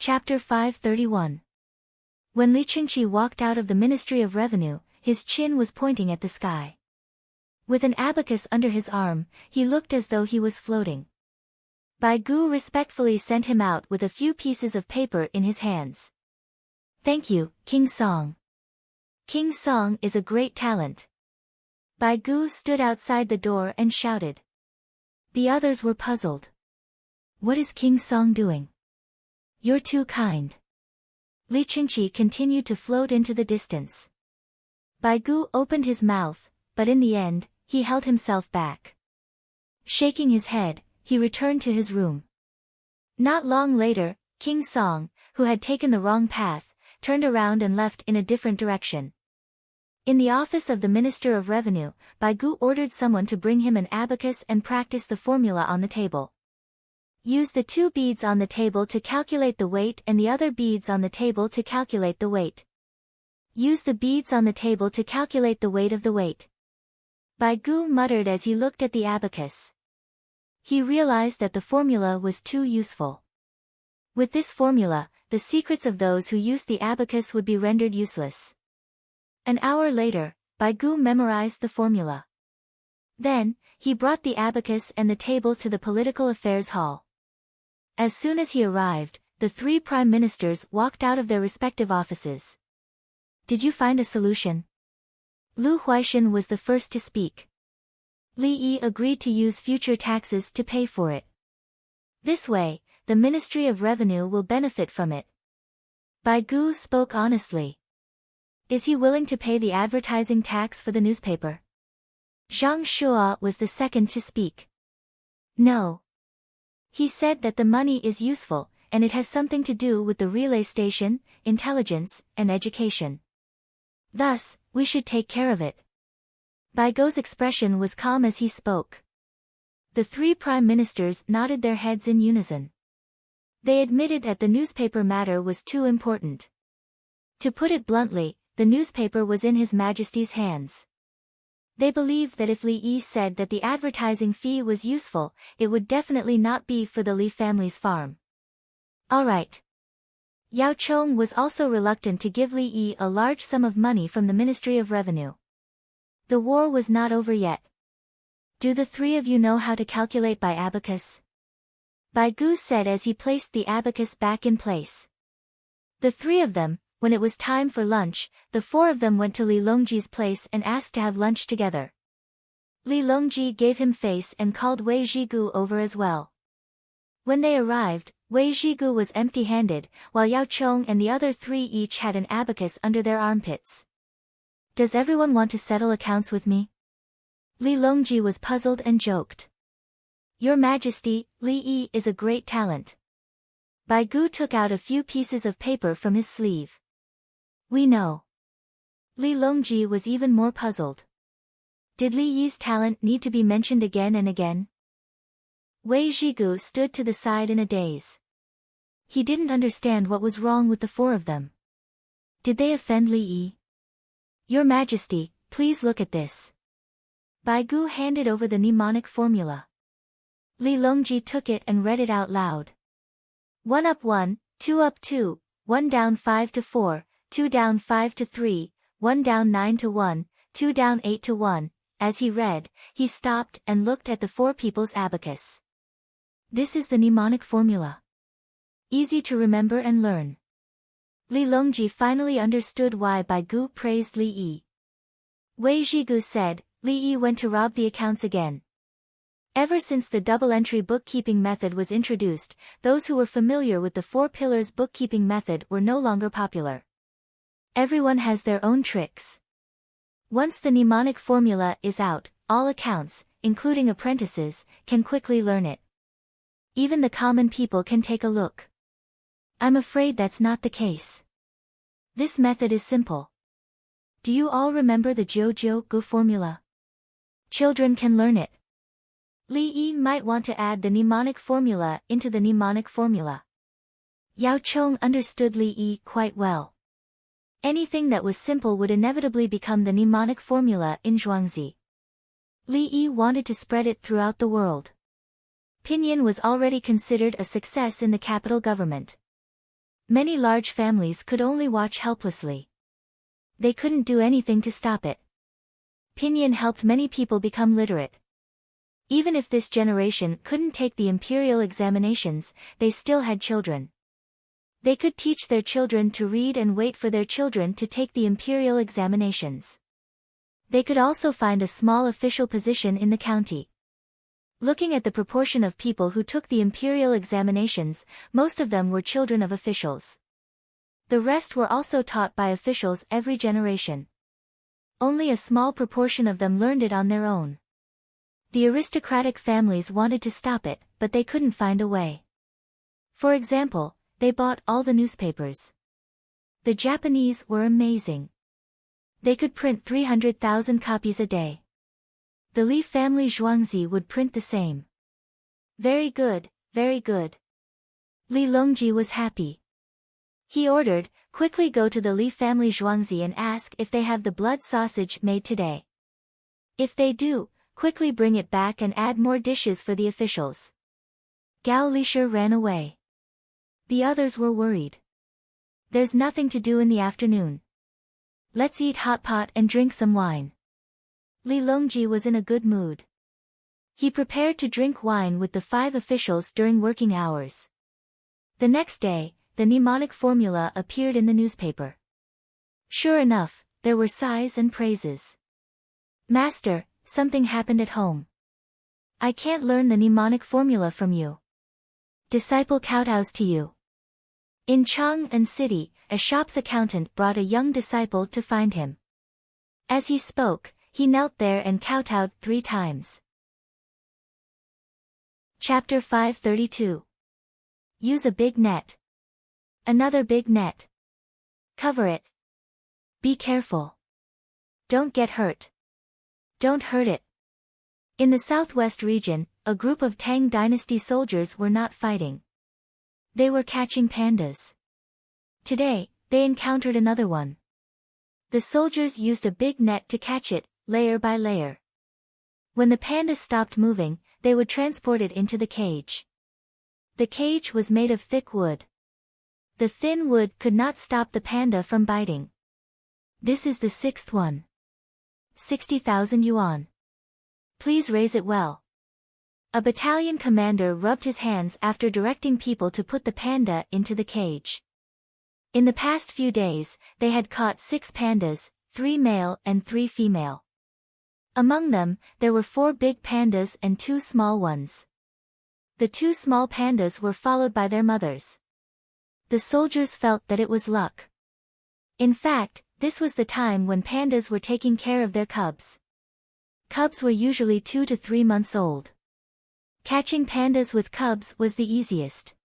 Chapter 531. When Li Qingqi walked out of the Ministry of Revenue, his chin was pointing at the sky. With an abacus under his arm, he looked as though he was floating. Bai Gu respectfully sent him out with a few pieces of paper in his hands. Thank you, King Song. King Song is a great talent. Bai Gu stood outside the door and shouted. The others were puzzled. What is King Song doing? You're too kind. Li Qingqi continued to float into the distance. Bai Gu opened his mouth, but in the end, he held himself back. Shaking his head, he returned to his room. Not long later, King Song, who had taken the wrong path, turned around and left in a different direction. In the office of the Minister of Revenue, Bai Gu ordered someone to bring him an abacus and practice the formula on the table. Use the 2 beads on the table to calculate the weight and the other beads on the table to calculate the weight. Use the beads on the table to calculate the weight of the weight. Bai Gu muttered as he looked at the abacus. He realized that the formula was too useful. With this formula, the secrets of those who used the abacus would be rendered useless. An hour later, Bai Gu memorized the formula. Then, he brought the abacus and the table to the Political Affairs Hall. As soon as he arrived, the 3 prime ministers walked out of their respective offices. Did you find a solution? Lu Huaishan was the first to speak. Li Yi agreed to use future taxes to pay for it. This way, the Ministry of Revenue will benefit from it. Bai Gu spoke honestly. Is he willing to pay the advertising tax for the newspaper? Zhang Shua was the second to speak. No. He said that the money is useful, and it has something to do with the relay station, intelligence, and education. Thus, we should take care of it. Bai Gu's expression was calm as he spoke. The 3 prime ministers nodded their heads in unison. They admitted that the newspaper matter was too important. To put it bluntly, the newspaper was in His Majesty's hands. They believed that if Li Yi said that the advertising fee was useful, it would definitely not be for the Li family's farm. Alright. Yao Chong was also reluctant to give Li Yi a large sum of money from the Ministry of Revenue. The war was not over yet. Do the 3 of you know how to calculate by abacus? Bai Gu said as he placed the abacus back in place. The 3 of them, when it was time for lunch, the 4 of them went to Li Longji's place and asked to have lunch together. Li Longji gave him face and called Wei Zhigu over as well. When they arrived, Wei Zhigu was empty-handed, while Yao Chong and the other 3 each had an abacus under their armpits. Does everyone want to settle accounts with me? Li Longji was puzzled and joked. Your Majesty, Li Yi is a great talent. Bai Gu took out a few pieces of paper from his sleeve. We know. Li Longji was even more puzzled. Did Li Yi's talent need to be mentioned again and again? Wei Zhigu stood to the side in a daze. He didn't understand what was wrong with the 4 of them. Did they offend Li Yi? Your Majesty, please look at this. Bai Gu handed over the mnemonic formula. Li Longji took it and read it out loud. 1 up 1, 2 up 2, 1 down 5 to 4, 2 down 5 to 3, 1 down 9 to 1, 2 down 8 to 1. As he read, he stopped and looked at the 4 people's abacus. This is the mnemonic formula. Easy to remember and learn. Li Longji finally understood why Bai Gu praised Li Yi. Wei Zhigu said, Li Yi went to rob the accounts again. Ever since the double-entry bookkeeping method was introduced, those who were familiar with the 4 pillars bookkeeping method were no longer popular. Everyone has their own tricks. Once the mnemonic formula is out, all accounts, including apprentices, can quickly learn it. Even the common people can take a look. I'm afraid that's not the case. This method is simple. Do you all remember the Jiu-Jiu-Gu formula? Children can learn it. Li Yi might want to add the mnemonic formula into the mnemonic formula. Yao Chong understood Li Yi quite well. Anything that was simple would inevitably become the mnemonic formula in Zhuangzi. Li Yi wanted to spread it throughout the world. Pinyin was already considered a success in the capital government. Many large families could only watch helplessly. They couldn't do anything to stop it. Pinyin helped many people become literate. Even if this generation couldn't take the imperial examinations, they still had children. They could teach their children to read and wait for their children to take the imperial examinations. They could also find a small official position in the county. Looking at the proportion of people who took the imperial examinations, most of them were children of officials. The rest were also taught by officials every generation. Only a small proportion of them learned it on their own. The aristocratic families wanted to stop it, but they couldn't find a way. For example, they bought all the newspapers. The Japanese were amazing. They could print 300,000 copies a day. The Li family Zhuangzi would print the same. Very good, very good. Li Longji was happy. He ordered, quickly go to the Li family Zhuangzi and ask if they have the blood sausage made today. If they do, quickly bring it back and add more dishes for the officials. Gao Lisher ran away. The others were worried. There's nothing to do in the afternoon. Let's eat hot pot and drink some wine. Li Longji was in a good mood. He prepared to drink wine with the 5 officials during working hours. The next day, the mnemonic formula appeared in the newspaper. Sure enough, there were sighs and praises. Master, something happened at home. I can't learn the mnemonic formula from you. Disciple kowtows to you. In Chang'an City, a shop's accountant brought a young disciple to find him. As he spoke, he knelt there and kowtowed 3 times. Chapter 532. Use a big net. Another big net. Cover it. Be careful. Don't get hurt. Don't hurt it. In the southwest region, a group of Tang dynasty soldiers were not fighting. They were catching pandas. Today, they encountered another one. The soldiers used a big net to catch it, layer by layer. When the panda stopped moving, they would transport it into the cage. The cage was made of thick wood. The thin wood could not stop the panda from biting. This is the 6th one. 60,000 yuan. Please raise it well. A battalion commander rubbed his hands after directing people to put the panda into the cage. In the past few days, they had caught 6 pandas, 3 male and 3 female. Among them, there were 4 big pandas and 2 small ones. The 2 small pandas were followed by their mothers. The soldiers felt that it was luck. In fact, this was the time when pandas were taking care of their cubs. Cubs were usually 2 to 3 months old. Catching pandas with cubs was the easiest.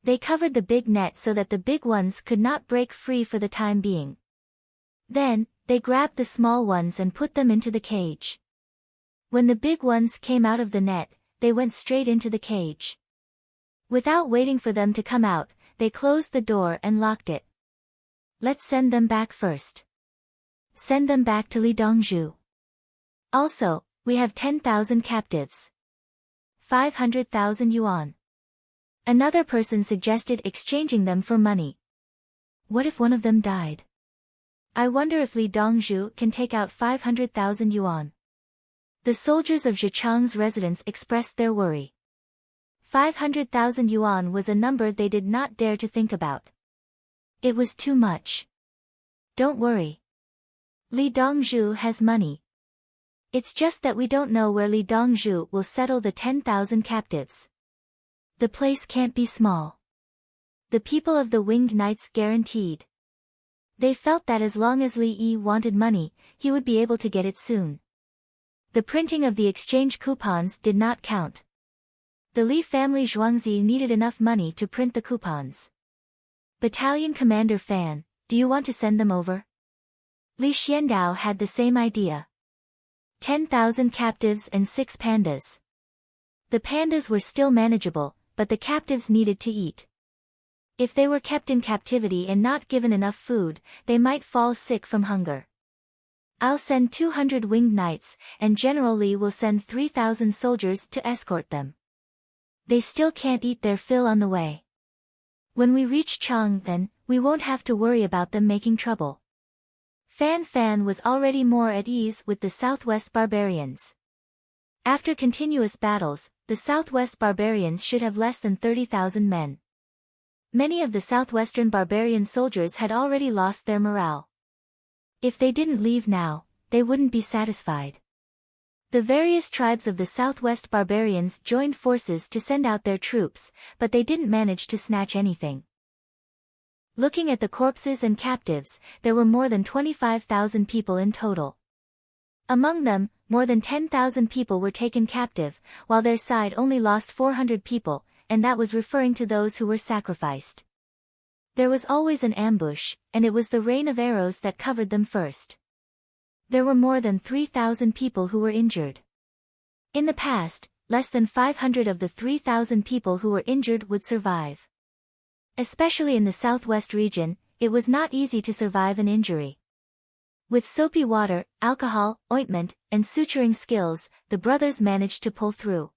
They covered the big net so that the big ones could not break free for the time being. Then, they grabbed the small ones and put them into the cage. When the big ones came out of the net, they went straight into the cage. Without waiting for them to come out, they closed the door and locked it. Let's send them back first. Send them back to Li Dongzhu. Also, we have 10,000 captives. 500,000 yuan. Another person suggested exchanging them for money. What if one of them died? I wonder if Li Dongzhu can take out 500,000 yuan. The soldiers of Zhichang's residence expressed their worry. 500,000 yuan was a number they did not dare to think about. It was too much. Don't worry. Li Dongzhu has money. It's just that we don't know where Li Dongzhu will settle the 10,000 captives. The place can't be small. The people of the Winged Knights guaranteed. They felt that as long as Li Yi wanted money, he would be able to get it soon. The printing of the exchange coupons did not count. The Li family Zhuangzi needed enough money to print the coupons. Battalion Commander Fan, do you want to send them over? Li Xiandao had the same idea. 10,000 captives and 6 pandas. The pandas were still manageable, but the captives needed to eat. If they were kept in captivity and not given enough food, they might fall sick from hunger. I'll send 200 winged knights, and General Li will send 3,000 soldiers to escort them. They still can't eat their fill on the way. When we reach Chang'an, we won't have to worry about them making trouble. Fan Fan was already more at ease with the Southwest barbarians. After continuous battles, the Southwest barbarians should have less than 30,000 men. Many of the Southwestern barbarian soldiers had already lost their morale. If they didn't leave now, they wouldn't be satisfied. The various tribes of the Southwest barbarians joined forces to send out their troops, but they didn't manage to snatch anything. Looking at the corpses and captives, there were more than 25,000 people in total. Among them, more than 10,000 people were taken captive, while their side only lost 400 people, and that was referring to those who were sacrificed. There was always an ambush, and it was the rain of arrows that covered them first. There were more than 3,000 people who were injured. In the past, less than 500 of the 3,000 people who were injured would survive. Especially in the Southwest region, it was not easy to survive an injury. With soapy water, alcohol, ointment, and suturing skills, the brothers managed to pull through.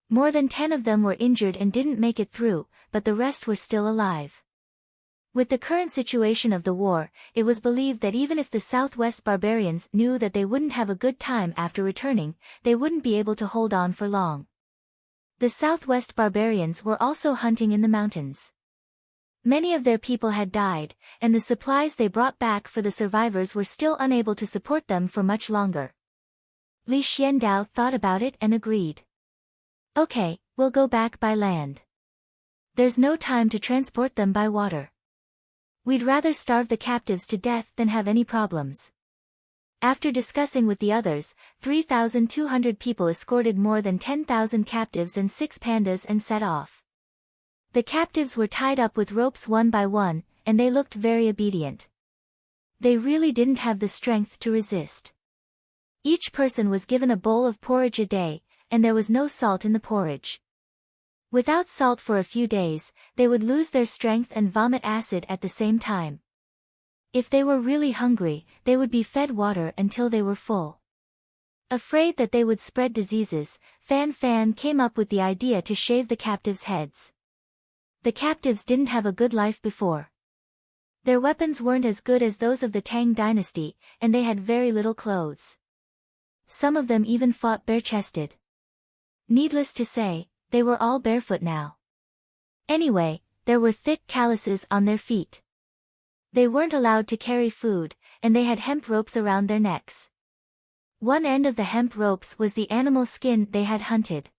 More than 10 of them were injured and didn't make it through, but the rest were still alive. With the current situation of the war, it was believed that even if the Southwest barbarians knew that they wouldn't have a good time after returning, they wouldn't be able to hold on for long. The Southwest barbarians were also hunting in the mountains. Many of their people had died, and the supplies they brought back for the survivors were still unable to support them for much longer. Li Xiandao thought about it and agreed. Okay, we'll go back by land. There's no time to transport them by water. We'd rather starve the captives to death than have any problems. After discussing with the others, 3,200 people escorted more than 10,000 captives and 6 pandas and set off. The captives were tied up with ropes one by one, and they looked very obedient. They really didn't have the strength to resist. Each person was given a bowl of porridge a day, and there was no salt in the porridge. Without salt for a few days, they would lose their strength and vomit acid at the same time. If they were really hungry, they would be fed water until they were full. Afraid that they would spread diseases, Fan Fan came up with the idea to shave the captives' heads. The captives didn't have a good life before. Their weapons weren't as good as those of the Tang dynasty, and they had very little clothes. Some of them even fought bare-chested. Needless to say, they were all barefoot now. Anyway, there were thick calluses on their feet. They weren't allowed to carry food, and they had hemp ropes around their necks. One end of the hemp ropes was the animal skin they had hunted.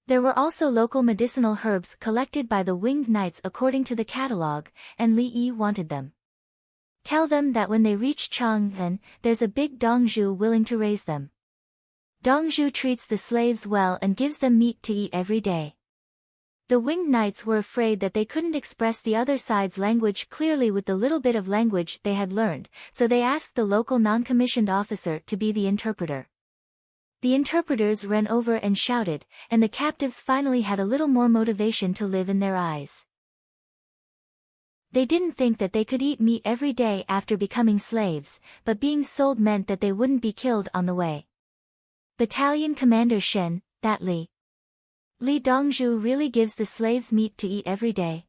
There were also local medicinal herbs collected by the winged knights according to the catalogue, and Li Yi wanted them. Tell them that when they reach Chang'an, there's a big Dongzhu willing to raise them. Dongzhu treats the slaves well and gives them meat to eat every day. The winged knights were afraid that they couldn't express the other side's language clearly with the little bit of language they had learned, so they asked the local non-commissioned officer to be the interpreter. The interpreters ran over and shouted, and the captives finally had a little more motivation to live in their eyes. They didn't think that they could eat meat every day after becoming slaves, but being sold meant that they wouldn't be killed on the way. Battalion Commander Shen, that Li Dongzhu really gives the slaves meat to eat every day.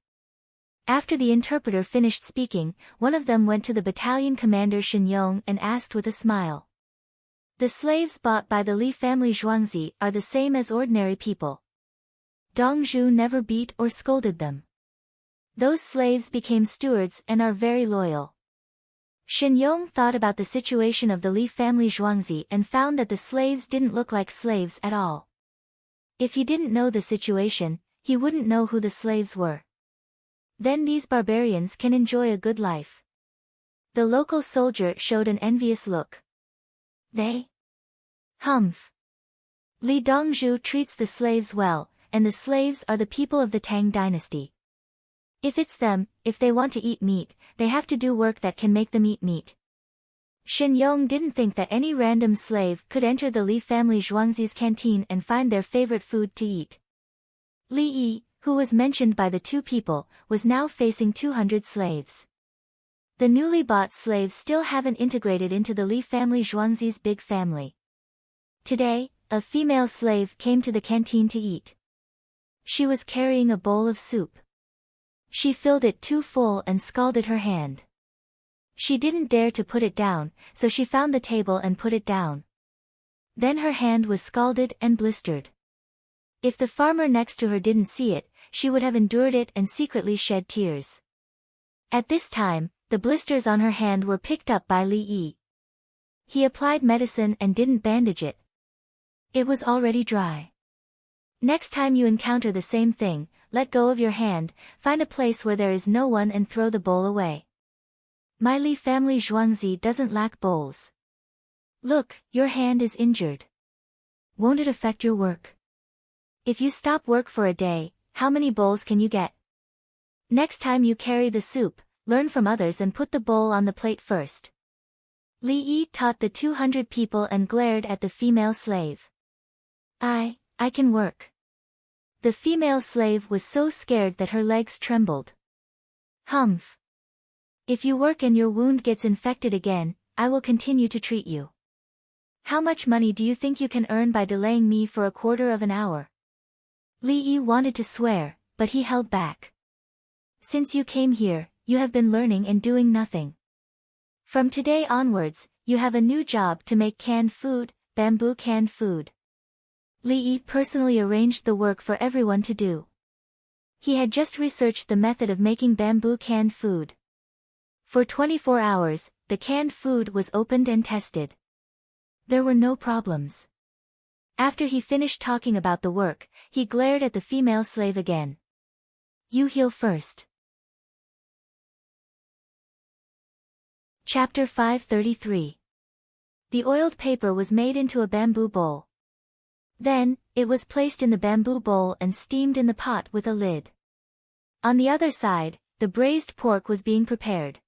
After the interpreter finished speaking, one of them went to the battalion commander Shen Yong and asked with a smile. The slaves bought by the Li family Zhuangzi are the same as ordinary people. Dongzhu never beat or scolded them. Those slaves became stewards and are very loyal. Shen Yong thought about the situation of the Li family Zhuangzi and found that the slaves didn't look like slaves at all. If he didn't know the situation, he wouldn't know who the slaves were. Then these barbarians can enjoy a good life. The local soldier showed an envious look. They? Humph. Li Dongzhu treats the slaves well, and the slaves are the people of the Tang dynasty. If it's them, if they want to eat meat, they have to do work that can make them eat meat. Shen Yong didn't think that any random slave could enter the Li family Zhuangzi's canteen and find their favorite food to eat. Li Yi, who was mentioned by the two people, was now facing 200 slaves. The newly bought slaves still haven't integrated into the Li family Zhuangzi's big family. Today, a female slave came to the canteen to eat. She was carrying a bowl of soup. She filled it too full and scalded her hand. She didn't dare to put it down, so she found the table and put it down. Then her hand was scalded and blistered. If the farmer next to her didn't see it, she would have endured it and secretly shed tears. At this time, the blisters on her hand were picked up by Li Yi. He applied medicine and didn't bandage it. It was already dry. Next time you encounter the same thing, let go of your hand, find a place where there is no one and throw the bowl away. My Li family Zhuangzi doesn't lack bowls. Look, your hand is injured. Won't it affect your work? If you stop work for a day, how many bowls can you get? Next time you carry the soup, learn from others and put the bowl on the plate first. Li Yi taught the 200 people and glared at the female slave. I can work. The female slave was so scared that her legs trembled. Humph. If you work and your wound gets infected again, I will continue to treat you. How much money do you think you can earn by delaying me for a quarter of an hour? Li Yi wanted to swear, but he held back. Since you came here, you have been learning and doing nothing. From today onwards, you have a new job to make canned food, bamboo canned food. Li Yi personally arranged the work for everyone to do. He had just researched the method of making bamboo canned food. For 24 hours, the canned food was opened and tested. There were no problems. After he finished talking about the work, he glared at the female slave again. You heal first. Chapter 533. The oiled paper was made into a bamboo bowl. Then, it was placed in the bamboo bowl and steamed in the pot with a lid. On the other side, the braised pork was being prepared.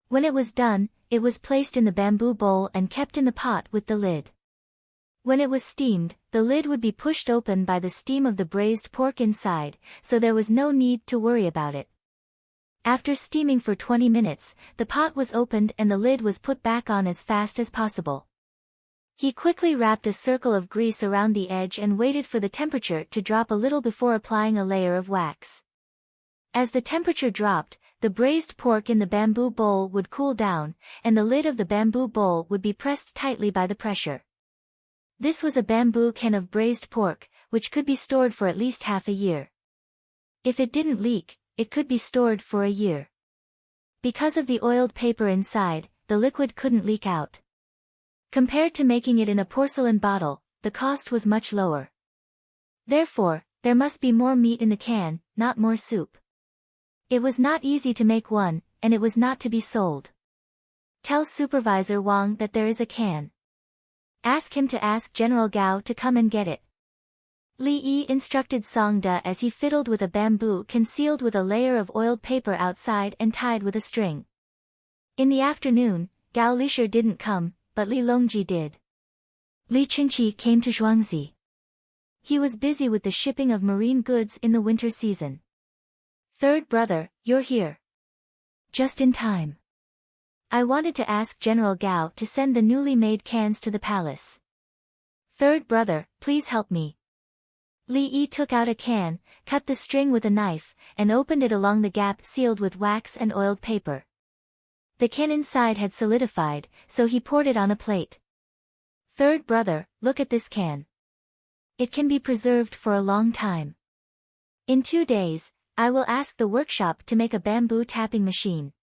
When it was done, it was placed in the bamboo bowl and kept in the pot with the lid. When it was steamed, the lid would be pushed open by the steam of the braised pork inside, so there was no need to worry about it. After steaming for 20 minutes, the pot was opened and the lid was put back on as fast as possible. He quickly wrapped a circle of grease around the edge and waited for the temperature to drop a little before applying a layer of wax. As the temperature dropped, the braised pork in the bamboo bowl would cool down, and the lid of the bamboo bowl would be pressed tightly by the pressure. This was a bamboo can of braised pork, which could be stored for at least half a year. If it didn't leak, it could be stored for a year. Because of the oiled paper inside, the liquid couldn't leak out. Compared to making it in a porcelain bottle, the cost was much lower. Therefore, there must be more meat in the can, not more soup. It was not easy to make one, and it was not to be sold. Tell Supervisor Wang that there is a can. Ask him to ask General Gao to come and get it. Li Yi instructed Song De as he fiddled with a bamboo concealed with a layer of oiled paper outside and tied with a string. In the afternoon, Gao Lisher didn't come, but Li Longji did. Li Qingqi came to Zhuangzi. He was busy with the shipping of marine goods in the winter season. Third brother, you're here. Just in time. I wanted to ask General Gao to send the newly made cans to the palace. Third brother, please help me. Li Yi took out a can, cut the string with a knife, and opened it along the gap sealed with wax and oiled paper. The can inside had solidified, so he poured it on a plate. Third brother, look at this can. It can be preserved for a long time. In 2 days, I will ask the workshop to make a bamboo tapping machine.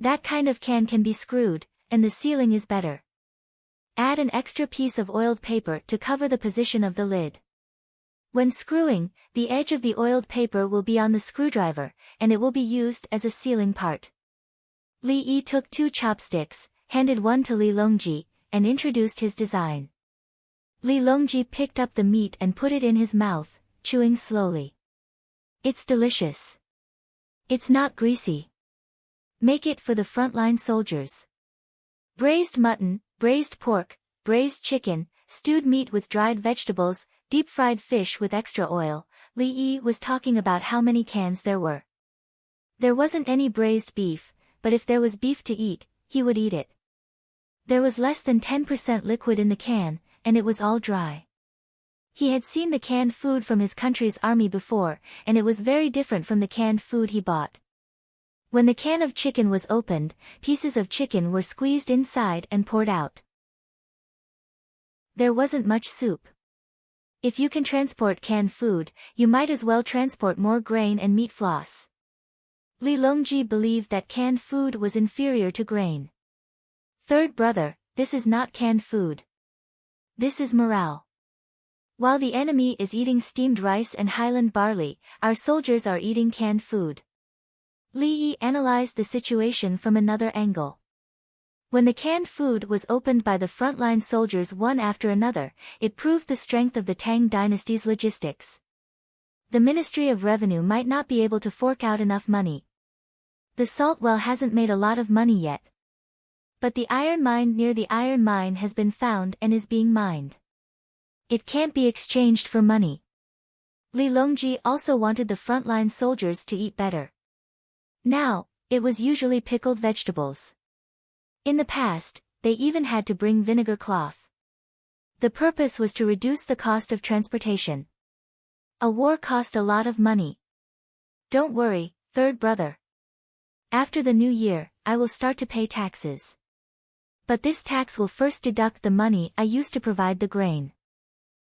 That kind of can be screwed, and the sealing is better. Add an extra piece of oiled paper to cover the position of the lid. When screwing, the edge of the oiled paper will be on the screwdriver, and it will be used as a sealing part. Li Yi took 2 chopsticks, handed one to Li Longji, and introduced his design. Li Longji picked up the meat and put it in his mouth, chewing slowly. It's delicious. It's not greasy. Make it for the frontline soldiers. Braised mutton, braised pork, braised chicken, stewed meat with dried vegetables, deep-fried fish with extra oil. Li Yi was talking about how many cans there were. There wasn't any braised beef, but if there was beef to eat, he would eat it. There was less than 10% liquid in the can, and it was all dry. He had seen the canned food from his country's army before, and it was very different from the canned food he bought. When the can of chicken was opened, pieces of chicken were squeezed inside and poured out. There wasn't much soup. If you can transport canned food, you might as well transport more grain and meat floss. Li Longji believed that canned food was inferior to grain. Third brother, this is not canned food. This is morale. While the enemy is eating steamed rice and highland barley, our soldiers are eating canned food. Li Yi analyzed the situation from another angle. When the canned food was opened by the frontline soldiers one after another, it proved the strength of the Tang dynasty's logistics. The Ministry of Revenue might not be able to fork out enough money. The salt well hasn't made a lot of money yet. But the iron mine near the iron mine has been found and is being mined. It can't be exchanged for money. Li Longji also wanted the frontline soldiers to eat better. Now, it was usually pickled vegetables. In the past, they even had to bring vinegar cloth. The purpose was to reduce the cost of transportation. A war cost a lot of money. Don't worry, third brother. After the new year, I will start to pay taxes. But this tax will first deduct the money I used to provide the grain.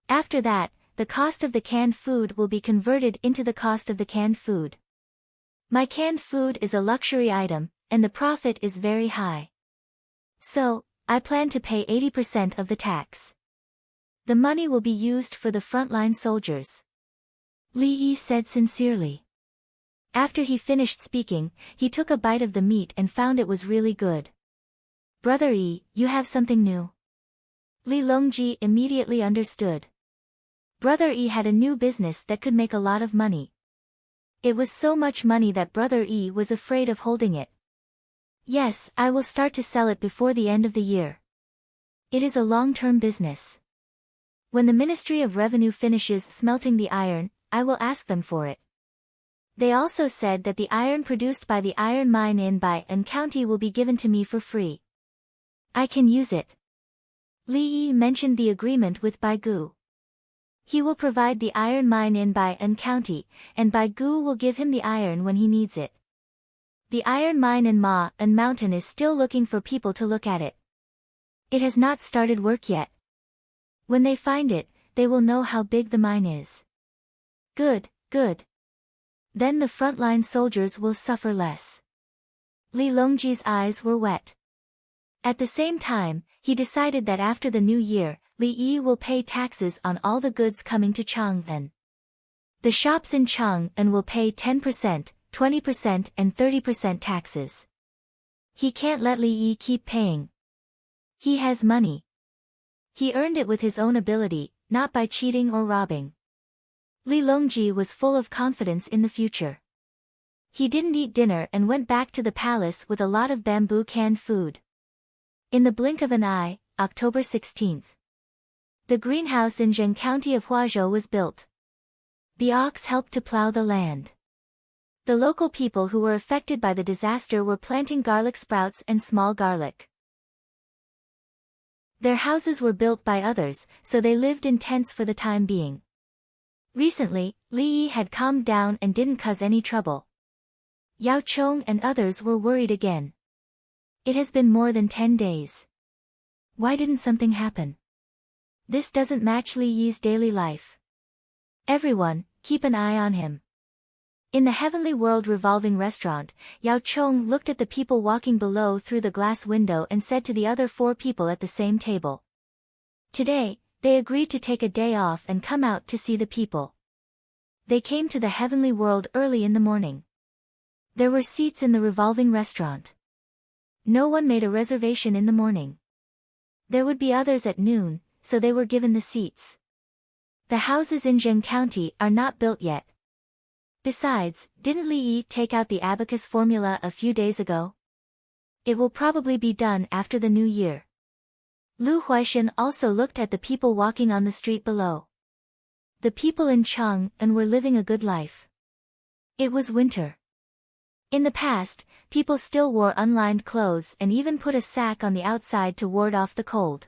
After that, the cost of the canned food will be converted into the cost of the canned food. My canned food is a luxury item, and the profit is very high. So, I plan to pay 80% of the tax. The money will be used for the frontline soldiers. Li Yi said sincerely. After he finished speaking, he took a bite of the meat and found it was really good. Brother Yi, you have something new? Li Longji immediately understood. Brother Yi had a new business that could make a lot of money. It was so much money that Brother Yi was afraid of holding it. Yes, I will start to sell it before the end of the year. It is a long-term business. When the Ministry of Revenue finishes smelting the iron, I will ask them for it. They also said that the iron produced by the iron mine in Bai'an County will be given to me for free. I can use it. Li Yi mentioned the agreement with Baigu. He will provide the iron mine in Bai'an County, and Baigu will give him the iron when he needs it. The iron mine in Ma'an Mountain is still looking for people to look at it. It has not started work yet. When they find it, they will know how big the mine is. Good, good. Then the frontline soldiers will suffer less. Li Longji's eyes were wet. At the same time, he decided that after the new year, Li Yi will pay taxes on all the goods coming to Chang'an. The shops in Chang'an will pay 10%, 20% and 30% taxes. He can't let Li Yi keep paying. He has money. He earned it with his own ability, not by cheating or robbing. Li Longji was full of confidence in the future. He didn't eat dinner and went back to the palace with a lot of bamboo canned food. In the blink of an eye, October 16th. The greenhouse in Zheng County of Huazhou was built. The ox helped to plow the land. The local people who were affected by the disaster were planting garlic sprouts and small garlic. Their houses were built by others, so they lived in tents for the time being. Recently, Li Yi had calmed down and didn't cause any trouble. Yao Chong and others were worried again. It has been more than 10 days. Why didn't something happen? This doesn't match Li Yi's daily life. Everyone, keep an eye on him. In the Heavenly World revolving restaurant, Yao Chong looked at the people walking below through the glass window and said to the other 4 people at the same table. Today, they agreed to take a day off and come out to see the people. They came to the Heavenly World early in the morning. There were seats in the revolving restaurant. No one made a reservation in the morning. There would be others at noon, so they were given the seats. The houses in Zheng County are not built yet. Besides, didn't Li Yi take out the abacus formula a few days ago? It will probably be done after the new year. Lu Huaishan also looked at the people walking on the street below. The people in Chang'an were living a good life. It was winter. In the past, people still wore unlined clothes and even put a sack on the outside to ward off the cold.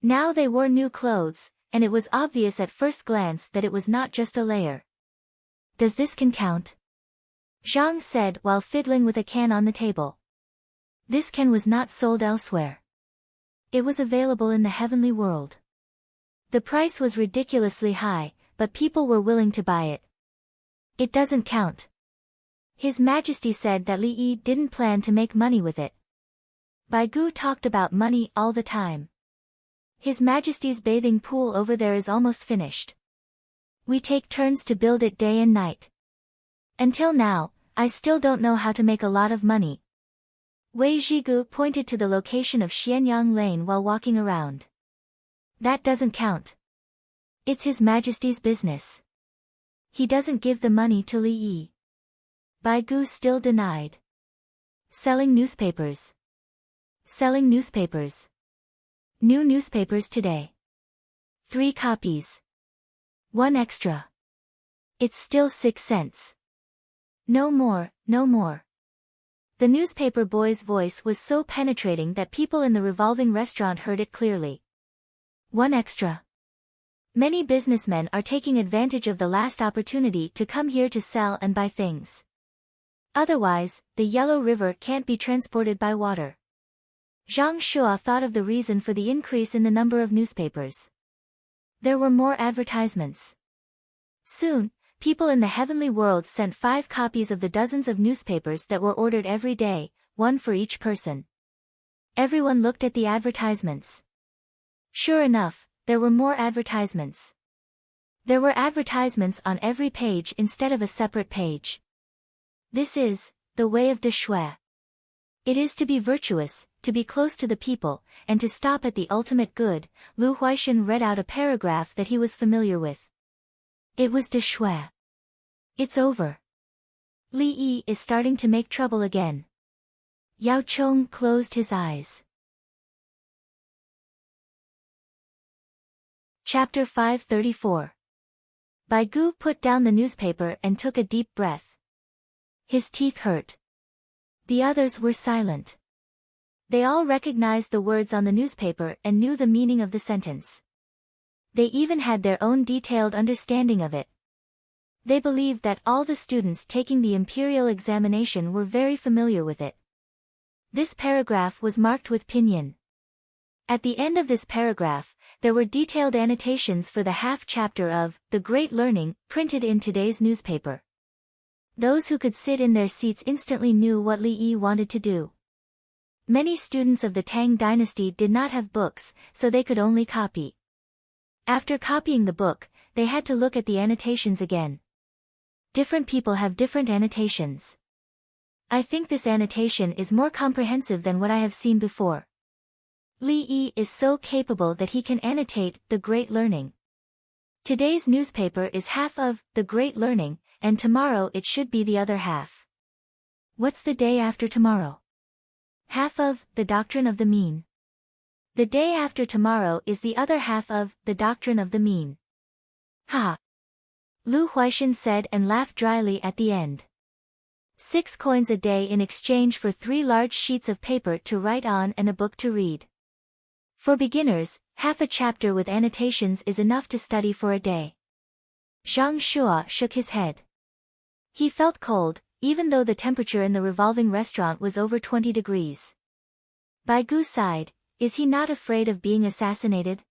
Now they wore new clothes, and it was obvious at first glance that it was not just a layer. Does this can count? Zhang said while fiddling with a can on the table. This can was not sold elsewhere. It was available in the heavenly world. The price was ridiculously high, but people were willing to buy it. It doesn't count. His Majesty said that Li Yi didn't plan to make money with it. Bai Gu talked about money all the time. His Majesty's bathing pool over there is almost finished. We take turns to build it day and night. Until now, I still don't know how to make a lot of money. Wei Zhigu pointed to the location of Xianyang Lane while walking around. That doesn't count. It's His Majesty's business. He doesn't give the money to Li Yi. Bai Gu still denied. Selling newspapers. Selling newspapers. New newspapers today. 3 copies. 1 extra. It's still 6 cents. No more, no more. The newspaper boy's voice was so penetrating that people in the revolving restaurant heard it clearly. 1 extra. Many businessmen are taking advantage of the last opportunity to come here to sell and buy things. Otherwise, the Yellow River can't be transported by water. Zhang Shua thought of the reason for the increase in the number of newspapers. There were more advertisements. Soon, people in the heavenly world sent 5 copies of the dozens of newspapers that were ordered every day, 1 for each person. Everyone looked at the advertisements. Sure enough, there were more advertisements. There were advertisements on every page instead of a separate page. This is the way of de Shui. It is to be virtuous, to be close to the people, and to stop at the ultimate good. Lu Huaishan read out a paragraph that he was familiar with. It was de Shui. It's over. Li Yi is starting to make trouble again. Yao Chong closed his eyes. Chapter 534. Bai Gu put down the newspaper and took a deep breath. His teeth hurt. The others were silent. They all recognized the words on the newspaper and knew the meaning of the sentence. They even had their own detailed understanding of it. They believed that all the students taking the imperial examination were very familiar with it. This paragraph was marked with pinyin. At the end of this paragraph, there were detailed annotations for the half-chapter of The Great Learning, printed in today's newspaper. Those who could sit in their seats instantly knew what Li Yi wanted to do. Many students of the Tang dynasty did not have books, so they could only copy. After copying the book, they had to look at the annotations again. Different people have different annotations. I think this annotation is more comprehensive than what I have seen before. Li Yi is so capable that he can annotate The Great Learning. Today's newspaper is half of The Great Learning, and tomorrow it should be the other half. What's the day after tomorrow? Half of The Doctrine of the Mean. The day after tomorrow is the other half of The Doctrine of the Mean. Ha! Lu Huaishan said and laughed dryly at the end. 6 coins a day in exchange for 3 large sheets of paper to write on and a book to read. For beginners, half a chapter with annotations is enough to study for a day. Zhang Shua shook his head. He felt cold, even though the temperature in the revolving restaurant was over 20 degrees. Bai Gu sighed. Is he not afraid of being assassinated?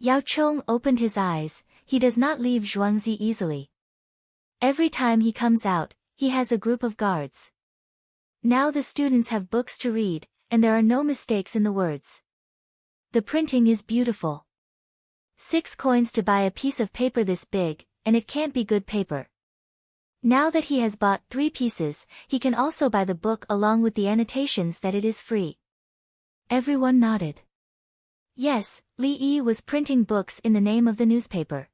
Yao Chong opened his eyes. He does not leave Zhuangzi easily. Every time he comes out, he has a group of guards. Now the students have books to read, and there are no mistakes in the words. The printing is beautiful. 6 coins to buy a piece of paper this big, and it can't be good paper. Now that he has bought 3 pieces, he can also buy the book along with the annotations that it is free. Everyone nodded. Yes, Li Yi was printing books in the name of the newspaper.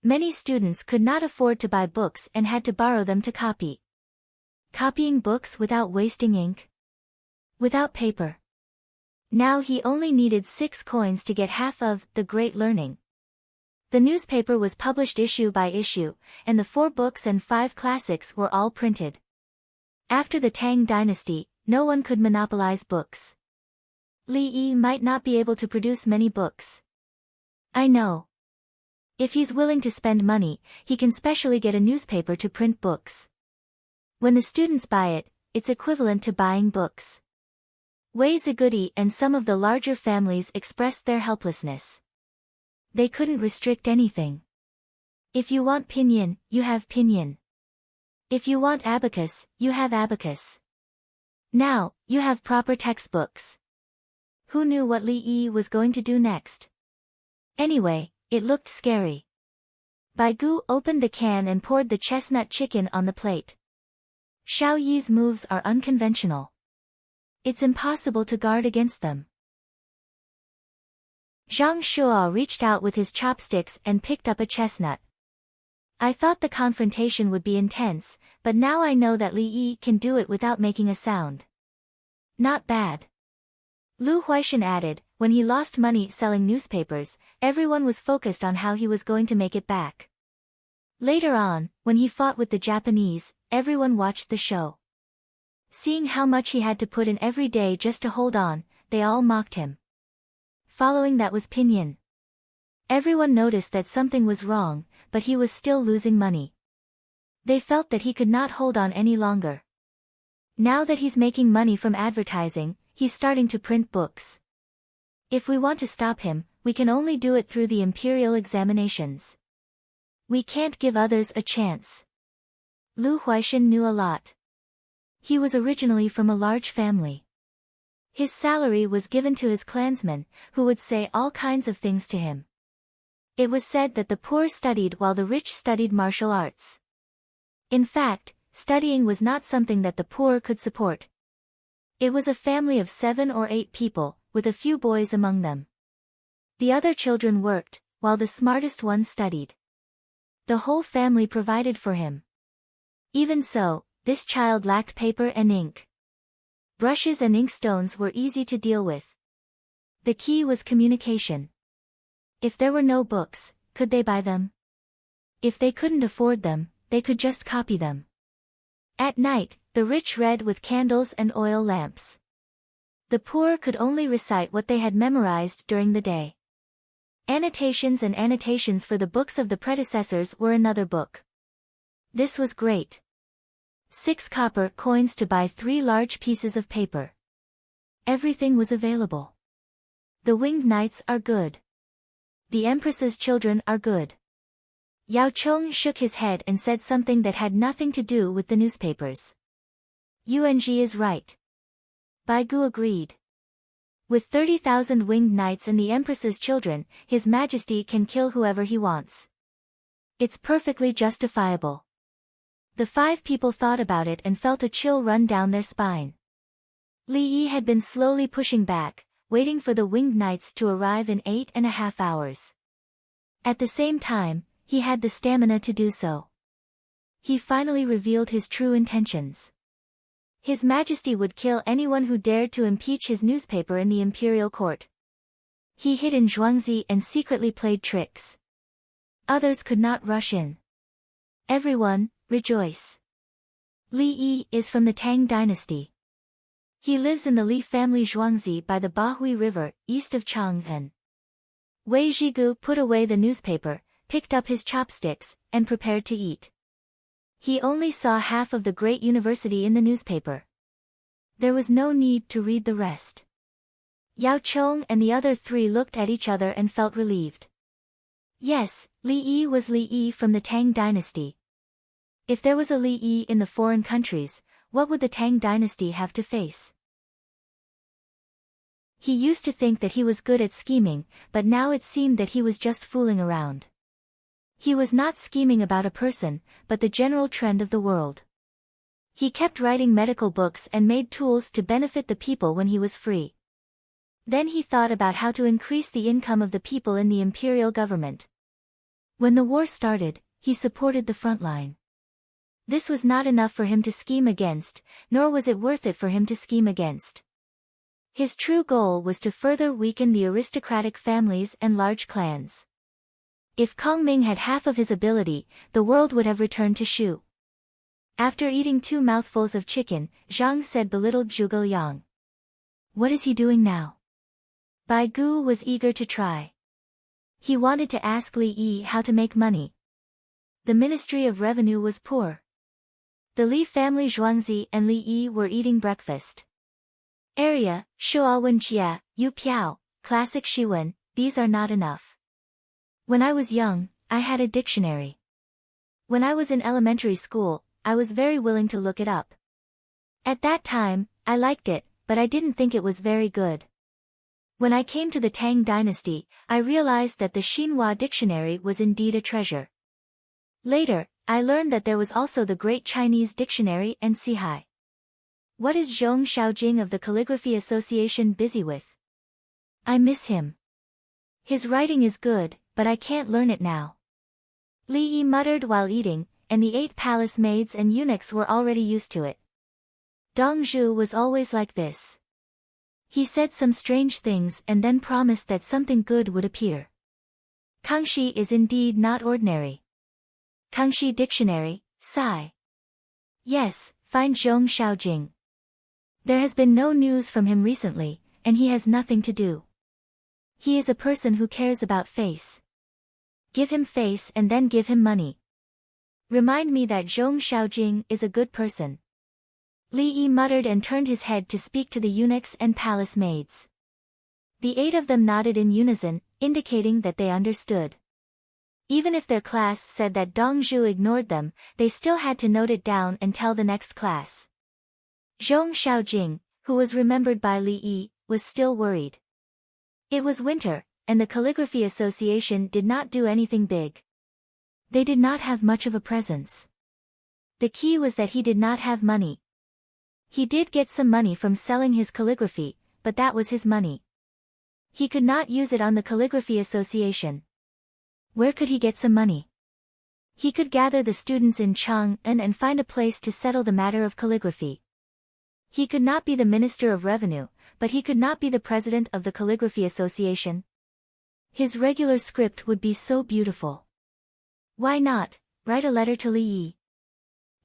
Many students could not afford to buy books and had to borrow them to copy. Copying books without wasting ink? Without paper. Now he only needed 6 coins to get half of The Great Learning. The newspaper was published issue by issue, and the 4 books and 5 classics were all printed. After the Tang dynasty, no one could monopolize books. Li Yi might not be able to produce many books. I know. If he's willing to spend money, he can specially get a newspaper to print books. When the students buy it, it's equivalent to buying books. Wei Ziguti and some of the larger families expressed their helplessness. They couldn't restrict anything. If you want pinyin, you have pinyin. If you want abacus, you have abacus. Now, you have proper textbooks. Who knew what Li Yi was going to do next? Anyway, it looked scary. Bai Gu opened the can and poured the chestnut chicken on the plate. Xiao Yi's moves are unconventional. It's impossible to guard against them. Zhang Shuo reached out with his chopsticks and picked up a chestnut. I thought the confrontation would be intense, but now I know that Li Yi can do it without making a sound. Not bad. Lu Huaishan added, when he lost money selling newspapers, everyone was focused on how he was going to make it back. Later on, when he fought with the Japanese, everyone watched the show. Seeing how much he had to put in every day just to hold on, they all mocked him. Following that was pinyin. Everyone noticed that something was wrong, but he was still losing money. They felt that he could not hold on any longer. Now that he's making money from advertising, he's starting to print books. If we want to stop him, we can only do it through the imperial examinations. We can't give others a chance. Lu Huaishan knew a lot. He was originally from a large family. His salary was given to his clansmen, who would say all kinds of things to him. It was said that the poor studied while the rich studied martial arts. In fact, studying was not something that the poor could support. It was a family of 7 or 8 people, with a few boys among them. The other children worked, while the smartest one studied. The whole family provided for him. Even so, this child lacked paper and ink. Brushes and inkstones were easy to deal with. The key was communication. If there were no books, could they buy them? If they couldn't afford them, they could just copy them. At night, the rich read with candles and oil lamps. The poor could only recite what they had memorized during the day. Annotations and annotations for the books of the predecessors were another book. This was great. 6 copper coins to buy 3 large pieces of paper. Everything was available. The winged knights are good. The empress's children are good. Yao Chong shook his head and said something that had nothing to do with the newspapers. Yuan is right. Bai Gu agreed. With 30,000 winged knights and the empress's children, His Majesty can kill whoever he wants. It's perfectly justifiable. The 5 people thought about it and felt a chill run down their spine. Li Yi had been slowly pushing back, waiting for the winged knights to arrive in 8.5 hours. At the same time, he had the stamina to do so. He finally revealed his true intentions. His Majesty would kill anyone who dared to impeach his newspaper in the imperial court. He hid in Zhuangzi and secretly played tricks. Others could not rush in. Everyone, rejoice. Li Yi is from the Tang dynasty. He lives in the Li family Zhuangzi by the Bahui River, east of Chang'an. Wei Zhigu put away the newspaper, picked up his chopsticks, and prepared to eat. He only saw half of the great university in the newspaper. There was no need to read the rest. Yao Chong and the other 3 looked at each other and felt relieved. Yes, Li Yi was Li Yi from the Tang dynasty. If there was a Li Yi in the foreign countries, what would the Tang dynasty have to face? He used to think that he was good at scheming, but now it seemed that he was just fooling around. He was not scheming about a person, but the general trend of the world. He kept writing medical books and made tools to benefit the people when he was free. Then he thought about how to increase the income of the people in the imperial government. When the war started, he supported the front line. This was not enough for him to scheme against, nor was it worth it for him to scheme against. His true goal was to further weaken the aristocratic families and large clans. If Kong Ming had half of his ability, the world would have returned to Shu. After eating 2 mouthfuls of chicken, Zhang said belittled Zhuge Liang. What is he doing now? Bai Gu was eager to try. He wanted to ask Li Yi how to make money. The Ministry of Revenue was poor. The Li family Zhuangzi and Li Yi were eating breakfast. Area, Shuawen Jia, Yu Piao, Classic Shiwen, these are not enough. When I was young, I had a dictionary. When I was in elementary school, I was very willing to look it up. At that time, I liked it, but I didn't think it was very good. When I came to the Tang dynasty, I realized that the Xinhua dictionary was indeed a treasure. Later, I learned that there was also the Great Chinese Dictionary and Sihai. What is Zhong Xiaojing of the Calligraphy Association busy with? I miss him. His writing is good, but I can't learn it now. Li Yi muttered while eating, and the 8 palace maids and eunuchs were already used to it. Dong Zhu was always like this. He said some strange things and then promised that something good would appear. Kangxi is indeed not ordinary. Kangxi Dictionary, sigh. Yes, find Zhong Xiaojing. There has been no news from him recently, and he has nothing to do. He is a person who cares about face. Give him face and then give him money. Remind me that Zhong Xiaojing is a good person. Li Yi muttered and turned his head to speak to the eunuchs and palace maids. The 8 of them nodded in unison, indicating that they understood. Even if their class said that Dong Zhu ignored them, they still had to note it down and tell the next class. Zhong Xiaojing, who was remembered by Li Yi, was still worried. It was winter, and the Calligraphy Association did not do anything big. They did not have much of a presence. The key was that he did not have money. He did get some money from selling his calligraphy, but that was his money. He could not use it on the Calligraphy Association. Where could he get some money? He could gather the students in Chang'an and find a place to settle the matter of calligraphy. He could not be the Minister of Revenue, but he could not be the President of the Calligraphy Association. His regular script would be so beautiful. Why not write a letter to Li Yi?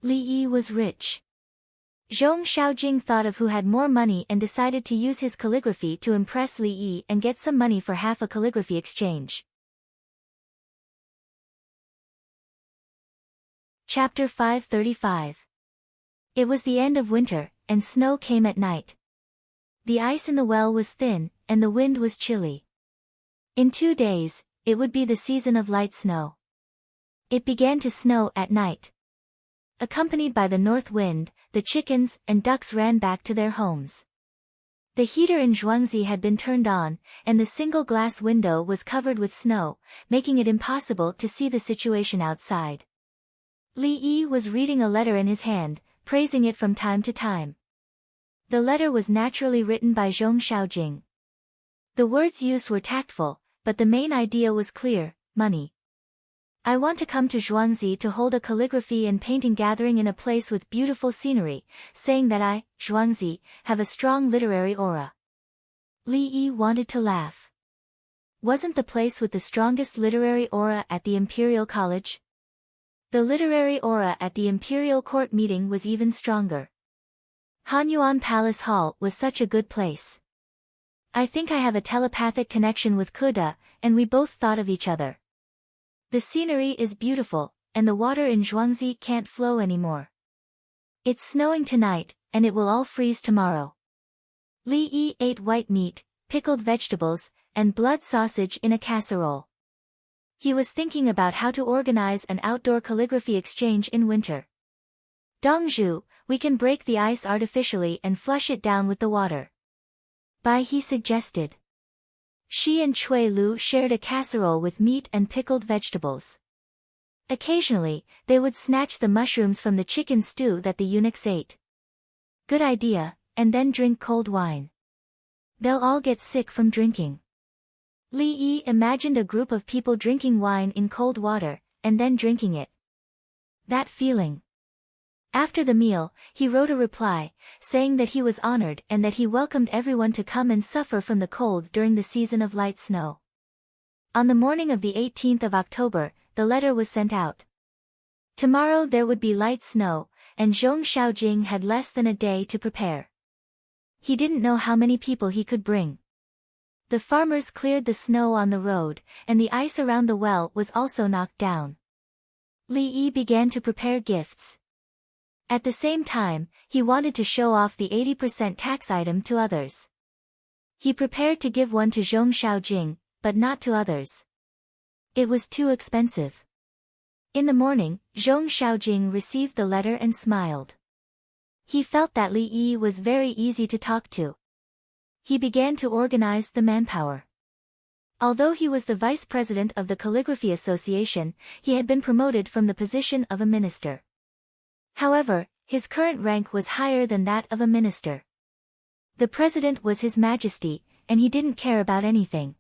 Li Yi was rich. Zhong Xiaojing thought of who had more money and decided to use his calligraphy to impress Li Yi and get some money for half a calligraphy exchange. Chapter 535. It was the end of winter, and snow came at night. The ice in the well was thin, and the wind was chilly. In 2 days, it would be the season of light snow. It began to snow at night. Accompanied by the north wind, the chickens and ducks ran back to their homes. The heater in Zhuangzi had been turned on, and the single glass window was covered with snow, making it impossible to see the situation outside. Li Yi was reading a letter in his hand, praising it from time to time. The letter was naturally written by Zhong Xiaojing. The words used were tactful, but the main idea was clear: money. I want to come to Zhuangzi to hold a calligraphy and painting gathering in a place with beautiful scenery, saying that I, Zhuangzi, have a strong literary aura. Li Yi wanted to laugh. Wasn't the place with the strongest literary aura at the Imperial College? The literary aura at the Imperial Court meeting was even stronger. Hanyuan Palace Hall was such a good place. I think I have a telepathic connection with Kuda, and we both thought of each other. The scenery is beautiful, and the water in Zhuangzi can't flow anymore. It's snowing tonight, and it will all freeze tomorrow. Li Yi ate white meat, pickled vegetables, and blood sausage in a casserole. He was thinking about how to organize an outdoor calligraphy exchange in winter. Dongzhu, we can break the ice artificially and flush it down with the water. Bai he suggested. Shi and Cui Lu shared a casserole with meat and pickled vegetables. Occasionally, they would snatch the mushrooms from the chicken stew that the eunuchs ate. Good idea, and then drink cold wine. They'll all get sick from drinking. Li Yi imagined a group of people drinking wine in cold water, and then drinking it. That feeling. After the meal, he wrote a reply, saying that he was honored and that he welcomed everyone to come and suffer from the cold during the season of light snow. On the morning of the 18th of October, the letter was sent out. Tomorrow there would be light snow, and Zhong Xiaojing had less than a day to prepare. He didn't know how many people he could bring. The farmers cleared the snow on the road, and the ice around the well was also knocked down. Li Yi began to prepare gifts. At the same time, he wanted to show off the 80% tax item to others. He prepared to give one to Zhong Xiaojing, but not to others. It was too expensive. In the morning, Zhong Xiaojing received the letter and smiled. He felt that Li Yi was very easy to talk to. He began to organize the manpower. Although he was the vice president of the Calligraphy Association, he had been promoted from the position of a minister. However, his current rank was higher than that of a minister. The president was His Majesty, and he didn't care about anything.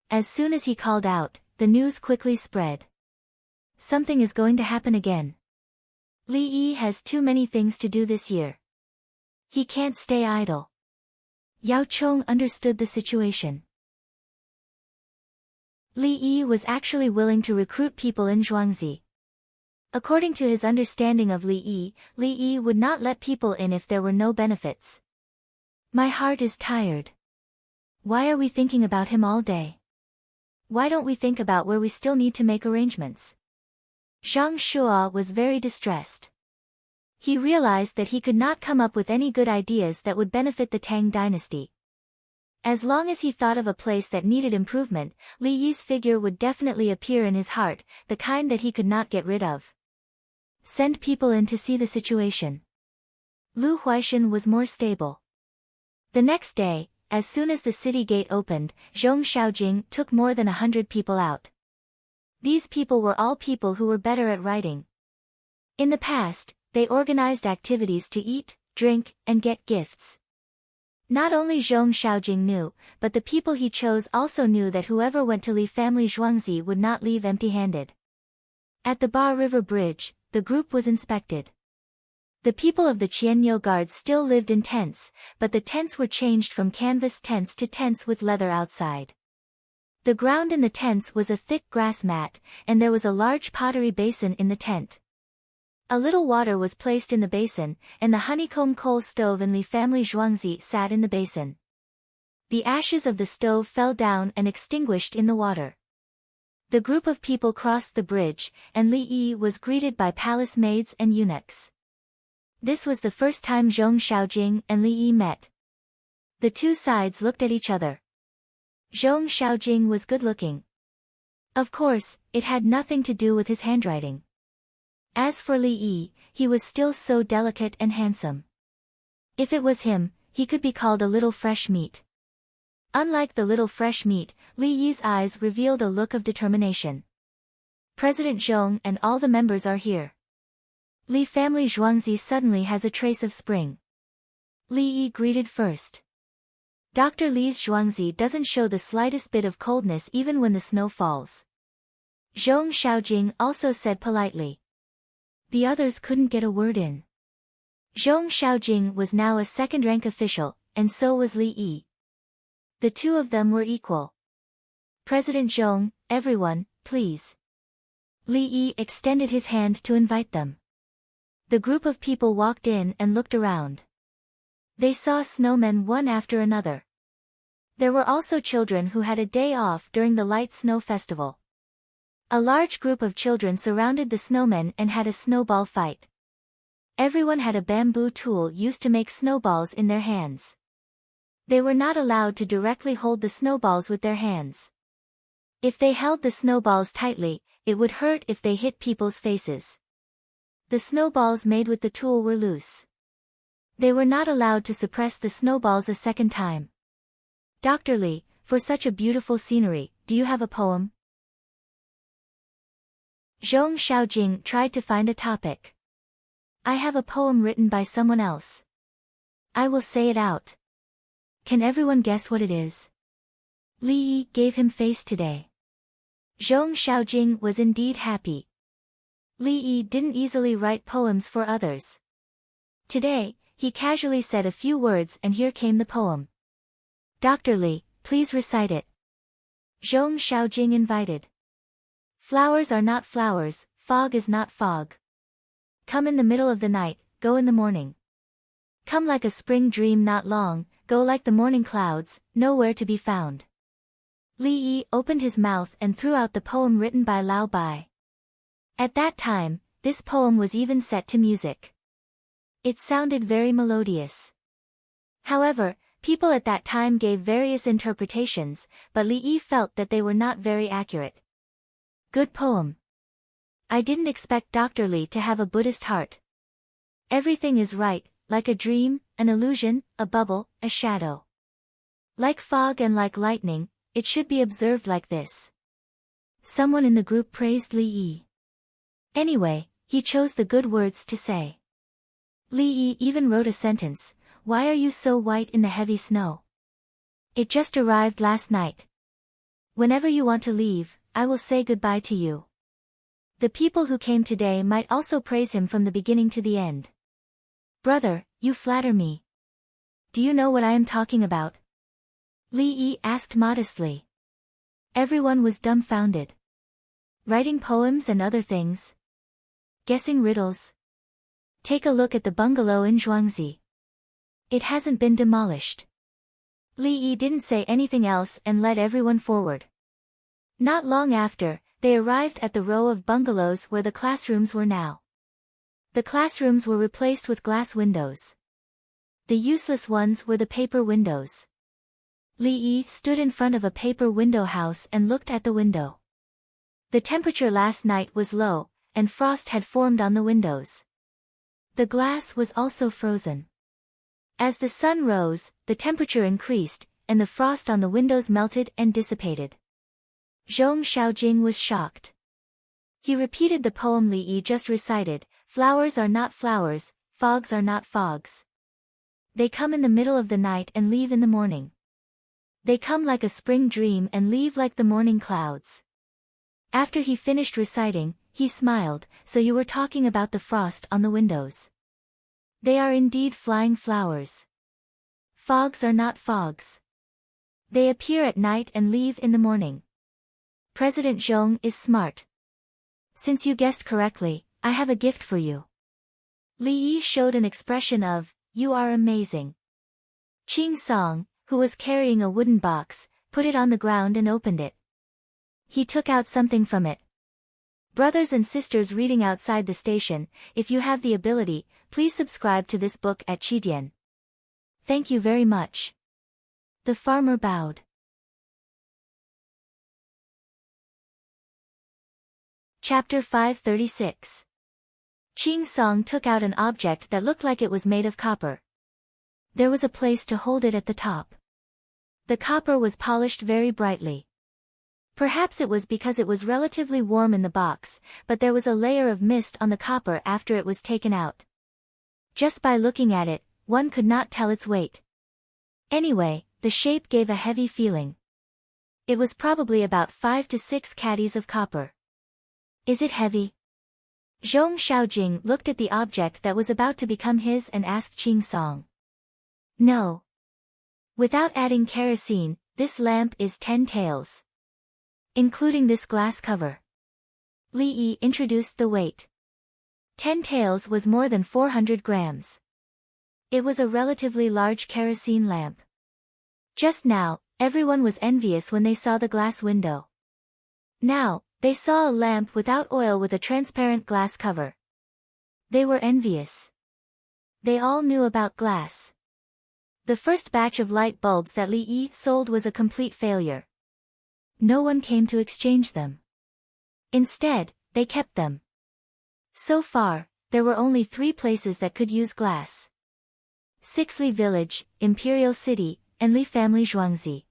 As soon as he called out, the news quickly spread. Something is going to happen again. Li Yi has too many things to do this year. He can't stay idle. Yao Chong understood the situation. Li Yi was actually willing to recruit people in Zhuangzi. According to his understanding of Li Yi would not let people in if there were no benefits. My heart is tired. Why are we thinking about him all day? Why don't we think about where we still need to make arrangements? Zhang Shuo was very distressed. He realized that he could not come up with any good ideas that would benefit the Tang dynasty. As long as he thought of a place that needed improvement, Li Yi's figure would definitely appear in his heart, the kind that he could not get rid of. Send people in to see the situation. Lu Huaishan was more stable. The next day, as soon as the city gate opened, Zhong Xiaojing took more than 100 people out. These people were all people who were better at writing. In the past, they organized activities to eat, drink, and get gifts. Not only Zhong Xiaojing knew, but the people he chose also knew that whoever went to Li family Zhuangzi would not leave empty-handed. At the Ba River Bridge, the group was inspected. The people of the Qianyo Guards still lived in tents, but the tents were changed from canvas tents to tents with leather outside. The ground in the tents was a thick grass mat, and there was a large pottery basin in the tent. A little water was placed in the basin, and the honeycomb coal stove in Li family Zhuangzi sat in the basin. The ashes of the stove fell down and extinguished in the water. The group of people crossed the bridge, and Li Yi was greeted by palace maids and eunuchs. This was the first time Zhong Xiaojing and Li Yi met. The two sides looked at each other. Zhong Xiaojing was good-looking. Of course, it had nothing to do with his handwriting. As for Li Yi, he was still so delicate and handsome. If it was him, he could be called a little fresh meat. Unlike the little fresh meat, Li Yi's eyes revealed a look of determination. President Zhong and all the members are here. Li family Zhuangzi suddenly has a trace of spring. Li Yi greeted first. Dr. Li's Zhuangzi doesn't show the slightest bit of coldness even when the snow falls. Zhong Xiaojing also said politely. The others couldn't get a word in. Zhong Xiaojing was now a second-rank official, and so was Li Yi. The two of them were equal. President Zhong, everyone, please. Li Yi extended his hand to invite them. The group of people walked in and looked around. They saw snowmen one after another. There were also children who had a day off during the light snow festival. A large group of children surrounded the snowmen and had a snowball fight. Everyone had a bamboo tool used to make snowballs in their hands. They were not allowed to directly hold the snowballs with their hands. If they held the snowballs tightly, it would hurt if they hit people's faces. The snowballs made with the tool were loose. They were not allowed to suppress the snowballs a second time. Dr. Li, for such a beautiful scenery, do you have a poem? Zhong Xiaojing tried to find a topic. I have a poem written by someone else. I will say it out. Can everyone guess what it is? Li Yi gave him face today. Zhong Xiaojing was indeed happy. Li Yi didn't easily write poems for others. Today, he casually said a few words and here came the poem. Dr. Li, please recite it. Zhong Xiaojing invited. Flowers are not flowers, fog is not fog. Come in the middle of the night, go in the morning. Come like a spring dream not long, go like the morning clouds, nowhere to be found. Li Yi opened his mouth and threw out the poem written by Lao Bai. At that time, this poem was even set to music. It sounded very melodious. However, people at that time gave various interpretations, but Li Yi felt that they were not very accurate. Good poem. I didn't expect Dr. Li to have a Buddhist heart. Everything is right, like a dream, an illusion, a bubble, a shadow. Like fog and like lightning, it should be observed like this. Someone in the group praised Li Yi. Anyway, he chose the good words to say. Li Yi even wrote a sentence, "Why are you so white in the heavy snow? It just arrived last night. Whenever you want to leave, I will say goodbye to you." The people who came today might also praise him from the beginning to the end. Brother, you flatter me. Do you know what I am talking about? Li Yi asked modestly. Everyone was dumbfounded. Writing poems and other things. Guessing riddles. Take a look at the bungalow in Zhuangzi. It hasn't been demolished. Li Yi didn't say anything else and led everyone forward. Not long after, they arrived at the row of bungalows where the classrooms were now. The classrooms were replaced with glass windows. The useless ones were the paper windows. Li Yi stood in front of a paper window house and looked at the window. The temperature last night was low, and frost had formed on the windows. The glass was also frozen. As the sun rose, the temperature increased, and the frost on the windows melted and dissipated. Zhong Xiaojing was shocked. He repeated the poem Li Yi just recited, "Flowers are not flowers, fogs are not fogs. They come in the middle of the night and leave in the morning. They come like a spring dream and leave like the morning clouds." After he finished reciting, he smiled, "So you were talking about the frost on the windows. They are indeed flying flowers. Fogs are not fogs. They appear at night and leave in the morning. President Zhong is smart. Since you guessed correctly, I have a gift for you." Li Yi showed an expression of, "You are amazing." Qing Song, who was carrying a wooden box, put it on the ground and opened it. He took out something from it. Brothers and sisters reading outside the station, if you have the ability, please subscribe to this book at Qidian. Thank you very much. The farmer bowed. Chapter 536. Qing Song took out an object that looked like it was made of copper. There was a place to hold it at the top. The copper was polished very brightly. Perhaps it was because it was relatively warm in the box, but there was a layer of mist on the copper after it was taken out. Just by looking at it, one could not tell its weight. Anyway, the shape gave a heavy feeling. It was probably about 5 to 6 caddies of copper. Is it heavy? Zhong Xiaojing looked at the object that was about to become his and asked Qing Song. No. Without adding kerosene, this lamp is 10 taels. Including this glass cover. Li Yi introduced the weight. 10 taels was more than 400 grams. It was a relatively large kerosene lamp. Just now, everyone was envious when they saw the glass window. Now, they saw a lamp without oil with a transparent glass cover. They were envious. They all knew about glass. The first batch of light bulbs that Li Yi sold was a complete failure. No one came to exchange them. Instead, they kept them. So far, there were only 3 places that could use glass. Sixli Village, Imperial City, and Li Family Zhuangzi.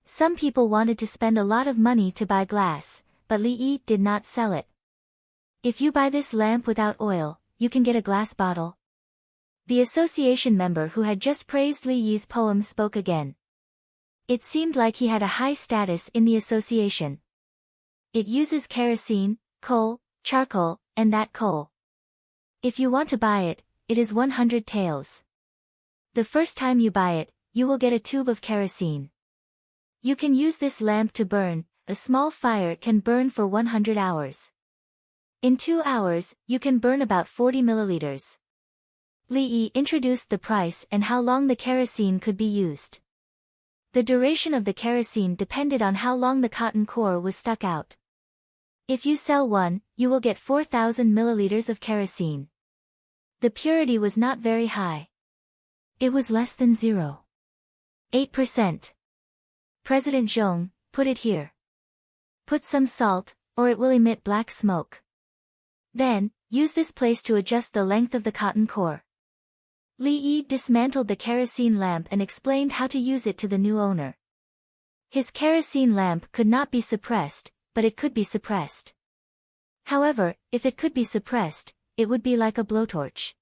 Some people wanted to spend a lot of money to buy glass, but Li Yi did not sell it. If you buy this lamp without oil, you can get a glass bottle. The association member who had just praised Li Yi's poem spoke again. It seemed like he had a high status in the association. It uses kerosene, coal, charcoal, and that coal. If you want to buy it, it is 100 taels. The first time you buy it, you will get a tube of kerosene. You can use this lamp to burn, a small fire can burn for 100 hours. In 2 hours, you can burn about 40 milliliters. Li Yi introduced the price and how long the kerosene could be used. The duration of the kerosene depended on how long the cotton core was stuck out. If you sell one, you will get 4,000 milliliters of kerosene. The purity was not very high. It was less than 0.8%. President Zhong, put it here. Put some salt, or it will emit black smoke. Then, use this place to adjust the length of the cotton core. Li Yi dismantled the kerosene lamp and explained how to use it to the new owner. His kerosene lamp could not be suppressed, but it could be suppressed. However, if it could be suppressed, it would be like a blowtorch.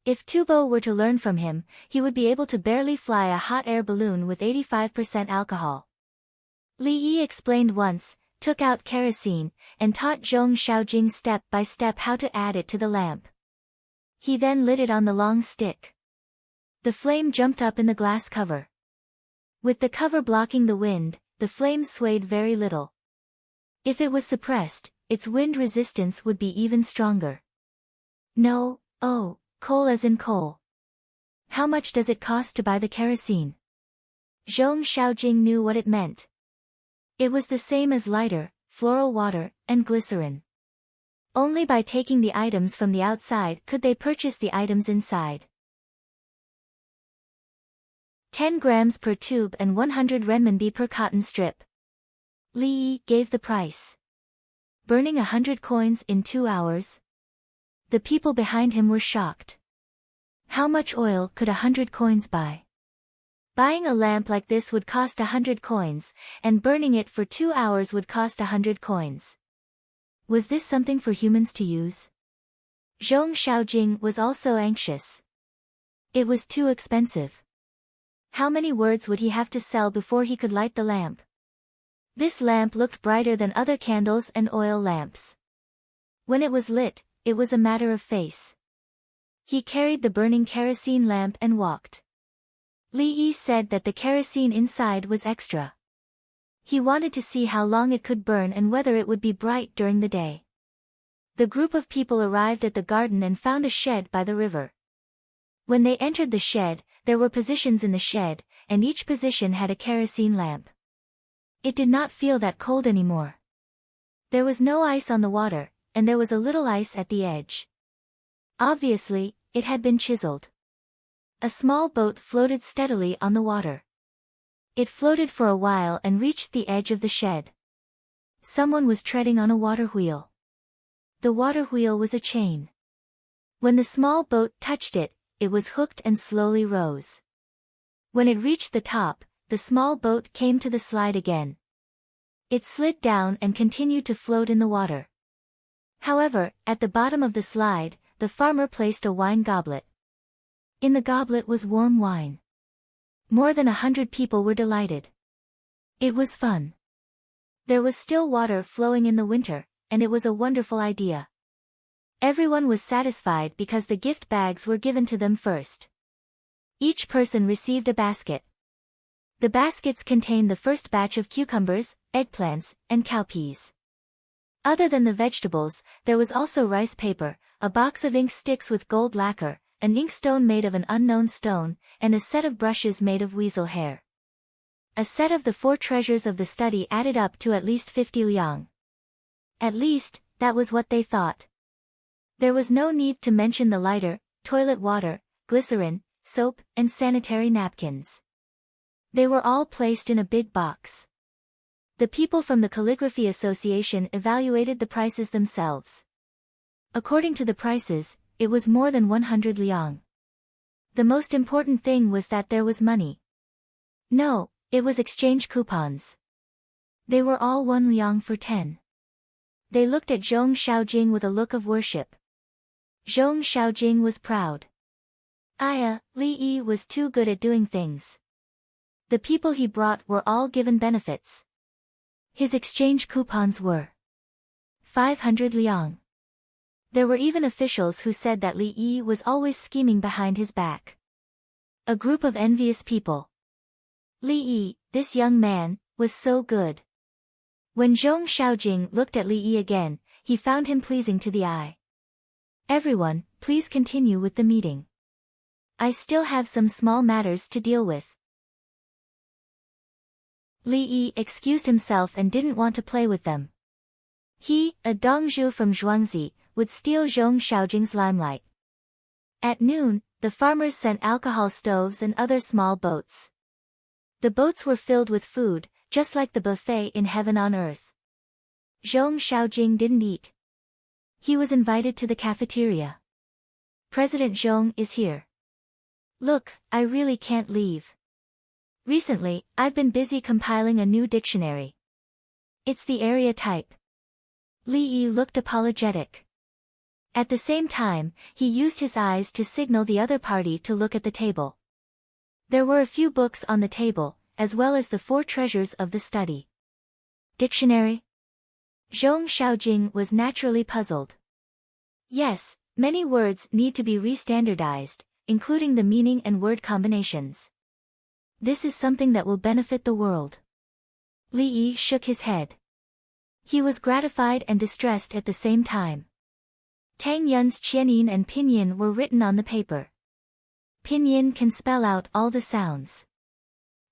If Tubo were to learn from him, he would be able to barely fly a hot air balloon with 85% alcohol. Li Yi explained once, took out kerosene, and taught Zhong Xiaojing step by step how to add it to the lamp. He then lit it on the long stick. The flame jumped up in the glass cover. With the cover blocking the wind, the flame swayed very little. If it was suppressed, its wind resistance would be even stronger. No, oh, coal as in coal. How much does it cost to buy the kerosene? Zhong Xiaojing knew what it meant. It was the same as lighter, floral water, and glycerin. Only by taking the items from the outside could they purchase the items inside. 10 grams per tube and 100 renminbi per cotton strip. Li Yi gave the price. Burning 100 coins in 2 hours. The people behind him were shocked. How much oil could 100 coins buy? Buying a lamp like this would cost 100 coins, and burning it for 2 hours would cost 100 coins. Was this something for humans to use? Zhong Xiaojing was also anxious. It was too expensive. How many words would he have to sell before he could light the lamp? This lamp looked brighter than other candles and oil lamps. When it was lit, it was a matter of face. He carried the burning kerosene lamp and walked. Li Yi said that the kerosene inside was extra. He wanted to see how long it could burn and whether it would be bright during the day. The group of people arrived at the garden and found a shed by the river. When they entered the shed, there were positions in the shed, and each position had a kerosene lamp. It did not feel that cold anymore. There was no ice on the water, and there was a little ice at the edge. Obviously, it had been chiseled. A small boat floated steadily on the water. It floated for a while and reached the edge of the shed. Someone was treading on a water wheel. The water wheel was a chain. When the small boat touched it, it was hooked and slowly rose. When it reached the top, the small boat came to the slide again. It slid down and continued to float in the water. However, at the bottom of the slide, the farmer placed a wine goblet. In the goblet was warm wine. More than 100 people were delighted. It was fun. There was still water flowing in the winter, and it was a wonderful idea. Everyone was satisfied because the gift bags were given to them first. Each person received a basket. The baskets contained the first batch of cucumbers, eggplants, and cowpeas. Other than the vegetables, there was also rice paper, a box of ink sticks with gold lacquer, an inkstone made of an unknown stone, and a set of brushes made of weasel hair. A set of the 4 treasures of the study added up to at least 50 liang. At least, that was what they thought. There was no need to mention the lighter, toilet water, glycerin, soap, and sanitary napkins. They were all placed in a big box. The people from the Calligraphy Association evaluated the prices themselves. According to the prices, it was more than 100 liang. The most important thing was that there was money. No, it was exchange coupons. They were all 1 liang for 10. They looked at Zhong Xiaojing with a look of worship. Zhong Xiaojing was proud. Li Yi was too good at doing things. The people he brought were all given benefits. His exchange coupons were 500 liang. There were even officials who said that Li Yi was always scheming behind his back. A group of envious people. Li Yi, this young man, was so good. When Zhong Xiaojing looked at Li Yi again, he found him pleasing to the eye. Everyone, please continue with the meeting. I still have some small matters to deal with. Li Yi excused himself and didn't want to play with them. He, a Dongzhu from Zhuangzi, would steal Zhong Xiaojing's limelight. At noon, the farmers sent alcohol stoves and other small boats. The boats were filled with food, just like the buffet in heaven on earth. Zhong Xiaojing didn't eat. He was invited to the cafeteria. President Zhong is here. Look, I really can't leave. Recently, I've been busy compiling a new dictionary. It's the area type. Li Yi looked apologetic. At the same time, he used his eyes to signal the other party to look at the table. There were a few books on the table, as well as the 4 treasures of the study. Dictionary? Zhong Xiaojing was naturally puzzled. Yes, many words need to be restandardized, including the meaning and word combinations. This is something that will benefit the world. Li Yi shook his head. He was gratified and distressed at the same time. Tang Yun's Qianyin and Pinyin were written on the paper. Pinyin can spell out all the sounds.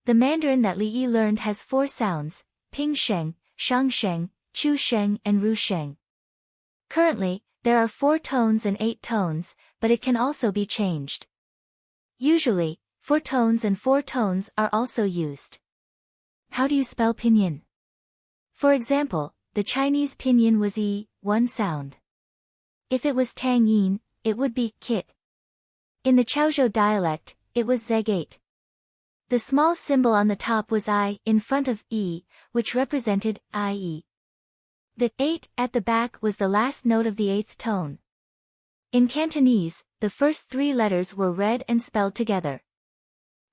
The Mandarin that Li Yi learned has 4 sounds: Pingsheng, Shangsheng, Chusheng and Rusheng. Currently, there are 4 tones and 8 tones, but it can also be changed. Usually, 4 tones and 4 tones are also used. How do you spell Pinyin? For example, the Chinese Pinyin was yi, 1 sound. If it was Tang Yin, it would be kit. In the Chaozhou dialect, it was zeg 8. The small symbol on the top was I in front of E, which represented IE. The 8 at the back was the last note of the 8th tone. In Cantonese, the first 3 letters were read and spelled together.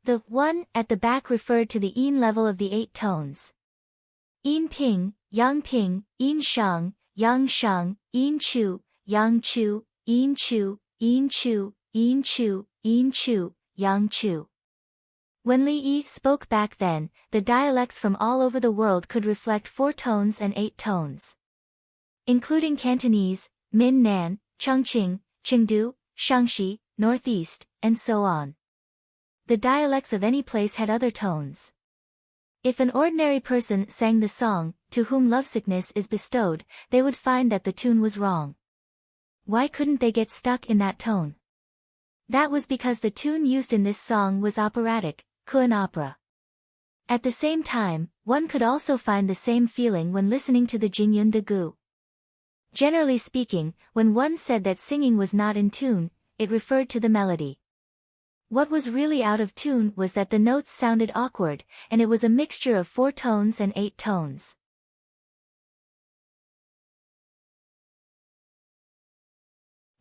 The 1 at the back referred to the yin level of the 8 tones. Yin ping, yang ping, yin shang, yang shang, yin chu, yang chu, yin chu, yin chu, yin chu, yin chu, yang chu. When Li Yi spoke back then, the dialects from all over the world could reflect 4 tones and 8 tones. Including Cantonese, Min Nan, Chongqing, Chengdu, Shaanxi, Northeast, and so on. The dialects of any place had other tones. If an ordinary person sang the song, "To Whom Lovesickness is Bestowed," they would find that the tune was wrong. Why couldn't they get stuck in that tone? That was because the tune used in this song was operatic, Kuan opera. At the same time, one could also find the same feeling when listening to the Jingyun de Gu. Generally speaking, when one said that singing was not in tune, it referred to the melody. What was really out of tune was that the notes sounded awkward, and it was a mixture of 4 tones and 8 tones.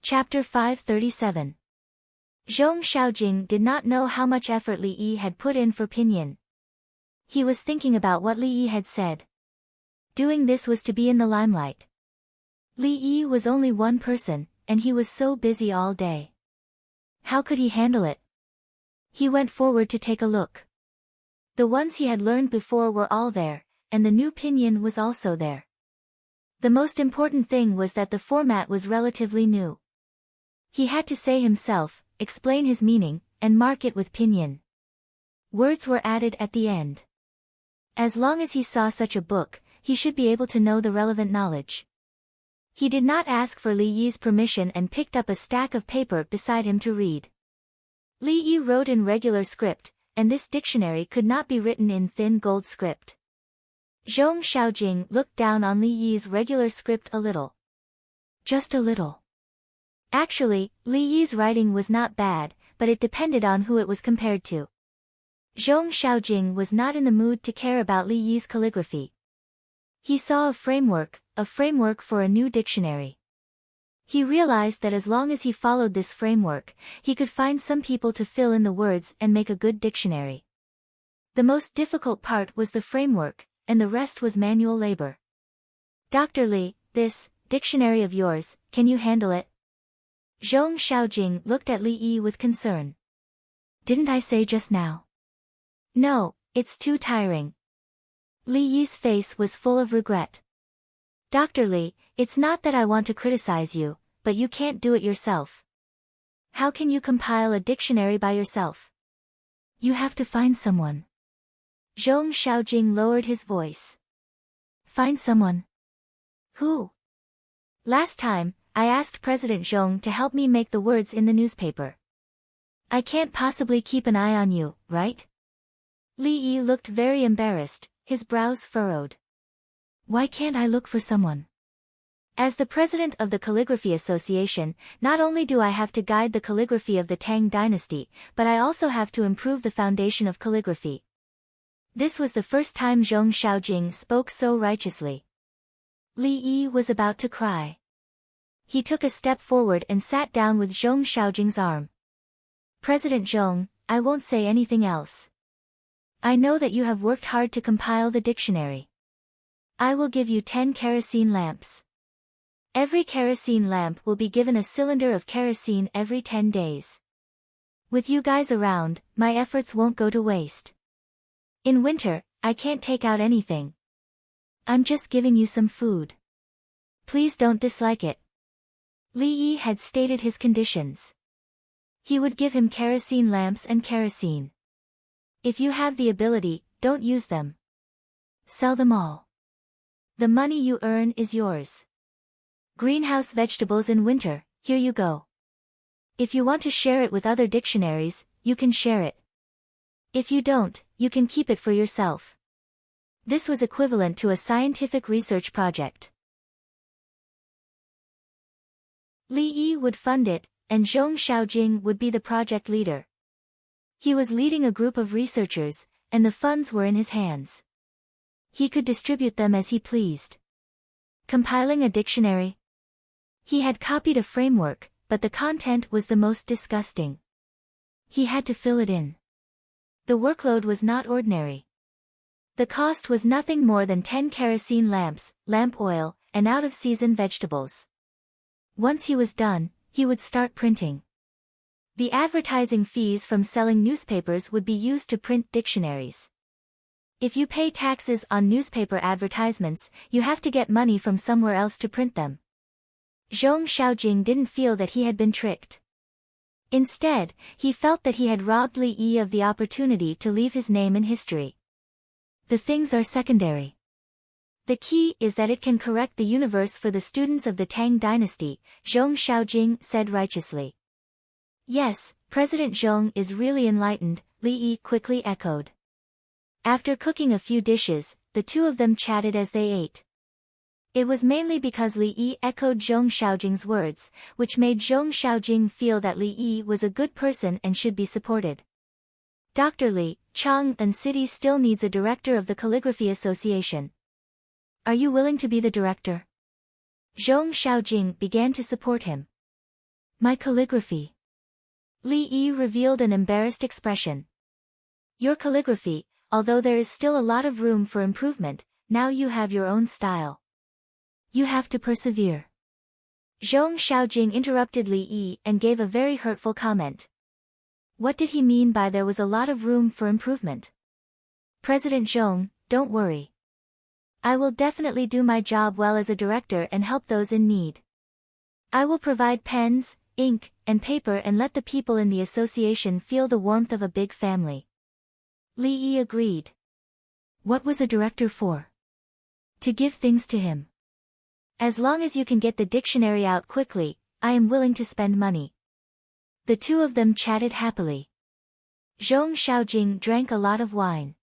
Chapter 537. Zhong Xiaojing did not know how much effort Li Yi had put in for Pinyin. He was thinking about what Li Yi had said. Doing this was to be in the limelight. Li Yi was only one person, and he was so busy all day. How could he handle it? He went forward to take a look. The ones he had learned before were all there, and the new Pinyin was also there. The most important thing was that the format was relatively new. He had to say himself, explain his meaning, and mark it with Pinyin. Words were added at the end. As long as he saw such a book, he should be able to know the relevant knowledge. He did not ask for Li Yi's permission and picked up a stack of paper beside him to read. Li Yi wrote in regular script, and this dictionary could not be written in thin gold script. Zhong Xiaojing looked down on Li Yi's regular script a little. Just a little. Actually, Li Yi's writing was not bad, but it depended on who it was compared to. Zhong Xiaojing was not in the mood to care about Li Yi's calligraphy. He saw a framework for a new dictionary. He realized that as long as he followed this framework, he could find some people to fill in the words and make a good dictionary. The most difficult part was the framework, and the rest was manual labor. Dr. Li, this dictionary of yours, can you handle it? Zhong Xiaojing looked at Li Yi with concern. Didn't I say just now? No, it's too tiring. Li Yi's face was full of regret. Dr. Li, it's not that I want to criticize you, but you can't do it yourself. How can you compile a dictionary by yourself? You have to find someone. Zhong Xiaojing lowered his voice. Find someone? Who? Last time, I asked President Zhong to help me make the words in the newspaper. I can't possibly keep an eye on you, right? Li Yi looked very embarrassed, his brows furrowed. Why can't I look for someone? As the president of the Calligraphy Association, not only do I have to guide the calligraphy of the Tang dynasty, but I also have to improve the foundation of calligraphy. This was the first time Zhong Xiaojing spoke so righteously. Li Yi was about to cry. He took a step forward and sat down with Zhong Xiaojing's arm. President Zhong, I won't say anything else. I know that you have worked hard to compile the dictionary. I will give you 10 kerosene lamps. Every kerosene lamp will be given a cylinder of kerosene every 10 days. With you guys around, my efforts won't go to waste. In winter, I can't take out anything. I'm just giving you some food. Please don't dislike it. Li Yi had stated his conditions. He would give him kerosene lamps and kerosene. If you have the ability, don't use them. Sell them all. The money you earn is yours. Greenhouse vegetables in winter, here you go. If you want to share it with other dictionaries, you can share it. If you don't, you can keep it for yourself. This was equivalent to a scientific research project. Li Yi would fund it, and Zhong Xiaojing would be the project leader. He was leading a group of researchers, and the funds were in his hands. He could distribute them as he pleased. Compiling a dictionary? He had copied a framework, but the content was the most disgusting. He had to fill it in. The workload was not ordinary. The cost was nothing more than 10 kerosene lamps, lamp oil, and out-of-season vegetables. Once he was done, he would start printing. The advertising fees from selling newspapers would be used to print dictionaries. If you pay taxes on newspaper advertisements, you have to get money from somewhere else to print them. Zhong Xiaojing didn't feel that he had been tricked. Instead, he felt that he had robbed Li Yi of the opportunity to leave his name in history. The things are secondary. The key is that it can correct the universe for the students of the Tang dynasty, Zhong Xiaojing said righteously. Yes, President Zhong is really enlightened, Li Yi quickly echoed. After cooking a few dishes, the two of them chatted as they ate. It was mainly because Li Yi echoed Zhong Xiaojing's words, which made Zhong Xiaojing feel that Li Yi was a good person and should be supported. Dr. Li, Chang'an City still needs a director of the Calligraphy Association. Are you willing to be the director? Zhong Xiaojing began to support him. My calligraphy. Li Yi revealed an embarrassed expression. Your calligraphy, although there is still a lot of room for improvement, now you have your own style. You have to persevere. Zhong Xiaojing interrupted Li Yi and gave a very hurtful comment. What did he mean by there was a lot of room for improvement? President Zhong, don't worry. I will definitely do my job well as a director and help those in need. I will provide pens, ink, and paper and let the people in the association feel the warmth of a big family. Li Yi agreed. What was a director for? To give things to him. As long as you can get the dictionary out quickly, I am willing to spend money. The two of them chatted happily. Zhong Xiaojing drank a lot of wine.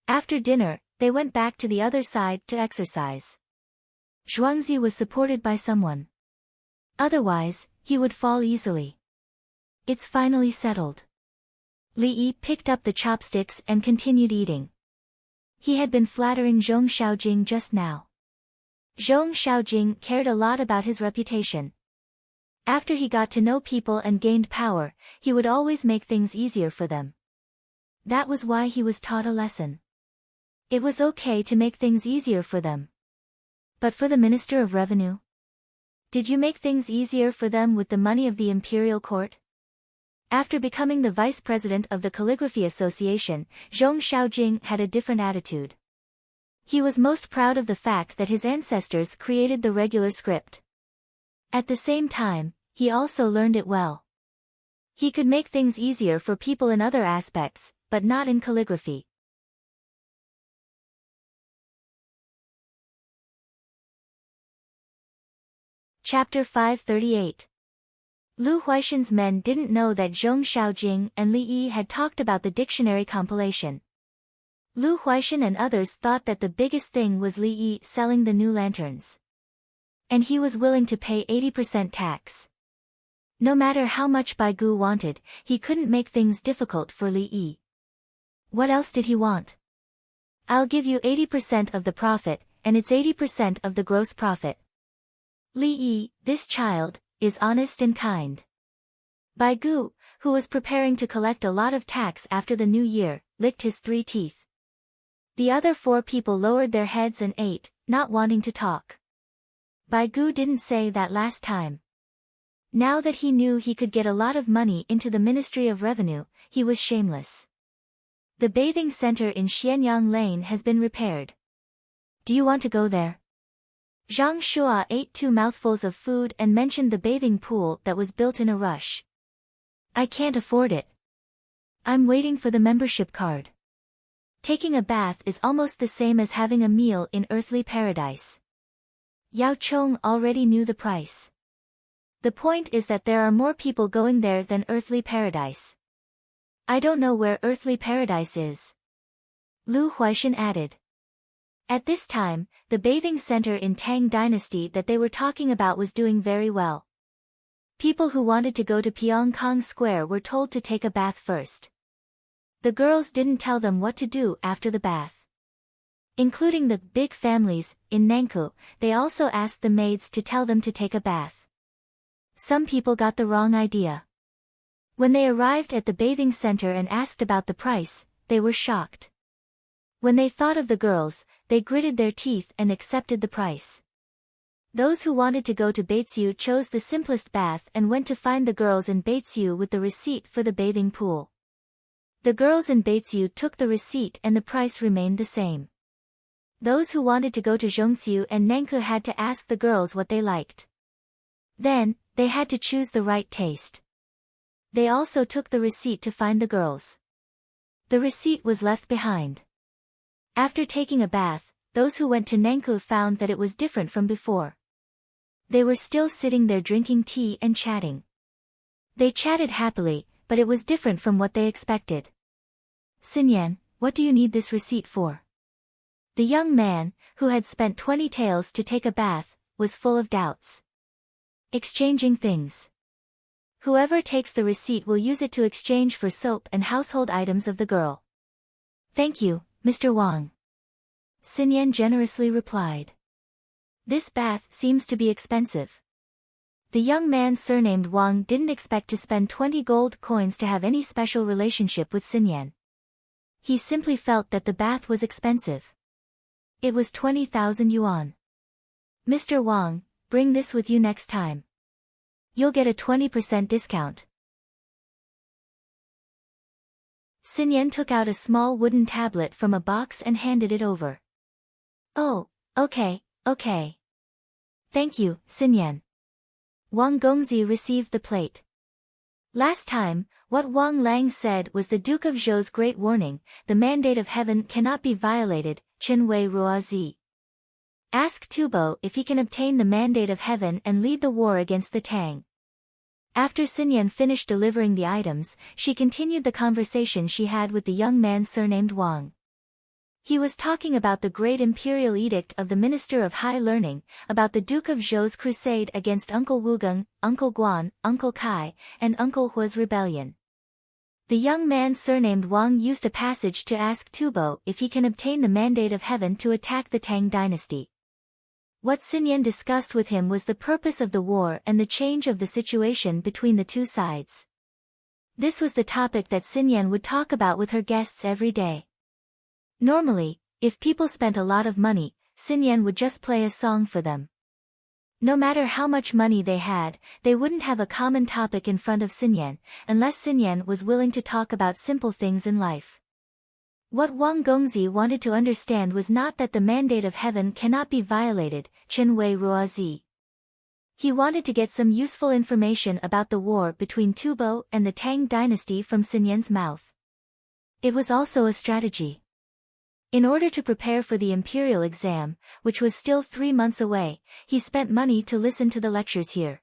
After dinner, they went back to the other side to exercise. Zhuangzi was supported by someone. Otherwise, he would fall easily. It's finally settled. Li Yi picked up the chopsticks and continued eating. He had been flattering Zhong Xiaojing just now. Zhong Xiaojing cared a lot about his reputation. After he got to know people and gained power, he would always make things easier for them. That was why he was taught a lesson. It was okay to make things easier for them. But for the Minister of Revenue? Did you make things easier for them with the money of the imperial court? After becoming the vice president of the Calligraphy Association, Zhong Xiaojing had a different attitude. He was most proud of the fact that his ancestors created the regular script. At the same time, he also learned it well. He could make things easier for people in other aspects, but not in calligraphy. Chapter 538. Lu Huaishan's men didn't know that Zhong Xiaojing and Li Yi had talked about the dictionary compilation. Lu Huaishan and others thought that the biggest thing was Li Yi selling the new lanterns. And he was willing to pay 80% tax. No matter how much Bai Gu wanted, he couldn't make things difficult for Li Yi. What else did he want? I'll give you 80% of the profit, and it's 80% of the gross profit. Li Yi, this child, is honest and kind. Bai Gu, who was preparing to collect a lot of tax after the new year, licked his 3 teeth. The other 4 people lowered their heads and ate, not wanting to talk. Bai Gu didn't say that last time. Now that he knew he could get a lot of money into the Ministry of Revenue, he was shameless. The bathing center in Xianyang Lane has been repaired. Do you want to go there? Zhang Shua ate 2 mouthfuls of food and mentioned the bathing pool that was built in a rush. I can't afford it. I'm waiting for the membership card. Taking a bath is almost the same as having a meal in earthly paradise. Yao Chong already knew the price. The point is that there are more people going there than earthly paradise. I don't know where earthly paradise is. Lu Huaishan added. At this time, the bathing center in Tang Dynasty that they were talking about was doing very well. People who wanted to go to Pyongkong Square were told to take a bath first. The girls didn't tell them what to do after the bath. Including the big families in Nankou, they also asked the maids to tell them to take a bath. Some people got the wrong idea. When they arrived at the bathing center and asked about the price, they were shocked. When they thought of the girls, they gritted their teeth and accepted the price. Those who wanted to go to Beitsu chose the simplest bath and went to find the girls in Beitsu with the receipt for the bathing pool. The girls in Beitsu took the receipt and the price remained the same. Those who wanted to go to Zhongxiu and Nankou had to ask the girls what they liked. Then, they had to choose the right taste. They also took the receipt to find the girls. The receipt was left behind. After taking a bath, those who went to Nankou found that it was different from before. They were still sitting there drinking tea and chatting. They chatted happily, but it was different from what they expected. Xinyan, what do you need this receipt for? The young man, who had spent 20 taels to take a bath, was full of doubts. Exchanging things. Whoever takes the receipt will use it to exchange for soap and household items of the girl. Thank you, Mr. Wang. Xinyan generously replied. This bath seems to be expensive. The young man surnamed Wang didn't expect to spend 20 gold coins to have any special relationship with Xinyan. He simply felt that the bath was expensive. It was 20,000 yuan. Mr. Wang, bring this with you next time. You'll get a 20% discount. Xinyan took out a small wooden tablet from a box and handed it over. Oh, okay. Thank you, Xinyan. Wang Gongzi received the plate. Last time, what Wang Lang said was the Duke of Zhou's great warning, the mandate of heaven cannot be violated, Chen Wei Ruozi. Ask Tubo if he can obtain the mandate of heaven and lead the war against the Tang. After Xinyan finished delivering the items, she continued the conversation she had with the young man surnamed Wang. He was talking about the great imperial edict of the Minister of High Learning, about the Duke of Zhou's crusade against Uncle Wugong, Uncle Guan, Uncle Kai, and Uncle Hua's rebellion. The young man surnamed Wang used a passage to ask Tubo if he can obtain the mandate of heaven to attack the Tang dynasty. What Xinyan discussed with him was the purpose of the war and the change of the situation between the two sides. This was the topic that Xinyan would talk about with her guests every day. Normally, if people spent a lot of money, Xinyan would just play a song for them. No matter how much money they had, they wouldn't have a common topic in front of Xinyan, unless Xinyan was willing to talk about simple things in life. What Wang Gongzi wanted to understand was not that the mandate of heaven cannot be violated, Chen Wei Ruozi. He wanted to get some useful information about the war between Tubo and the Tang dynasty from Sun Yan's mouth. It was also a strategy. In order to prepare for the imperial exam, which was still 3 months away, he spent money to listen to the lectures here.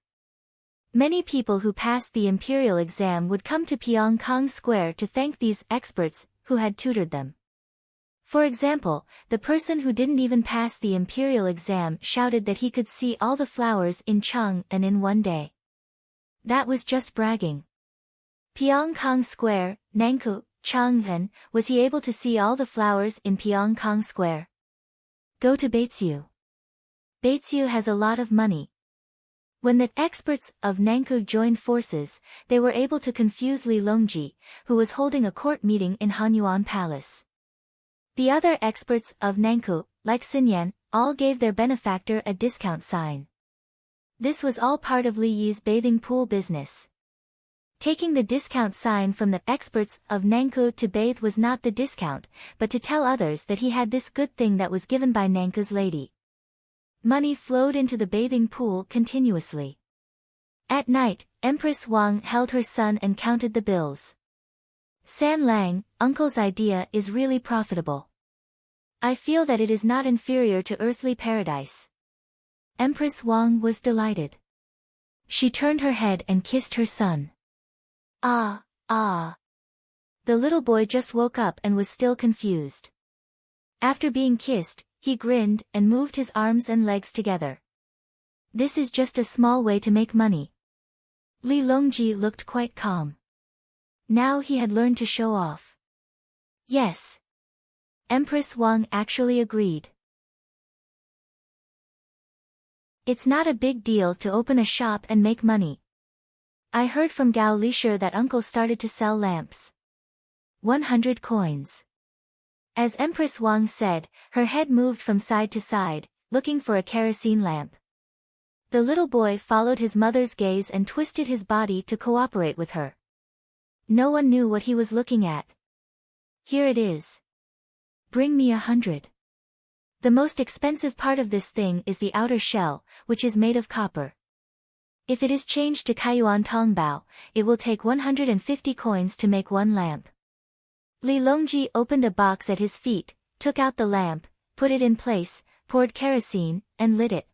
Many people who passed the imperial exam would come to Pyongkang Square to thank these experts who had tutored them. For example, the person who didn't even pass the imperial exam shouted that he could see all the flowers in Chang'an in one day. That was just bragging. Pyongkang Square, Nangkou, Chang'an, was he able to see all the flowers in Pyongkang Square? Go to Beitsu. Beitsu has a lot of money. When the experts of Nangkou joined forces, they were able to confuse Li Longji, who was holding a court meeting in Hanyuan Palace. The other experts of Nangkou, like Sun Yan, all gave their benefactor a discount sign. This was all part of Li Yi's bathing pool business. Taking the discount sign from the experts of Nangkou to bathe was not the discount, but to tell others that he had this good thing that was given by Nangkou's lady. Money flowed into the bathing pool continuously. At night, Empress Wang held her son and counted the bills. San Lang, uncle's idea is really profitable. I feel that it is not inferior to earthly paradise. Empress Wang was delighted. She turned her head and kissed her son. Ah, ah. The little boy just woke up and was still confused. After being kissed, he grinned and moved his arms and legs together. This is just a small way to make money. Li Longji looked quite calm. Now he had learned to show off. Yes. Empress Wang actually agreed. It's not a big deal to open a shop and make money. I heard from Gao Lisher that uncle started to sell lamps. 100 coins. As Empress Wang said, her head moved from side to side, looking for a kerosene lamp. The little boy followed his mother's gaze and twisted his body to cooperate with her. No one knew what he was looking at. Here it is. Bring me 100. The most expensive part of this thing is the outer shell, which is made of copper. If it is changed to Kaiyuan Tongbao, it will take 150 coins to make one lamp. Li Longji opened a box at his feet, took out the lamp, put it in place, poured kerosene, and lit it.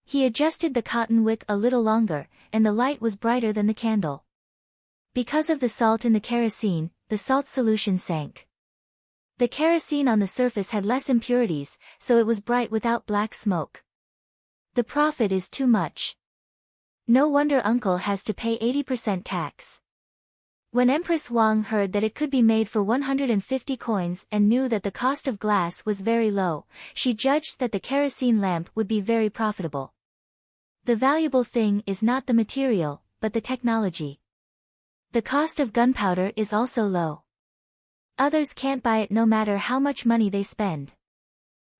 He adjusted the cotton wick a little longer, and the light was brighter than the candle. Because of the salt in the kerosene, the salt solution sank. The kerosene on the surface had less impurities, so it was bright without black smoke. The profit is too much. No wonder uncle has to pay 80% tax. When Empress Wang heard that it could be made for 150 coins and knew that the cost of glass was very low, she judged that the kerosene lamp would be very profitable. The valuable thing is not the material, but the technology. The cost of gunpowder is also low. Others can't buy it no matter how much money they spend.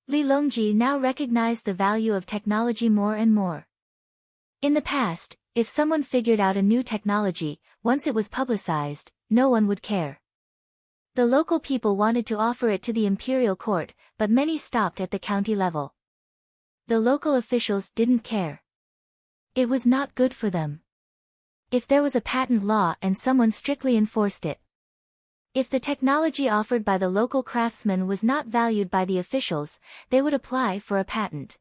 Li Longji now recognized the value of technology more and more. In the past, if someone figured out a new technology, once it was publicized, no one would care. The local people wanted to offer it to the imperial court, but many stopped at the county level. The local officials didn't care. It was not good for them. If there was a patent law and someone strictly enforced it. If the technology offered by the local craftsmen was not valued by the officials, they would apply for a patent.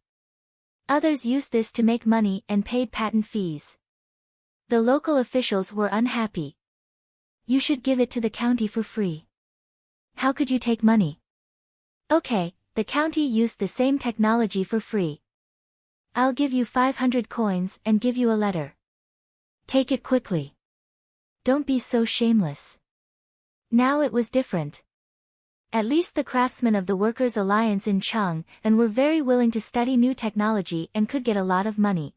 Others used this to make money and paid patent fees. The local officials were unhappy. You should give it to the county for free. How could you take money? Okay, the county used the same technology for free. I'll give you 500 coins and give you a letter. Take it quickly. Don't be so shameless. Now it was different. At least the craftsmen of the Workers' Alliance in Chang'an were very willing to study new technology and could get a lot of money.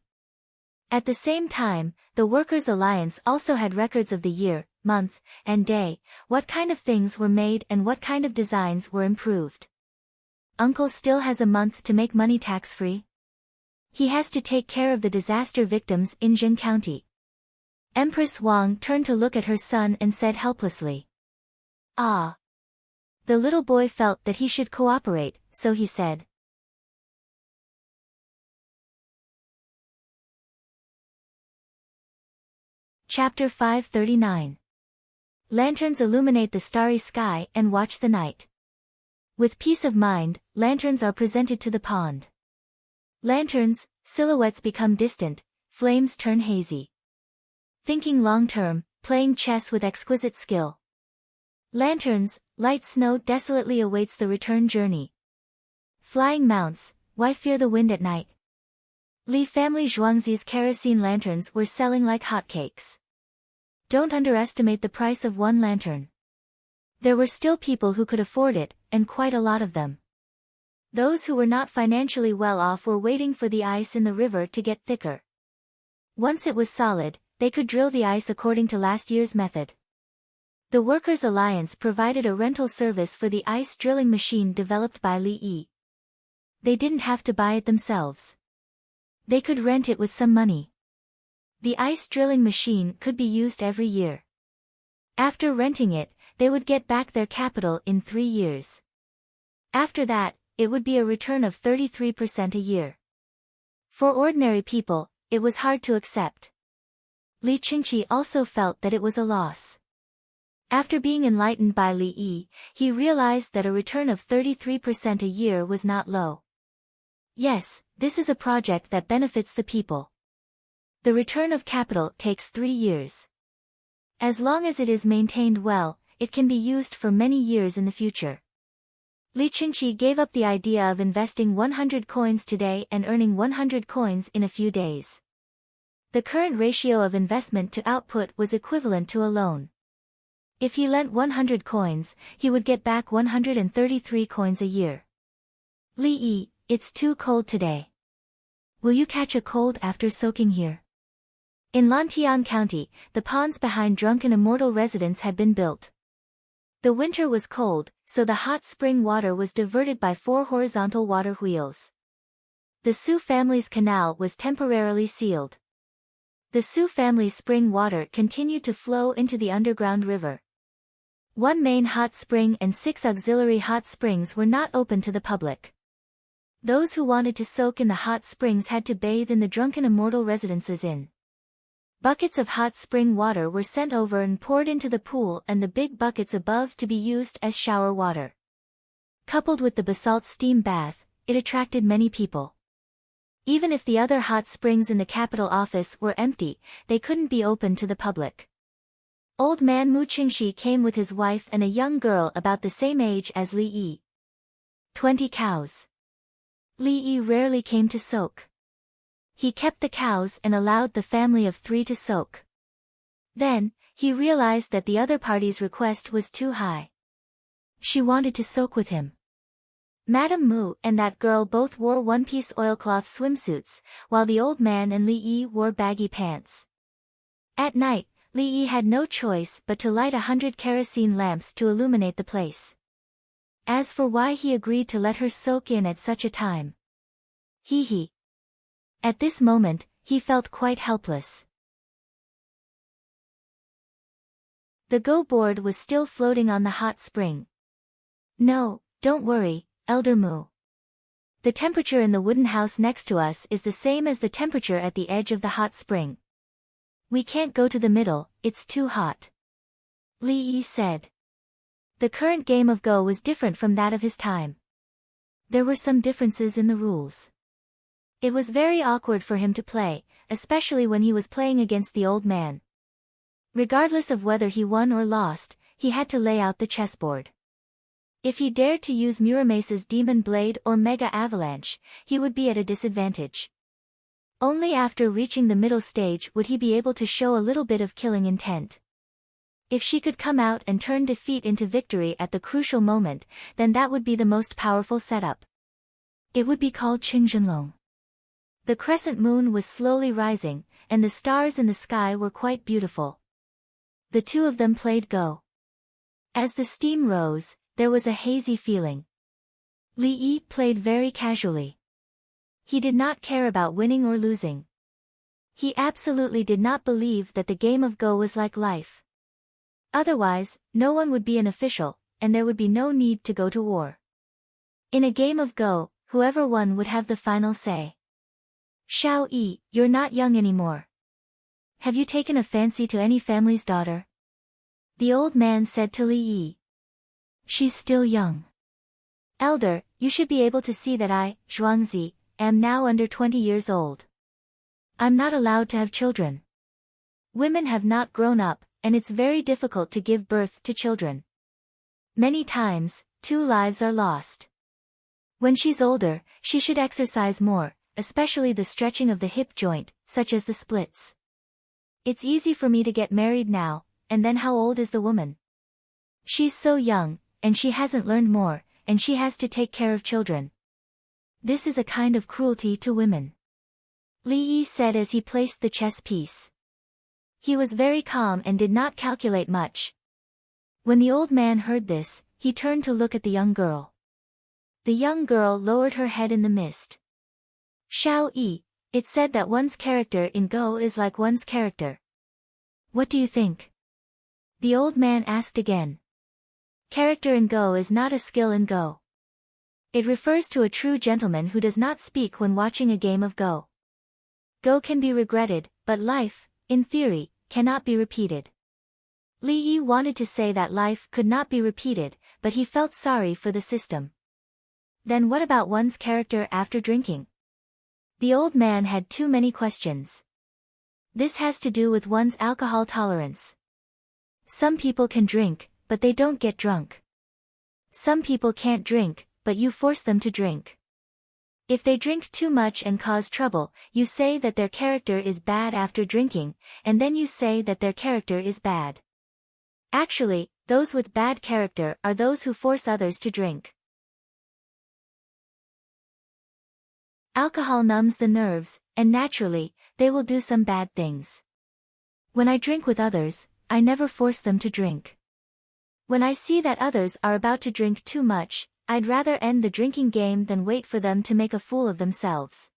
At the same time, the Workers' Alliance also had records of the year, month, and day, what kind of things were made and what kind of designs were improved. Uncle still has a month to make money tax-free. He has to take care of the disaster victims in Jin County. Empress Wang turned to look at her son and said helplessly. Ah. The little boy felt that he should cooperate, so he said, Chapter 539. Lanterns illuminate the starry sky and watch the night. With peace of mind, lanterns are presented to the pond. Lanterns, silhouettes become distant, flames turn hazy. Thinking long-term, playing chess with exquisite skill. Lanterns, light snow desolately awaits the return journey. Flying mounts, why fear the wind at night? Li family Zhuangzi's kerosene lanterns were selling like hotcakes. Don't underestimate the price of one lantern. There were still people who could afford it, and quite a lot of them. Those who were not financially well off were waiting for the ice in the river to get thicker. Once it was solid, they could drill the ice according to last year's method. The Workers' Alliance provided a rental service for the ice drilling machine developed by Li Yi. They didn't have to buy it themselves. They could rent it with some money. The ice drilling machine could be used every year. After renting it, they would get back their capital in 3 years. After that, it would be a return of 33% a year. For ordinary people, it was hard to accept. Li Qingqi also felt that it was a loss. After being enlightened by Li Yi, he realized that a return of 33% a year was not low. Yes, this is a project that benefits the people. The return of capital takes 3 years. As long as it is maintained well, it can be used for many years in the future. Li Qingqi gave up the idea of investing 100 coins today and earning 100 coins in a few days. The current ratio of investment to output was equivalent to a loan. If he lent 100 coins, he would get back 133 coins a year. Li Yi, it's too cold today. Will you catch a cold after soaking here? In Lantian County, the ponds behind Drunken Immortal residence had been built. The winter was cold, so the hot spring water was diverted by 4 horizontal water wheels. The Su family's canal was temporarily sealed. The Su family's spring water continued to flow into the underground river. 1 main hot spring and 6 auxiliary hot springs were not open to the public. Those who wanted to soak in the hot springs had to bathe in the Drunken Immortal residences in. Buckets of hot spring water were sent over and poured into the pool and the big buckets above to be used as shower water. Coupled with the basalt steam bath, it attracted many people. Even if the other hot springs in the capital office were empty, they couldn't be open to the public. Old man Mu Qingxi came with his wife and a young girl about the same age as Li Yi. 20 cows. Li Yi rarely came to soak. He kept the cows and allowed the family of 3 to soak. Then, he realized that the other party's request was too high. She wanted to soak with him. Madame Mu and that girl both wore one-piece oilcloth swimsuits, while the old man and Li Yi wore baggy pants. At night, Li Yi had no choice but to light 100 kerosene lamps to illuminate the place. As for why he agreed to let her soak in at such a time. He. At this moment, he felt quite helpless. The go board was still floating on the hot spring. No, don't worry, Elder Mu. The temperature in the wooden house next to us is the same as the temperature at the edge of the hot spring. We can't go to the middle, it's too hot. Li Yi said. The current game of Go was different from that of his time. There were some differences in the rules. It was very awkward for him to play, especially when he was playing against the old man. Regardless of whether he won or lost, he had to lay out the chessboard. If he dared to use Muramace's Demon Blade or Mega Avalanche, he would be at a disadvantage. Only after reaching the middle stage would he be able to show a little bit of killing intent. If she could come out and turn defeat into victory at the crucial moment, then that would be the most powerful setup. It would be called Qingzhenlong. The crescent moon was slowly rising, and the stars in the sky were quite beautiful. The two of them played Go. As the steam rose, there was a hazy feeling. Li Yi played very casually. He did not care about winning or losing. He absolutely did not believe that the game of Go was like life. Otherwise, no one would be an official, and there would be no need to go to war. In a game of Go, whoever won would have the final say. Shao Yi, you're not young anymore. Have you taken a fancy to any family's daughter? The old man said to Li Yi. She's still young. Elder, you should be able to see that I, Zhuangzi, am now under 20 years old. I'm not allowed to have children. Women have not grown up, and it's very difficult to give birth to children. Many times, 2 lives are lost. When she's older, she should exercise more, especially the stretching of the hip joint, such as the splits. It's easy for me to get married now, and then how old is the woman? She's so young, and she hasn't learned more, and she has to take care of children. This is a kind of cruelty to women. Li Yi said as he placed the chess piece. He was very calm and did not calculate much. When the old man heard this, he turned to look at the young girl. The young girl lowered her head in the mist. Xiao Yi, it said that one's character in Go is like one's character. What do you think? The old man asked again. Character in Go is not a skill in Go. It refers to a true gentleman who does not speak when watching a game of Go. Go can be regretted, but life, in theory, cannot be repeated. Li Yi wanted to say that life could not be repeated, but he felt sorry for the system. Then what about one's character after drinking? The old man had too many questions. This has to do with one's alcohol tolerance. Some people can drink, but they don't get drunk. Some people can't drink, but you force them to drink. If they drink too much and cause trouble, you say that their character is bad after drinking, and then you say that their character is bad. Actually, those with bad character are those who force others to drink. Alcohol numbs the nerves, and naturally, they will do some bad things. When I drink with others, I never force them to drink. When I see that others are about to drink too much, I'd rather end the drinking game than wait for them to make a fool of themselves.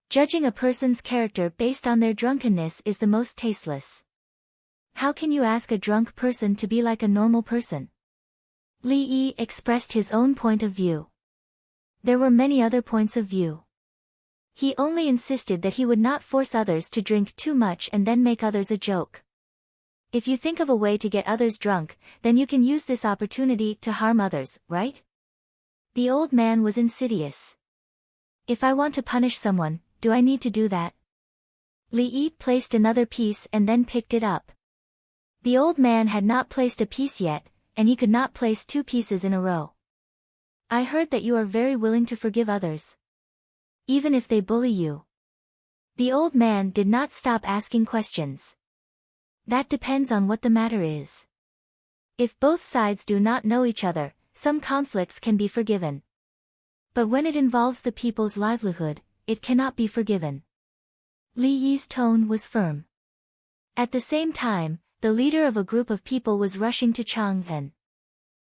Judging a person's character based on their drunkenness is the most tasteless. How can you ask a drunk person to be like a normal person? Li Yi expressed his own point of view. There were many other points of view. He only insisted that he would not force others to drink too much and then make others a joke. If you think of a way to get others drunk, then you can use this opportunity to harm others, right? The old man was insidious. If I want to punish someone, do I need to do that? Li Yi placed another piece and then picked it up. The old man had not placed a piece yet, and he could not place 2 pieces in a row. I heard that you are very willing to forgive others. Even if they bully you. The old man did not stop asking questions. That depends on what the matter is. If both sides do not know each other, some conflicts can be forgiven. But when it involves the people's livelihood, it cannot be forgiven. Li Yi's tone was firm. At the same time, the leader of a group of people was rushing to Chang'an.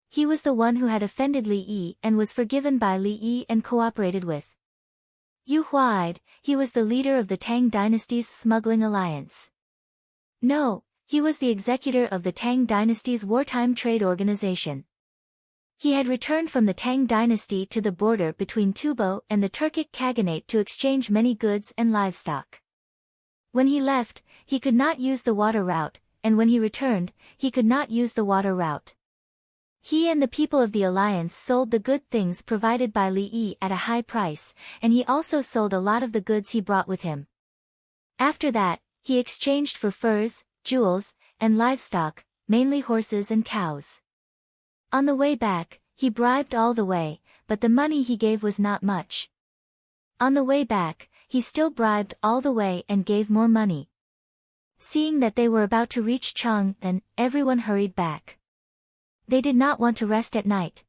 He was the one who had offended Li Yi and was forgiven by Li Yi and cooperated with. Yu Huaid, he was the leader of the Tang dynasty's smuggling alliance. No, he was the executor of the Tang dynasty's wartime trade organization. He had returned from the Tang dynasty to the border between Tubo and the Turkic Khaganate to exchange many goods and livestock. When he left, he could not use the water route, and when he returned, he could not use the water route. He and the people of the alliance sold the good things provided by Li Yi at a high price, and he also sold a lot of the goods he brought with him. After that, he exchanged for furs, jewels, and livestock, mainly horses and cows. On the way back, he bribed all the way, but the money he gave was not much. On the way back, he still bribed all the way and gave more money. Seeing that they were about to reach Chang'an, everyone hurried back. They did not want to rest at night.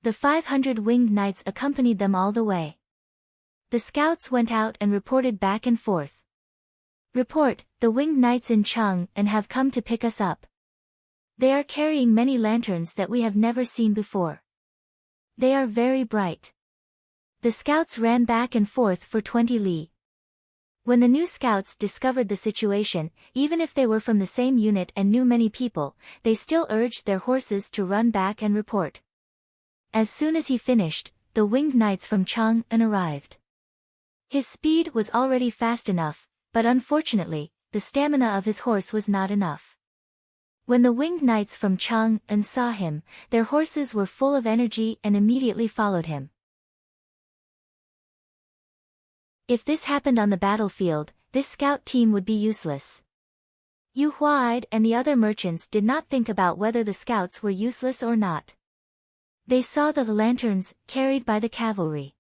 The 500 winged knights accompanied them all the way. The scouts went out and reported back and forth. Report, the winged knights in Chang'an have come to pick us up. They are carrying many lanterns that we have never seen before. They are very bright. The scouts ran back and forth for 20 li. When the new scouts discovered the situation, even if they were from the same unit and knew many people, they still urged their horses to run back and report. As soon as he finished, the winged knights from Chang'an arrived. His speed was already fast enough, but unfortunately, the stamina of his horse was not enough. When the winged knights from Chang'an saw him, their horses were full of energy and immediately followed him. If this happened on the battlefield, this scout team would be useless. Yu Huaid and the other merchants did not think about whether the scouts were useless or not. They saw the lanterns, carried by the cavalry.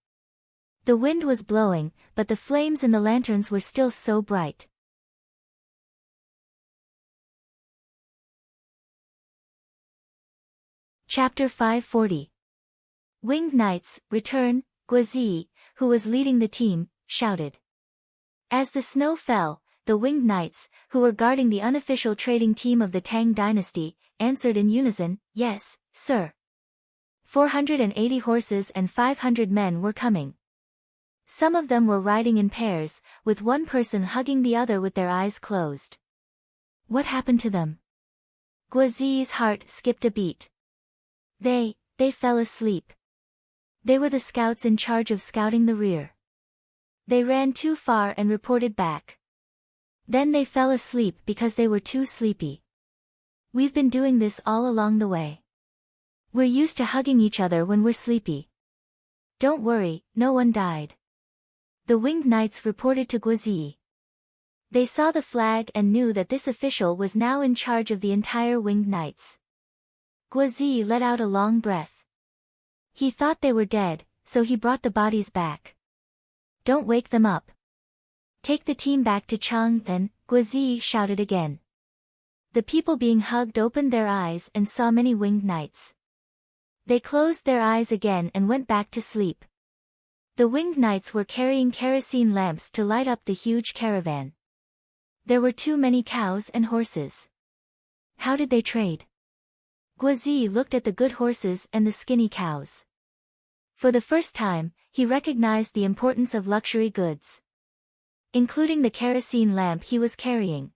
The wind was blowing, but the flames in the lanterns were still so bright. Chapter 540. Winged Knights, Return. Guazi, who was leading the team, shouted. As the snow fell, the Winged Knights, who were guarding the unofficial trading team of the Tang dynasty, answered in unison, "Yes, sir." 480 horses and 500 men were coming. Some of them were riding in pairs, with one person hugging the other with their eyes closed. What happened to them? Guazi's heart skipped a beat. They fell asleep. They were the scouts in charge of scouting the rear. They ran too far and reported back. Then they fell asleep because they were too sleepy. We've been doing this all along the way. We're used to hugging each other when we're sleepy. Don't worry, no one died. The Winged Knights reported to Guazi. They saw the flag and knew that this official was now in charge of the entire Winged Knights. Guazi let out a long breath. He thought they were dead, so he brought the bodies back. Don't wake them up. Take the team back to Chang'an, Guazi shouted again. The people being hugged opened their eyes and saw many Winged Knights. They closed their eyes again and went back to sleep. The Winged Knights were carrying kerosene lamps to light up the huge caravan. There were too many cows and horses. How did they trade? Guazi looked at the good horses and the skinny cows. For the first time, he recognized the importance of luxury goods, including the kerosene lamp he was carrying.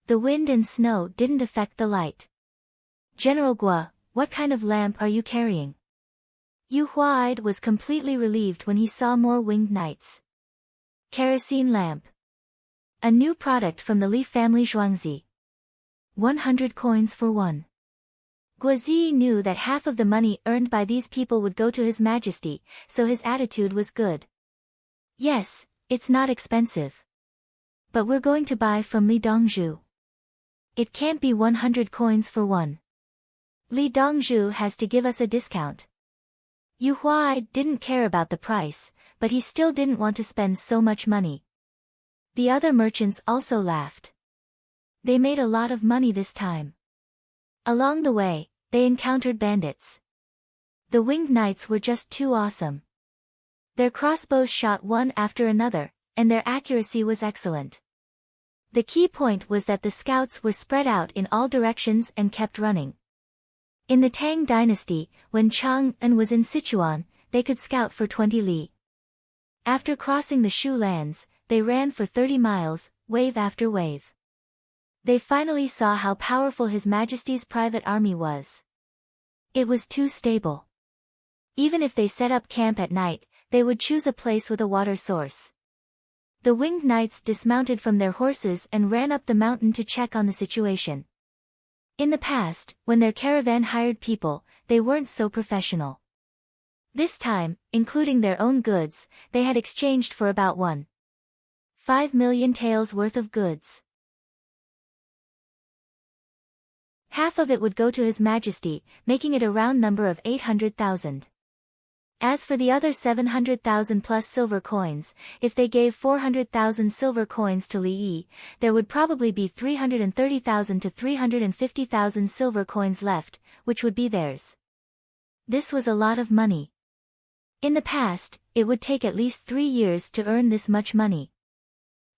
The wind and snow didn't affect the light. General Gua, what kind of lamp are you carrying? Yu Huaid was completely relieved when he saw more Winged Knights. Kerosene lamp. A new product from the Li family Zhuangzi. 100 coins for one. Guazi knew that half of the money earned by these people would go to His Majesty, so his attitude was good. Yes, it's not expensive. But we're going to buy from Li Dongzhu. It can't be 100 coins for one. Li Dongzhu has to give us a discount. Yu Huai didn't care about the price, but he still didn't want to spend so much money. The other merchants also laughed. They made a lot of money this time. Along the way, they encountered bandits. The Winged Knights were just too awesome. Their crossbows shot one after another, and their accuracy was excellent. The key point was that the scouts were spread out in all directions and kept running. In the Tang dynasty, when Chang'an was in Sichuan, they could scout for 20 li. After crossing the Shu lands, they ran for 30 miles, wave after wave. They finally saw how powerful His Majesty's private army was. It was too stable. Even if they set up camp at night, they would choose a place with a water source. The Winged Knights dismounted from their horses and ran up the mountain to check on the situation. In the past, when their caravan hired people, they weren't so professional. This time, including their own goods, they had exchanged for about 1.5 million taels worth of goods. Half of it would go to His Majesty, making it a round number of 800,000. As for the other 700,000 plus silver coins, if they gave 400,000 silver coins to Li Yi, there would probably be 330,000 to 350,000 silver coins left, which would be theirs. This was a lot of money. In the past, it would take at least 3 years to earn this much money.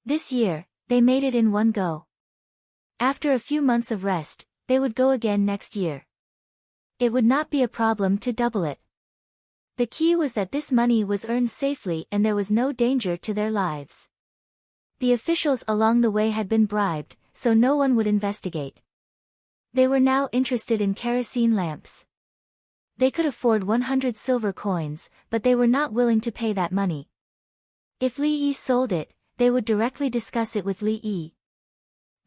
This year, they made it in one go. After a few months of rest, they would go again next year. It would not be a problem to double it. The key was that this money was earned safely and there was no danger to their lives. The officials along the way had been bribed, so no one would investigate. They were now interested in kerosene lamps. They could afford 100 silver coins, but they were not willing to pay that money. If Li Yi sold it, they would directly discuss it with Li Yi.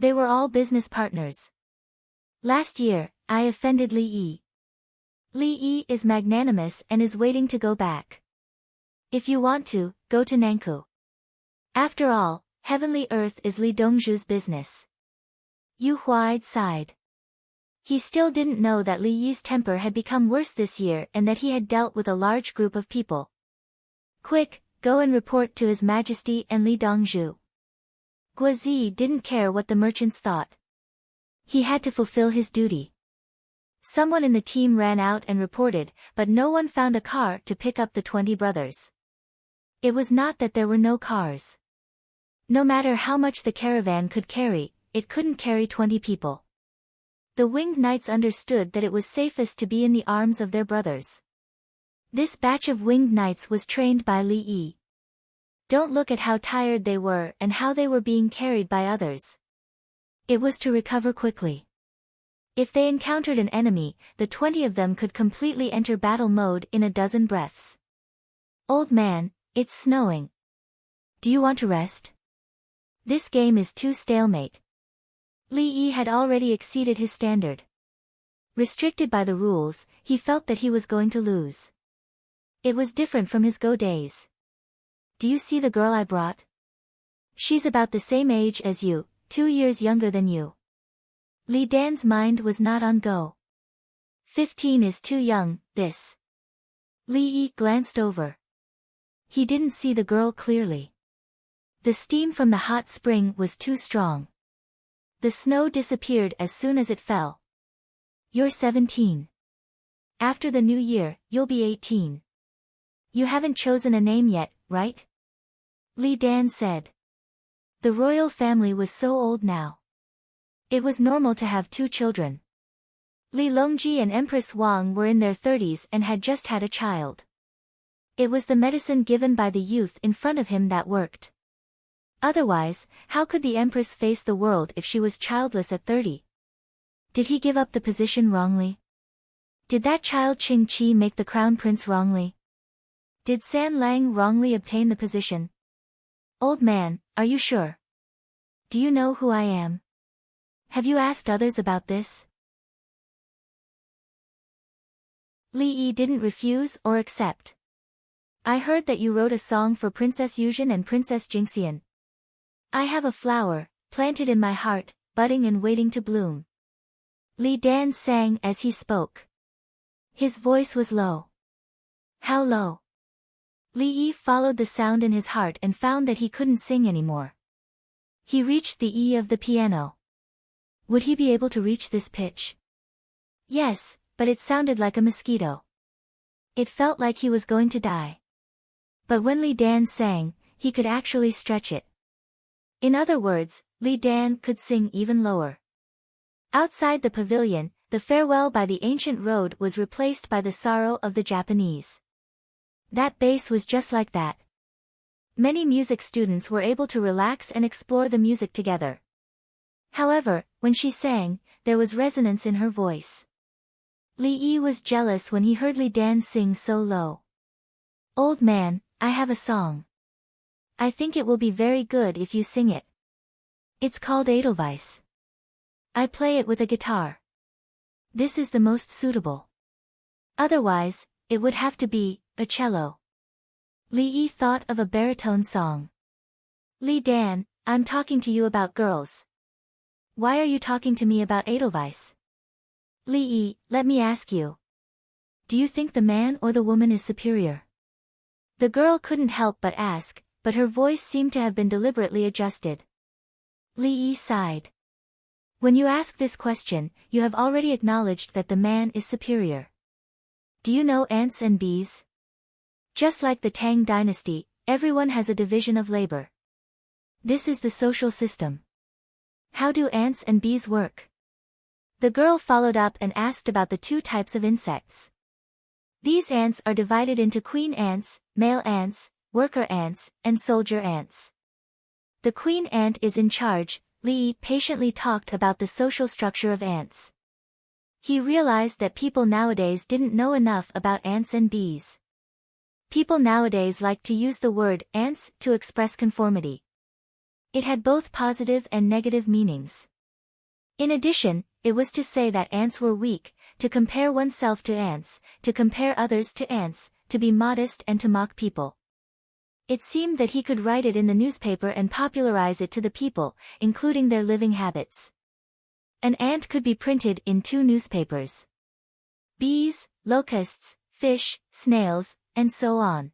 They were all business partners. Last year, I offended Li Yi. Li Yi is magnanimous and is waiting to go back. If you want to, go to Nankou. After all, Heavenly Earth is Li Dongzhu's business. Yu Huai sighed. He still didn't know that Li Yi's temper had become worse this year and that he had dealt with a large group of people. Quick, go and report to His Majesty and Li Dongzhu. Guozi didn't care what the merchants thought. He had to fulfill his duty. Someone in the team ran out and reported, but no one found a car to pick up the 20 brothers. It was not that there were no cars. No matter how much the caravan could carry, it couldn't carry 20 people. The winged knights understood that it was safest to be in the arms of their brothers. This batch of winged knights was trained by Li Yi. Don't look at how tired they were and how they were being carried by others. It was to recover quickly. If they encountered an enemy, the 20 of them could completely enter battle mode in a dozen breaths. Old man, it's snowing. Do you want to rest? This game is too stalemate. Li Yi had already exceeded his standard. Restricted by the rules, he felt that he was going to lose. It was different from his Go days. Do you see the girl I brought? She's about the same age as you, 2 years younger than you. Li Dan's mind was not on Go. 15 is too young, this. Li Yi glanced over. He didn't see the girl clearly. The steam from the hot spring was too strong. The snow disappeared as soon as it fell. You're 17. After the new year, you'll be 18. You haven't chosen a name yet, right? Li Dan said. The royal family was so old now. It was normal to have 2 children. Li Longji and Empress Wang were in their 30s and had just had a child. It was the medicine given by the youth in front of him that worked. Otherwise, how could the Empress face the world if she was childless at 30? Did he give up the position wrongly? Did that child Qing Qi make the crown prince wrongly? Did San Lang wrongly obtain the position? Old man, are you sure? Do you know who I am? Have you asked others about this? Li Yi didn't refuse or accept. I heard that you wrote a song for Princess Yuzhen and Princess Jingxian. I have a flower, planted in my heart, budding and waiting to bloom. Li Dan sang as he spoke. His voice was low. How low? Li Yi followed the sound in his heart and found that he couldn't sing anymore. He reached the E of the piano. Would he be able to reach this pitch? Yes, but it sounded like a mosquito. It felt like he was going to die. But when Li Dan sang, he could actually stretch it. In other words, Li Dan could sing even lower. Outside the pavilion, the farewell by the ancient road was replaced by the sorrow of the Japanese. That bass was just like that. Many music students were able to relax and explore the music together. However, when she sang, there was resonance in her voice. Li Yi was jealous when he heard Li Dan sing so low. Old man, I have a song. I think it will be very good if you sing it. It's called Edelweiss. I play it with a guitar. This is the most suitable. Otherwise, it would have to be a cello. Li Yi thought of a baritone song. Li Dan, I'm talking to you about girls. Why are you talking to me about Edelweiss? Li Yi, let me ask you. Do you think the man or the woman is superior? The girl couldn't help but ask, but her voice seemed to have been deliberately adjusted. Li Yi sighed. When you ask this question, you have already acknowledged that the man is superior. Do you know ants and bees? Just like the Tang dynasty, everyone has a division of labor. This is the social system. How do ants and bees work? The girl followed up and asked about the 2 types of insects. These ants are divided into queen ants, male ants, worker ants, and soldier ants. The queen ant is in charge. Li patiently talked about the social structure of ants. He realized that people nowadays didn't know enough about ants and bees. People nowadays like to use the word ants to express conformity. It had both positive and negative meanings. In addition, it was to say that ants were weak, to compare oneself to ants, to compare others to ants, to be modest and to mock people. It seemed that he could write it in the newspaper and popularize it to the people, including their living habits. An ant could be printed in 2 newspapers. Bees, locusts, fish, snails, and so on.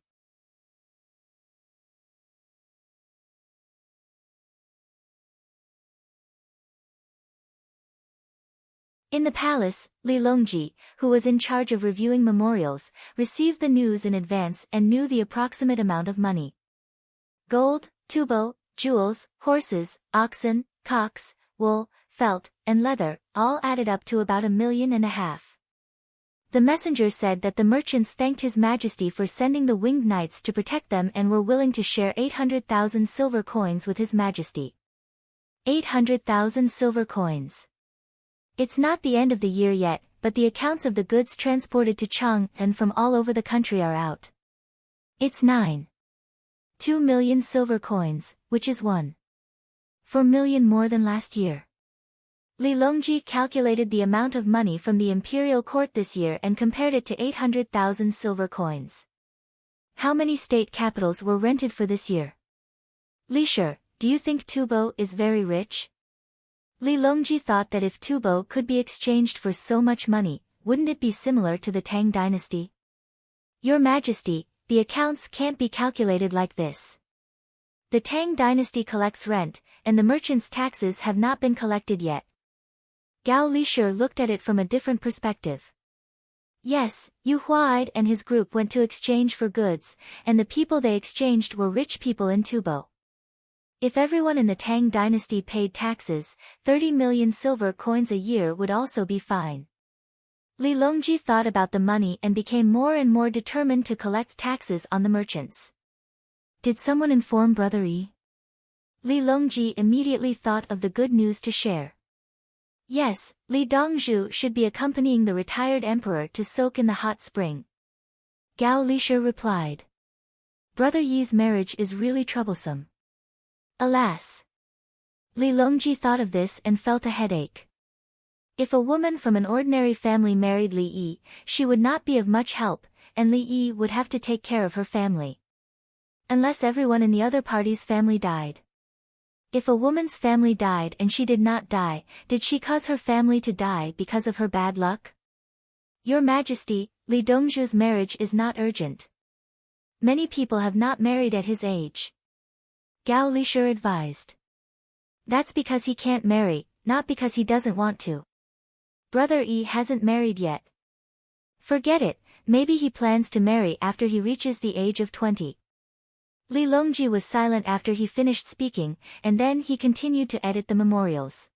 In the palace, Li Longji, who was in charge of reviewing memorials, received the news in advance and knew the approximate amount of money. Gold, tubo, jewels, horses, oxen, cocks, wool, felt, and leather, all added up to about 1.5 million. The messenger said that the merchants thanked His Majesty for sending the winged knights to protect them and were willing to share 800,000 silver coins with His Majesty. 800,000 silver coins. It's not the end of the year yet, but the accounts of the goods transported to Chang and from all over the country are out. It's 9.2 million silver coins, which is 1.4 million more than last year. Li Longji calculated the amount of money from the imperial court this year and compared it to 800,000 silver coins. How many state capitals were rented for this year? Li Shi, do you think Tubo is very rich? Li Longji thought that if Tubo could be exchanged for so much money, wouldn't it be similar to the Tang dynasty? Your Majesty, the accounts can't be calculated like this. The Tang dynasty collects rent, and the merchants' taxes have not been collected yet. Gao Lishur looked at it from a different perspective. Yes, Yu Huaid and his group went to exchange for goods, and the people they exchanged were rich people in Tubo. If everyone in the Tang dynasty paid taxes, 30 million silver coins a year would also be fine. Li Longji thought about the money and became more and more determined to collect taxes on the merchants. Did someone inform Brother Yi? Li Longji immediately thought of the good news to share. Yes, Li Dongzhu should be accompanying the retired emperor to soak in the hot spring. Gao Lishur replied. Brother Yi's marriage is really troublesome. Alas! Li Longji thought of this and felt a headache. If a woman from an ordinary family married Li Yi, she would not be of much help, and Li Yi would have to take care of her family. Unless everyone in the other party's family died. If a woman's family died and she did not die, did she cause her family to die because of her bad luck? Your Majesty, Li Dongzhu's marriage is not urgent. Many people have not married at his age. Gao Lishur advised. That's because he can't marry, not because he doesn't want to. Brother Yi hasn't married yet. Forget it, maybe he plans to marry after he reaches the age of 20. Li Longji was silent after he finished speaking, and then he continued to edit the memorials.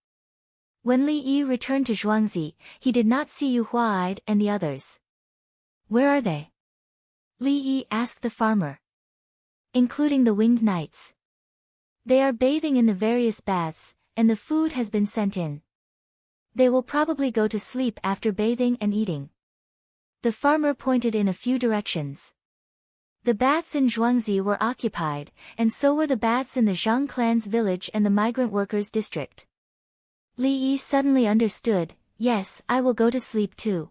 When Li Yi returned to Zhuangzi, he did not see Yu Huaid and the others. Where are they? Li Yi asked the farmer. Including the winged knights. They are bathing in the various baths, and the food has been sent in. They will probably go to sleep after bathing and eating. The farmer pointed in a few directions. The baths in Zhuangzi were occupied, and so were the baths in the Zhang clan's village and the migrant workers' district. Li Yi suddenly understood, yes, I will go to sleep too.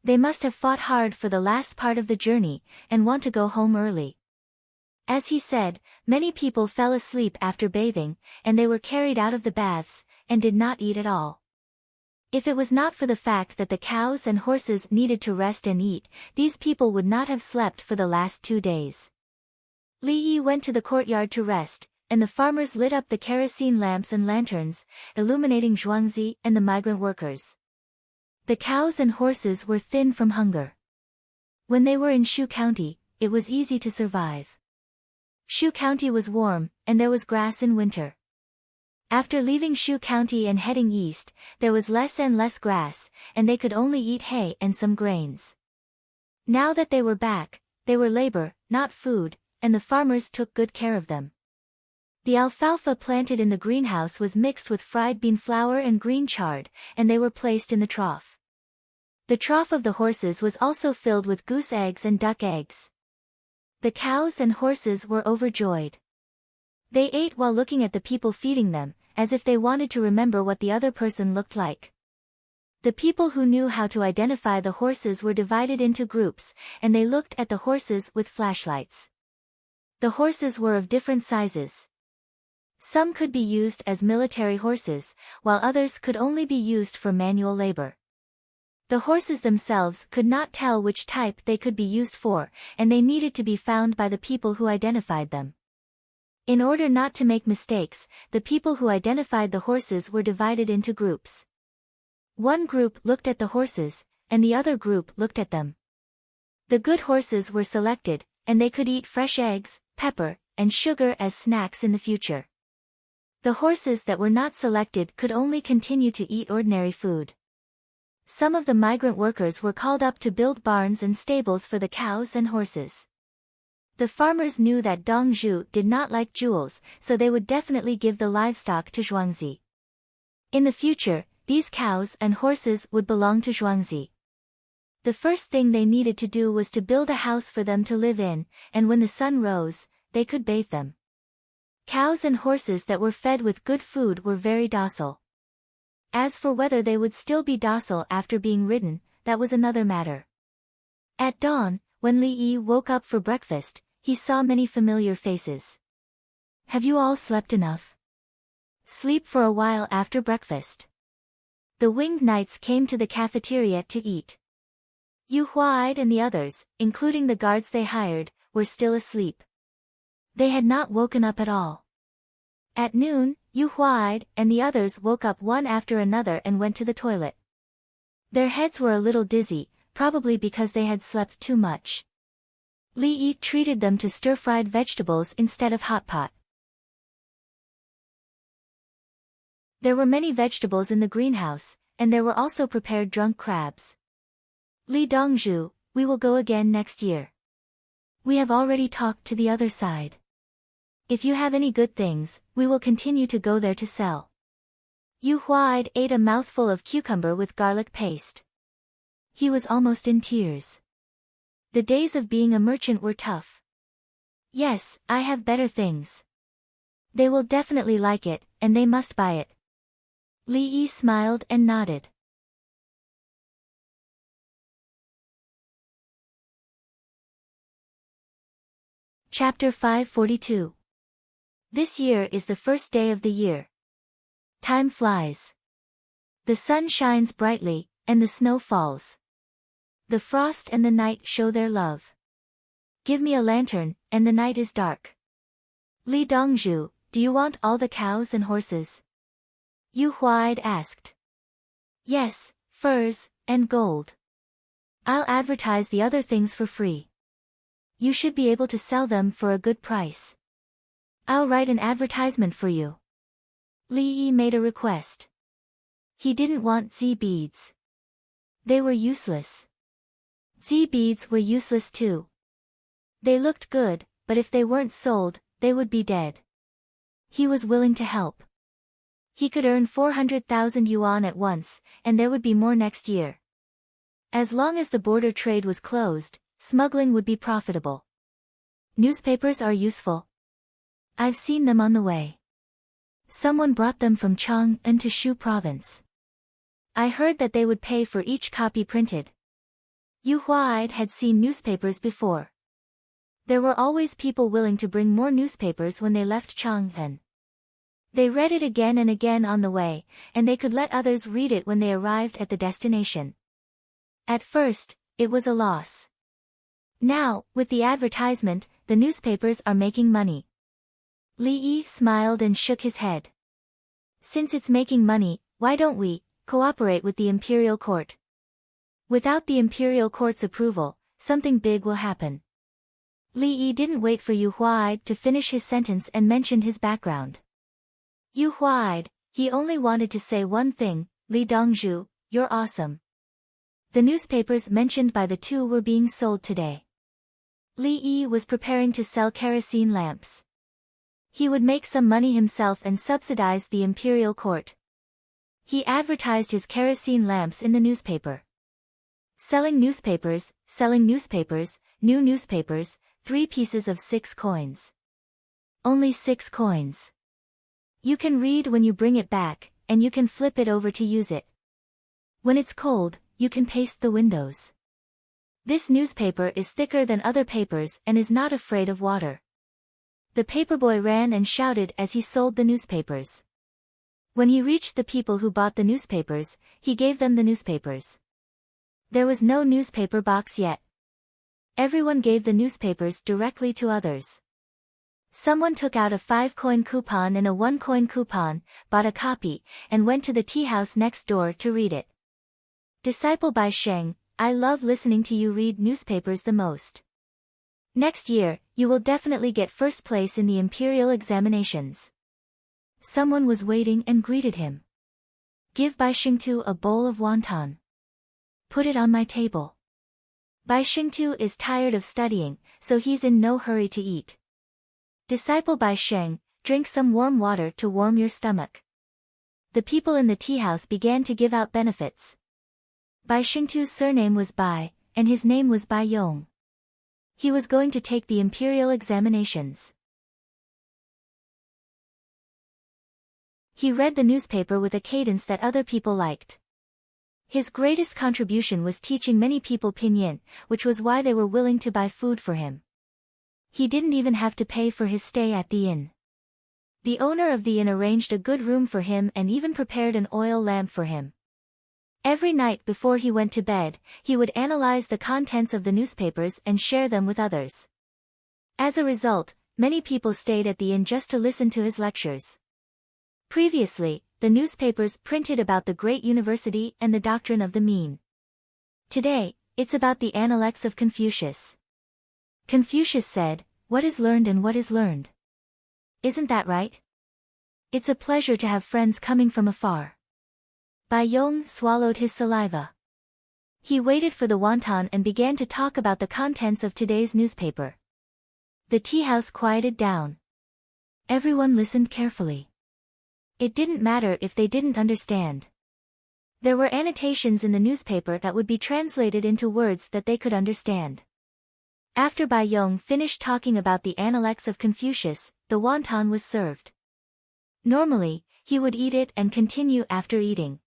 They must have fought hard for the last part of the journey, and want to go home early. As he said, many people fell asleep after bathing, and they were carried out of the baths, and did not eat at all. If it was not for the fact that the cows and horses needed to rest and eat, these people would not have slept for the last 2 days. Li Yi went to the courtyard to rest, and the farmers lit up the kerosene lamps and lanterns, illuminating Zhuangzi and the migrant workers. The cows and horses were thin from hunger. When they were in Shu County, it was easy to survive. Shu County was warm, and there was grass in winter. After leaving Shu County and heading east, there was less and less grass, and they could only eat hay and some grains. Now that they were back, they were labor, not food, and the farmers took good care of them. The alfalfa planted in the greenhouse was mixed with fried bean flour and green chard, and they were placed in the trough. The trough of the horses was also filled with goose eggs and duck eggs. The cows and horses were overjoyed. They ate while looking at the people feeding them, as if they wanted to remember what the other person looked like. The people who knew how to identify the horses were divided into groups, and they looked at the horses with flashlights. The horses were of different sizes. Some could be used as military horses, while others could only be used for manual labor. The horses themselves could not tell which type they could be used for, and they needed to be found by the people who identified them. In order not to make mistakes, the people who identified the horses were divided into groups. One group looked at the horses, and the other group looked at them. The good horses were selected, and they could eat fresh eggs, pepper, and sugar as snacks in the future. The horses that were not selected could only continue to eat ordinary food. Some of the migrant workers were called up to build barns and stables for the cows and horses. The farmers knew that Dong Zhu did not like jewels, so they would definitely give the livestock to Zhuangzi. In the future, these cows and horses would belong to Zhuangzi. The first thing they needed to do was to build a house for them to live in, and when the sun rose, they could bathe them. Cows and horses that were fed with good food were very docile. As for whether they would still be docile after being ridden, that was another matter. At dawn, when Li Yi woke up for breakfast, he saw many familiar faces. Have you all slept enough? Sleep for a while after breakfast. The winged knights came to the cafeteria to eat. Yu Huaid and the others, including the guards they hired, were still asleep. They had not woken up at all. At noon, Yu Huaid and the others woke up one after another and went to the toilet. Their heads were a little dizzy, probably because they had slept too much. Li Yi treated them to stir-fried vegetables instead of hot pot. There were many vegetables in the greenhouse, and there were also prepared drunk crabs. Li Dongzhu, we will go again next year. We have already talked to the other side. If you have any good things, we will continue to go there to sell. Yu Huaid ate a mouthful of cucumber with garlic paste. He was almost in tears. The days of being a merchant were tough. Yes, I have better things. They will definitely like it, and they must buy it. Li Yi smiled and nodded. Chapter 542. This year is the first day of the year. Time flies. The sun shines brightly, and the snow falls. The frost and the night show their love. Give me a lantern, and the night is dark. Li Dongzhu, do you want all the cows and horses? Yu Huaid asked. Yes, furs, and gold. I'll advertise the other things for free. You should be able to sell them for a good price. I'll write an advertisement for you. Li Yi made a request. He didn't want Z beads. They were useless. Z beads were useless too. They looked good, but if they weren't sold, they would be dead. He was willing to help. He could earn 400,000 yuan at once, and there would be more next year. As long as the border trade was closed, smuggling would be profitable. Newspapers are useful. I've seen them on the way. Someone brought them from Chang'an to Shu province. I heard that they would pay for each copy printed. Yu Huaid had seen newspapers before. There were always people willing to bring more newspapers when they left Chang'an. They read it again and again on the way, and they could let others read it when they arrived at the destination. At first, it was a loss. Now, with the advertisement, the newspapers are making money. Li Yi smiled and shook his head. Since it's making money, why don't we cooperate with the imperial court? Without the imperial court's approval, something big will happen. Li Yi didn't wait for Yu Huaid to finish his sentence and mentioned his background. Yu Huaid, he only wanted to say one thing, Li Dongzhu, you're awesome. The newspapers mentioned by the two were being sold today. Li Yi was preparing to sell kerosene lamps. He would make some money himself and subsidize the imperial court. He advertised his kerosene lamps in the newspaper. Selling newspapers, new newspapers, 3 pieces of 6 coins. Only 6 coins. You can read when you bring it back, and you can flip it over to use it. When it's cold, you can paste the windows. This newspaper is thicker than other papers and is not afraid of water. The paperboy ran and shouted as he sold the newspapers. When he reached the people who bought the newspapers, he gave them the newspapers. There was no newspaper box yet. Everyone gave the newspapers directly to others. Someone took out a 5-coin coupon and a 1-coin coupon, bought a copy, and went to the tea house next door to read it. Disciple by Sheng, I love listening to you read newspapers the most. Next year, you will definitely get first place in the imperial examinations. Someone was waiting and greeted him. Give Bai Xingtu a bowl of wonton. Put it on my table. Bai Xingtu is tired of studying, so he's in no hurry to eat. Disciple Bai Sheng, drink some warm water to warm your stomach. The people in the tea house began to give out benefits. Bai Xingtu's surname was Bai, and his name was Bai Yong. He was going to take the imperial examinations. He read the newspaper with a cadence that other people liked. His greatest contribution was teaching many people pinyin, which was why they were willing to buy food for him. He didn't even have to pay for his stay at the inn. The owner of the inn arranged a good room for him and even prepared an oil lamp for him. Every night before he went to bed, he would analyze the contents of the newspapers and share them with others. As a result, many people stayed at the inn just to listen to his lectures. Previously, the newspapers printed about the great university and the doctrine of the mean. Today, it's about the Analects of Confucius. Confucius said, "What is learned and what is learned?" Isn't that right? It's a pleasure to have friends coming from afar. Bai Yong swallowed his saliva. He waited for the wonton and began to talk about the contents of today's newspaper. The tea house quieted down. Everyone listened carefully. It didn't matter if they didn't understand. There were annotations in the newspaper that would be translated into words that they could understand. After Bai Yong finished talking about the Analects of Confucius, the wonton was served. Normally, he would eat it and continue after eating.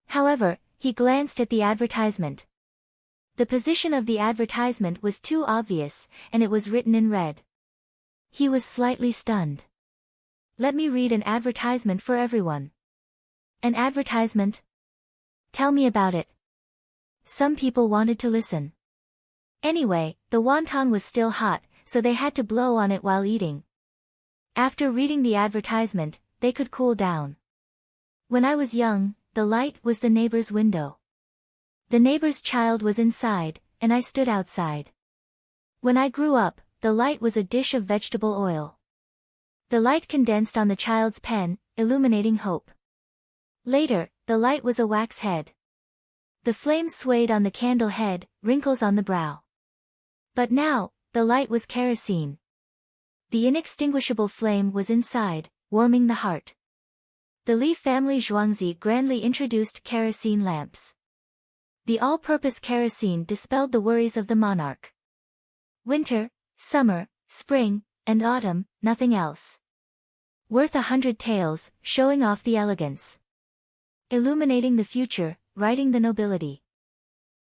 However, he glanced at the advertisement. The position of the advertisement was too obvious, and it was written in red. He was slightly stunned. Let me read an advertisement for everyone. An advertisement? Tell me about it. Some people wanted to listen. Anyway, the wonton was still hot, so they had to blow on it while eating. After reading the advertisement, they could cool down. When I was young, the light was the neighbor's window. The neighbor's child was inside, and I stood outside. When I grew up, the light was a dish of vegetable oil. The light condensed on the child's pen, illuminating hope. Later, the light was a wax head. The flame swayed on the candle head, wrinkles on the brow. But now, the light was kerosene. The inextinguishable flame was inside, warming the heart. The Li family Zhuangzi grandly introduced kerosene lamps. The all-purpose kerosene dispelled the worries of the monarch. Winter, summer, spring, and autumn, nothing else. Worth 100 taels, showing off the elegance. Illuminating the future, writing the nobility.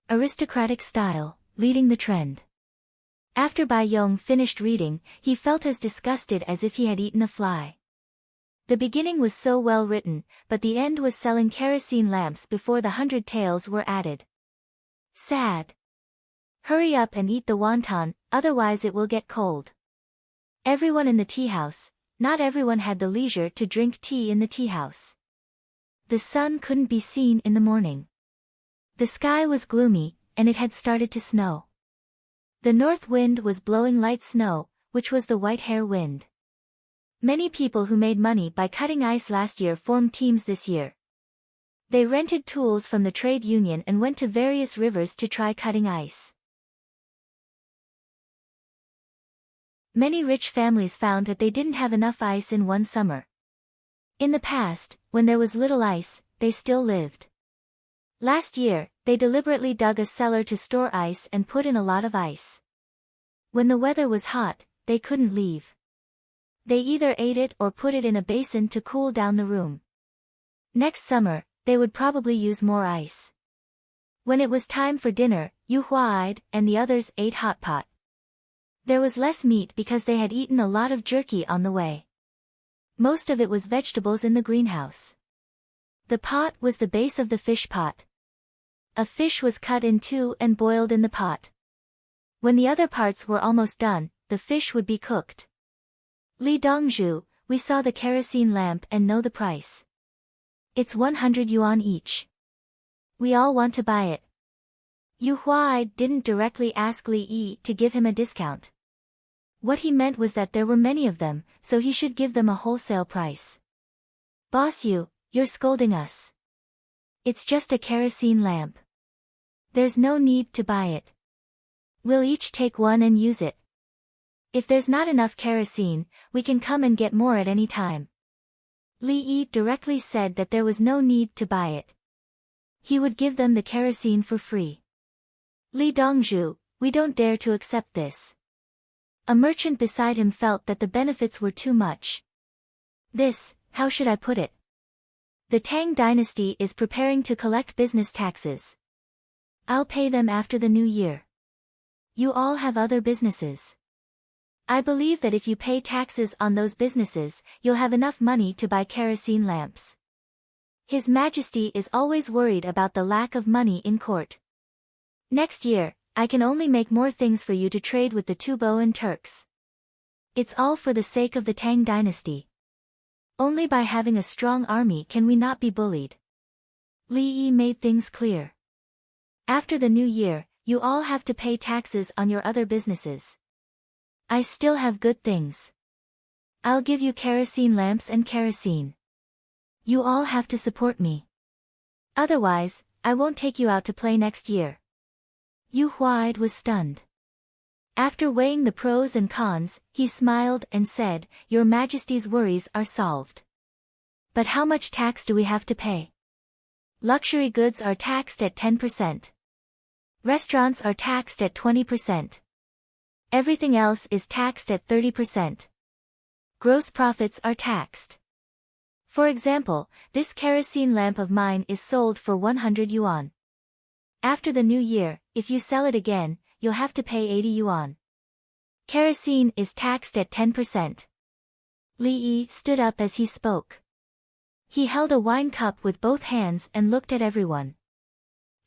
Aristocratic style, leading the trend. After Bai Yong finished reading, he felt as disgusted as if he had eaten a fly. The beginning was so well written, but the end was selling kerosene lamps before the 100 taels were added. Sad. Hurry up and eat the wonton, otherwise it will get cold. Everyone in the tea house, not everyone had the leisure to drink tea in the tea house. The sun couldn't be seen in the morning. The sky was gloomy, and it had started to snow. The north wind was blowing light snow, which was the white hair wind. Many people who made money by cutting ice last year formed teams this year. They rented tools from the trade union and went to various rivers to try cutting ice. Many rich families found that they didn't have enough ice in one summer. In the past, when there was little ice, they still lived. Last year, they deliberately dug a cellar to store ice and put in a lot of ice. When the weather was hot, they couldn't leave. They either ate it or put it in a basin to cool down the room. Next summer, they would probably use more ice. When it was time for dinner, Yu Huaid and the others ate hot pot. There was less meat because they had eaten a lot of jerky on the way. Most of it was vegetables in the greenhouse. The pot was the base of the fish pot. A fish was cut in two and boiled in the pot. When the other parts were almost done, the fish would be cooked. Li Dongzhu, we saw the kerosene lamp and know the price. It's 100 yuan each. We all want to buy it. Yu Huai didn't directly ask Li Yi to give him a discount. What he meant was that there were many of them, so he should give them a wholesale price. Boss Yu, you're scolding us. It's just a kerosene lamp. There's no need to buy it. We'll each take one and use it. If there's not enough kerosene, we can come and get more at any time. Li Yi directly said that there was no need to buy it. He would give them the kerosene for free. Li Dongzhu, we don't dare to accept this. A merchant beside him felt that the benefits were too much. This, how should I put it? The Tang dynasty is preparing to collect business taxes. I'll pay them after the new year. You all have other businesses. I believe that if you pay taxes on those businesses, you'll have enough money to buy kerosene lamps. His Majesty is always worried about the lack of money in court. Next year, I can only make more things for you to trade with the Tubo and Turks. It's all for the sake of the Tang dynasty. Only by having a strong army can we not be bullied. Li Yi made things clear. After the new year, you all have to pay taxes on your other businesses. I still have good things. I'll give you kerosene lamps and kerosene. You all have to support me. Otherwise, I won't take you out to play next year. Yu Huaid was stunned. After weighing the pros and cons, he smiled and said, Your Majesty's worries are solved. But how much tax do we have to pay? Luxury goods are taxed at 10%. Restaurants are taxed at 20%. Everything else is taxed at 30%. Gross profits are taxed. For example, this kerosene lamp of mine is sold for 100 yuan. After the new year, if you sell it again, you'll have to pay 80 yuan. Kerosene is taxed at 10%. Li Yi stood up as he spoke. He held a wine cup with both hands and looked at everyone.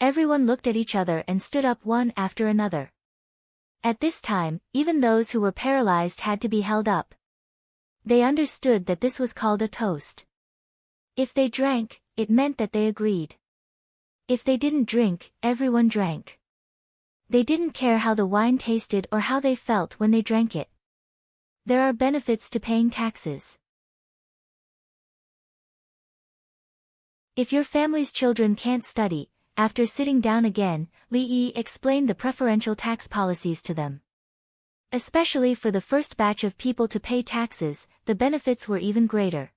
Everyone looked at each other and stood up one after another. At this time, even those who were paralyzed had to be held up. They understood that this was called a toast. If they drank, it meant that they agreed. If they didn't drink, everyone drank. They didn't care how the wine tasted or how they felt when they drank it. There are benefits to paying taxes. If your family's children can't study, after sitting down again, Li Yi explained the preferential tax policies to them. Especially for the first batch of people to pay taxes, the benefits were even greater.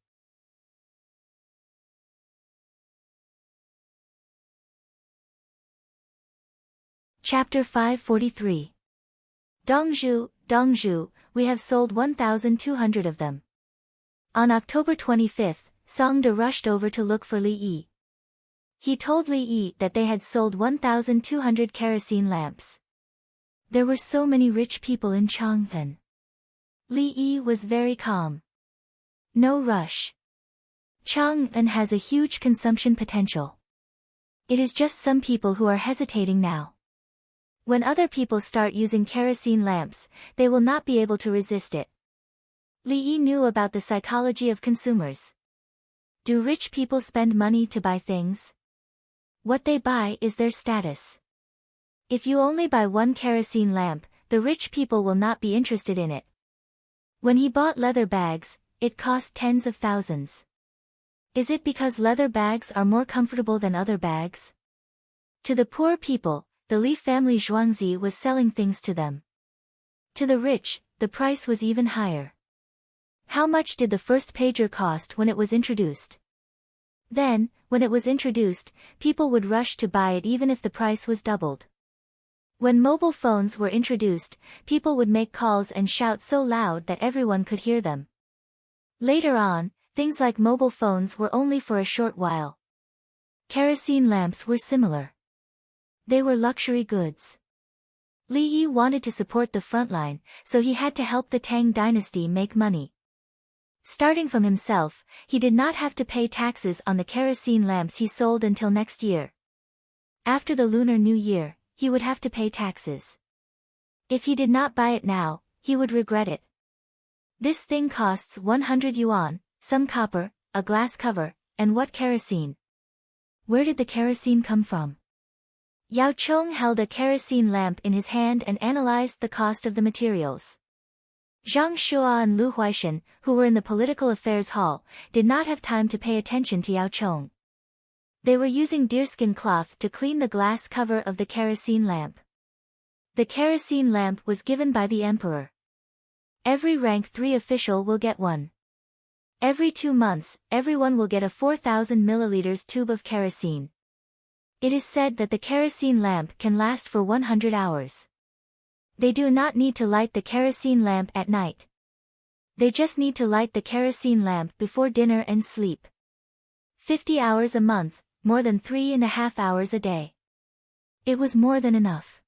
Chapter 543. Dongzhu, Dongzhu, we have sold 1,200 of them. On October 25th, Songde rushed over to look for Li Yi. He told Li Yi that they had sold 1,200 kerosene lamps. There were so many rich people in Chang'an. Li Yi was very calm. No rush. Chang'an has a huge consumption potential. It is just some people who are hesitating now. When other people start using kerosene lamps, they will not be able to resist it. Li Yi knew about the psychology of consumers. Do rich people spend money to buy things? What they buy is their status. If you only buy one kerosene lamp, the rich people will not be interested in it. When he bought leather bags, it cost tens of thousands. Is it because leather bags are more comfortable than other bags? To the poor people, the Li family Zhuangzi was selling things to them. To the rich, the price was even higher. How much did the first pager cost when it was introduced? Then, when it was introduced, people would rush to buy it even if the price was doubled. When mobile phones were introduced, people would make calls and shout so loud that everyone could hear them. Later on, things like mobile phones were only for a short while. Kerosene lamps were similar. They were luxury goods. Li Yi wanted to support the frontline, so he had to help the Tang dynasty make money. Starting from himself, he did not have to pay taxes on the kerosene lamps he sold until next year. After the Lunar New Year, he would have to pay taxes. If he did not buy it now, he would regret it. This thing costs 100 yuan, some copper, a glass cover, and what kerosene? Where did the kerosene come from? Yao Chong held a kerosene lamp in his hand and analyzed the cost of the materials. Zhang Shua and Lu Huaishan, who were in the political affairs hall, did not have time to pay attention to Yao Chong. They were using deerskin cloth to clean the glass cover of the kerosene lamp. The kerosene lamp was given by the emperor. Every rank 3 official will get one. Every 2 months, everyone will get a 4,000 milliliters tube of kerosene. It is said that the kerosene lamp can last for 100 hours. They do not need to light the kerosene lamp at night. They just need to light the kerosene lamp before dinner and sleep. 50 hours a month, more than 3.5 hours a day. It was more than enough.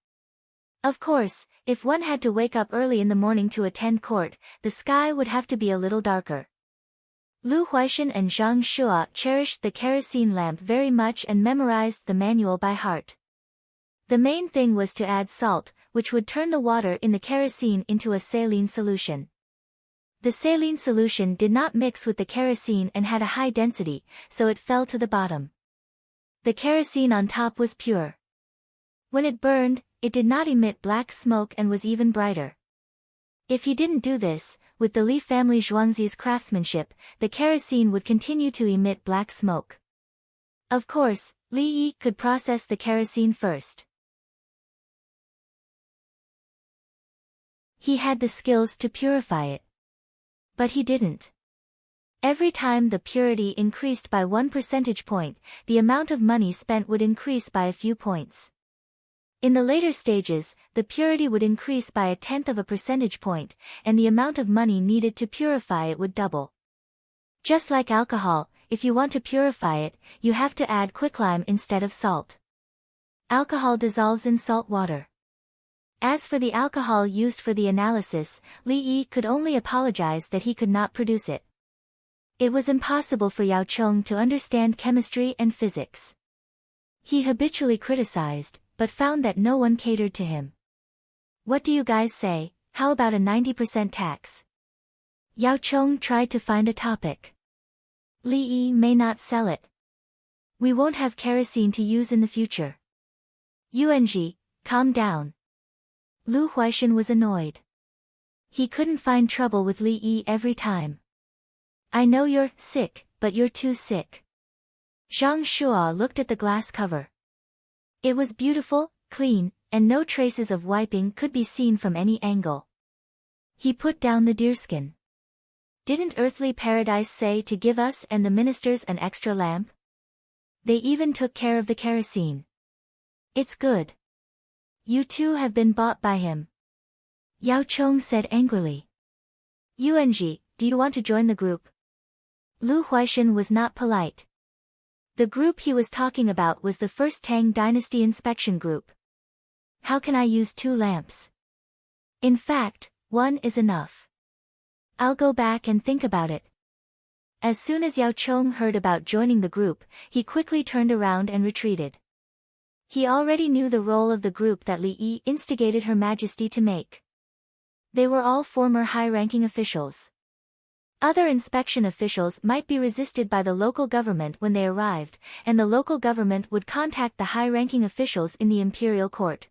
Of course, if one had to wake up early in the morning to attend court, the sky would have to be a little darker. Lu Huaishan and Zhang Shua cherished the kerosene lamp very much and memorized the manual by heart. The main thing was to add salt, which would turn the water in the kerosene into a saline solution. The saline solution did not mix with the kerosene and had a high density, so it fell to the bottom. The kerosene on top was pure. When it burned, it did not emit black smoke and was even brighter. If he didn't do this, with the Li family Zhuangzi's craftsmanship, the kerosene would continue to emit black smoke. Of course, Li Yi could process the kerosene first. He had the skills to purify it. But he didn't. Every time the purity increased by 1 percentage point, the amount of money spent would increase by a few points. In the later stages, the purity would increase by 1/10 of a percentage point, and the amount of money needed to purify it would double. Just like alcohol, if you want to purify it, you have to add quicklime instead of salt. Alcohol dissolves in salt water. As for the alcohol used for the analysis, Li Yi could only apologize that he could not produce it. It was impossible for Yao Chong to understand chemistry and physics. He habitually criticized, but found that no one catered to him. What do you guys say, how about a 90% tax? Yao Chong tried to find a topic. Li Yi may not sell it. We won't have kerosene to use in the future. Yuanji, calm down. Lu Huaishan was annoyed. He couldn't find trouble with Li Yi every time. I know you're sick, but you're too sick. Zhang Shua looked at the glass cover. It was beautiful, clean, and no traces of wiping could be seen from any angle. He put down the deerskin. Didn't Earthly Paradise say to give us and the ministers an extra lamp? They even took care of the kerosene. It's good. You two have been bought by him. Yao Chong said angrily. Yuanji, do you want to join the group? Lu Huaishan was not polite. The group he was talking about was the first Tang Dynasty inspection group. How can I use 2 lamps? In fact, 1 is enough. I'll go back and think about it. As soon as Yao Chong heard about joining the group, he quickly turned around and retreated. He already knew the role of the group that Li Yi instigated Her Majesty to make. They were all former high-ranking officials. Other inspection officials might be resisted by the local government when they arrived, and the local government would contact the high-ranking officials in the imperial court.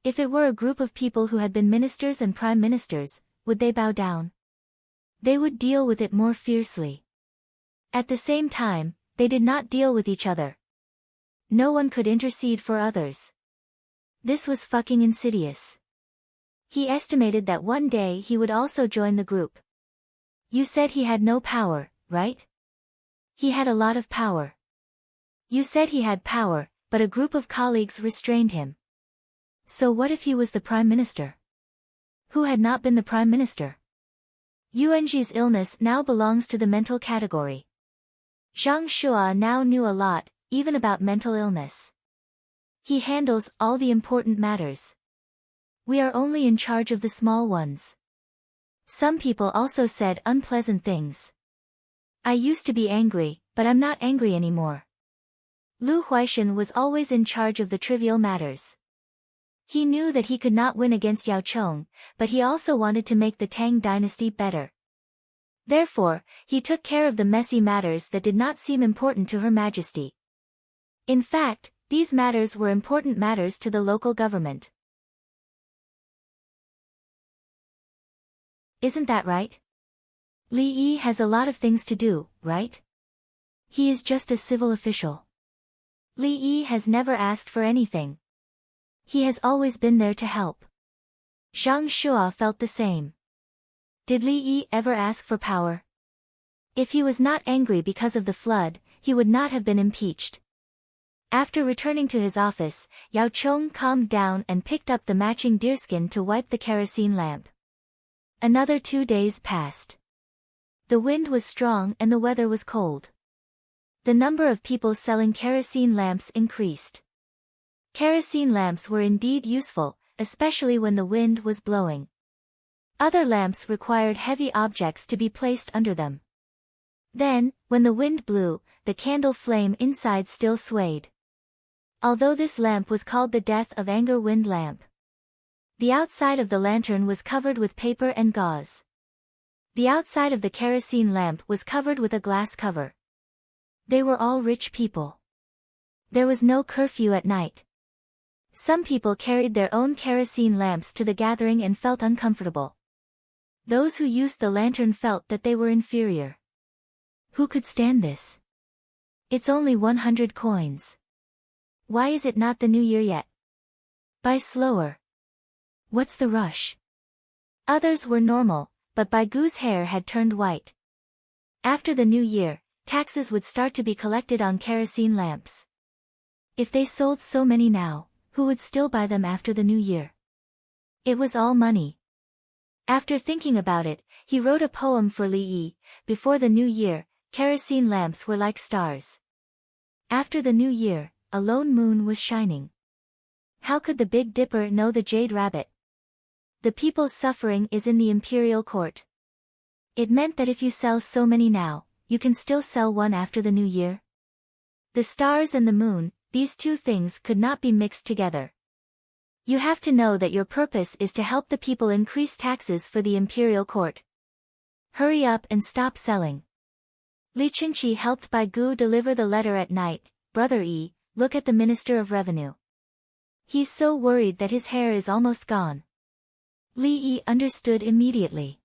If it were a group of people who had been ministers and prime ministers, would they bow down? They would deal with it more fiercely. At the same time, they did not deal with each other. No one could intercede for others. This was fucking insidious. He estimated that one day he would also join the group. You said he had no power, right? He had a lot of power. You said he had power, but a group of colleagues restrained him. So what if he was the prime minister? Who had not been the prime minister? Yuanji's illness now belongs to the mental category. Zhang Shua now knew a lot, even about mental illness. He handles all the important matters. We are only in charge of the small ones. Some people also said unpleasant things. I used to be angry, but I'm not angry anymore. Lu Huaishan was always in charge of the trivial matters. He knew that he could not win against Yao Chong, but he also wanted to make the Tang dynasty better. Therefore, he took care of the messy matters that did not seem important to Her Majesty. In fact, these matters were important matters to the local government. Isn't that right? Li Yi has a lot of things to do, right? He is just a civil official. Li Yi has never asked for anything. He has always been there to help. Zhang Shua felt the same. Did Li Yi ever ask for power? If he was not angry because of the flood, he would not have been impeached. After returning to his office, Yao Chong calmed down and picked up the matching deerskin to wipe the kerosene lamp. Another 2 days passed. The wind was strong and the weather was cold. The number of people selling kerosene lamps increased. Kerosene lamps were indeed useful, especially when the wind was blowing. Other lamps required heavy objects to be placed under them. Then, when the wind blew, the candle flame inside still swayed. Although this lamp was called the Death of Anger Wind Lamp. The outside of the lantern was covered with paper and gauze. The outside of the kerosene lamp was covered with a glass cover. They were all rich people. There was no curfew at night. Some people carried their own kerosene lamps to the gathering and felt uncomfortable. Those who used the lantern felt that they were inferior. Who could stand this? It's only 100 coins. Why is it not the new year yet? Buy slower. What's the rush? Others were normal, but Baigu's hair had turned white. After the new year, taxes would start to be collected on kerosene lamps. If they sold so many now, who would still buy them after the new year? It was all money. After thinking about it, he wrote a poem for Li Yi. Before the new year, kerosene lamps were like stars. After the new year, a lone moon was shining. How could the Big Dipper know the Jade Rabbit? The people's suffering is in the imperial court. It meant that if you sell so many now, you can still sell one after the new year. The stars and the moon, these two things could not be mixed together. You have to know that your purpose is to help the people increase taxes for the imperial court. Hurry up and stop selling. Li Qingqi helped Baigu deliver the letter at night. Brother Yi, look at the Minister of Revenue. He's so worried that his hair is almost gone. Li Yi understood immediately.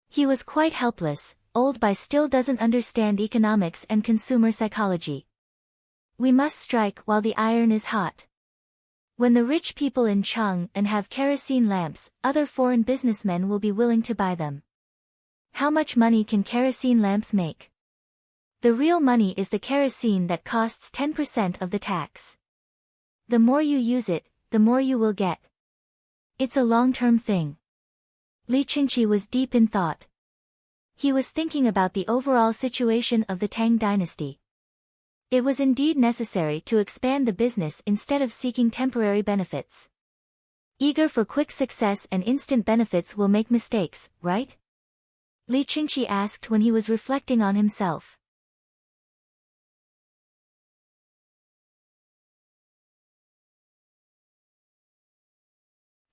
He was quite helpless. Old Bai still doesn't understand economics and consumer psychology. We must strike while the iron is hot. When the rich people in Chang'an have kerosene lamps, other foreign businessmen will be willing to buy them. How much money can kerosene lamps make? The real money is the kerosene that costs 10% of the tax. The more you use it, the more you will get. It's a long-term thing. Li Qingqi was deep in thought. He was thinking about the overall situation of the Tang dynasty. It was indeed necessary to expand the business instead of seeking temporary benefits. Eager for quick success and instant benefits will make mistakes, right? Li Qingqi asked when he was reflecting on himself.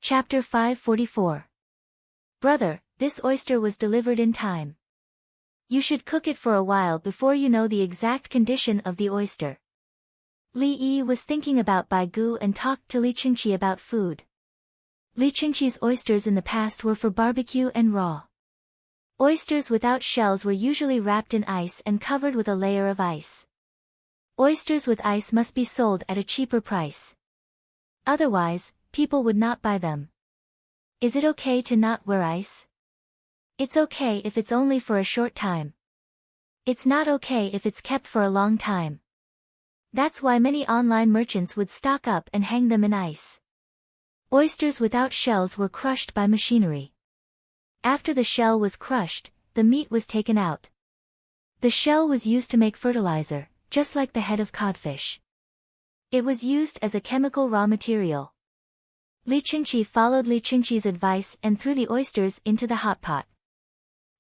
Chapter 544. Brother, this oyster was delivered in time. You should cook it for a while before you know the exact condition of the oyster. Li Yi was thinking about Baigu and talked to Li Qingqi about food. Li Qingqi's oysters in the past were for barbecue and raw. Oysters without shells were usually wrapped in ice and covered with a layer of ice. Oysters with ice must be sold at a cheaper price. Otherwise, people would not buy them. Is it okay to not wear ice? It's okay if it's only for a short time. It's not okay if it's kept for a long time. That's why many online merchants would stock up and hang them in ice. Oysters without shells were crushed by machinery. After the shell was crushed, the meat was taken out. The shell was used to make fertilizer, just like the head of codfish. It was used as a chemical raw material. Li Qingqi followed Li Qingqi's advice and threw the oysters into the hot pot.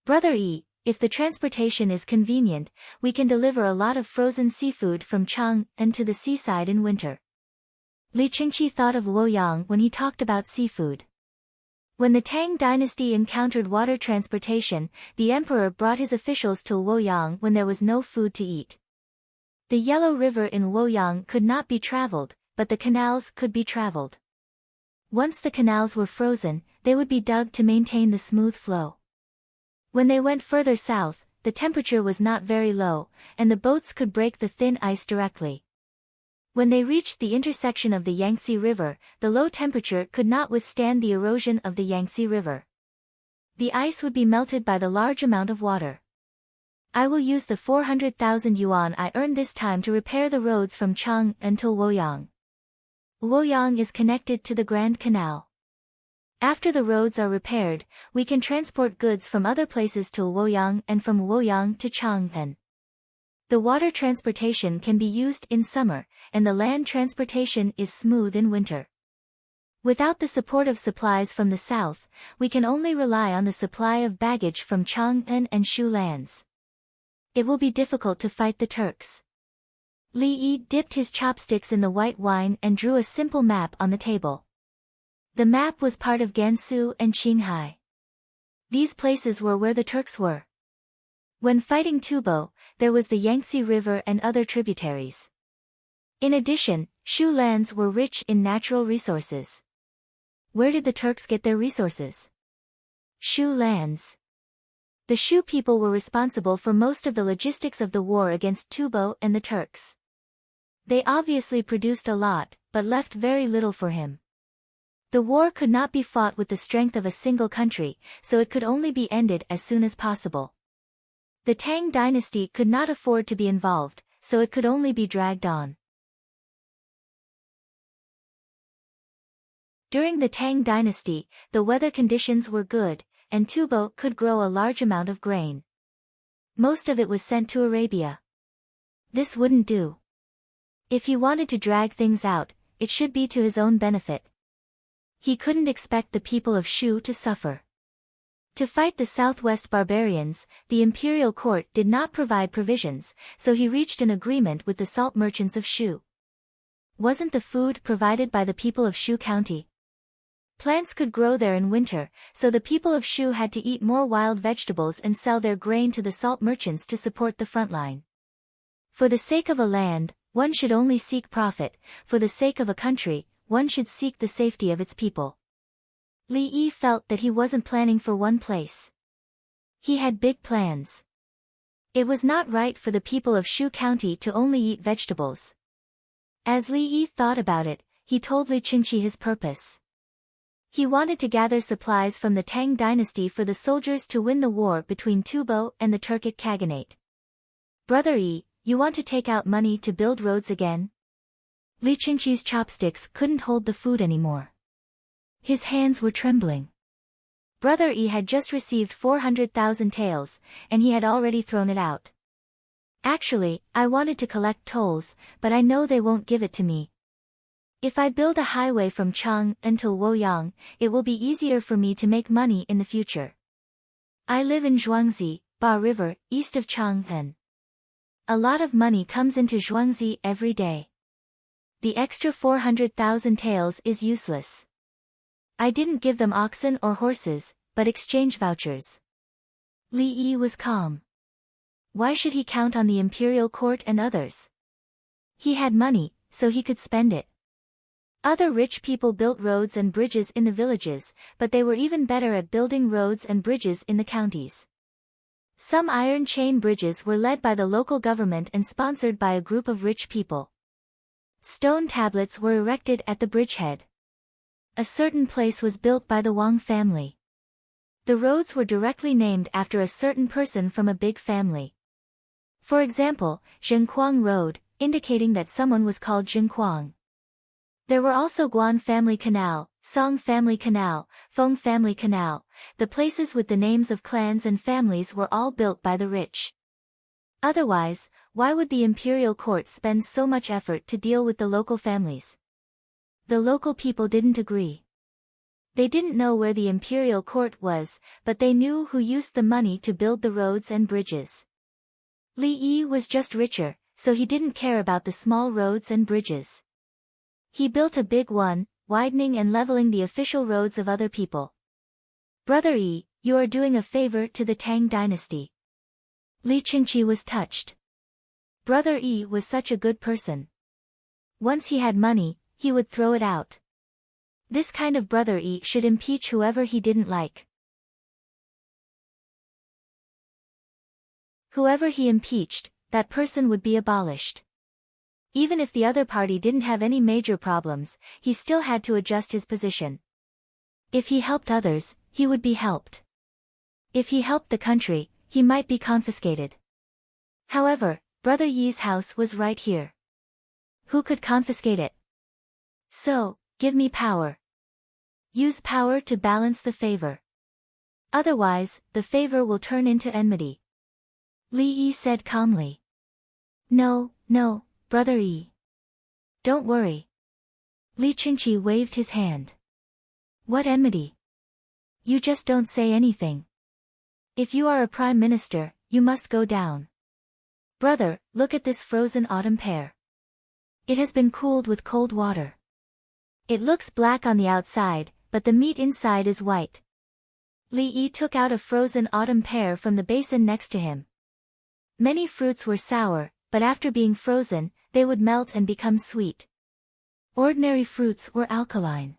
Brother Yi, if the transportation is convenient, we can deliver a lot of frozen seafood from Chang'an to the seaside in winter. Li Qingqi thought of Luoyang when he talked about seafood. When the Tang dynasty encountered water transportation, the emperor brought his officials to Luoyang when there was no food to eat. The Yellow River in Luoyang could not be traveled, but the canals could be traveled. Once the canals were frozen, they would be dug to maintain the smooth flow. When they went further south, the temperature was not very low, and the boats could break the thin ice directly. When they reached the intersection of the Yangtze River, the low temperature could not withstand the erosion of the Yangtze River. The ice would be melted by the large amount of water. I will use the 400,000 yuan I earned this time to repair the roads from Chang'an until Luoyang. Luoyang is connected to the Grand Canal. After the roads are repaired, we can transport goods from other places to Luoyang and from Luoyang to Chang'an. The water transportation can be used in summer, and the land transportation is smooth in winter. Without the support of supplies from the south, we can only rely on the supply of baggage from Chang'an and Shu lands. It will be difficult to fight the Turks. Li Yi dipped his chopsticks in the white wine and drew a simple map on the table. The map was part of Gansu and Qinghai. These places were where the Turks were. When fighting Tubo, there was the Yangtze River and other tributaries. In addition, Shu lands were rich in natural resources. Where did the Turks get their resources? Shu lands. The Shu people were responsible for most of the logistics of the war against Tubo and the Turks. They obviously produced a lot, but left very little for him. The war could not be fought with the strength of a single country, so it could only be ended as soon as possible. The Tang dynasty could not afford to be involved, so it could only be dragged on. During the Tang dynasty, the weather conditions were good, and Tubo could grow a large amount of grain. Most of it was sent to Arabia. This wouldn't do. If he wanted to drag things out, it should be to his own benefit. He couldn't expect the people of Shu to suffer. To fight the southwest barbarians, the imperial court did not provide provisions, so he reached an agreement with the salt merchants of Shu. Wasn't the food provided by the people of Shu County? Plants could grow there in winter, so the people of Shu had to eat more wild vegetables and sell their grain to the salt merchants to support the front line. For the sake of a land, one should only seek profit; for the sake of a country, one should seek the safety of its people. Li Yi felt that he wasn't planning for one place. He had big plans. It was not right for the people of Shu County to only eat vegetables. As Li Yi thought about it, he told Li Qingqi his purpose. He wanted to gather supplies from the Tang dynasty for the soldiers to win the war between Tubo and the Turkic Khaganate. Brother Yi, you want to take out money to build roads again? Li Qingqi's chopsticks couldn't hold the food anymore. His hands were trembling. Brother Yi had just received 400,000 taels, and he had already thrown it out. Actually, I wanted to collect tolls, but I know they won't give it to me. If I build a highway from Chang'an until Luoyang, it will be easier for me to make money in the future. I live in Zhuangzi, Ba River, east of Chang'an. A lot of money comes into Zhuangzi every day. The extra 400,000 taels is useless. I didn't give them oxen or horses, but exchange vouchers. Li Yi was calm. Why should he count on the imperial court and others? He had money, so he could spend it. Other rich people built roads and bridges in the villages, but they were even better at building roads and bridges in the counties. Some iron chain bridges were led by the local government and sponsored by a group of rich people. Stone tablets were erected at the bridgehead. A certain place was built by the Wang family. The roads were directly named after a certain person from a big family. For example, Zhenquang Road, indicating that someone was called Zhenquang. There were also Guan family canal, Song Family Canal, Feng Family Canal, the places with the names of clans and families were all built by the rich. Otherwise, why would the imperial court spend so much effort to deal with the local families? The local people didn't agree. They didn't know where the imperial court was, but they knew who used the money to build the roads and bridges. Li Yi was just richer, so he didn't care about the small roads and bridges. He built a big one, widening and leveling the official roads of other people. Brother Yi, you are doing a favor to the Tang dynasty. Li Qingqi was touched. Brother Yi was such a good person. Once he had money, he would throw it out. This kind of Brother Yi should impeach whoever he didn't like. Whoever he impeached, that person would be abolished. Even if the other party didn't have any major problems, he still had to adjust his position. If he helped others, he would be helped. If he helped the country, he might be confiscated. However, Brother Yi's house was right here. Who could confiscate it? So, give me power. Use power to balance the favor. Otherwise, the favor will turn into enmity. Li Yi said calmly. No, Brother Yi. Don't worry. Li Qingqi waved his hand. What enmity? You just don't say anything. If you are a prime minister, you must go down. Brother, look at this frozen autumn pear. It has been cooled with cold water. It looks black on the outside, but the meat inside is white. Li Yi took out a frozen autumn pear from the basin next to him. Many fruits were sour, but after being frozen, they would melt and become sweet. Ordinary fruits were alkaline.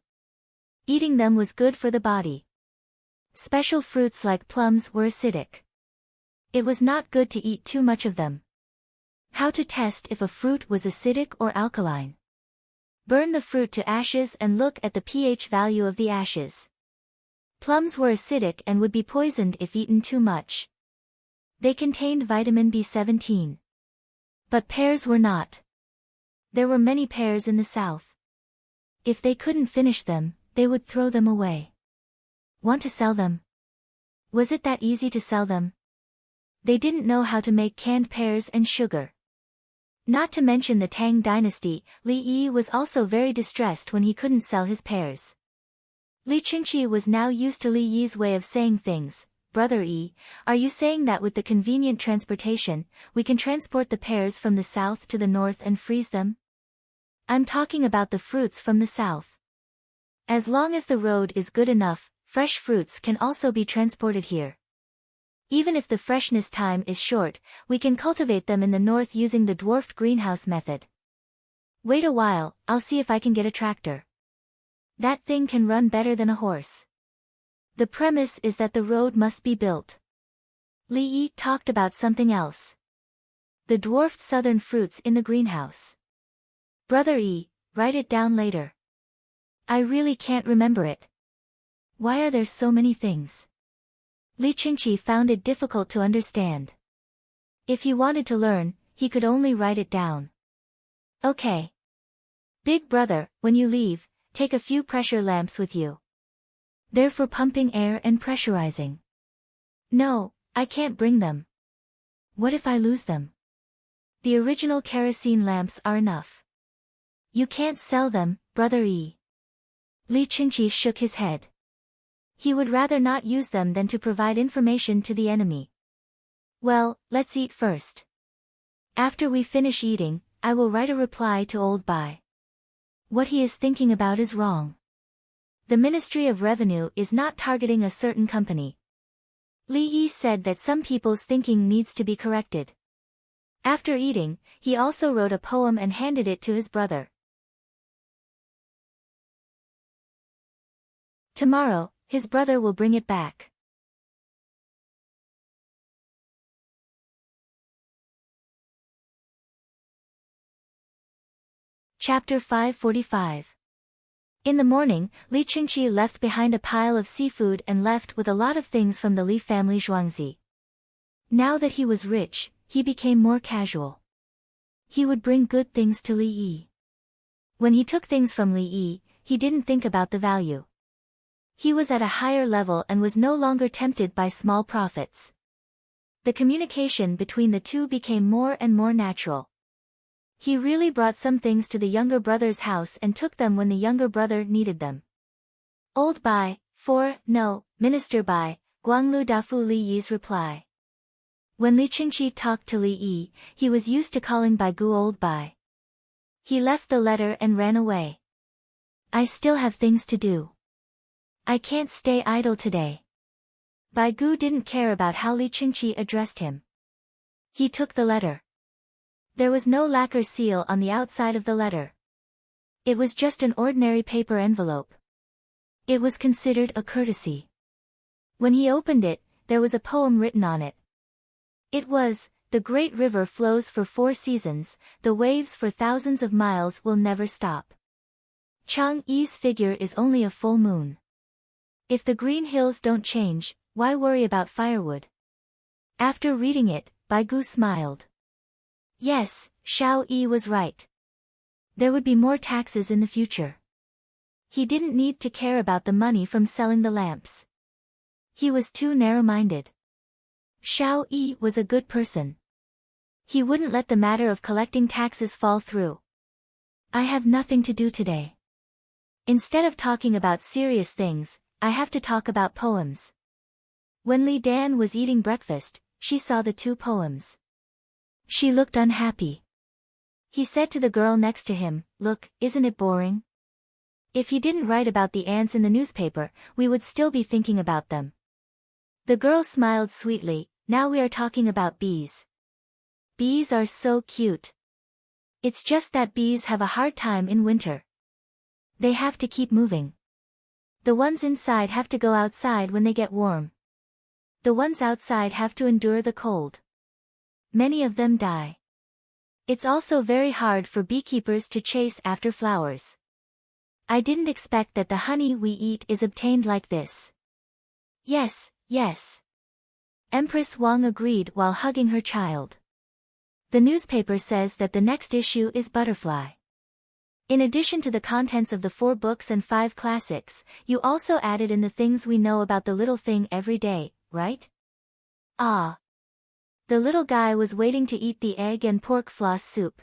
Eating them was good for the body. Special fruits like plums were acidic. It was not good to eat too much of them. How to test if a fruit was acidic or alkaline? Burn the fruit to ashes and look at the pH value of the ashes. Plums were acidic and would be poisoned if eaten too much. They contained vitamin B17. But pears were not. There were many pears in the south. If they couldn't finish them, they would throw them away. Want to sell them? Was it that easy to sell them? They didn't know how to make canned pears and sugar. Not to mention the Tang dynasty, Li Yi was also very distressed when he couldn't sell his pears. Li Qingqi was now used to Li Yi's way of saying things. Brother Yi, are you saying that with the convenient transportation, we can transport the pears from the south to the north and freeze them? I'm talking about the fruits from the south. As long as the road is good enough, fresh fruits can also be transported here. Even if the freshness time is short, we can cultivate them in the north using the dwarfed greenhouse method. Wait a while, I'll see if I can get a tractor. That thing can run better than a horse. The premise is that the road must be built. Li Yi talked about something else. The dwarfed southern fruits in the greenhouse. Brother Yi, write it down later. I really can't remember it. Why are there so many things? Li Qingqi found it difficult to understand. If he wanted to learn, he could only write it down. Okay. Big brother, when you leave, take a few pressure lamps with you. They're for pumping air and pressurizing. No, I can't bring them. What if I lose them? The original kerosene lamps are enough. You can't sell them, Brother Yi. Li Qingqi shook his head. He would rather not use them than to provide information to the enemy. Well, let's eat first. After we finish eating, I will write a reply to Old Bai. What he is thinking about is wrong. The Ministry of Revenue is not targeting a certain company. Li Yi said that some people's thinking needs to be corrected. After eating, he also wrote a poem and handed it to his brother. Tomorrow, his brother will bring it back. Chapter 545. In the morning, Li Qingqi left behind a pile of seafood and left with a lot of things from the Li family Zhuangzi. Now that he was rich, he became more casual. He would bring good things to Li Yi. When he took things from Li Yi, he didn't think about the value. He was at a higher level and was no longer tempted by small profits. The communication between the two became more and more natural. He really brought some things to the younger brother's house and took them when the younger brother needed them. Old Bai, no, Minister Bai, Guanglu Dafu Li Yi's reply. When Li Qingqi talked to Li Yi, he was used to calling Bai Gu Old Bai. He left the letter and ran away. I still have things to do. I can't stay idle today. Bai Gu didn't care about how Li Qingqi addressed him. He took the letter. There was no lacquer seal on the outside of the letter. It was just an ordinary paper envelope. It was considered a courtesy. When he opened it, there was a poem written on it. It was, "The great river flows for 4 seasons, the waves for thousands of miles will never stop. Chang Yi's figure is only a full moon. If the green hills don't change, why worry about firewood?" After reading it, Bai Gu smiled. Yes, Xiao Yi was right. There would be more taxes in the future. He didn't need to care about the money from selling the lamps. He was too narrow-minded. Xiao Yi was a good person. He wouldn't let the matter of collecting taxes fall through. I have nothing to do today. Instead of talking about serious things, I have to talk about poems. When Li Dan was eating breakfast, she saw the 2 poems. She looked unhappy. He said to the girl next to him, "Look, isn't it boring? If you didn't write about the ants in the newspaper, we would still be thinking about them." The girl smiled sweetly. Now we are talking about bees. Bees are so cute. It's just that bees have a hard time in winter. They have to keep moving. The ones inside have to go outside when they get warm. The ones outside have to endure the cold. Many of them die. It's also very hard for beekeepers to chase after flowers. I didn't expect that the honey we eat is obtained like this. Yes, yes. Empress Wang agreed while hugging her child. The newspaper says that the next issue is Butterfly. In addition to the contents of the 4 books and 5 classics, you also added in the things we know about the little thing every day, right? Ah. The little guy was waiting to eat the egg and pork floss soup.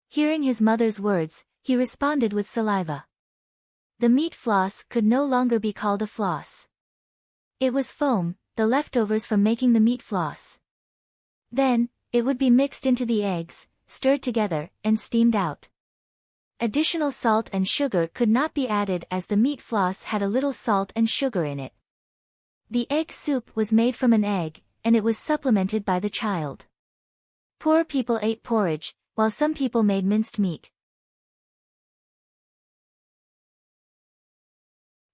Hearing his mother's words, he responded with saliva. The meat floss could no longer be called a floss. It was foam, the leftovers from making the meat floss. Then, it would be mixed into the eggs, stirred together, and steamed out. Additional salt and sugar could not be added as the meat floss had a little salt and sugar in it. The egg soup was made from an egg, and it was supplemented by the child. Poor people ate porridge, while some people made minced meat.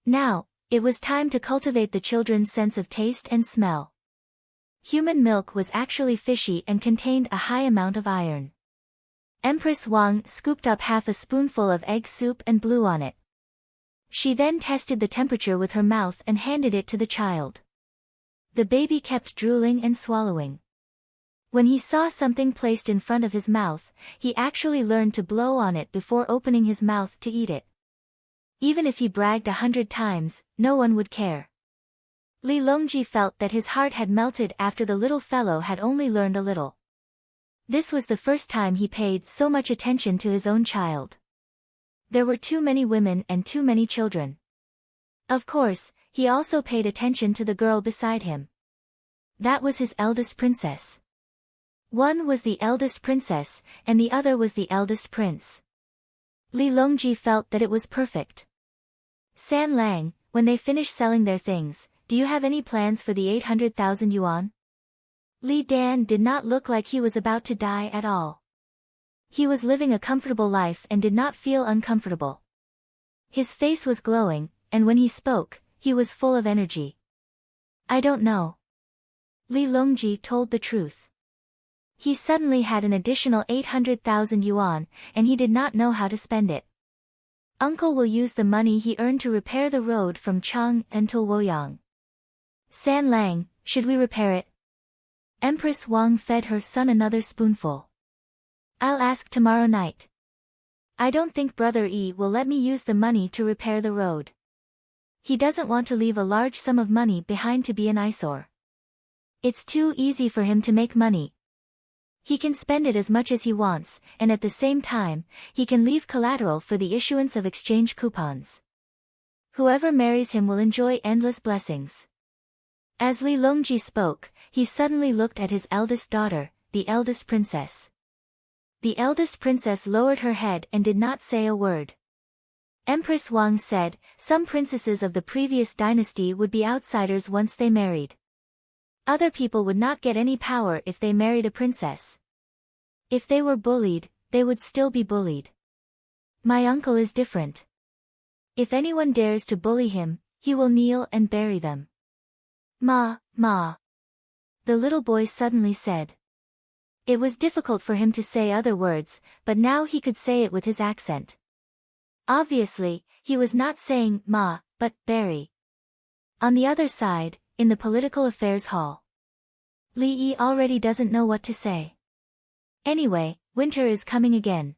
Now, it was time to cultivate the children's sense of taste and smell. Human milk was actually fishy and contained a high amount of iron. Empress Wang scooped up half a spoonful of egg soup and blew on it. She then tested the temperature with her mouth and handed it to the child. The baby kept drooling and swallowing. When he saw something placed in front of his mouth, he actually learned to blow on it before opening his mouth to eat it. Even if he bragged 100 times, no one would care. Li Longji felt that his heart had melted after the little fellow had only learned a little. This was the first time he paid so much attention to his own child. There were too many women and too many children. Of course, he also paid attention to the girl beside him. That was his eldest princess. One was the eldest princess, and the other was the eldest prince. Li Longji felt that it was perfect. San Lang, when they finish selling their things, do you have any plans for the 800,000 yuan? Li Dan did not look like he was about to die at all. He was living a comfortable life and did not feel uncomfortable. His face was glowing, and when he spoke, he was full of energy. I don't know. Li Longji told the truth. He suddenly had an additional 800,000 yuan, and he did not know how to spend it. Uncle will use the money he earned to repair the road from Chang until Woyang. San Lang, should we repair it? Empress Wang fed her son another spoonful. I'll ask tomorrow night. I don't think Brother E will let me use the money to repair the road. He doesn't want to leave a large sum of money behind to be an eyesore. It's too easy for him to make money. He can spend it as much as he wants, and at the same time, he can leave collateral for the issuance of exchange coupons. Whoever marries him will enjoy endless blessings. As Li Longji spoke, he suddenly looked at his eldest daughter, the eldest princess. The eldest princess lowered her head and did not say a word. Empress Wang said, some princesses of the previous dynasty would be outsiders once they married. Other people would not get any power if they married a princess. If they were bullied, they would still be bullied. My uncle is different. If anyone dares to bully him, he will kneel and bury them. Ma, the little boy suddenly said. It was difficult for him to say other words, but now he could say it with his accent. Obviously, he was not saying ma, but bury. On the other side, in the political affairs hall, Li Yi already doesn't know what to say. Anyway, winter is coming again.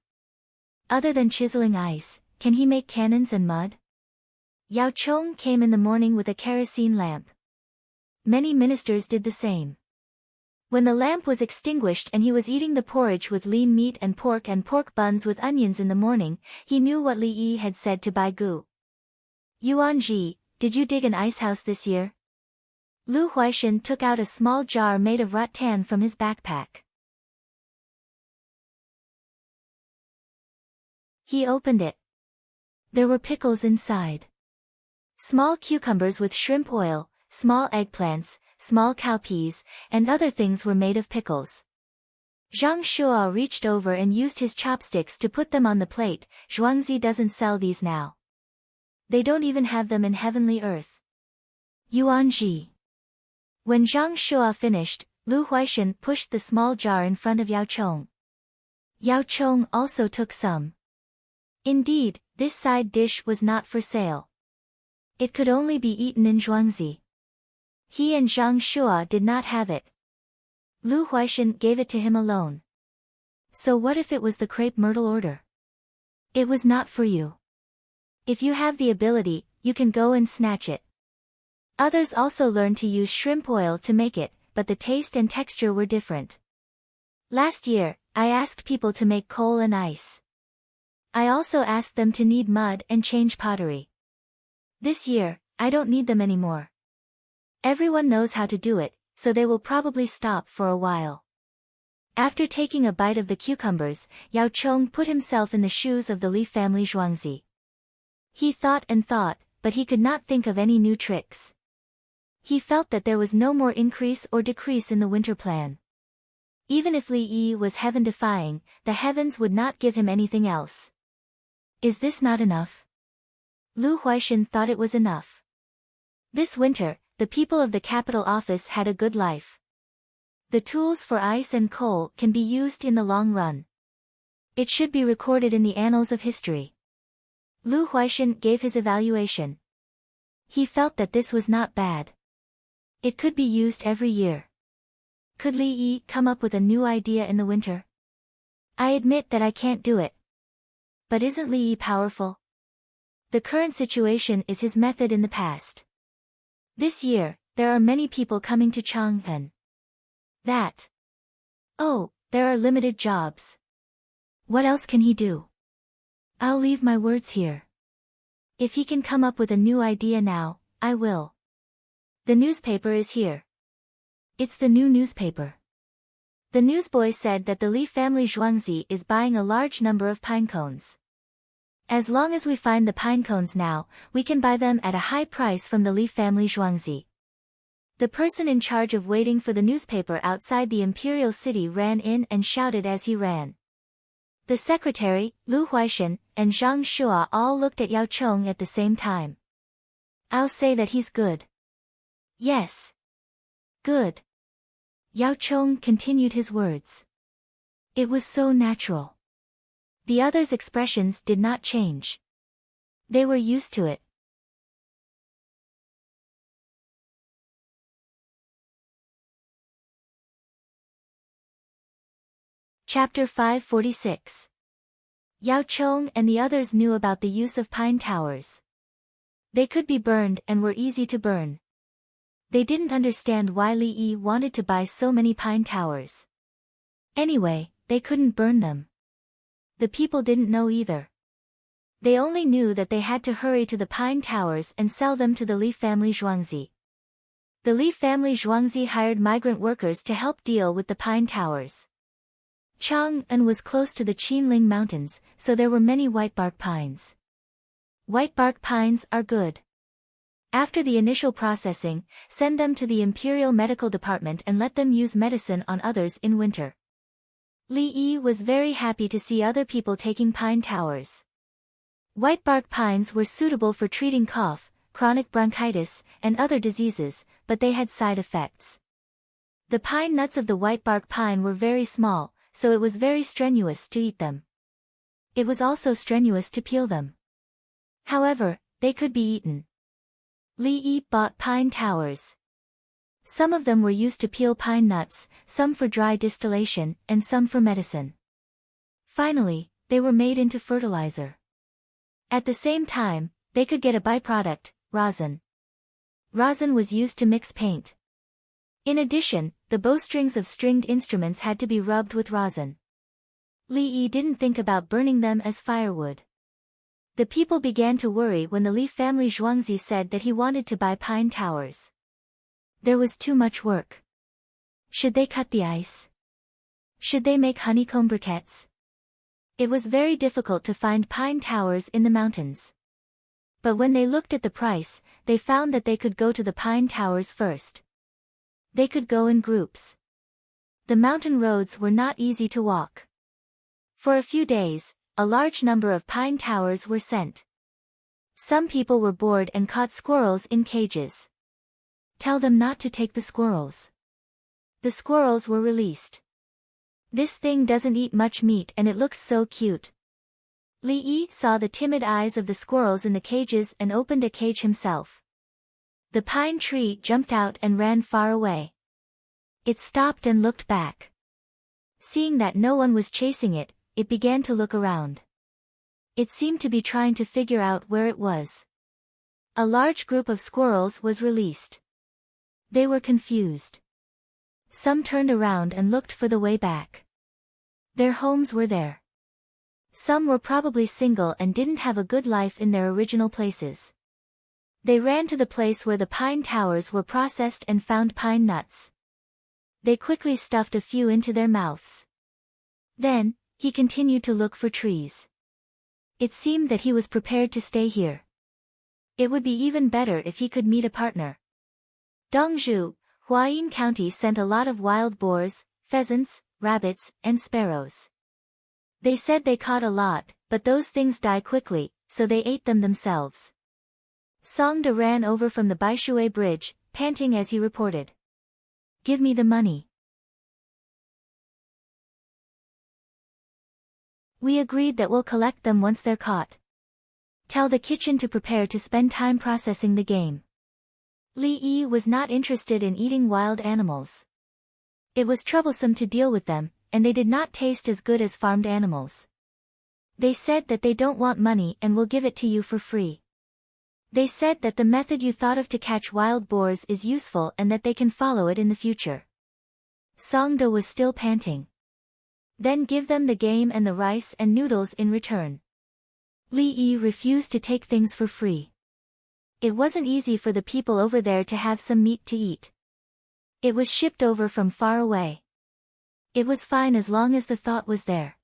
Other than chiseling ice, can he make cannons and mud? Yao Chong came in the morning with a kerosene lamp. Many ministers did the same. When the lamp was extinguished and he was eating the porridge with lean meat and pork buns with onions in the morning, he knew what Li Yi had said to Bai Gu. Yuan Ji, did you dig an ice house this year? Lu Huaishan took out a small jar made of rattan from his backpack. He opened it. There were pickles inside. Small cucumbers with shrimp oil, small eggplants, small cowpeas, and other things were made of pickles. Zhang Shuo reached over and used his chopsticks to put them on the plate. Zhuangzi doesn't sell these now. They don't even have them in heavenly earth. Yuan Ji. When Zhang Shuo finished, Lu Huaishan pushed the small jar in front of Yao Chong. Yao Chong also took some. Indeed, this side dish was not for sale. It could only be eaten in Zhuangzi. He and Zhang Shuo did not have it. Lu Huaishan gave it to him alone. So what if it was the crepe myrtle order? It was not for you. If you have the ability, you can go and snatch it. Others also learned to use shrimp oil to make it, but the taste and texture were different. Last year, I asked people to make coal and ice. I also asked them to knead mud and change pottery. This year, I don't need them anymore. Everyone knows how to do it, so they will probably stop for a while. After taking a bite of the cucumbers, Yao Chong put himself in the shoes of the Li family Zhuangzi. He thought and thought, but he could not think of any new tricks. He felt that there was no more increase or decrease in the winter plan. Even if Li Yi was heaven-defying, the heavens would not give him anything else. Is this not enough? Lu Huaishan thought it was enough. This winter, the people of the capital office had a good life. The tools for ice and coal can be used in the long run. It should be recorded in the annals of history. Lu Huaishan gave his evaluation. He felt that this was not bad. It could be used every year. Could Li Yi come up with a new idea in the winter? I admit that I can't do it. But isn't Li Yi powerful? The current situation is his method in the past. This year, there are many people coming to Chang'an. Oh, there are limited jobs. What else can he do? I'll leave my words here. If he can come up with a new idea now, I will. The newspaper is here. It's the new newspaper. The newsboy said that the Li family Zhuangzi is buying a large number of pine cones. As long as we find the pine cones now, we can buy them at a high price from the Li family Zhuangzi. The person in charge of waiting for the newspaper outside the imperial city ran in and shouted as he ran. The secretary, Lu Huaishan, and Zhang Shuo all looked at Yao Chong at the same time. I'll say that he's good. Yes. Good. Yao Chong continued his words. It was so natural. The others' expressions did not change. They were used to it. Chapter 546. Yao Chong and the others knew about the use of pine towers. They could be burned and were easy to burn. They didn't understand why Li Yi wanted to buy so many pine towers. Anyway, they couldn't burn them. The people didn't know either. They only knew that they had to hurry to the pine towers and sell them to the Li family Zhuangzi. The Li family Zhuangzi hired migrant workers to help deal with the pine towers. Chang'an was close to the Qinling Mountains, so there were many whitebark pines. Whitebark pines are good. After the initial processing, send them to the Imperial Medical Department and let them use medicine on others in winter. Li Yi was very happy to see other people taking pine towers. Whitebark pines were suitable for treating cough, chronic bronchitis, and other diseases, but they had side effects. The pine nuts of the whitebark pine were very small, so it was very strenuous to eat them. It was also strenuous to peel them. However, they could be eaten. Li Yi bought pine towers. Some of them were used to peel pine nuts, some for dry distillation, and some for medicine. Finally, they were made into fertilizer. At the same time, they could get a byproduct, rosin. Rosin was used to mix paint. In addition, the bowstrings of stringed instruments had to be rubbed with rosin. Li Yi didn't think about burning them as firewood. The people began to worry when the Li family Zhuangzi said that he wanted to buy pine towers. There was too much work. Should they cut the ice? Should they make honeycomb briquettes? It was very difficult to find pine towers in the mountains. But when they looked at the price, they found that they could go to the pine towers first. They could go in groups. The mountain roads were not easy to walk. For a few days, a large number of pine towers were sent. Some people were bored and caught squirrels in cages. Tell them not to take the squirrels. The squirrels were released. This thing doesn't eat much meat and it looks so cute. Li Yi saw the timid eyes of the squirrels in the cages and opened a cage himself. The pine tree jumped out and ran far away. It stopped and looked back. Seeing that no one was chasing it, it began to look around. It seemed to be trying to figure out where it was. A large group of squirrels was released. They were confused. Some turned around and looked for the way back. Their homes were there. Some were probably single and didn't have a good life in their original places. They ran to the place where the pine towers were processed and found pine nuts. They quickly stuffed a few into their mouths. Then, he continued to look for trees. It seemed that he was prepared to stay here. It would be even better if he could meet a partner. Dongzhu, Huayin County sent a lot of wild boars, pheasants, rabbits, and sparrows. They said they caught a lot, but those things die quickly, so they ate them themselves. Songda ran over from the Baishui bridge, panting as he reported. Give me the money. We agreed that we'll collect them once they're caught. Tell the kitchen to prepare to spend time processing the game. Li Yi was not interested in eating wild animals. It was troublesome to deal with them, and they did not taste as good as farmed animals. They said that they don't want money and will give it to you for free. They said that the method you thought of to catch wild boars is useful and that they can follow it in the future. Songda was still panting. Then give them the game and the rice and noodles in return. Li Yi refused to take things for free. It wasn't easy for the people over there to have some meat to eat. It was shipped over from far away. It was fine as long as the thought was there.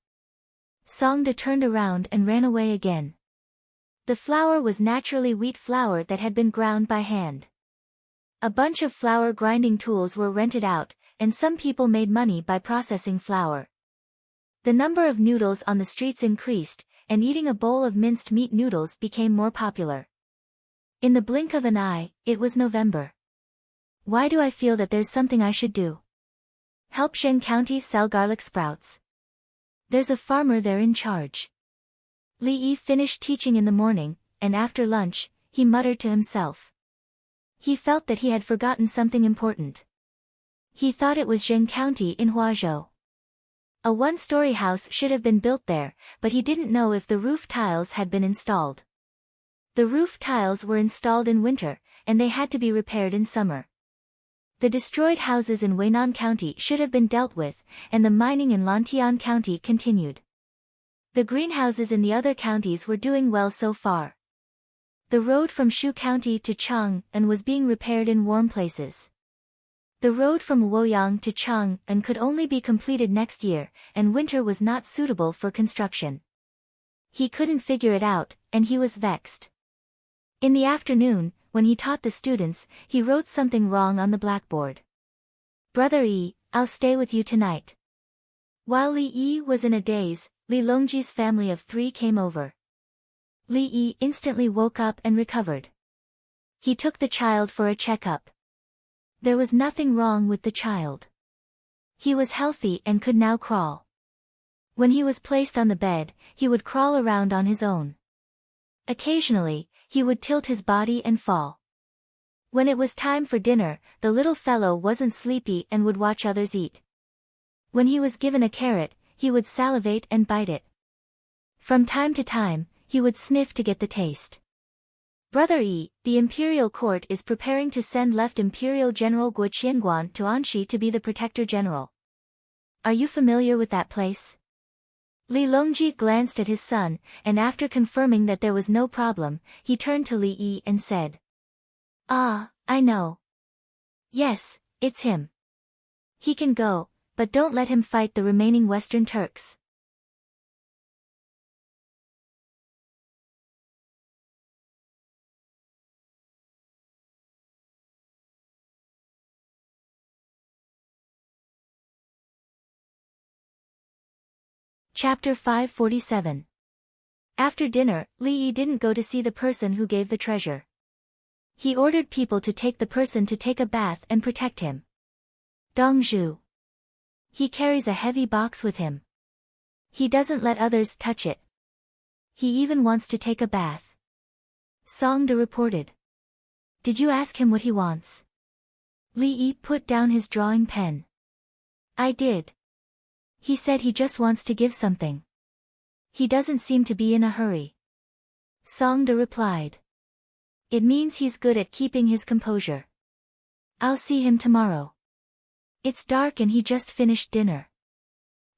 Songda turned around and ran away again. The flour was naturally wheat flour that had been ground by hand. A bunch of flour grinding tools were rented out, and some people made money by processing flour. The number of noodles on the streets increased, and eating a bowl of minced meat noodles became more popular. In the blink of an eye, it was November. Why do I feel that there's something I should do? Help Zheng County sell garlic sprouts. There's a farmer there in charge. Li Yi finished teaching in the morning, and after lunch, he muttered to himself. He felt that he had forgotten something important. He thought it was Zheng County in Huazhou. A one-story house should have been built there, but he didn't know if the roof tiles had been installed. The roof tiles were installed in winter, and they had to be repaired in summer. The destroyed houses in Weinan County should have been dealt with, and the mining in Lantian County continued. The greenhouses in the other counties were doing well so far. The road from Shu County to Chang'an was being repaired in warm places. The road from Luoyang to Chang'an could only be completed next year, and winter was not suitable for construction. He couldn't figure it out, and he was vexed. In the afternoon, when he taught the students, he wrote something wrong on the blackboard. "Brother Yi, I'll stay with you tonight." While Li Yi was in a daze, Li Longji's family of 3 came over. Li Yi instantly woke up and recovered. He took the child for a checkup. There was nothing wrong with the child. He was healthy and could now crawl. When he was placed on the bed, he would crawl around on his own. Occasionally, he would tilt his body and fall. When it was time for dinner, the little fellow wasn't sleepy and would watch others eat. When he was given a carrot, he would salivate and bite it. From time to time, he would sniff to get the taste. "Brother Yi, the imperial court is preparing to send left Imperial General Guo Qianguan to Anxi to be the protector general. Are you familiar with that place?" Li Longji glanced at his son, and after confirming that there was no problem, he turned to Li Yi and said, "Ah, I know. Yes, it's him. He can go, but don't let him fight the remaining Western Turks." Chapter 547. After dinner, Li Yi didn't go to see the person who gave the treasure. He ordered people to take the person to take a bath and protect him. Dongzhu. He carries a heavy box with him. He doesn't let others touch it. He even wants to take a bath. Songde reported. "Did you ask him what he wants?" Li Yi put down his drawing pen. "I did. He said he just wants to give something. He doesn't seem to be in a hurry." Songde replied. "It means he's good at keeping his composure. I'll see him tomorrow. It's dark and he just finished dinner.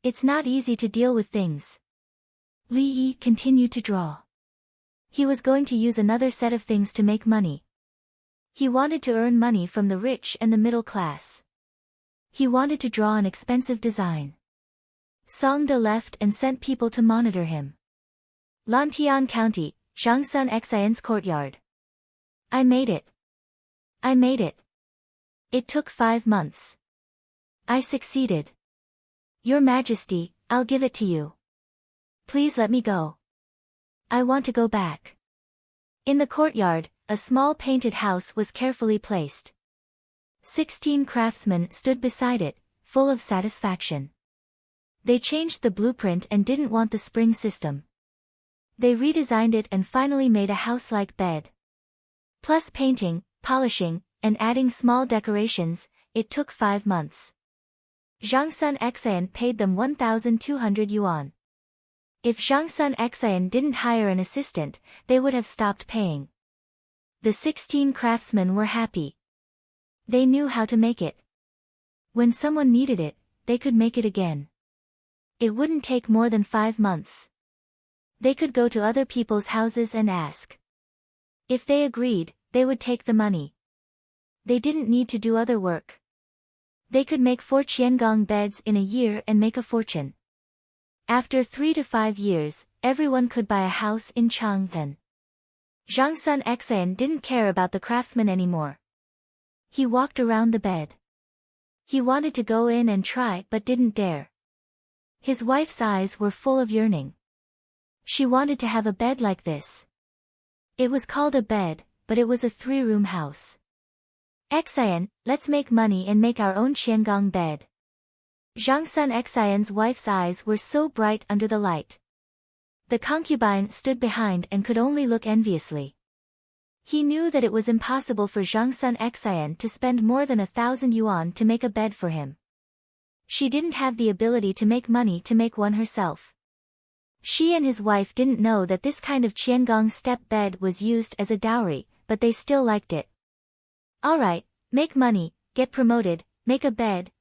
It's not easy to deal with things." Li Yi continued to draw. He was going to use another set of things to make money. He wanted to earn money from the rich and the middle class. He wanted to draw an expensive design. Songde left and sent people to monitor him. Lantian County, Zhangsun Xian's courtyard. "I made it. I made it. It took 5 months. I succeeded. Your Majesty, I'll give it to you. Please let me go. I want to go back." In the courtyard, a small painted house was carefully placed. 16 craftsmen stood beside it, full of satisfaction. They changed the blueprint and didn't want the spring system. They redesigned it and finally made a house-like bed. Plus painting, polishing, and adding small decorations, it took 5 months. Zhangsun Xian paid them 1,200 yuan. If Zhangsun Xian didn't hire an assistant, they would have stopped paying. The 16 craftsmen were happy. They knew how to make it. When someone needed it, they could make it again. It wouldn't take more than 5 months. They could go to other people's houses and ask. If they agreed, they would take the money. They didn't need to do other work. They could make 4 qiangong beds in a year and make a fortune. After 3 to 5 years, everyone could buy a house in Chang'an. Zhangsun Xian didn't care about the craftsman anymore. He walked around the bed. He wanted to go in and try but didn't dare. His wife's eyes were full of yearning. She wanted to have a bed like this. It was called a bed, but it was a 3-room house. "Xian, let's make money and make our own qiangong bed." Zhangsun Xian's wife's eyes were so bright under the light. The concubine stood behind and could only look enviously. He knew that it was impossible for Zhangsun Xian to spend more than 1,000 yuan to make a bed for him. She didn't have the ability to make money to make one herself. She and his wife didn't know that this kind of Qiangong step bed was used as a dowry, but they still liked it. Alright, make money, get promoted, make a bed,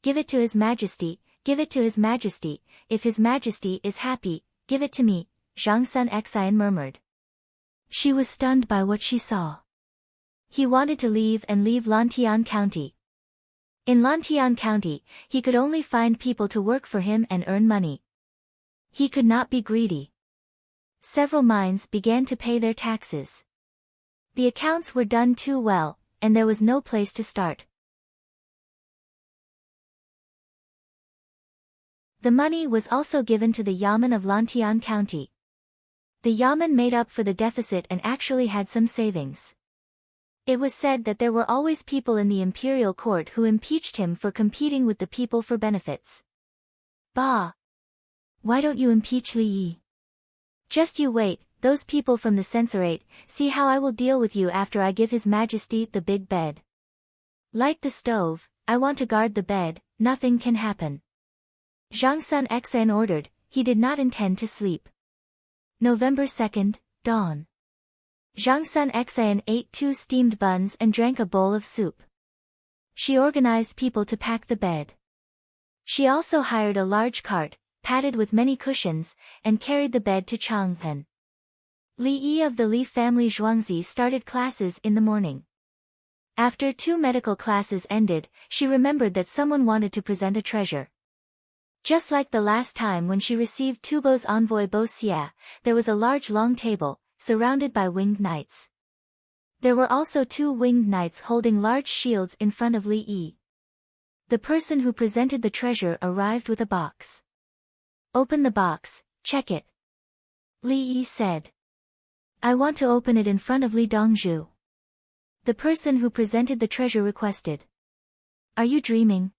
give it to His Majesty, give it to His Majesty, if His Majesty is happy, give it to me, Zhang Sun Xian murmured. She was stunned by what she saw. He wanted to leave and leave Lantian County. In Lantian County, he could only find people to work for him and earn money. He could not be greedy. Several mines began to pay their taxes. The accounts were done too well, and there was no place to start. The money was also given to the Yamen of Lantian County. The Yamen made up for the deficit and actually had some savings. It was said that there were always people in the imperial court who impeached him for competing with the people for benefits. Bah! Why don't you impeach Li Yi? Just you wait, those people from the censorate, see how I will deal with you after I give His Majesty the big bed. Light the stove, I want to guard the bed, nothing can happen. Zhang Sun Xian ordered, he did not intend to sleep. November 2nd, dawn. Zhang Sun Xian ate 2 steamed buns and drank a bowl of soup. She organized people to pack the bed. She also hired a large cart, padded with many cushions, and carried the bed to Changpan. Li Yi of the Li family Zhuangzi started classes in the morning. After 2 medical classes ended, she remembered that someone wanted to present a treasure. Just like the last time when she received Tubo's envoy Bo Xia, there was a large long table, surrounded by winged knights. There were also 2 winged knights holding large shields in front of Li Yi. The person who presented the treasure arrived with a box. Open the box, check it. Li Yi said. I want to open it in front of Li Dongzhu. The person who presented the treasure requested. Are you dreaming?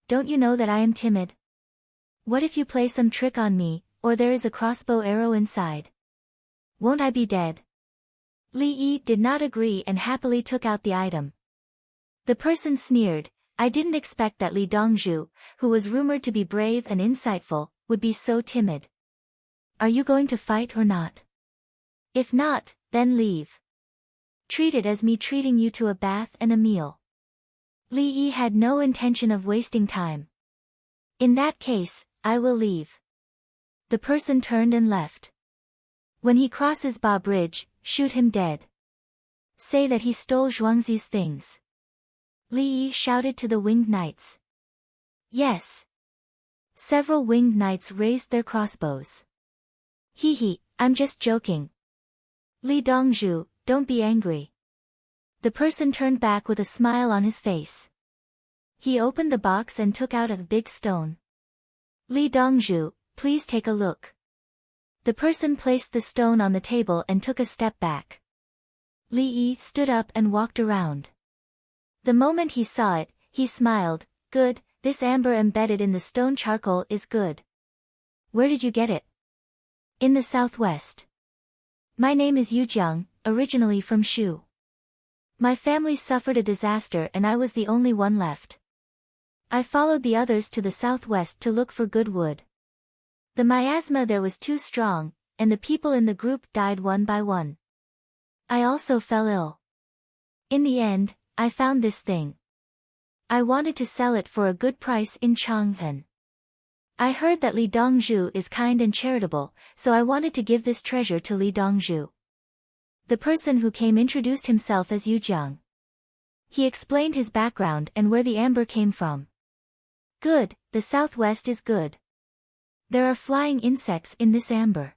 Don't you know that I am timid? What if you play some trick on me, or there is a crossbow arrow inside? Won't I be dead? Li Yi did not agree and happily took out the item. The person sneered, I didn't expect that Li Dongzhu, who was rumored to be brave and insightful, would be so timid. Are you going to fight or not? If not, then leave. Treat it as me treating you to a bath and a meal. Li Yi had no intention of wasting time. In that case, I will leave. The person turned and left. When he crosses Ba Bridge, shoot him dead. Say that he stole Zhuangzi's things. Li Yi shouted to the winged knights. Yes. Several winged knights raised their crossbows. Hee, I'm just joking. Li Dongzhu, don't be angry. The person turned back with a smile on his face. He opened the box and took out a big stone. Li Dongzhu, please take a look. The person placed the stone on the table and took a step back. Li Yi stood up and walked around. The moment he saw it, he smiled, good, this amber embedded in the stone charcoal is good. Where did you get it? In the southwest. My name is Yu Jiang, originally from Shu. My family suffered a disaster and I was the only one left. I followed the others to the southwest to look for good wood. The miasma there was too strong, and the people in the group died one by one. I also fell ill. In the end, I found this thing. I wanted to sell it for a good price in Chang'an. I heard that Li Dongzhu is kind and charitable, so I wanted to give this treasure to Li Dongzhu. The person who came introduced himself as Yu Jiang. He explained his background and where the amber came from. Good, the southwest is good. There are flying insects in this amber.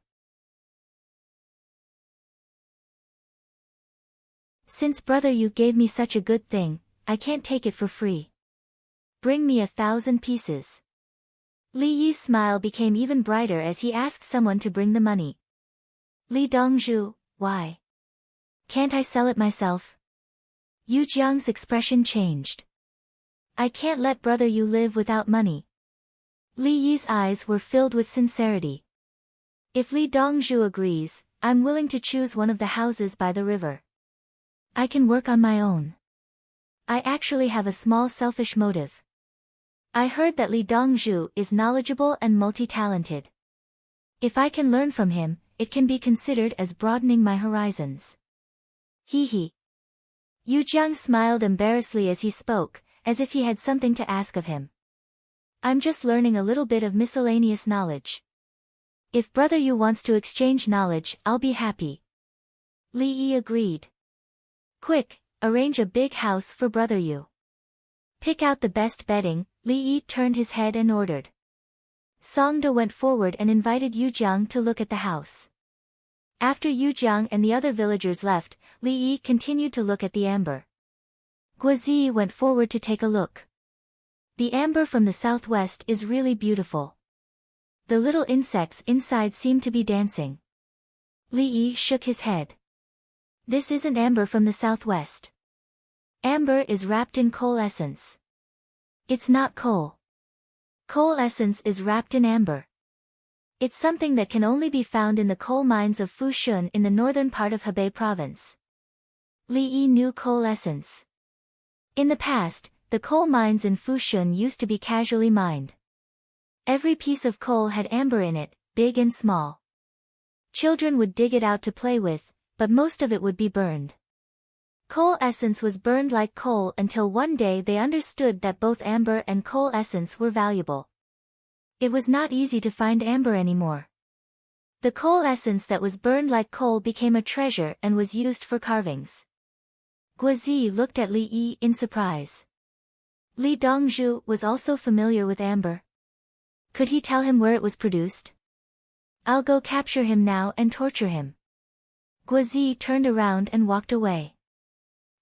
Since brother you gave me such a good thing, I can't take it for free. Bring me 1,000 pieces. Li Yi's smile became even brighter as he asked someone to bring the money. Li Dongzhu, why? Can't I sell it myself? Yu Jiang's expression changed. I can't let brother you live without money. Li Yi's eyes were filled with sincerity. If Li Dongzhu agrees, I'm willing to choose one of the houses by the river. I can work on my own. I actually have a small selfish motive. I heard that Li Dongzhu is knowledgeable and multi-talented. If I can learn from him, it can be considered as broadening my horizons. Hee hee. Yu Jiang smiled embarrassedly as he spoke, as if he had something to ask of him. I'm just learning a little bit of miscellaneous knowledge. If Brother Yu wants to exchange knowledge, I'll be happy. Li Yi agreed. Quick, arrange a big house for Brother Yu. Pick out the best bedding, Li Yi turned his head and ordered. Song De went forward and invited Yu Jiang to look at the house. After Yu Jiang and the other villagers left, Li Yi continued to look at the amber. Guozi went forward to take a look. The amber from the southwest is really beautiful. The little insects inside seem to be dancing. Li Yi shook his head. This isn't amber from the southwest. Amber is wrapped in coal essence. It's not coal. Coal essence is wrapped in amber. It's something that can only be found in the coal mines of Fushun in the northern part of Hebei province. Li Yi knew coal essence. In the past, the coal mines in Fushun used to be casually mined. Every piece of coal had amber in it, big and small. Children would dig it out to play with, but most of it would be burned. Coal essence was burned like coal until one day they understood that both amber and coal essence were valuable. It was not easy to find amber anymore. The coal essence that was burned like coal became a treasure and was used for carvings. Guozi looked at Li Yi in surprise. Li Dongzhu was also familiar with amber. Could he tell him where it was produced? I'll go capture him now and torture him. Guozi turned around and walked away.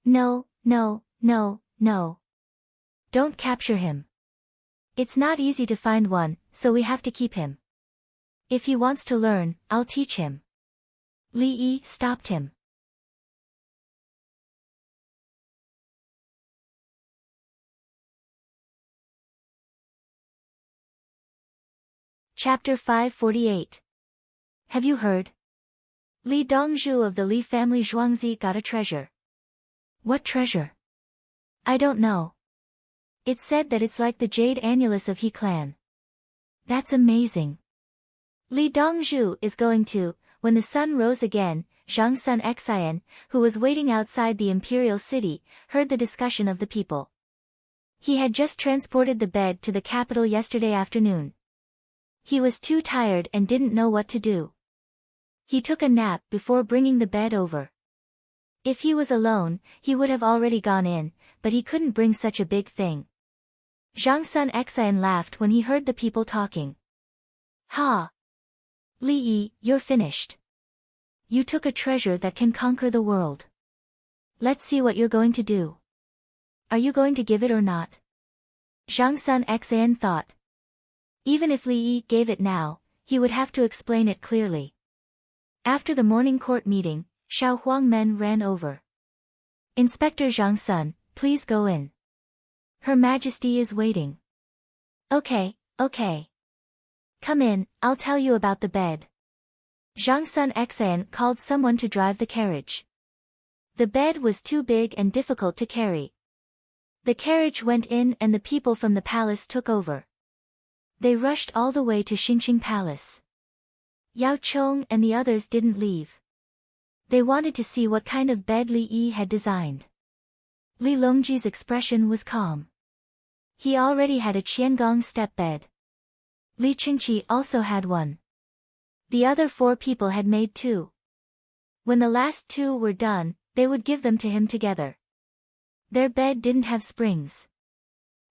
No, no, no, no. Don't capture him. It's not easy to find one, so we have to keep him. If he wants to learn, I'll teach him. Li Yi stopped him. Chapter 548. Have you heard? Li Dongzhu of the Li family Zhuangzi got a treasure. What treasure? I don't know. It's said that it's like the jade annulus of He clan. That's amazing. Li Dongzhu is going to, when the sun rose again, Zhang Sun Xian, who was waiting outside the imperial city, heard the discussion of the people. He had just transported the bed to the capital yesterday afternoon. He was too tired and didn't know what to do. He took a nap before bringing the bed over. If he was alone, he would have already gone in, but he couldn't bring such a big thing. Zhang Sun Xian laughed when he heard the people talking. Ha! Li Yi, you're finished. You took a treasure that can conquer the world. Let's see what you're going to do. Are you going to give it or not? Zhang Sun Xian thought. Even if Li Yi gave it now, he would have to explain it clearly. After the morning court meeting, Xiao Huangmen ran over. Inspector Zhang Sun, please go in. Her Majesty is waiting. Okay, okay. Come in, I'll tell you about the bed. Zhang Sun Xian called someone to drive the carriage. The bed was too big and difficult to carry. The carriage went in and the people from the palace took over. They rushed all the way to Xingqing Palace. Yao Chong and the others didn't leave. They wanted to see what kind of bed Li Yi had designed. Li Longji's expression was calm. He already had a Qiangong step bed. Li Qingqi also had one. The other 4 people had made 2. When the last 2 were done, they would give them to him together. Their bed didn't have springs.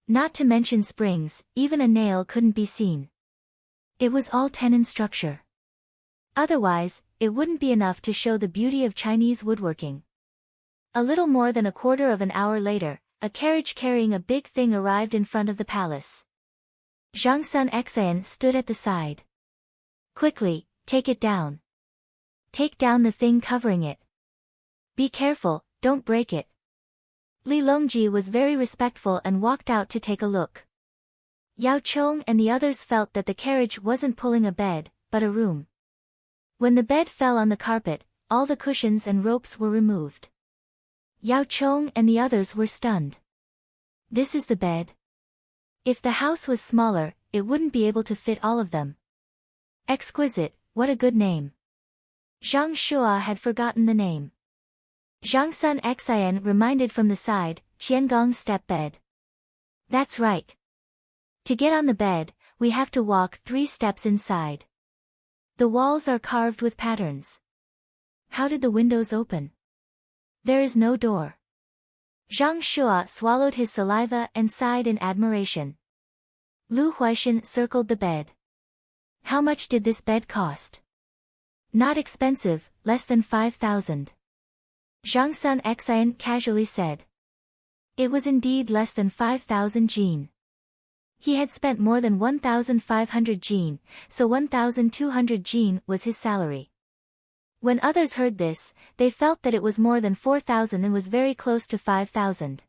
Not to mention springs, even a nail couldn't be seen. It was all tenon structure. Otherwise, it wouldn't be enough to show the beauty of Chinese woodworking. A little more than a quarter of an hour later, a carriage carrying a big thing arrived in front of the palace. Zhang Sun Xian stood at the side. Quickly, take it down. Take down the thing covering it. Be careful, don't break it. Li Longji was very respectful and walked out to take a look. Yao Chong and the others felt that the carriage wasn't pulling a bed, but a room. When the bed fell on the carpet, all the cushions and ropes were removed. Yao Chong and the others were stunned. This is the bed. If the house was smaller, it wouldn't be able to fit all of them. Exquisite, what a good name. Zhang Shua had forgotten the name. Zhang Sun Xian reminded from the side, Qiangong step bed. That's right. To get on the bed, we have to walk 3 steps inside. The walls are carved with patterns. How did the windows open? There is no door. Zhang Shua swallowed his saliva and sighed in admiration. Lu Huaishan circled the bed. How much did this bed cost? Not expensive, less than 5,000. Zhang Sun Xian casually said. It was indeed less than 5,000 jin. He had spent more than 1,500 jin, so 1,200 jin was his salary. When others heard this, they felt that it was more than 4,000 and was very close to 5,000.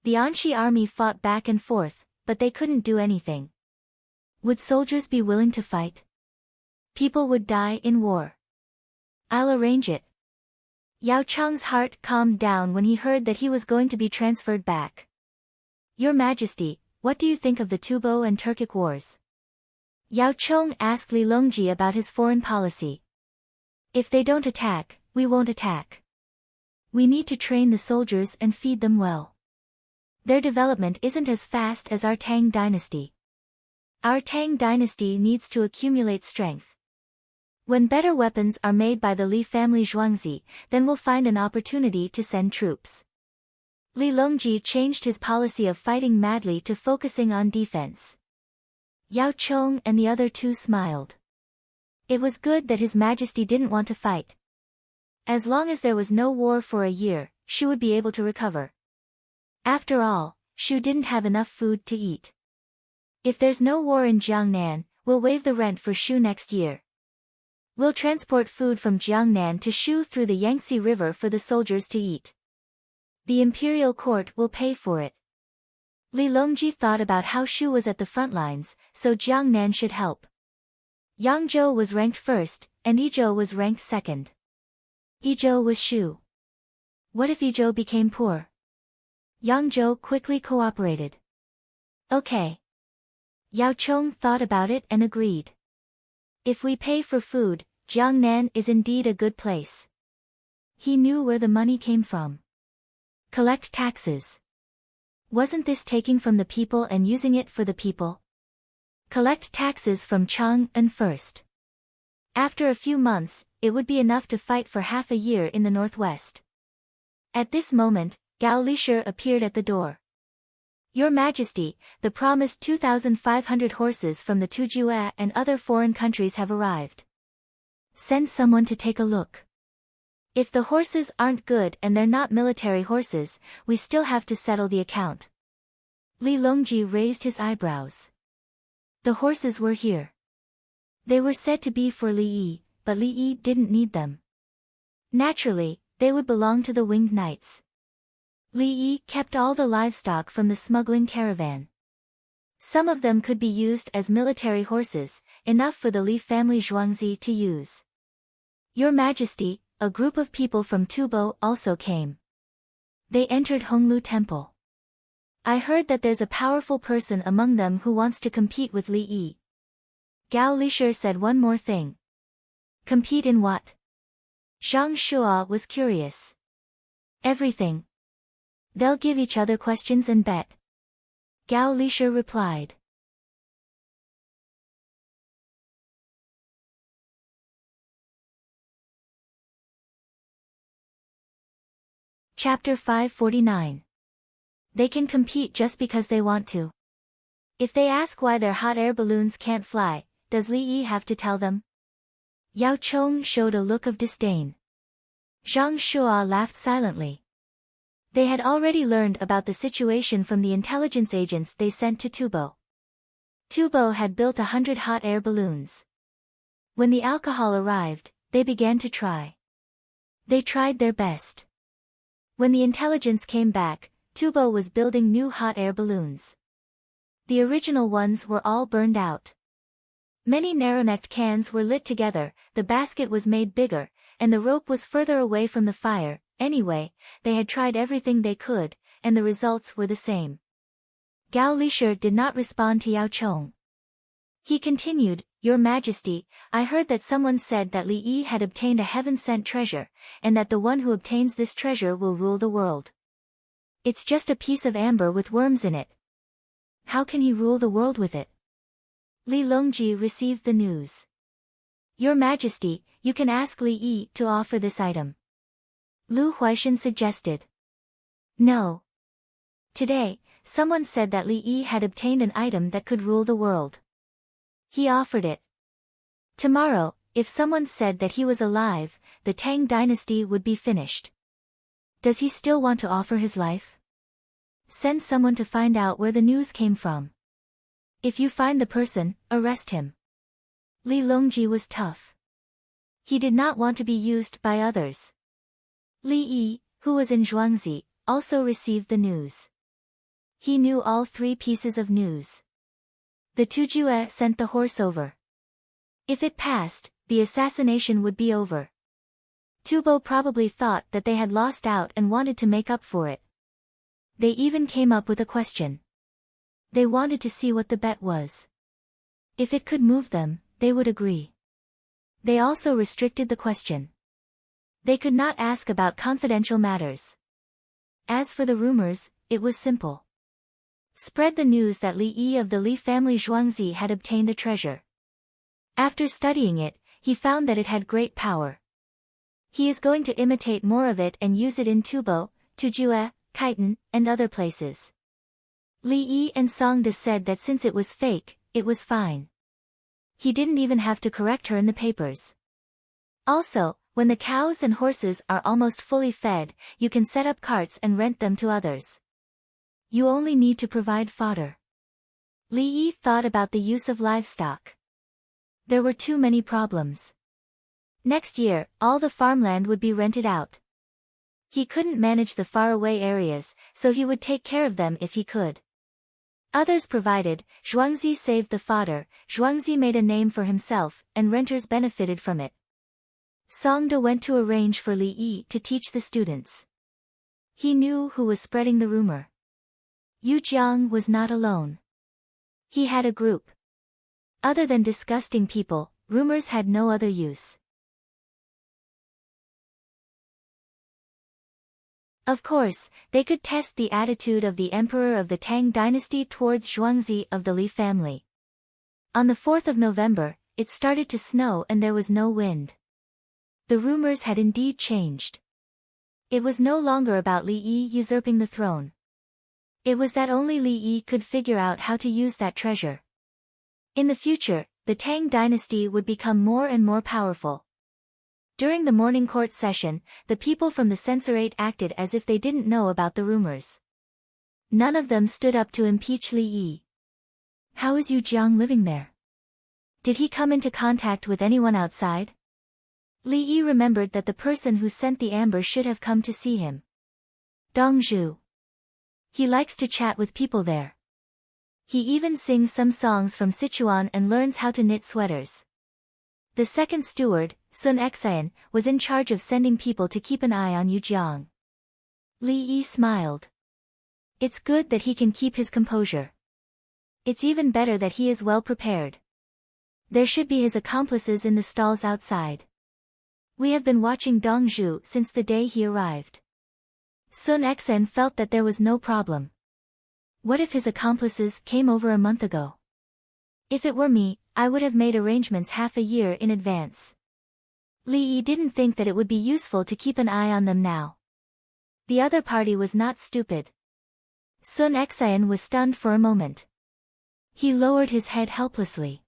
The Anxi army fought back and forth, but they couldn't do anything. Would soldiers be willing to fight? People would die in war. I'll arrange it. Yao Cheng's heart calmed down when he heard that he was going to be transferred back. Your Majesty, what do you think of the Tubo and Turkic wars? Yao Cheng asked Li Longji about his foreign policy. If they don't attack, we won't attack. We need to train the soldiers and feed them well. Their development isn't as fast as our Tang dynasty. Our Tang dynasty needs to accumulate strength. When better weapons are made by the Li family Zhuangzi, then we'll find an opportunity to send troops. Li Longji changed his policy of fighting madly to focusing on defense. Yao Cheng and the other two smiled. It was good that His Majesty didn't want to fight. As long as there was no war for a year, Shu would be able to recover. After all, Shu didn't have enough food to eat. If there's no war in Jiangnan, we'll waive the rent for Shu next year. We'll transport food from Jiangnan to Shu through the Yangtze River for the soldiers to eat. The imperial court will pay for it. Li Longji thought about how Shu was at the front lines, so Jiangnan should help. Yangzhou was ranked first, and Yizhou was ranked second. Yizhou was Shu. What if Yizhou became poor? Yangzhou quickly cooperated. Okay. Yao Cheng thought about it and agreed. If we pay for food, Jiangnan is indeed a good place. He knew where the money came from. Collect taxes. Wasn't this taking from the people and using it for the people? Collect taxes from Chang'an first. After a few months, it would be enough to fight for half a year in the northwest. At this moment, Gao Lisher appeared at the door. Your Majesty, the promised 2,500 horses from the Tujue and other foreign countries have arrived. Send someone to take a look. If the horses aren't good and they're not military horses, we still have to settle the account. Li Longji raised his eyebrows. The horses were here. They were said to be for Li Yi, but Li Yi didn't need them. Naturally, they would belong to the winged knights. Li Yi kept all the livestock from the smuggling caravan. Some of them could be used as military horses, enough for the Li family Zhuangzi to use. Your Majesty, a group of people from Tubo also came. They entered Honglu Temple. I heard that there's a powerful person among them who wants to compete with Li Yi. Gao Lisher said one more thing. Compete in what? Zhang Shua was curious. Everything. They'll give each other questions and bet. Gao Lisher replied. Chapter 549. They can compete just because they want to. If they ask why their hot air balloons can't fly, does Li Yi have to tell them? Yao Cheng showed a look of disdain. Zhang Shua laughed silently. They had already learned about the situation from the intelligence agents they sent to Tubo. Tubo had built 100 hot air balloons. When the alcohol arrived, they began to try. They tried their best. When the intelligence came back, Tubo was building new hot air balloons. The original ones were all burned out. Many narrow-necked cans were lit together, the basket was made bigger, and the rope was further away from the fire. Anyway, they had tried everything they could, and the results were the same. Gao Lisher did not respond to Yao Chong. He continued, Your Majesty, I heard that someone said that Li Yi had obtained a heaven-sent treasure, and that the one who obtains this treasure will rule the world. It's just a piece of amber with worms in it. How can he rule the world with it? Li Longji received the news. Your Majesty, you can ask Li Yi to offer this item. Lu Huaishan suggested. No. Today, someone said that Li Yi had obtained an item that could rule the world. He offered it. Tomorrow, if someone said that he was alive, the Tang dynasty would be finished. Does he still want to offer his life? Send someone to find out where the news came from. If you find the person, arrest him. Li Longji was tough. He did not want to be used by others. Li Yi, who was in Zhuangzi, also received the news. He knew all 3 pieces of news. The Tujue sent the horse over. If it passed, the assassination would be over. Tubo probably thought that they had lost out and wanted to make up for it. They even came up with a question. They wanted to see what the bet was. If it could move them, they would agree. They also restricted the question. They could not ask about confidential matters. As for the rumors, it was simple. Spread the news that Li Yi of the Li family Zhuangzi had obtained a treasure. After studying it, he found that it had great power. He is going to imitate more of it and use it in Tubo, Tujue, Khitan, and other places. Li Yi and Songda said that since it was fake, it was fine. He didn't even have to correct her in the papers. Also, when the cows and horses are almost fully fed, you can set up carts and rent them to others. You only need to provide fodder. Li Yi thought about the use of livestock. There were too many problems. Next year, all the farmland would be rented out. He couldn't manage the faraway areas, so he would take care of them if he could. Others provided, Zhuangzi saved the fodder, Zhuangzi made a name for himself, and renters benefited from it. Songda went to arrange for Li Yi to teach the students. He knew who was spreading the rumor. Yu Jiang was not alone. He had a group. Other than disgusting people, rumors had no other use. Of course, they could test the attitude of the emperor of the Tang dynasty towards Zhuangzi of the Li family. On the 4th of November, it started to snow and there was no wind. The rumors had indeed changed. It was no longer about Li Yi usurping the throne. It was that only Li Yi could figure out how to use that treasure. In the future, the Tang dynasty would become more and more powerful. During the morning court session, the people from the censorate acted as if they didn't know about the rumors. None of them stood up to impeach Li Yi. How is Yu Jiang living there? Did he come into contact with anyone outside? Li Yi remembered that the person who sent the amber should have come to see him. Dongzhu. He likes to chat with people there. He even sings some songs from Sichuan and learns how to knit sweaters. The second steward, Sun Xian, was in charge of sending people to keep an eye on Yu Jiang. Li Yi smiled. It's good that he can keep his composure. It's even better that he is well prepared. There should be his accomplices in the stalls outside. We have been watching Dongzhu since the day he arrived. Sun Xian felt that there was no problem. What if his accomplices came over a month ago? If it were me, I would have made arrangements half a year in advance. Li Yi didn't think that it would be useful to keep an eye on them now. The other party was not stupid. Sun Xian was stunned for a moment. He lowered his head helplessly.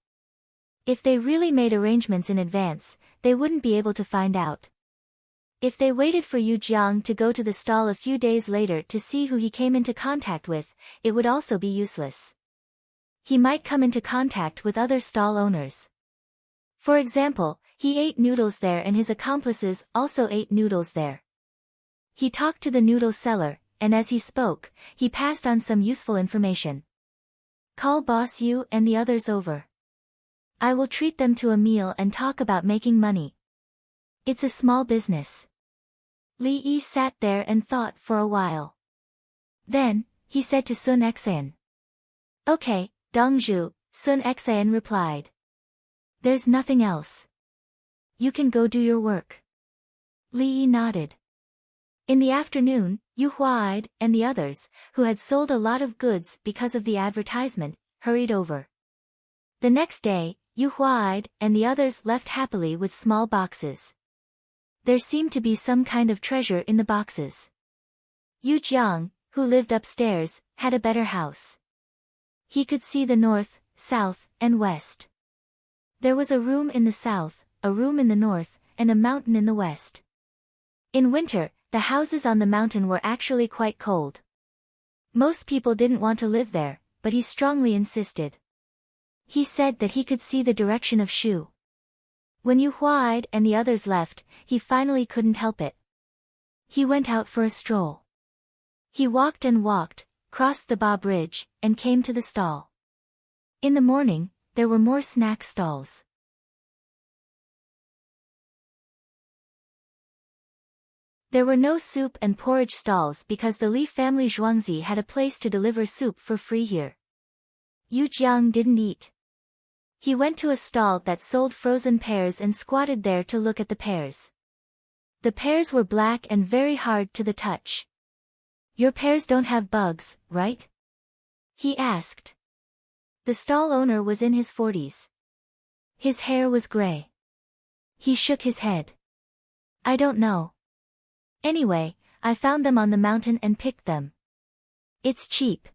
If they really made arrangements in advance, they wouldn't be able to find out. If they waited for Yu Jiang to go to the stall a few days later to see who he came into contact with, it would also be useless. He might come into contact with other stall owners. For example, he ate noodles there and his accomplices also ate noodles there. He talked to the noodle seller, and as he spoke, he passed on some useful information. Call Boss Yu and the others over. I will treat them to a meal and talk about making money. It's a small business. Li Yi sat there and thought for a while. Then, he said to Sun Xan. Okay, Dongzhu, Sun Xan replied. There's nothing else. You can go do your work. Li Yi nodded. In the afternoon, Yu Huaid and the others, who had sold a lot of goods because of the advertisement, hurried over. The next day, Yu Huaid and the others left happily with small boxes. There seemed to be some kind of treasure in the boxes. Yu Jiang, who lived upstairs, had a better house. He could see the north, south, and west. There was a room in the south, a room in the north, and a mountain in the west. In winter, the houses on the mountain were actually quite cold. Most people didn't want to live there, but he strongly insisted. He said that he could see the direction of Shu. When Yu Huaid and the others left, he finally couldn't help it. He went out for a stroll. He walked and walked, crossed the Ba Bridge, and came to the stall. In the morning, there were more snack stalls. There were no soup and porridge stalls because the Li family Zhuangzi had a place to deliver soup for free here. Yu Jiang didn't eat. He went to a stall that sold frozen pears and squatted there to look at the pears. The pears were black and very hard to the touch. Your pears don't have bugs, right? He asked. The stall owner was in his 40s. His hair was gray. He shook his head. I don't know. Anyway, I found them on the mountain and picked them. It's cheap.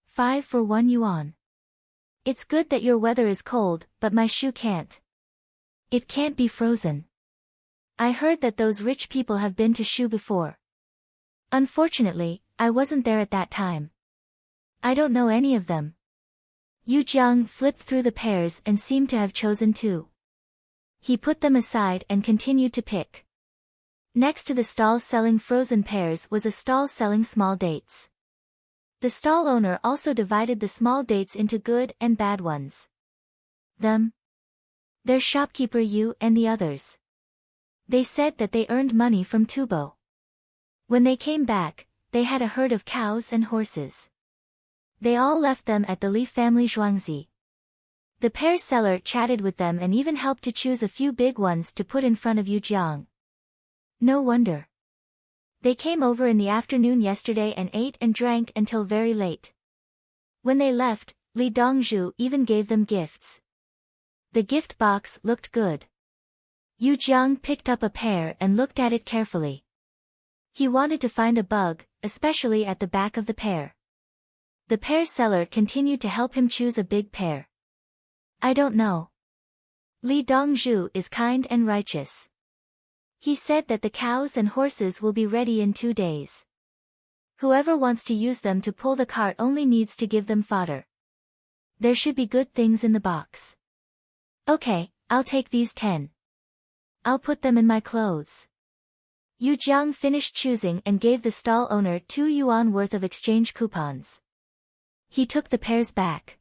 5 for 1 yuan. It's good that your weather is cold, but my shoe can't. It can't be frozen. I heard that those rich people have been to Shu before. Unfortunately, I wasn't there at that time. I don't know any of them. Yu Jiang flipped through the pears and seemed to have chosen 2. He put them aside and continued to pick. Next to the stall selling frozen pears was a stall selling small dates. The stall owner also divided the small dates into good and bad ones. Their shopkeeper Yu and the others. They said that they earned money from tubo. When they came back, they had a herd of cows and horses. They all left them at the Li family Zhuangzi. The pear seller chatted with them and even helped to choose a few big ones to put in front of Yu Jiang. No wonder. They came over in the afternoon yesterday and ate and drank until very late. When they left, Li Dongzhu even gave them gifts. The gift box looked good. Yu Jiang picked up a pear and looked at it carefully. He wanted to find a bug, especially at the back of the pear. The pear seller continued to help him choose a big pear. I don't know. Li Dongzhu is kind and righteous. He said that the cows and horses will be ready in 2 days. Whoever wants to use them to pull the cart only needs to give them fodder. There should be good things in the box. Okay, I'll take these 10. I'll put them in my clothes. Yu Jiang finished choosing and gave the stall owner 2 yuan worth of exchange coupons. He took the pears back.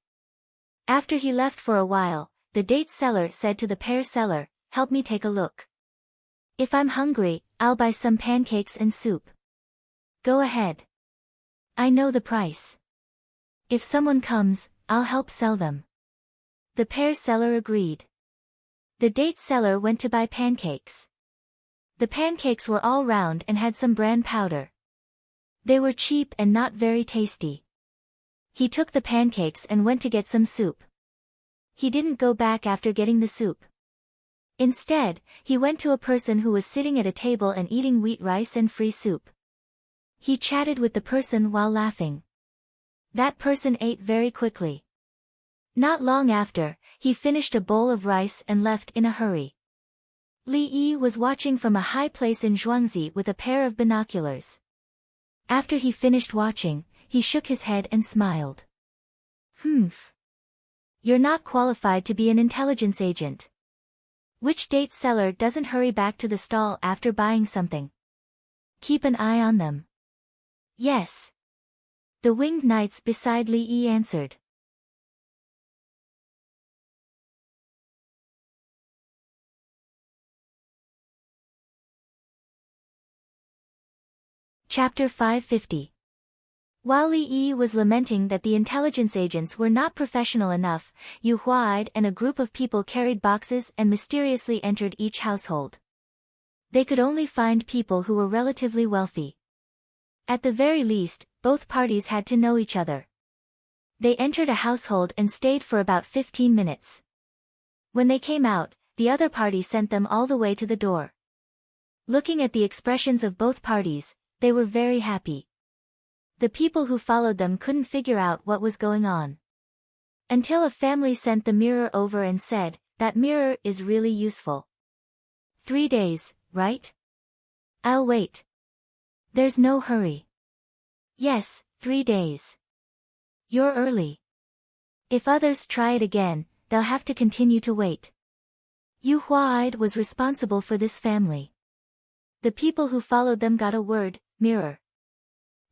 After he left for a while, the date seller said to the pear seller, "Help me take a look. If I'm hungry, I'll buy some pancakes and soup. Go ahead. I know the price. If someone comes, I'll help sell them." The pear seller agreed. The date seller went to buy pancakes. The pancakes were all round and had some bran powder. They were cheap and not very tasty. He took the pancakes and went to get some soup. He didn't go back after getting the soup. Instead, he went to a person who was sitting at a table and eating wheat rice and free soup. He chatted with the person while laughing. That person ate very quickly. Not long after, he finished a bowl of rice and left in a hurry. Li Yi was watching from a high place in Zhuangzi with a pair of binoculars. After he finished watching, he shook his head and smiled. You're not qualified to be an intelligence agent. Which date seller doesn't hurry back to the stall after buying something? Keep an eye on them. Yes. The winged knights beside Li Yi answered. Chapter 550. While Li Yi was lamenting that the intelligence agents were not professional enough, Yu Huaid and a group of people carried boxes and mysteriously entered each household. They could only find people who were relatively wealthy. At the very least, both parties had to know each other. They entered a household and stayed for about 15 minutes. When they came out, the other party sent them all the way to the door. Looking at the expressions of both parties, they were very happy. The people who followed them couldn't figure out what was going on. Until a family sent the mirror over and said, "That mirror is really useful." 3 days, right? I'll wait. There's no hurry. Yes, 3 days. You're early. If others try it again, they'll have to continue to wait. Yu Huaid was responsible for this family. The people who followed them got a word, mirror.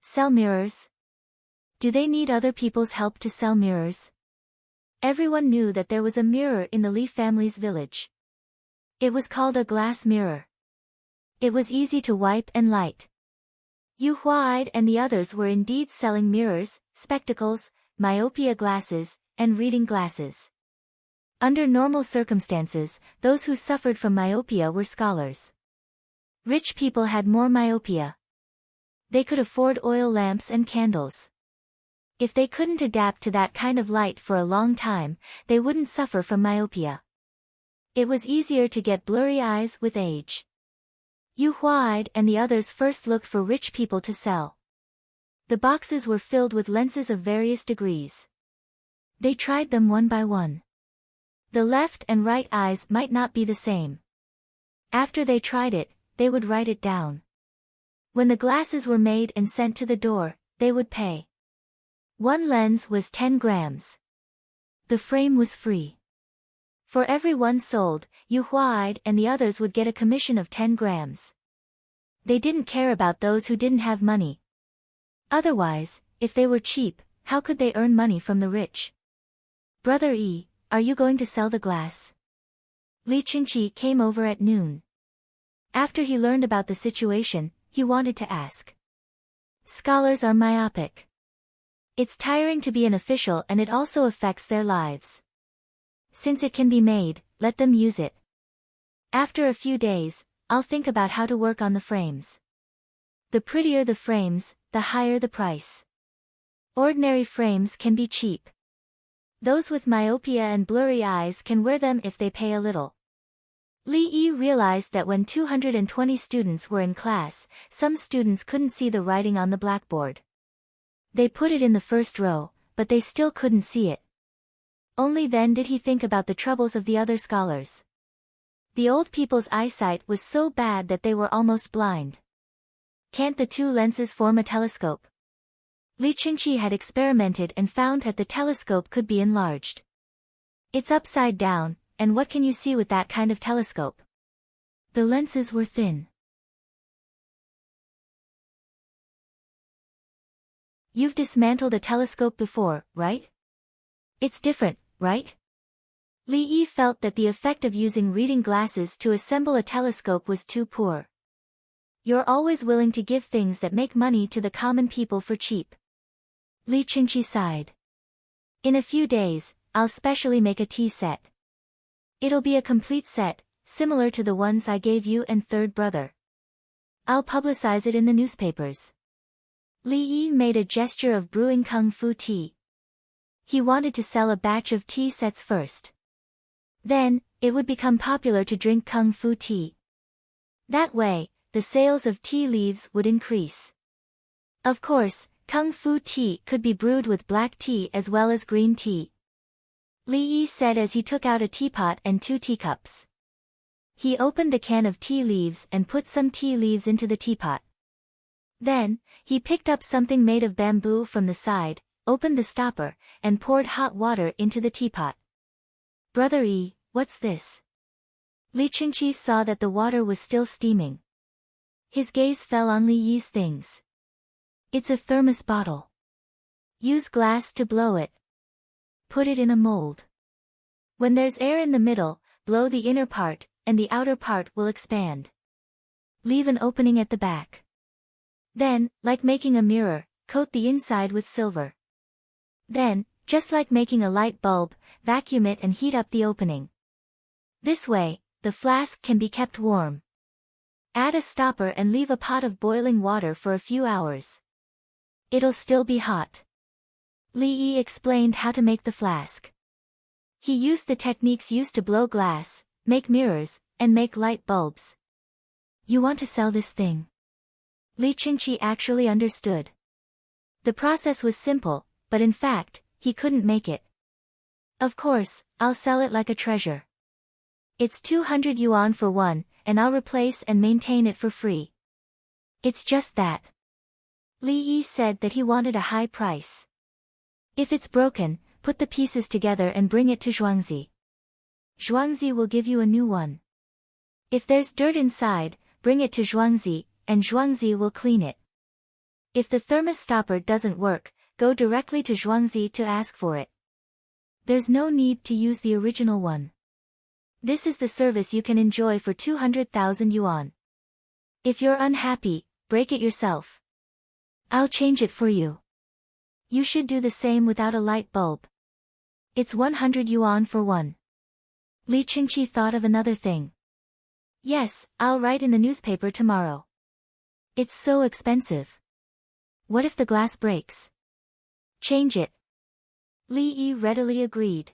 Sell mirrors? Do they need other people's help to sell mirrors? Everyone knew that there was a mirror in the Li family's village. It was called a glass mirror. It was easy to wipe and light. Yu Huaid and the others were indeed selling mirrors, spectacles, myopia glasses, and reading glasses. Under normal circumstances, those who suffered from myopia were scholars. Rich people had more myopia. They could afford oil lamps and candles. If they couldn't adapt to that kind of light for a long time, they wouldn't suffer from myopia. It was easier to get blurry eyes with age. Yu Huaid and the others first looked for rich people to sell. The boxes were filled with lenses of various degrees. They tried them one by one. The left and right eyes might not be the same. After they tried it, they would write it down. When the glasses were made and sent to the door, they would pay. One lens was 10 grams. The frame was free. For every one sold, Yu Huaid and the others would get a commission of 10 grams. They didn't care about those who didn't have money. Otherwise, if they were cheap, how could they earn money from the rich? Brother Yi, are you going to sell the glass? Li Qingqi came over at noon. After he learned about the situation, he wanted to ask. Scholars are myopic. It's tiring to be an official and it also affects their lives. Since it can be made, let them use it. After a few days, I'll think about how to work on the frames. The prettier the frames, the higher the price. Ordinary frames can be cheap. Those with myopia and blurry eyes can wear them if they pay a little. Li Yi realized that when 220 students were in class, some students couldn't see the writing on the blackboard. They put it in the first row, but they still couldn't see it. Only then did he think about the troubles of the other scholars. The old people's eyesight was so bad that they were almost blind. Can't the 2 lenses form a telescope? Li Qingqi had experimented and found that the telescope could be enlarged. It's upside down, and what can you see with that kind of telescope? The lenses were thin. You've dismantled a telescope before, right? It's different, right? Li Yi felt that the effect of using reading glasses to assemble a telescope was too poor. You're always willing to give things that make money to the common people for cheap. Li Qingqi sighed. In a few days, I'll specially make a tea set. It'll be a complete set, similar to the ones I gave you and third brother. I'll publicize it in the newspapers. Li Yi made a gesture of brewing kung fu tea. He wanted to sell a batch of tea sets first. Then, it would become popular to drink kung fu tea. That way, the sales of tea leaves would increase. Of course, kung fu tea could be brewed with black tea as well as green tea. Li Yi said as he took out a teapot and 2 teacups. He opened the can of tea leaves and put some tea leaves into the teapot. Then, he picked up something made of bamboo from the side, opened the stopper, and poured hot water into the teapot. Brother Yi, what's this? Li Qingqi saw that the water was still steaming. His gaze fell on Li Yi's things. It's a thermos bottle. Use glass to blow it. Put it in a mold. When there's air in the middle, blow the inner part, and the outer part will expand. Leave an opening at the back. Then, like making a mirror, coat the inside with silver. Then, just like making a light bulb, vacuum it and heat up the opening. This way, the flask can be kept warm. Add a stopper and leave a pot of boiling water for a few hours. It'll still be hot. Li Yi explained how to make the flask. He used the techniques used to blow glass, make mirrors, and make light bulbs. You want to sell this thing? Li Qingqi actually understood. The process was simple, but in fact, he couldn't make it. Of course, I'll sell it like a treasure. It's 200 yuan for one, and I'll replace and maintain it for free. It's just that. Li Yi said that he wanted a high price. If it's broken, put the pieces together and bring it to Zhuangzi. Zhuangzi will give you a new one. If there's dirt inside, bring it to Zhuangzi, and Zhuangzi will clean it. If the thermos stopper doesn't work, go directly to Zhuangzi to ask for it. There's no need to use the original one. This is the service you can enjoy for 200,000 yuan. If you're unhappy, break it yourself. I'll change it for you. You should do the same without a light bulb. It's 100 yuan for one. Li Qingqi thought of another thing. Yes, I'll write in the newspaper tomorrow. It's so expensive. What if the glass breaks? Change it. Li Yi readily agreed.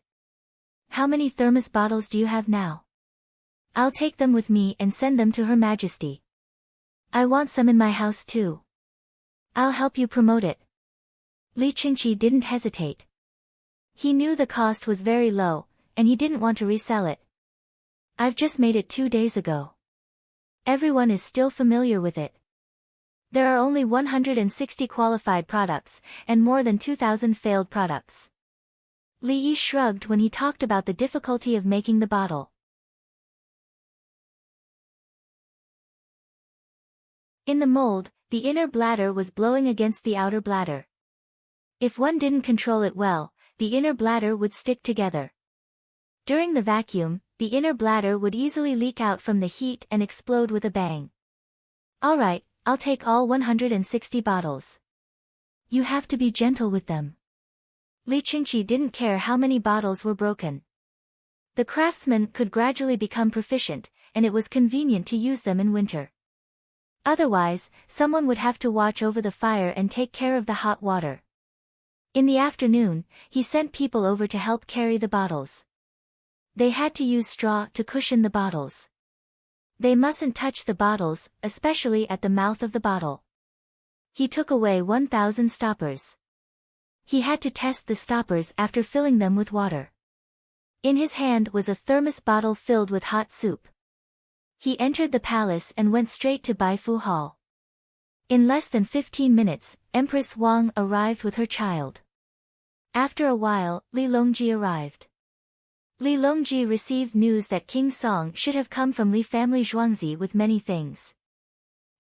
How many thermos bottles do you have now? I'll take them with me and send them to Her Majesty. I want some in my house too. I'll help you promote it. Li Qingqi didn't hesitate. He knew the cost was very low, and he didn't want to resell it. I've just made it 2 days ago. Everyone is still familiar with it. There are only 160 qualified products, and more than 2,000 failed products. Li Yi shrugged when he talked about the difficulty of making the bottle. In the mold, the inner bladder was blowing against the outer bladder. If one didn't control it well, the inner bladder would stick together. During the vacuum, the inner bladder would easily leak out from the heat and explode with a bang. Alright, I'll take all 160 bottles. You have to be gentle with them. Li Qingqi didn't care how many bottles were broken. The craftsman could gradually become proficient, and it was convenient to use them in winter. Otherwise, someone would have to watch over the fire and take care of the hot water. In the afternoon, he sent people over to help carry the bottles. They had to use straw to cushion the bottles. They mustn't touch the bottles, especially at the mouth of the bottle. He took away 1,000 stoppers. He had to test the stoppers after filling them with water. In his hand was a thermos bottle filled with hot soup. He entered the palace and went straight to Baifu Hall. In less than 15 minutes, Empress Wang arrived with her child. After a while, Li Longji arrived. Li Longji received news that King Song should have come from Li family Zhuangzi with many things.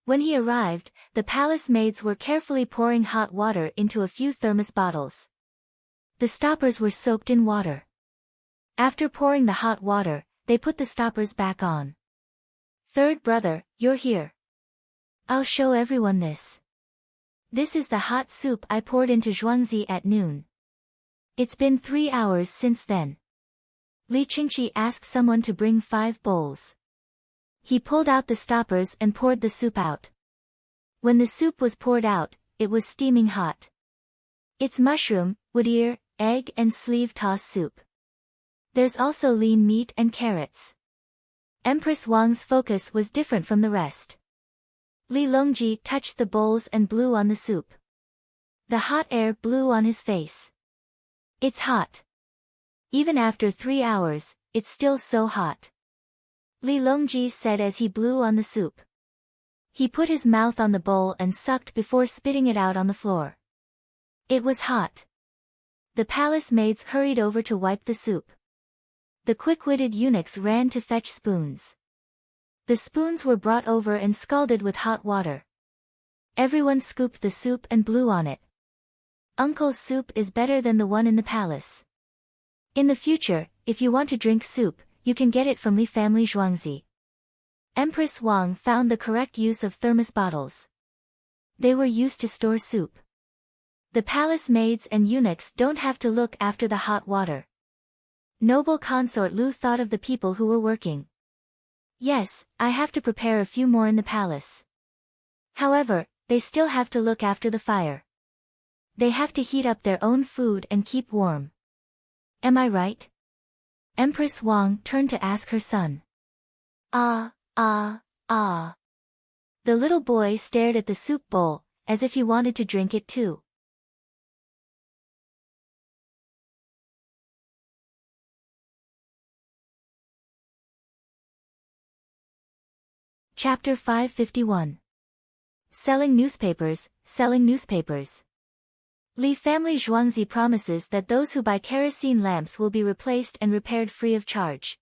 When he arrived, the palace maids were carefully pouring hot water into a few thermos bottles. The stoppers were soaked in water. After pouring the hot water, they put the stoppers back on. Third brother, you're here. I'll show everyone this. This is the hot soup I poured into Zhuangzi at noon. It's been 3 hours since then. Li Qingqi asked someone to bring 5 bowls. He pulled out the stoppers and poured the soup out. When the soup was poured out, it was steaming hot. It's mushroom, wood ear, egg and sleeve toss soup. There's also lean meat and carrots. Empress Wang's focus was different from the rest. Li Longji touched the bowls and blew on the soup. The hot air blew on his face. It's hot. Even after 3 hours, it's still so hot. Li Longji said as he blew on the soup. He put his mouth on the bowl and sucked before spitting it out on the floor. It was hot. The palace maids hurried over to wipe the soup. The quick-witted eunuchs ran to fetch spoons. The spoons were brought over and scalded with hot water. Everyone scooped the soup and blew on it. Uncle's soup is better than the one in the palace. In the future, if you want to drink soup, you can get it from Li family Zhuangzi. Empress Wang found the correct use of thermos bottles. They were used to store soup. The palace maids and eunuchs don't have to look after the hot water. Noble consort Lu thought of the people who were working. Yes, I have to prepare a few more in the palace. However, they still have to look after the fire. They have to heat up their own food and keep warm. Am I right? Empress Wang turned to ask her son. Ah. The little boy stared at the soup bowl, as if he wanted to drink it too. Chapter 551. Selling newspapers. Li family Zhuangzi promises that those who buy kerosene lamps will be replaced and repaired free of charge.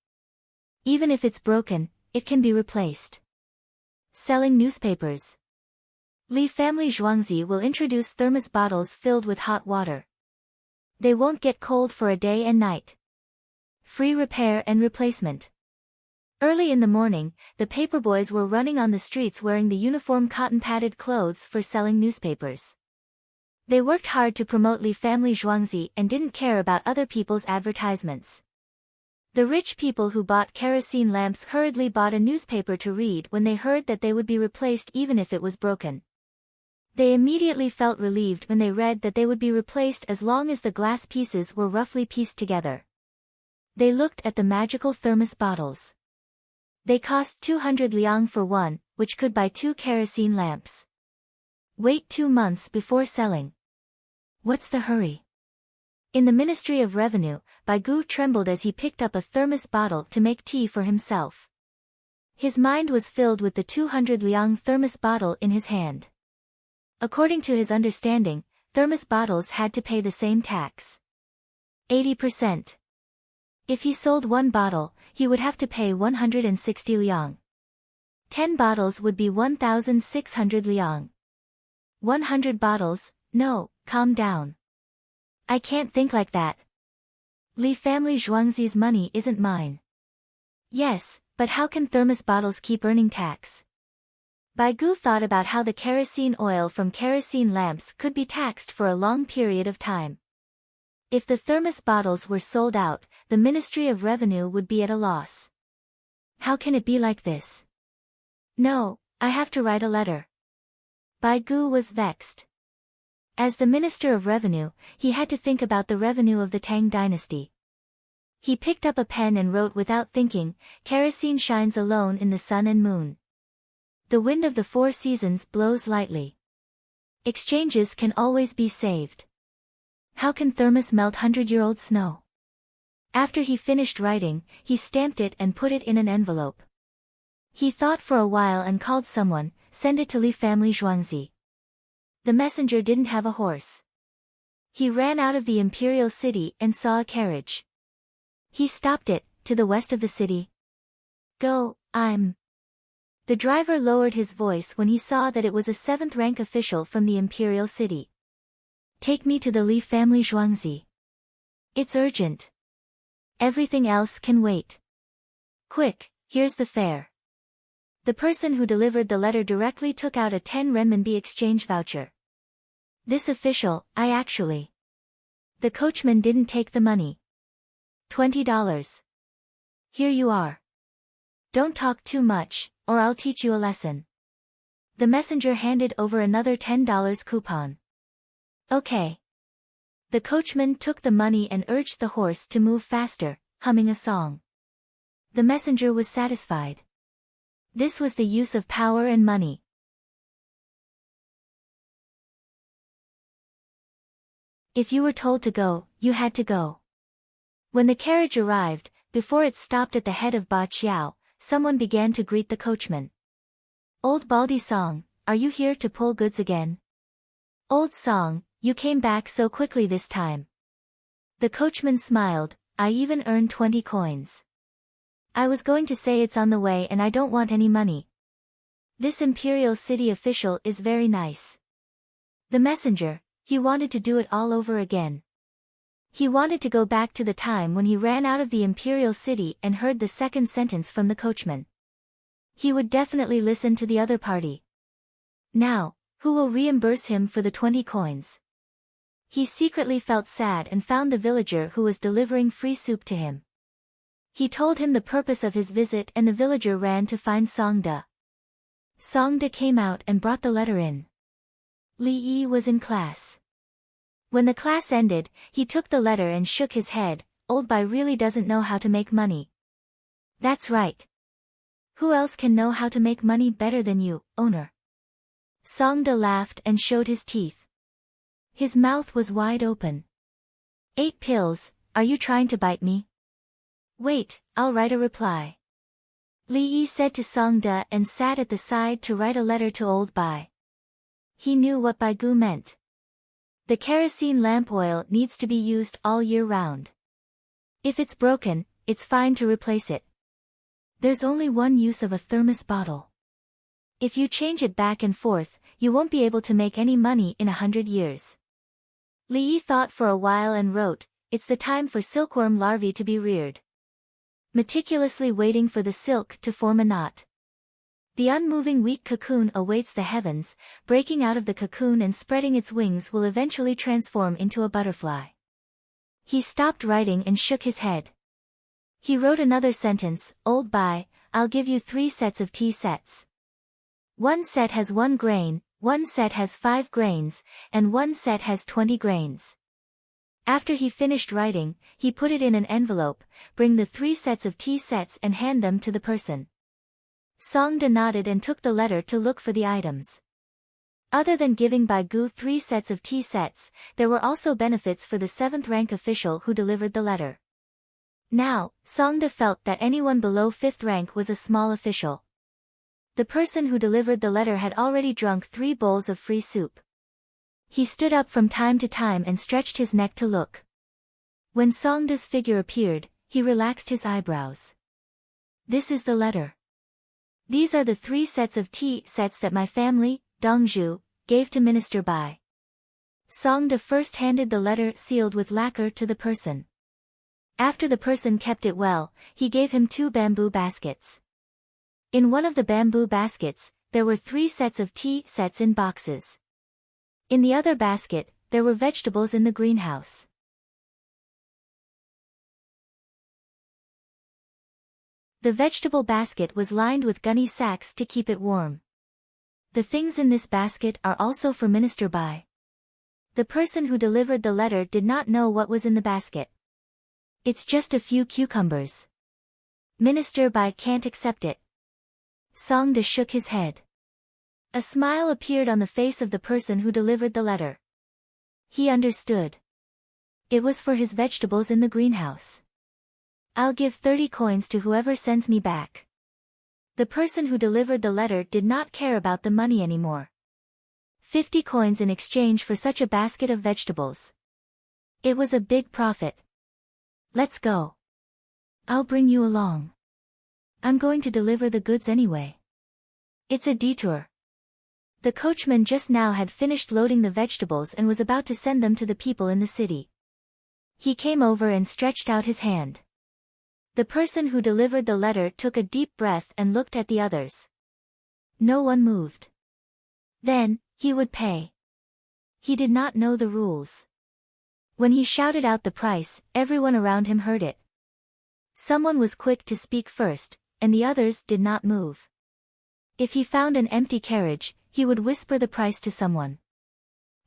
Even if it's broken, it can be replaced. Selling newspapers. Li family Zhuangzi will introduce thermos bottles filled with hot water. They won't get cold for a day and night. Free repair and replacement. Early in the morning, the paperboys were running on the streets wearing the uniform cotton-padded clothes for selling newspapers. They worked hard to promote Li family Zhuangzi and didn't care about other people's advertisements. The rich people who bought kerosene lamps hurriedly bought a newspaper to read when they heard that they would be replaced even if it was broken. They immediately felt relieved when they read that they would be replaced as long as the glass pieces were roughly pieced together. They looked at the magical thermos bottles. They cost 200 liang for one, which could buy 2 kerosene lamps. Wait 2 months before selling. What's the hurry? In the Ministry of Revenue, Bai Gu trembled as he picked up a thermos bottle to make tea for himself. His mind was filled with the 200 liang thermos bottle in his hand. According to his understanding, thermos bottles had to pay the same tax. 80%. If he sold 1 bottle, he would have to pay 160 liang. 10 bottles would be 1,600 liang. 100 bottles, no, calm down. I can't think like that. Li family Zhuangzi's money isn't mine. Yes, but how can thermos bottles keep earning tax? Bai Gu thought about how the kerosene oil from kerosene lamps could be taxed for a long period of time. If the thermos bottles were sold out, the Ministry of Revenue would be at a loss. How can it be like this? No, I have to write a letter. Bai Gu was vexed. As the Minister of Revenue, he had to think about the revenue of the Tang dynasty. He picked up a pen and wrote without thinking, kerosene shines alone in the sun and moon. The wind of the 4 seasons blows lightly. Exchanges can always be saved. How can thermos melt 100-year-old snow? After he finished writing, he stamped it and put it in an envelope. He thought for a while and called someone, send it to Li family Zhuangzi. The messenger didn't have a horse. He ran out of the imperial city and saw a carriage. He stopped it, to the west of the city. Go, I'm. The driver lowered his voice when he saw that it was a 7th-rank official from the imperial city. Take me to the Li family Zhuangzi. It's urgent. Everything else can wait. Quick, here's the fare. The person who delivered the letter directly took out a 10 renminbi exchange voucher. This official, I actually. The coachman didn't take the money. $20. Here you are. Don't talk too much, or I'll teach you a lesson. The messenger handed over another $10 coupon. Okay. The coachman took the money and urged the horse to move faster, humming a song. The messenger was satisfied. This was the use of power and money. If you were told to go, you had to go. When the carriage arrived, before it stopped at the head of Ba Qiao, someone began to greet the coachman. Old Baldy Song, are you here to pull goods again? Old Song, you came back so quickly this time. The coachman smiled, I even earned 20 coins. I was going to say it's on the way and I don't want any money. This imperial city official is very nice. The messenger, he wanted to do it all over again. He wanted to go back to the time when he ran out of the imperial city and heard the second sentence from the coachman. He would definitely listen to the other party. Now, Who will reimburse him for the 20 coins? He secretly felt sad and found the villager who was delivering free soup to him. He told him the purpose of his visit and the villager ran to find Songda. Songda came out and brought the letter in. Li Yi was in class. When the class ended, he took the letter and shook his head. Old Bai really doesn't know how to make money. That's right. Who else can know how to make money better than you, owner? Songda laughed and showed his teeth. His mouth was wide open. 8 pills, are you trying to bite me? Wait, I'll write a reply. Li Yi said to Songda and sat at the side to write a letter to Old Bai. He knew what Baigu meant. The kerosene lamp oil needs to be used all year round. If it's broken, it's fine to replace it. There's only one use of a thermos bottle. If you change it back and forth, you won't be able to make any money in 100 years. Li Yi thought for a while and wrote, it's the time for silkworm larvae to be reared. Meticulously waiting for the silk to form a knot. The unmoving weak cocoon awaits the heavens, breaking out of the cocoon and spreading its wings will eventually transform into a butterfly. He stopped writing and shook his head. He wrote another sentence, Old Bai, I'll give you 3 sets of tea sets. 1 set has 1 grain, 1 set has 5 grains, and 1 set has 20 grains. After he finished writing, he put it in an envelope, bring the 3 sets of tea sets and hand them to the person. Songda nodded and took the letter to look for the items. Other than giving Baigu 3 sets of tea sets, there were also benefits for the 7th rank official who delivered the letter. Now, Songda felt that anyone below 5th rank was a small official. The person who delivered the letter had already drunk 3 bowls of free soup. He stood up from time to time and stretched his neck to look. When Songda's figure appeared, he relaxed his eyebrows. This is the letter. These are the 3 sets of tea sets that my family, Dongzhu, gave to Minister Bai. Songda first handed the letter sealed with lacquer to the person. After the person kept it well, he gave him 2 bamboo baskets. In one of the bamboo baskets, there were 3 sets of tea sets in boxes. In the other basket, there were vegetables in the greenhouse. The vegetable basket was lined with gunny sacks to keep it warm. The things in this basket are also for Minister Bai. The person who delivered the letter did not know what was in the basket. It's just a few cucumbers. Minister Bai can't accept it. Songda shook his head. A smile appeared on the face of the person who delivered the letter. He understood. It was for his vegetables in the greenhouse. I'll give 30 coins to whoever sends me back. The person who delivered the letter did not care about the money anymore. 50 coins in exchange for such a basket of vegetables. It was a big profit. Let's go. I'll bring you along. I'm going to deliver the goods anyway. It's a detour. The coachman just now had finished loading the vegetables and was about to send them to the people in the city. He came over and stretched out his hand. The person who delivered the letter took a deep breath and looked at the others. No one moved. Then, he would pay. He did not know the rules. When he shouted out the price, everyone around him heard it. Someone was quick to speak first, and the others did not move. If he found an empty carriage, he would whisper the price to someone.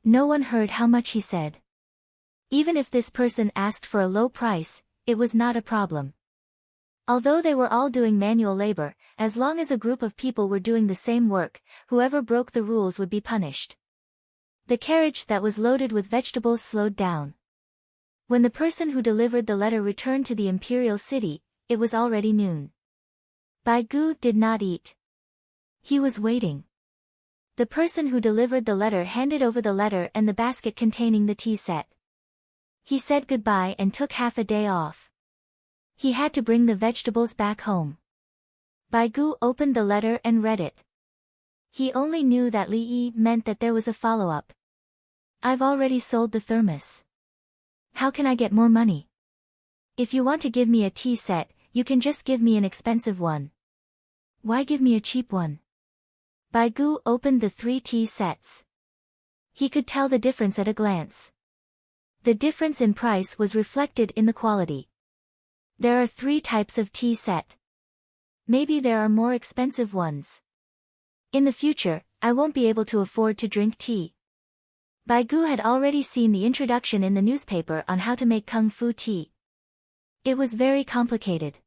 No one heard how much he said. Even if this person asked for a low price, it was not a problem. Although they were all doing manual labor, as long as a group of people were doing the same work, whoever broke the rules would be punished. The carriage that was loaded with vegetables slowed down. When the person who delivered the letter returned to the imperial city, it was already noon. Baigu did not eat. He was waiting. The person who delivered the letter handed over the letter and the basket containing the tea set. He said goodbye and took half a day off. He had to bring the vegetables back home. Baigu opened the letter and read it. He only knew that Li Yi meant that there was a follow-up. I've already sold the thermos. How can I get more money? If you want to give me a tea set, you can just give me an expensive one. Why give me a cheap one? Baigu opened the 3 tea sets. He could tell the difference at a glance. The difference in price was reflected in the quality. There are 3 types of tea set. Maybe there are more expensive ones. In the future, I won't be able to afford to drink tea. Baigu had already seen the introduction in the newspaper on how to make kung fu tea. It was very complicated.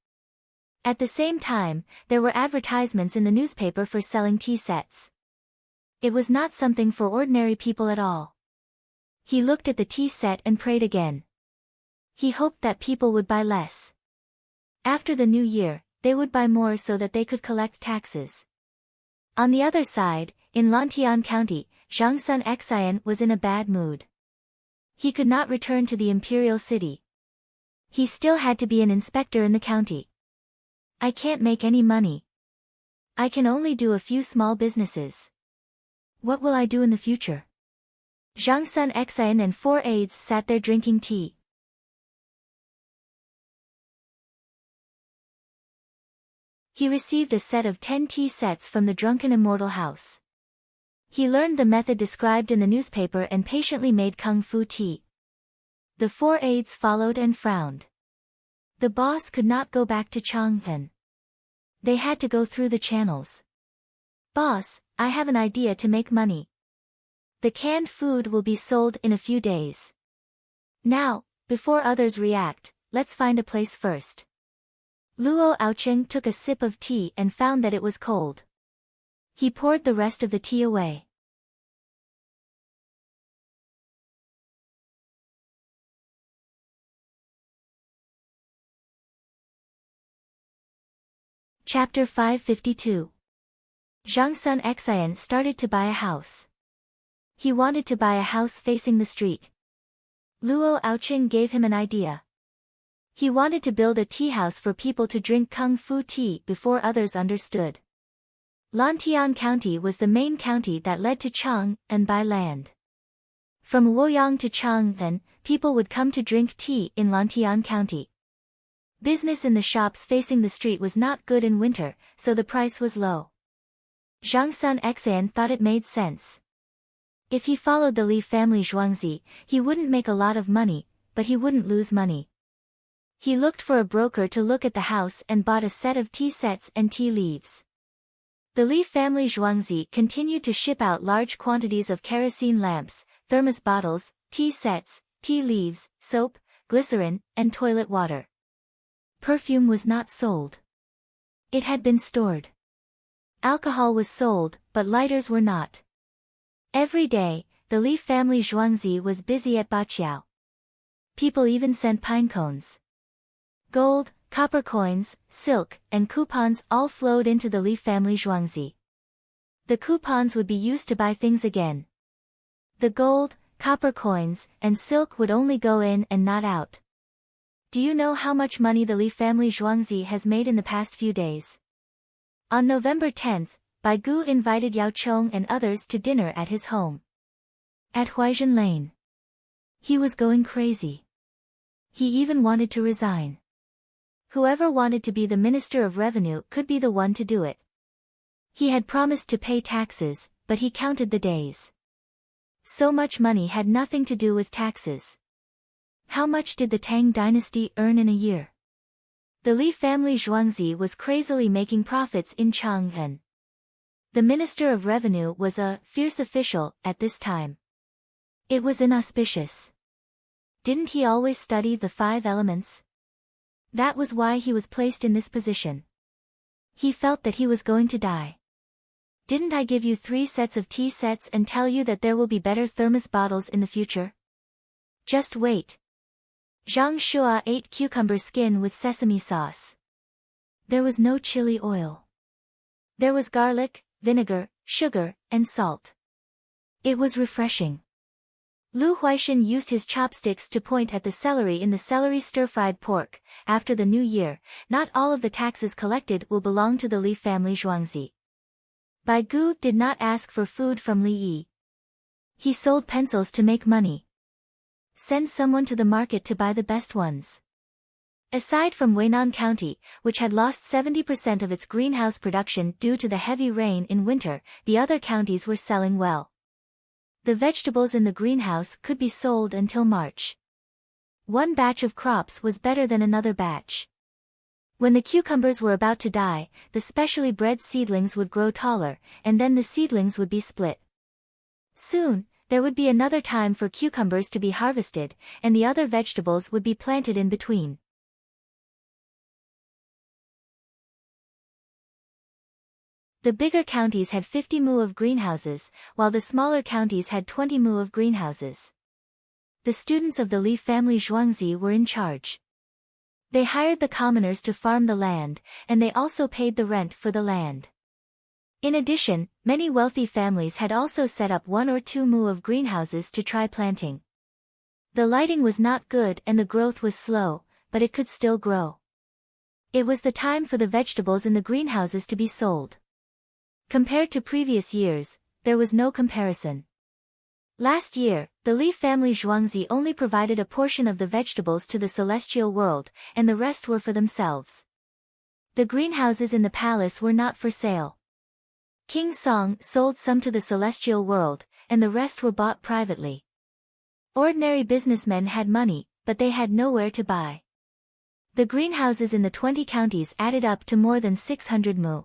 At the same time, there were advertisements in the newspaper for selling tea sets. It was not something for ordinary people at all. He looked at the tea set and prayed again. He hoped that people would buy less. After the new year, they would buy more so that they could collect taxes. On the other side, in Lantian County, Zhang Sun Xian was in a bad mood. He could not return to the imperial city. He still had to be an inspector in the county. I can't make any money. I can only do a few small businesses. What will I do in the future? Zhang Sun Xian and 4 aides sat there drinking tea. He received a set of 10 tea sets from the drunken immortal house. He learned the method described in the newspaper and patiently made kung fu tea. The 4 aides followed and frowned. The boss could not go back to Chang'an. They had to go through the channels. Boss, I have an idea to make money. The canned food will be sold in a few days. Now, before others react, let's find a place first. Luo Aocheng took a sip of tea and found that it was cold. He poured the rest of the tea away. Chapter 552. Zhang Sun Xian started to buy a house. He wanted to buy a house facing the street. Luo Aocheng gave him an idea. He wanted to build a tea house for people to drink kung fu tea before others understood. Lantian County was the main county that led to Chang'an by land. From Luoyang to Chang'an, people would come to drink tea in Lantian County. Business in the shops facing the street was not good in winter, so the price was low. Zhang Sun Xian thought it made sense. If he followed the Li family Zhuangzi, he wouldn't make a lot of money, but he wouldn't lose money. He looked for a broker to look at the house and bought a set of tea sets and tea leaves. The Li family Zhuangzi continued to ship out large quantities of kerosene lamps, thermos bottles, tea sets, tea leaves, soap, glycerin, and toilet water. Perfume was not sold. It had been stored. Alcohol was sold, but lighters were not. Every day, the Li family Zhuangzi was busy at Baqiao. People even sent pine cones. Gold, copper coins, silk, and coupons all flowed into the Li family Zhuangzi. The coupons would be used to buy things again. The gold, copper coins, and silk would only go in and not out. Do you know how much money the Li family Zhuangzi has made in the past few days? On November 10th, Baigu invited Yao Chong and others to dinner at his home. At Huaizhen Lane. He was going crazy. He even wanted to resign. Whoever wanted to be the Minister of Revenue could be the one to do it. He had promised to pay taxes, but he counted the days. So much money had nothing to do with taxes. How much did the Tang dynasty earn in a year? The Li family Zhuangzi was crazily making profits in Chang'an. The Minister of Revenue was a fierce official at this time. It was inauspicious. Didn't he always study the 5 elements? That was why he was placed in this position. He felt that he was going to die. Didn't I give you 3 sets of tea sets and tell you that there will be better thermos bottles in the future? Just wait. Zhang Shua ate cucumber skin with sesame sauce. There was no chili oil. There was garlic, vinegar, sugar, and salt. It was refreshing. Lu Huaishan used his chopsticks to point at the celery in the celery stir-fried pork. After the new year, not all of the taxes collected will belong to the Li family Zhuangzi. Baigu did not ask for food from Li Yi. He sold pencils to make money. Send someone to the market to buy the best ones. Aside from Weinan County, which had lost 70% of its greenhouse production due to the heavy rain in winter, the other counties were selling well. The vegetables in the greenhouse could be sold until March. One batch of crops was better than another batch. When the cucumbers were about to die, the specially bred seedlings would grow taller, and then the seedlings would be split. Soon, there would be another time for cucumbers to be harvested, and the other vegetables would be planted in between. The bigger counties had 50 mu of greenhouses, while the smaller counties had 20 mu of greenhouses. The students of the Li family Zhuangzi were in charge. They hired the commoners to farm the land, and they also paid the rent for the land. In addition, many wealthy families had also set up 1 or 2 mu of greenhouses to try planting. The lighting was not good and the growth was slow, but it could still grow. It was the time for the vegetables in the greenhouses to be sold. Compared to previous years, there was no comparison. Last year, the Li family Zhuangzi only provided a portion of the vegetables to the celestial world, and the rest were for themselves. The greenhouses in the palace were not for sale. King Song sold some to the celestial world, and the rest were bought privately. Ordinary businessmen had money, but they had nowhere to buy. The greenhouses in the 20 counties added up to more than 600 mu.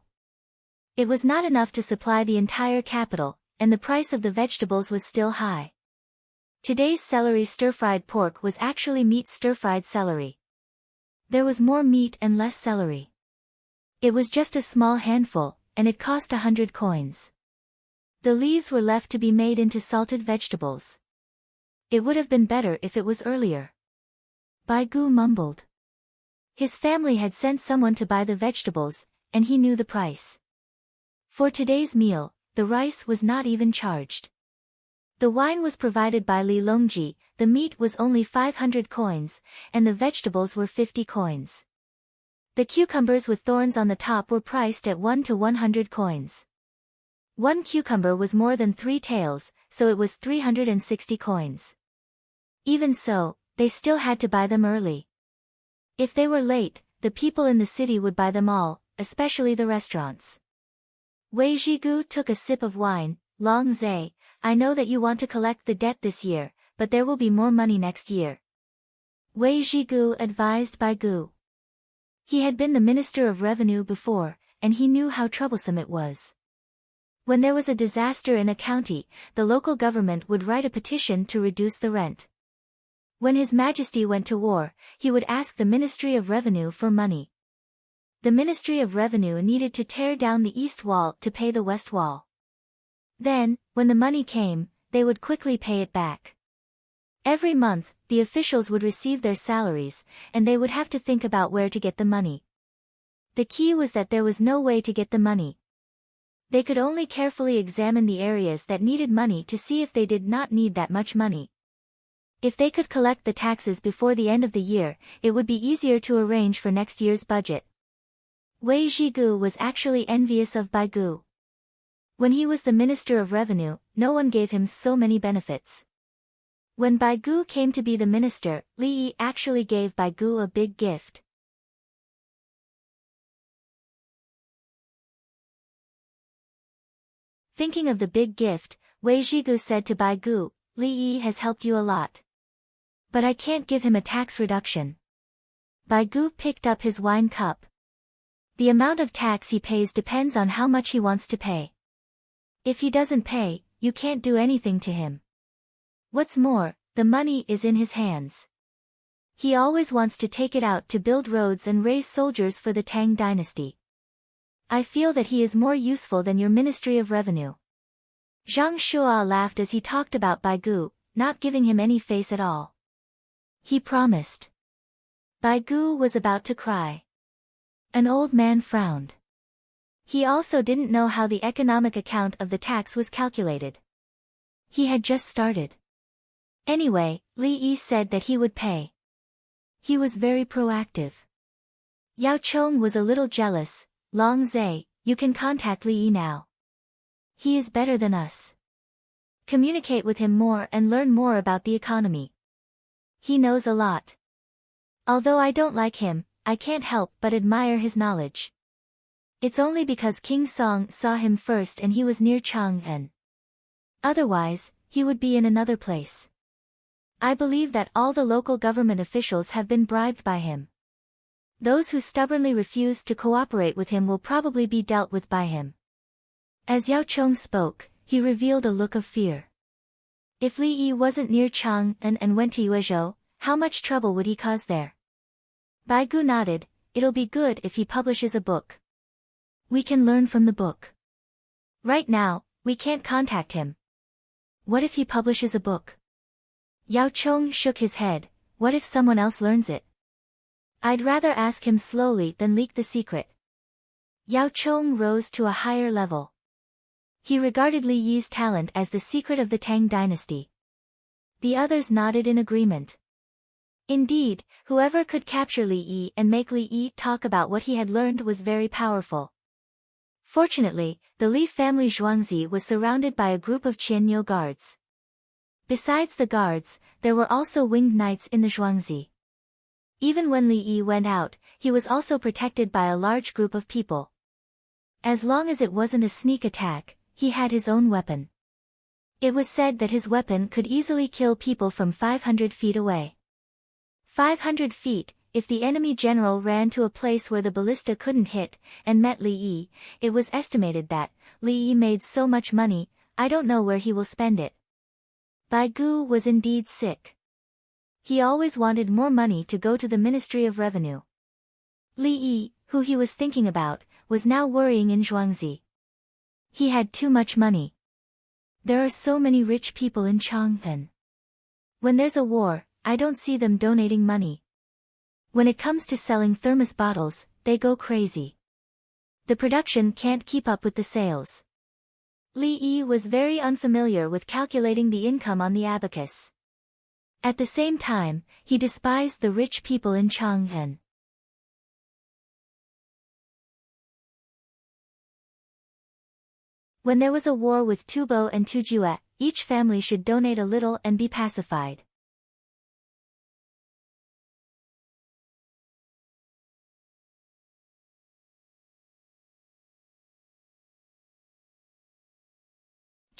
It was not enough to supply the entire capital, and the price of the vegetables was still high. Today's celery stir-fried pork was actually meat stir-fried celery. There was more meat and less celery. It was just a small handful, and it cost 100 coins. The leaves were left to be made into salted vegetables. It would have been better if it was earlier. Bai Gu mumbled. His family had sent someone to buy the vegetables, and he knew the price. For today's meal, the rice was not even charged. The wine was provided by Li Longji, the meat was only 500 coins, and the vegetables were 50 coins. The cucumbers with thorns on the top were priced at 1 to 100 coins. One cucumber was more than 3 taels, so it was 360 coins. Even so, they still had to buy them early. If they were late, the people in the city would buy them all, especially the restaurants. Wei Zhigu took a sip of wine. Long Zai, I know that you want to collect the debt this year, but there will be more money next year. Wei Zhigu advised Bai Gu. He had been the Minister of Revenue before, and he knew how troublesome it was. When there was a disaster in a county, the local government would write a petition to reduce the rent. When His Majesty went to war, he would ask the Ministry of Revenue for money. The Ministry of Revenue needed to tear down the east wall to pay the west wall. Then, when the money came, they would quickly pay it back. Every month, the officials would receive their salaries, and they would have to think about where to get the money. The key was that there was no way to get the money. They could only carefully examine the areas that needed money to see if they did not need that much money. If they could collect the taxes before the end of the year, it would be easier to arrange for next year's budget. Wei Zhigu was actually envious of Bai Gu. When he was the Minister of Revenue, no one gave him so many benefits. When Bai Gu came to be the minister, Li Yi actually gave Bai Gu a big gift. Thinking of the big gift, Wei Zhigu said to Bai Gu, Li Yi has helped you a lot. But I can't give him a tax reduction. Bai Gu picked up his wine cup. The amount of tax he pays depends on how much he wants to pay. If he doesn't pay, you can't do anything to him. What's more, the money is in his hands. He always wants to take it out to build roads and raise soldiers for the Tang dynasty. I feel that he is more useful than your Ministry of Revenue. Zhang Shua laughed as he talked about Bai Gu, not giving him any face at all. He promised. Bai Gu was about to cry. An old man frowned. He also didn't know how the economic account of the tax was calculated. He had just started. Anyway, Li Yi said that he would pay. He was very proactive. Yao Chong was a little jealous. Long Zai, you can contact Li Yi now. He is better than us. Communicate with him more and learn more about the economy. He knows a lot. Although I don't like him, I can't help but admire his knowledge. It's only because King Song saw him first and he was near Chang'an. Otherwise, he would be in another place. I believe that all the local government officials have been bribed by him. Those who stubbornly refuse to cooperate with him will probably be dealt with by him. As Yao Chong spoke, he revealed a look of fear. If Li Yi wasn't near Chang'an and went to Yuezhou, how much trouble would he cause there? Bai Gu nodded. It'll be good if he publishes a book. We can learn from the book. Right now, we can't contact him. What if he publishes a book? Yao Chong shook his head. What if someone else learns it? I'd rather ask him slowly than leak the secret. Yao Chong rose to a higher level. He regarded Li Yi's talent as the secret of the Tang dynasty. The others nodded in agreement. Indeed, whoever could capture Li Yi and make Li Yi talk about what he had learned was very powerful. Fortunately, the Li family Zhuangzi was surrounded by a group of Qianyu guards. Besides the guards, there were also winged knights in the Zhuangzi. Even when Li Yi went out, he was also protected by a large group of people. As long as it wasn't a sneak attack, he had his own weapon. It was said that his weapon could easily kill people from 500 feet away. 500 feet, if the enemy general ran to a place where the ballista couldn't hit, and met Li Yi, it was estimated that, Li Yi made so much money, I don't know where he will spend it. Bai Gu was indeed sick. He always wanted more money to go to the Ministry of Revenue. Li Yi, who he was thinking about, was now worrying in Zhuangzi. He had too much money. There are so many rich people in Chang'an. When there's a war, I don't see them donating money. When it comes to selling thermos bottles, they go crazy. The production can't keep up with the sales. Li Yi was very unfamiliar with calculating the income on the abacus. At the same time, he despised the rich people in Chang'an. When there was a war with Tubo and Tujue, each family should donate a little and be pacified.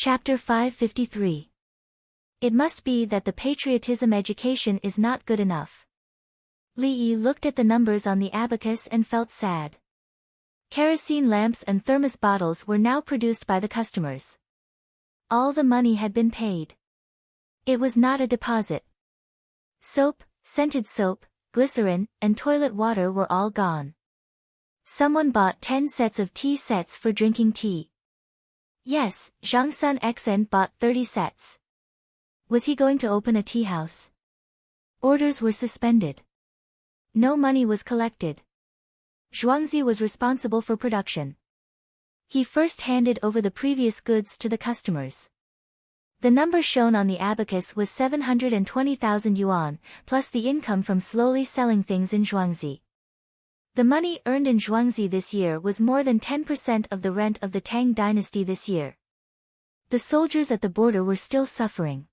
Chapter 553. It must be that the patriotism education is not good enough. Li Yi looked at the numbers on the abacus and felt sad. Kerosene lamps and thermos bottles were now produced by the customers. All the money had been paid. It was not a deposit. Soap, scented soap, glycerin, and toilet water were all gone. Someone bought 10 sets of tea sets for drinking tea. Yes, Zhang Sun Xen bought 30 sets. Was he going to open a tea house? Orders were suspended. No money was collected. Zhuangzi was responsible for production. He first handed over the previous goods to the customers. The number shown on the abacus was 720,000 yuan, plus the income from slowly selling things in Zhuangzi. The money earned in Zhuangzi this year was more than 10% of the rent of the Tang dynasty this year. The soldiers at the border were still suffering.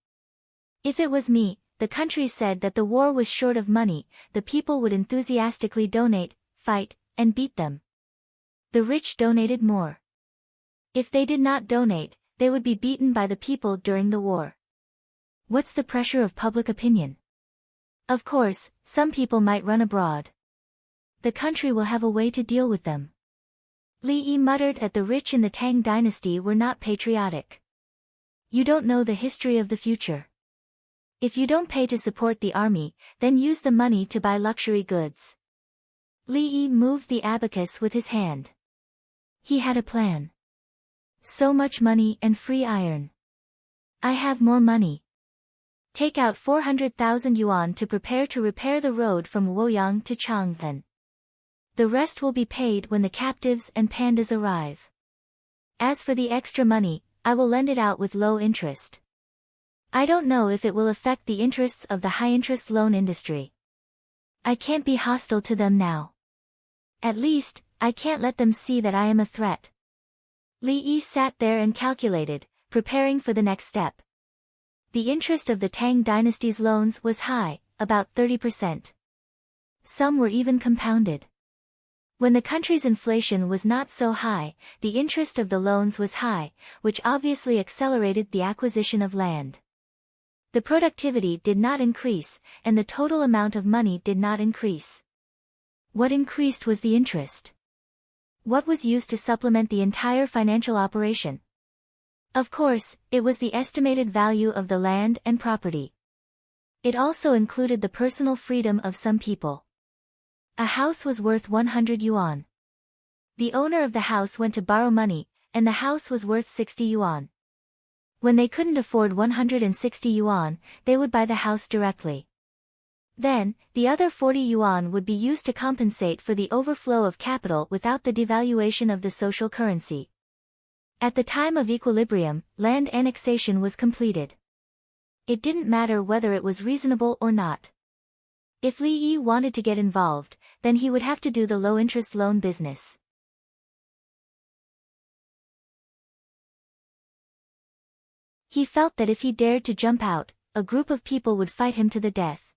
If it was me, the country said that the war was short of money, the people would enthusiastically donate, fight, and beat them. The rich donated more. If they did not donate, they would be beaten by the people during the war. What's the pressure of public opinion? Of course, some people might run abroad. The country will have a way to deal with them. Li Yi muttered that the rich in the Tang dynasty were not patriotic. You don't know the history of the future. If you don't pay to support the army, then use the money to buy luxury goods. Li Yi moved the abacus with his hand. He had a plan. So much money and free iron. I have more money. Take out 400,000 yuan to prepare to repair the road from Luoyang to Chang'an. The rest will be paid when the captives and pandas arrive. As for the extra money, I will lend it out with low interest. I don't know if it will affect the interests of the high-interest loan industry. I can't be hostile to them now. At least, I can't let them see that I am a threat. Li Yi sat there and calculated, preparing for the next step. The interest of the Tang dynasty's loans was high, about 30%. Some were even compounded. When the country's inflation was not so high, the interest of the loans was high, which obviously accelerated the acquisition of land. The productivity did not increase, and the total amount of money did not increase. What increased was the interest. What was used to supplement the entire financial operation? Of course, it was the estimated value of the land and property. It also included the personal freedom of some people. A house was worth 100 yuan. The owner of the house went to borrow money, and the house was worth 60 yuan. When they couldn't afford 160 yuan, they would buy the house directly. Then, the other 40 yuan would be used to compensate for the overflow of capital without the devaluation of the social currency. At the time of equilibrium, land annexation was completed. It didn't matter whether it was reasonable or not. If Li Yi wanted to get involved, then he would have to do the low-interest loan business. He felt that if he dared to jump out, a group of people would fight him to the death.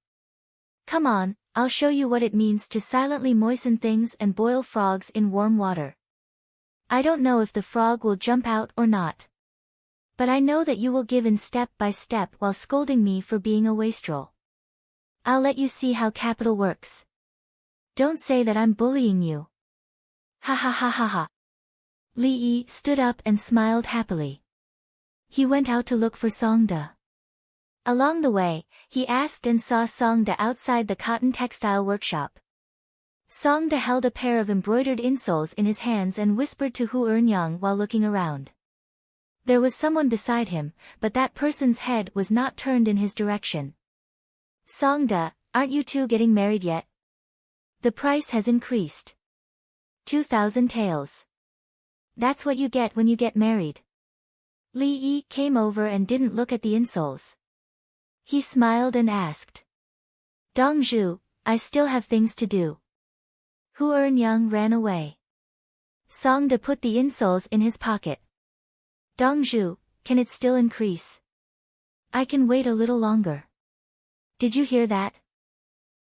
Come on, I'll show you what it means to silently moisten things and boil frogs in warm water. I don't know if the frog will jump out or not. But I know that you will give in step by step while scolding me for being a wastrel. I'll let you see how capital works. Don't say that I'm bullying you. Ha ha ha ha ha. Li Yi stood up and smiled happily. He went out to look for Songde. Along the way, he asked and saw Songde outside the cotton textile workshop. Songde held a pair of embroidered insoles in his hands and whispered to Hu Ernyang while looking around. There was someone beside him, but that person's head was not turned in his direction. Songde, aren't you two getting married yet? The price has increased. 2,000 taels. That's what you get when you get married. Li Yi came over and didn't look at the insoles. He smiled and asked. Dongzhu, I still have things to do. Hu Ernyang ran away. Songde put the insoles in his pocket. Dongzhu, can it still increase? I can wait a little longer. Did you hear that?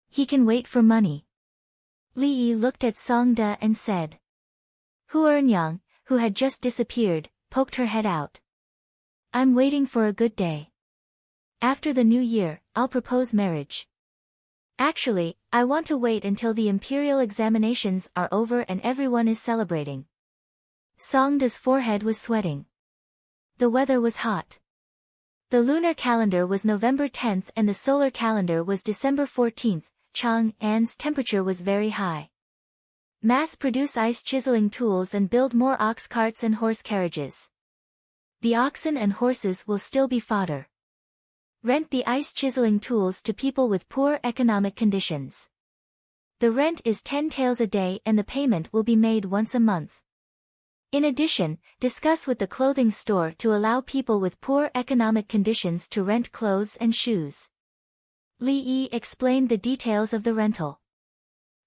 He can wait for money. Li Yi looked at Songde and said. Hu Ernyang, who had just disappeared, poked her head out. I'm waiting for a good day. After the new year, I'll propose marriage. Actually, I want to wait until the imperial examinations are over and everyone is celebrating. Songde's forehead was sweating. The weather was hot. The lunar calendar was November 10th and the solar calendar was December 14th. Chang'an's temperature was very high. Mass-produce ice chiseling tools and build more ox carts and horse carriages. The oxen and horses will still be fodder. Rent the ice chiseling tools to people with poor economic conditions. The rent is 10 taels a day and the payment will be made once a month. In addition, discuss with the clothing store to allow people with poor economic conditions to rent clothes and shoes. Li Yi explained the details of the rental.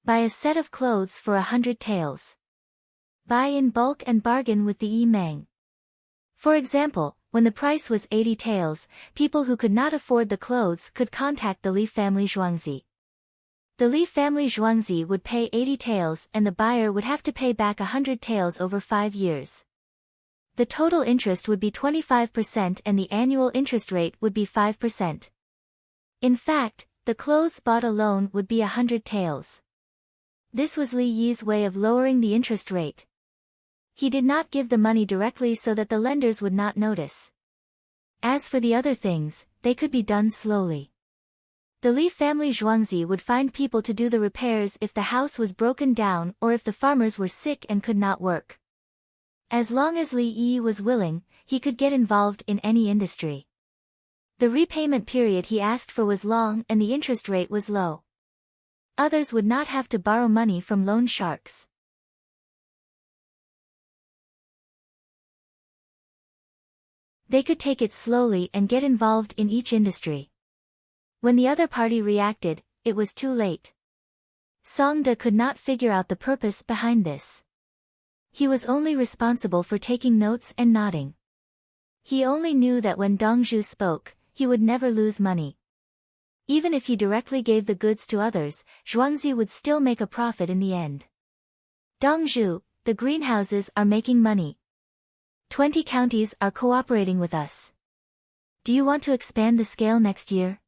Buy a set of clothes for 100 taels. Buy in bulk and bargain with the Yi-Meng. For example, when the price was 80 taels, people who could not afford the clothes could contact the Li family Zhuangzi. The Li family Zhuangzi would pay 80 taels and the buyer would have to pay back 100 taels over 5 years. The total interest would be 25% and the annual interest rate would be 5%. In fact, the clothes bought alone would be 100 taels. This was Li Yi's way of lowering the interest rate. He did not give the money directly so that the lenders would not notice. As for the other things, they could be done slowly. The Li family Zhuangzi would find people to do the repairs if the house was broken down or if the farmers were sick and could not work. As long as Li Yi was willing, he could get involved in any industry. The repayment period he asked for was long and the interest rate was low. Others would not have to borrow money from loan sharks. They could take it slowly and get involved in each industry. When the other party reacted, it was too late. Songde could not figure out the purpose behind this. He was only responsible for taking notes and nodding. He only knew that when Dongzhu spoke, he would never lose money. Even if he directly gave the goods to others, Zhuangzi would still make a profit in the end. Dongzhu, the greenhouses are making money. 20 counties are cooperating with us. Do you want to expand the scale next year?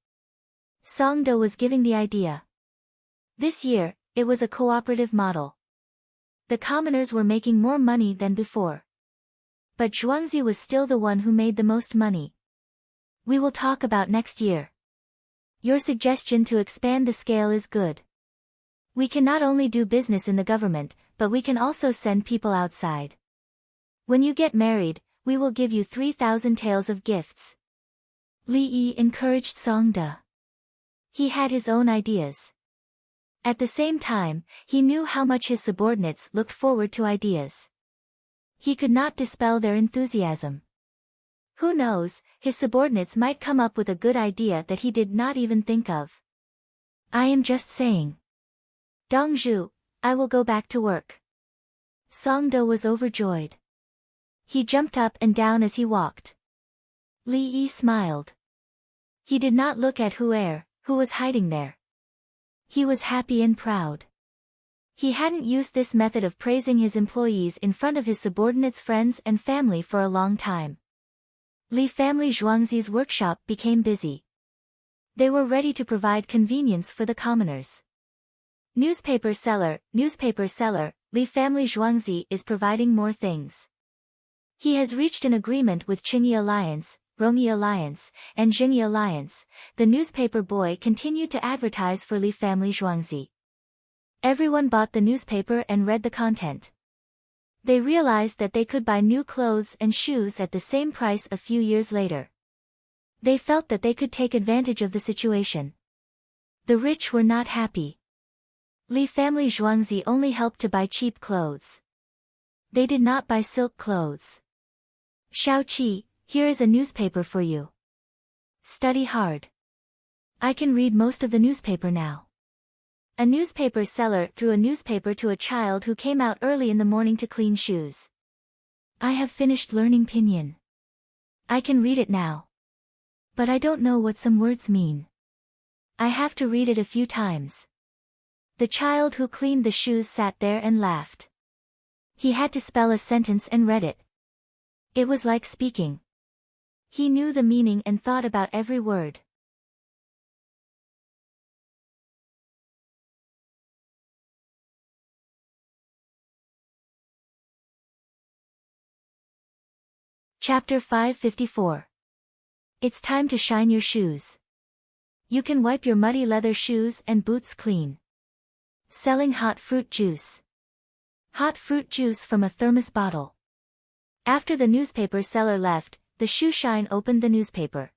Songdo was giving the idea. This year, it was a cooperative model. The commoners were making more money than before. But Zhuangzi was still the one who made the most money. We will talk about next year. Your suggestion to expand the scale is good. We can not only do business in the government, but we can also send people outside. When you get married, we will give you 3,000 taels of gifts. Li Yi encouraged Songde. He had his own ideas. At the same time, he knew how much his subordinates looked forward to ideas. He could not dispel their enthusiasm. Who knows, his subordinates might come up with a good idea that he did not even think of. I am just saying. Dongzhu, I will go back to work. Songde was overjoyed. He jumped up and down as he walked. Li Yi smiled. He did not look at Huer, who was hiding there. He was happy and proud. He hadn't used this method of praising his employees in front of his subordinates' friends and family for a long time. Li family Zhuangzi's workshop became busy. They were ready to provide convenience for the commoners. Newspaper seller, Li family Zhuangzi is providing more things. He has reached an agreement with Qingyi Alliance, Rongyi Alliance, and Jingyi Alliance. The newspaper boy continued to advertise for Li family Zhuangzi. Everyone bought the newspaper and read the content. They realized that they could buy new clothes and shoes at the same price a few years later. They felt that they could take advantage of the situation. The rich were not happy. Li family Zhuangzi only helped to buy cheap clothes. They did not buy silk clothes. Shaoqi, here is a newspaper for you. Study hard. I can read most of the newspaper now. A newspaper seller threw a newspaper to a child who came out early in the morning to clean shoes. I have finished learning Pinyin. I can read it now. But I don't know what some words mean. I have to read it a few times. The child who cleaned the shoes sat there and laughed. He had to spell a sentence and read it. It was like speaking. He knew the meaning and thought about every word. Chapter 554. It's time to shine your shoes. You can wipe your muddy leather shoes and boots clean. Selling hot fruit juice. Hot fruit juice from a thermos bottle. After the newspaper seller left, the shoe shine opened the newspaper.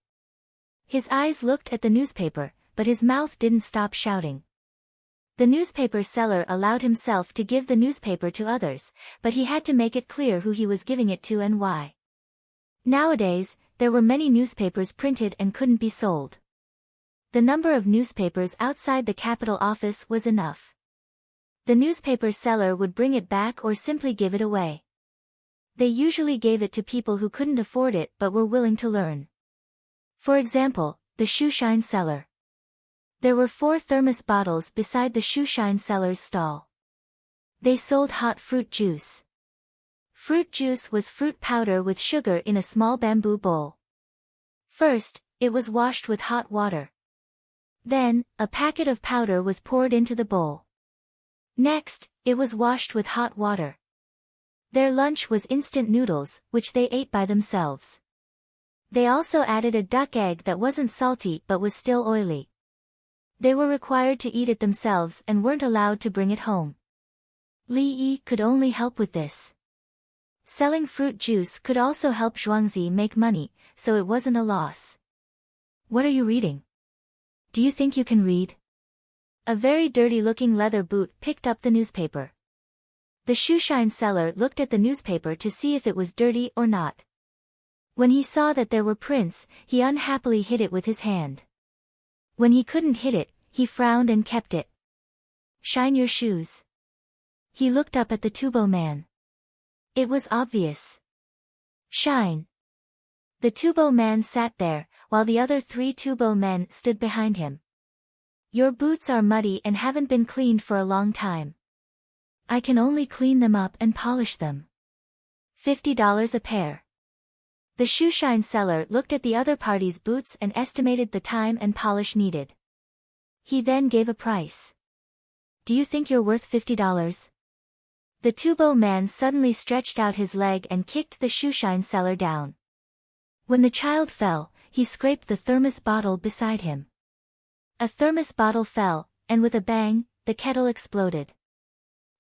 His eyes looked at the newspaper, but his mouth didn't stop shouting. The newspaper seller allowed himself to give the newspaper to others, but he had to make it clear who he was giving it to and why. Nowadays, there were many newspapers printed and couldn't be sold. The number of newspapers outside the capital office was enough. The newspaper seller would bring it back or simply give it away. They usually gave it to people who couldn't afford it but were willing to learn. For example, the shoeshine seller. There were 4 thermos bottles beside the shoeshine seller's stall. They sold hot fruit juice. Fruit juice was fruit powder with sugar in a small bamboo bowl. First, it was washed with hot water. Then, a packet of powder was poured into the bowl. Next, it was washed with hot water. Their lunch was instant noodles, which they ate by themselves. They also added a duck egg that wasn't salty but was still oily. They were required to eat it themselves and weren't allowed to bring it home. Li Yi could only help with this. Selling fruit juice could also help Zhuangzi make money, so it wasn't a loss. What are you reading? Do you think you can read? A very dirty-looking leather boot picked up the newspaper. The shoeshine seller looked at the newspaper to see if it was dirty or not. When he saw that there were prints, he unhappily hid it with his hand. When he couldn't hit it, he frowned and kept it. Shine your shoes. He looked up at the tubo man. It was obvious. Shine. The tubo man sat there, while the other 3 tubo men stood behind him. Your boots are muddy and haven't been cleaned for a long time. I can only clean them up and polish them. $50 a pair. The shoeshine seller looked at the other party's boots and estimated the time and polish needed. He then gave a price. Do you think you're worth $50? The tubo man suddenly stretched out his leg and kicked the shoeshine seller down. When the child fell, he scraped the thermos bottle beside him. A thermos bottle fell, and with a bang, the kettle exploded.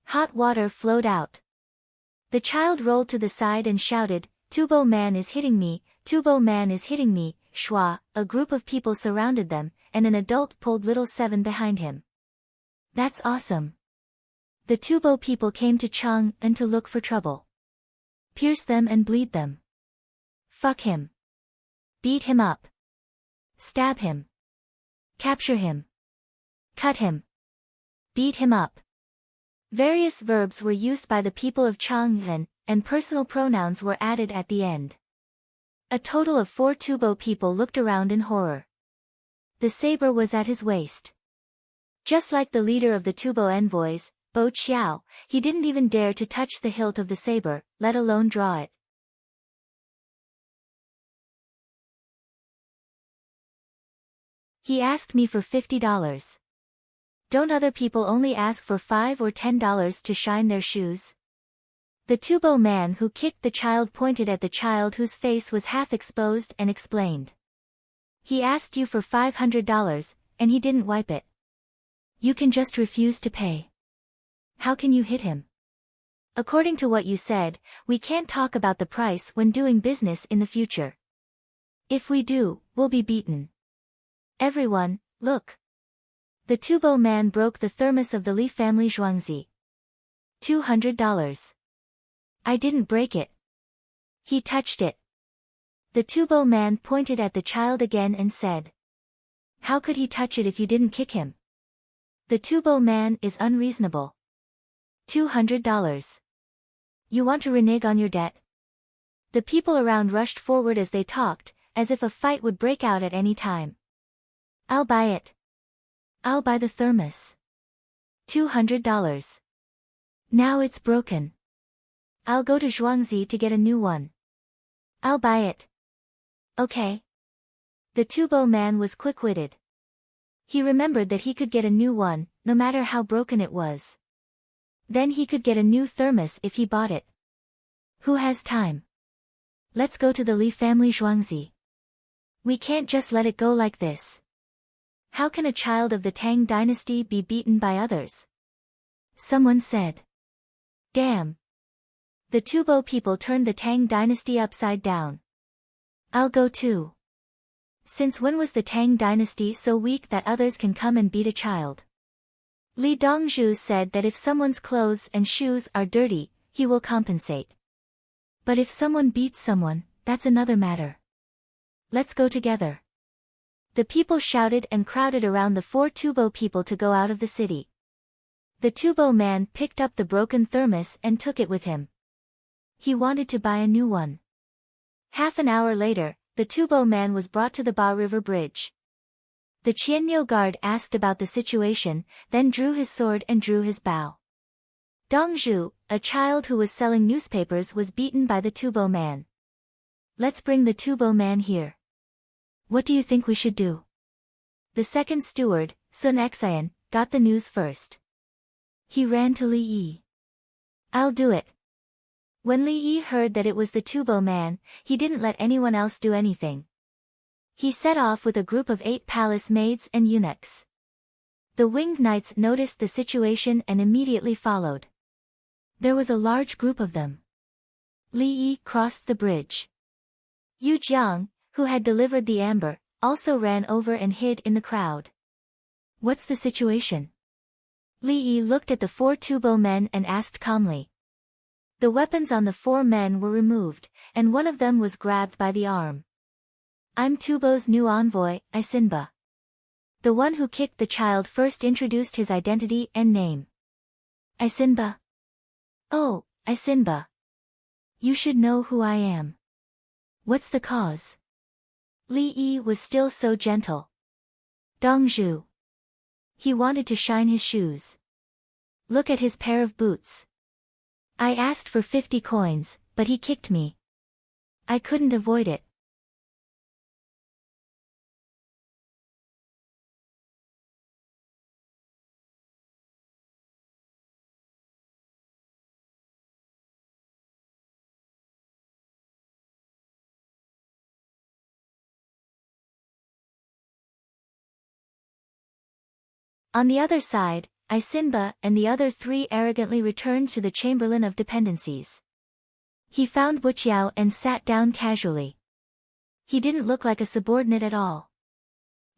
Hot water flowed out. The child rolled to the side and shouted, "Tubo man is hitting me, Tubo man is hitting me." Shwa, a group of people surrounded them, and an adult pulled little Seven behind him. That's awesome. The tubo people came to Chung and to look for trouble. Pierce them and bleed them. Fuck him. Beat him up. Stab him. Capture him. Cut him. Beat him up. Various verbs were used by the people of Chang'an, and personal pronouns were added at the end. A total of 4 tubo people looked around in horror. The saber was at his waist. Just like the leader of the tubo envoys, Bo Chiao, he didn't even dare to touch the hilt of the saber, let alone draw it. He asked me for $50. Don't other people only ask for $5 or $10 to shine their shoes? The tubo man who kicked the child pointed at the child whose face was half exposed and explained. He asked you for $500, and he didn't wipe it. You can just refuse to pay. How can you hit him? According to what you said, we can't talk about the price when doing business in the future. If we do, we'll be beaten. Everyone, look. The tubo man broke the thermos of the Li family Zhuangzi. $200. I didn't break it. He touched it. The tubo man pointed at the child again and said. How could he touch it if you didn't kick him? The tubo man is unreasonable. $200. You want to renege on your debt? The people around rushed forward as they talked, as if a fight would break out at any time. I'll buy it. I'll buy the thermos. $200. Now it's broken. I'll go to Zhuangzi to get a new one. I'll buy it. Okay. The tubo man was quick-witted. He remembered that he could get a new one, no matter how broken it was. Then he could get a new thermos if he bought it. Who has time? Let's go to the Li family Zhuangzi. We can't just let it go like this. How can a child of the Tang dynasty be beaten by others? Someone said. Damn. The tubo people turned the Tang dynasty upside down. I'll go too. Since when was the Tang dynasty so weak that others can come and beat a child? Li Dongzhu said that if someone's clothes and shoes are dirty, he will compensate. But if someone beats someone, that's another matter. Let's go together. The people shouted and crowded around the 4 tubo people to go out of the city. The tubo man picked up the broken thermos and took it with him. He wanted to buy a new one. Half an hour later, the tubo man was brought to the Ba River Bridge. The Qianniu guard asked about the situation, then drew his sword and drew his bow. Dongzhu, a child who was selling newspapers, was beaten by the tubo man. Let's bring the tubo man here. What do you think we should do? The second steward, Sun Xian, got the news first. He ran to Li Yi. I'll do it. When Li Yi heard that it was the tubo man, he didn't let anyone else do anything. He set off with a group of 8 palace maids and eunuchs. The winged knights noticed the situation and immediately followed. There was a large group of them. Li Yi crossed the bridge. Yu Jiang, who had delivered the amber, also ran over and hid in the crowd. What's the situation? Li Yi looked at the 4 tubo men and asked calmly. The weapons on the 4 men were removed, and one of them was grabbed by the arm. I'm Tubo's new envoy, Isinba. The one who kicked the child first introduced his identity and name. Isinba. Oh, Isinba. You should know who I am. What's the cause? Li Yi was still so gentle. Dongzhu. He wanted to shine his shoes. Look at his pair of boots. I asked for 50 coins, but he kicked me. I couldn't avoid it. On the other side, Isinba and the other 3 arrogantly returned to the Chamberlain of Dependencies. He found Buqiao and sat down casually. He didn't look like a subordinate at all.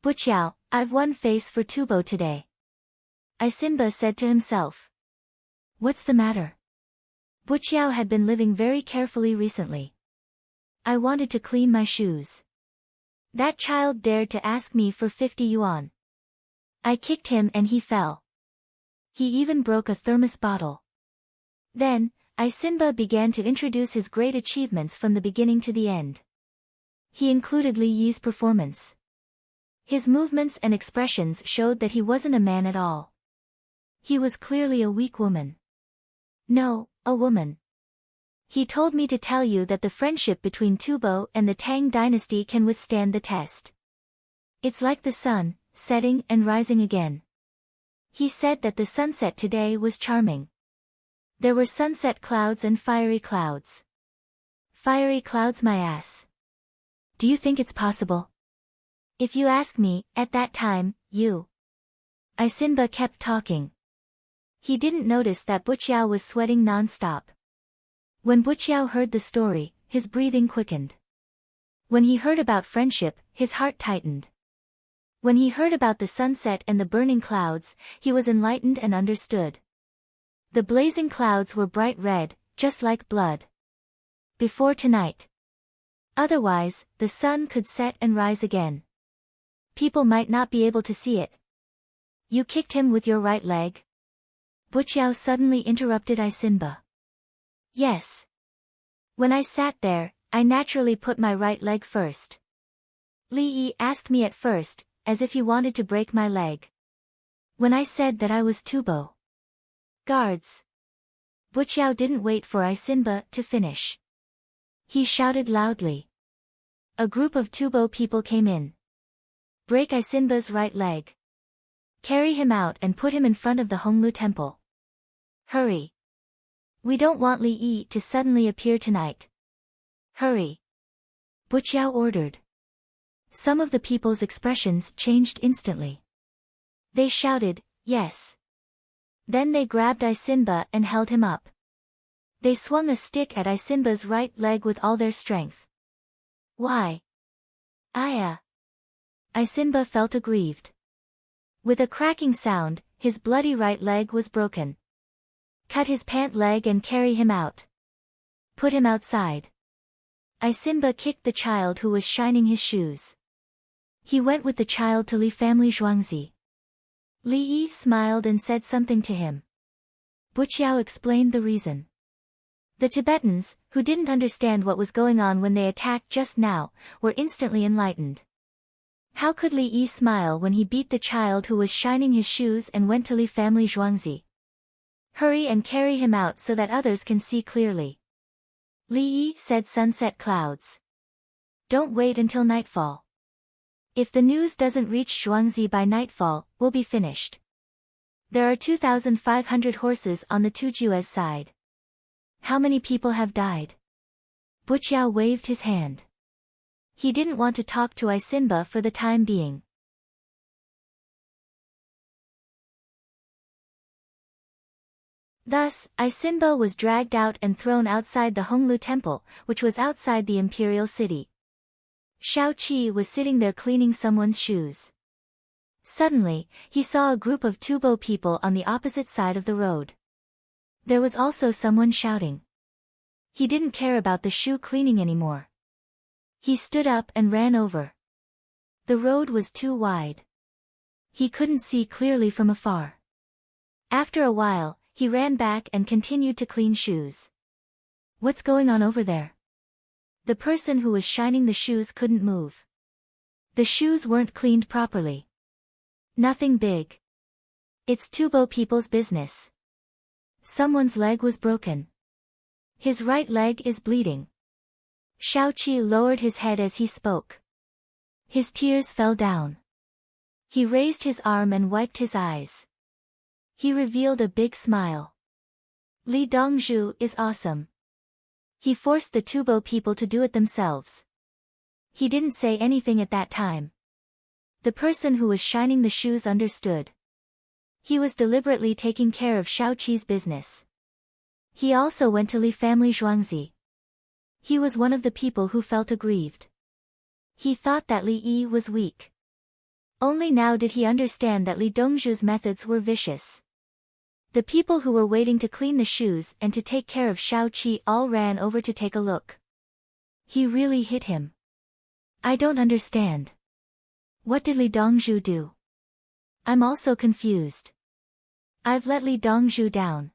Buqiao, I've won face for Tubo today. Isinba said to himself. What's the matter? Buqiao had been living very carefully recently. I wanted to clean my shoes. That child dared to ask me for 50 yuan. I kicked him and he fell. He even broke a thermos bottle. Then, Isinba began to introduce his great achievements from the beginning to the end. He included Li Yi's performance. His movements and expressions showed that he wasn't a man at all. He was clearly a weak woman. No, a woman. He told me to tell you that the friendship between Tubo and the Tang dynasty can withstand the test. It's like the sun, setting and rising again. He said that the sunset today was charming. There were sunset clouds and fiery clouds. Fiery clouds my ass. Do you think it's possible? If you ask me, at that time, Isinba kept talking. He didn't notice that Buqiao was sweating non-stop. When Buqiao heard the story, his breathing quickened. When he heard about friendship, his heart tightened. When he heard about the sunset and the burning clouds, he was enlightened and understood. The blazing clouds were bright red, just like blood. Before tonight. Otherwise, the sun could set and rise again. People might not be able to see it. You kicked him with your right leg? Buqiao suddenly interrupted Isinba. Yes. When I sat there, I naturally put my right leg first. Li Yi asked me at first, as if he wanted to break my leg. When I said that I was Tubo. Guards. Buqiao didn't wait for Isinba to finish. He shouted loudly. A group of Tubo people came in. Break Isinba's right leg. Carry him out and put him in front of the Honglu temple. Hurry. We don't want Li Yi to suddenly appear tonight. Hurry. Buqiao ordered. Some of the people's expressions changed instantly. They shouted, yes. Then they grabbed Isinba and held him up. They swung a stick at Isinba's right leg with all their strength. Why? Aya. Isinba felt aggrieved. With a cracking sound, his bloody right leg was broken. Cut his pant leg and carry him out. Put him outside. Isinba kicked the child who was shining his shoes. He went with the child to Li family Zhuangzi. Li Yi smiled and said something to him. Buqiao explained the reason. The Tibetans, who didn't understand what was going on when they attacked just now, were instantly enlightened. How could Li Yi smile when he beat the child who was shining his shoes and went to Li family Zhuangzi? Hurry and carry him out so that others can see clearly. Li Yi said sunset clouds. Don't wait until nightfall. If the news doesn't reach Zhuangzi by nightfall, we'll be finished. There are 2,500 horses on the Tujue's side. How many people have died? Buqiao waved his hand. He didn't want to talk to Isinba for the time being. Thus, Isinba was dragged out and thrown outside the Honglu temple, which was outside the imperial city. Shao Qi was sitting there cleaning someone's shoes. Suddenly, he saw a group of Tubo people on the opposite side of the road. There was also someone shouting. He didn't care about the shoe cleaning anymore. He stood up and ran over. The road was too wide. He couldn't see clearly from afar. After a while, he ran back and continued to clean shoes. What's going on over there? The person who was shining the shoes couldn't move. The shoes weren't cleaned properly. Nothing big. It's Tubo people's business. Someone's leg was broken. His right leg is bleeding. Shaoqi lowered his head as he spoke. His tears fell down. He raised his arm and wiped his eyes. He revealed a big smile. Li Dongzhu is awesome. He forced the Tubo people to do it themselves. He didn't say anything at that time. The person who was shining the shoes understood. He was deliberately taking care of Shaoqi's business. He also went to Li family Zhuangzi. He was one of the people who felt aggrieved. He thought that Li Yi was weak. Only now did he understand that Li Dongzhu's methods were vicious. The people who were waiting to clean the shoes and to take care of Shaoqi all ran over to take a look. He really hit him. I don't understand. What did Li Dongzhu do? I'm also confused. I've let Li Dongzhu down.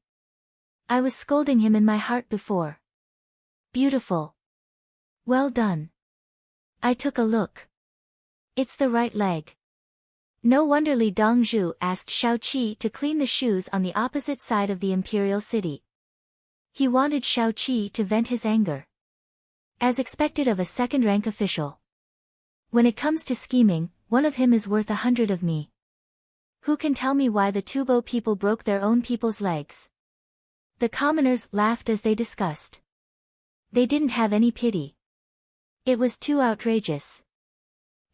I was scolding him in my heart before. Beautiful. Well done. I took a look. It's the right leg. No wonder Li Dongzhu asked Shaoqi to clean the shoes on the opposite side of the imperial city. He wanted Shaoqi to vent his anger. As expected of a second-rank official. When it comes to scheming, one of him is worth 100 of me. Who can tell me why the Tubo people broke their own people's legs? The commoners laughed as they discussed. They didn't have any pity. It was too outrageous.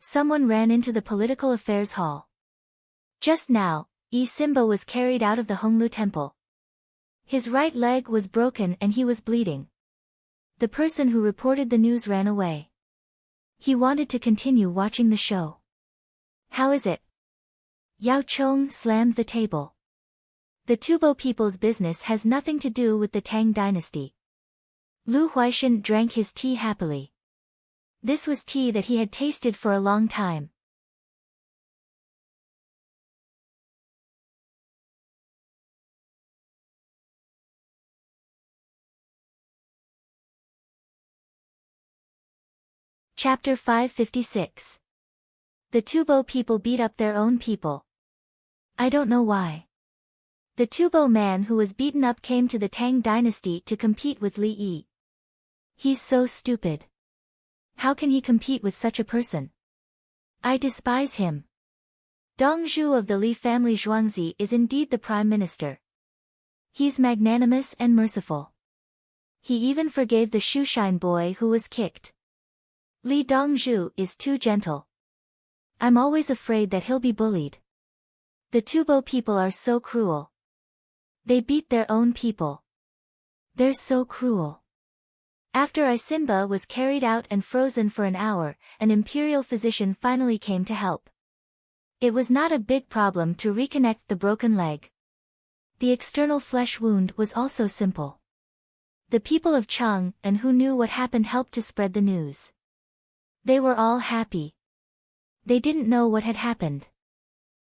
Someone ran into the political affairs hall. Just now, Yi Simba was carried out of the Honglu temple. His right leg was broken and he was bleeding. The person who reported the news ran away. He wanted to continue watching the show. How is it? Yao Chong slammed the table. The Tubo people's business has nothing to do with the Tang dynasty. Lu Huaishan drank his tea happily. This was tea that he had tasted for a long time. Chapter 556. The Tubo people beat up their own people. I don't know why. The Tubo man who was beaten up came to the Tang dynasty to compete with Li Yi. He's so stupid. How can he compete with such a person? I despise him. Dongzhu of the Li family Zhuangzi is indeed the prime minister. He's magnanimous and merciful. He even forgave the shoeshine boy who was kicked. Li Dongzhu is too gentle. I'm always afraid that he'll be bullied. The Tubo people are so cruel. They beat their own people. They're so cruel. After Isimba was carried out and frozen for an hour, an imperial physician finally came to help. It was not a big problem to reconnect the broken leg. The external flesh wound was also simple. The people of Chang and who knew what happened helped to spread the news. They were all happy. They didn't know what had happened.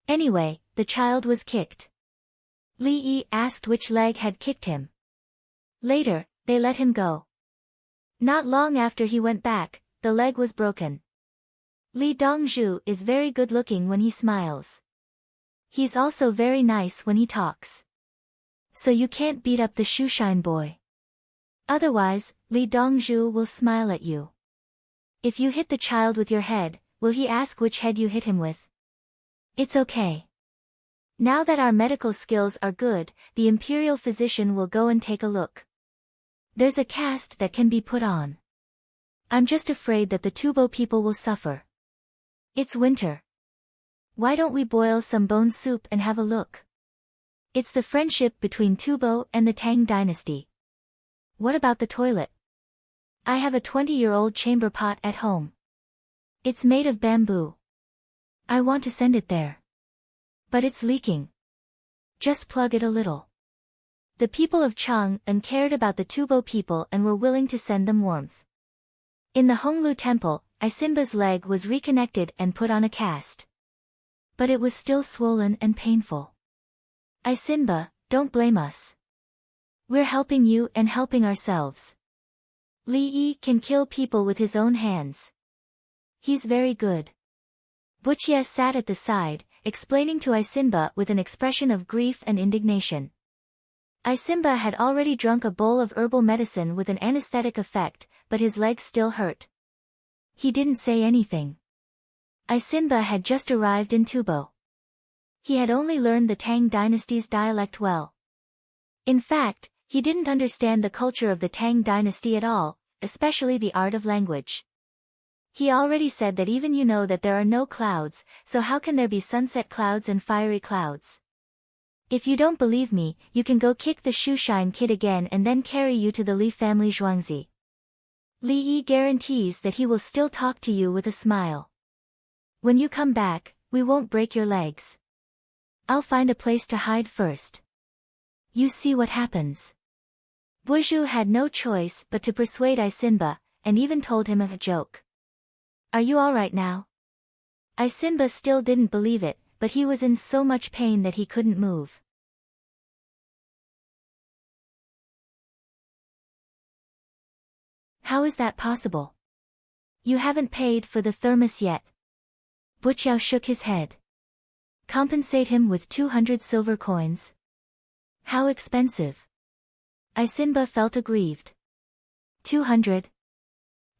Anyway, the child was kicked. Li Yi asked which leg had kicked him. Later, they let him go. Not long after he went back, the leg was broken. Li Dongzhu is very good-looking when he smiles. He's also very nice when he talks. So you can't beat up the shoeshine boy. Otherwise, Li Dongzhu will smile at you. If you hit the child with your head, will he ask which head you hit him with? It's okay. Now that our medical skills are good, the imperial physician will go and take a look. There's a cast that can be put on. I'm just afraid that the Tubo people will suffer. It's winter. Why don't we boil some bone soup and have a look? It's the friendship between Tubo and the Tang dynasty. What about the toilet? I have a 20-year-old chamber pot at home. It's made of bamboo. I want to send it there. But it's leaking. Just plug it a little. The people of Chang'an cared about the Tubo people and were willing to send them warmth. In the Honglu temple, Isimba's leg was reconnected and put on a cast. But it was still swollen and painful. Isimba, don't blame us. We're helping you and helping ourselves. Li Yi can kill people with his own hands. He's very good. Buchia sat at the side, explaining to Isimba with an expression of grief and indignation. Simba had already drunk a bowl of herbal medicine with an anesthetic effect, but his legs still hurt. He didn't say anything. Simba had just arrived in Tubo. He had only learned the Tang dynasty's dialect well. In fact, he didn't understand the culture of the Tang dynasty at all, especially the art of language. He already said that even you know that there are no clouds, so how can there be sunset clouds and fiery clouds? If you don't believe me, you can go kick the shoeshine kid again and then carry you to the Li family Zhuangzi. Li Yi guarantees that he will still talk to you with a smile. When you come back, we won't break your legs. I'll find a place to hide first. You see what happens. Buju had no choice but to persuade Simba, and even told him a joke. Are you all right now? Simba still didn't believe it, but he was in so much pain that he couldn't move. How is that possible? You haven't paid for the thermos yet. Buqiao shook his head. Compensate him with 200 silver coins. How expensive? Simba felt aggrieved. 200.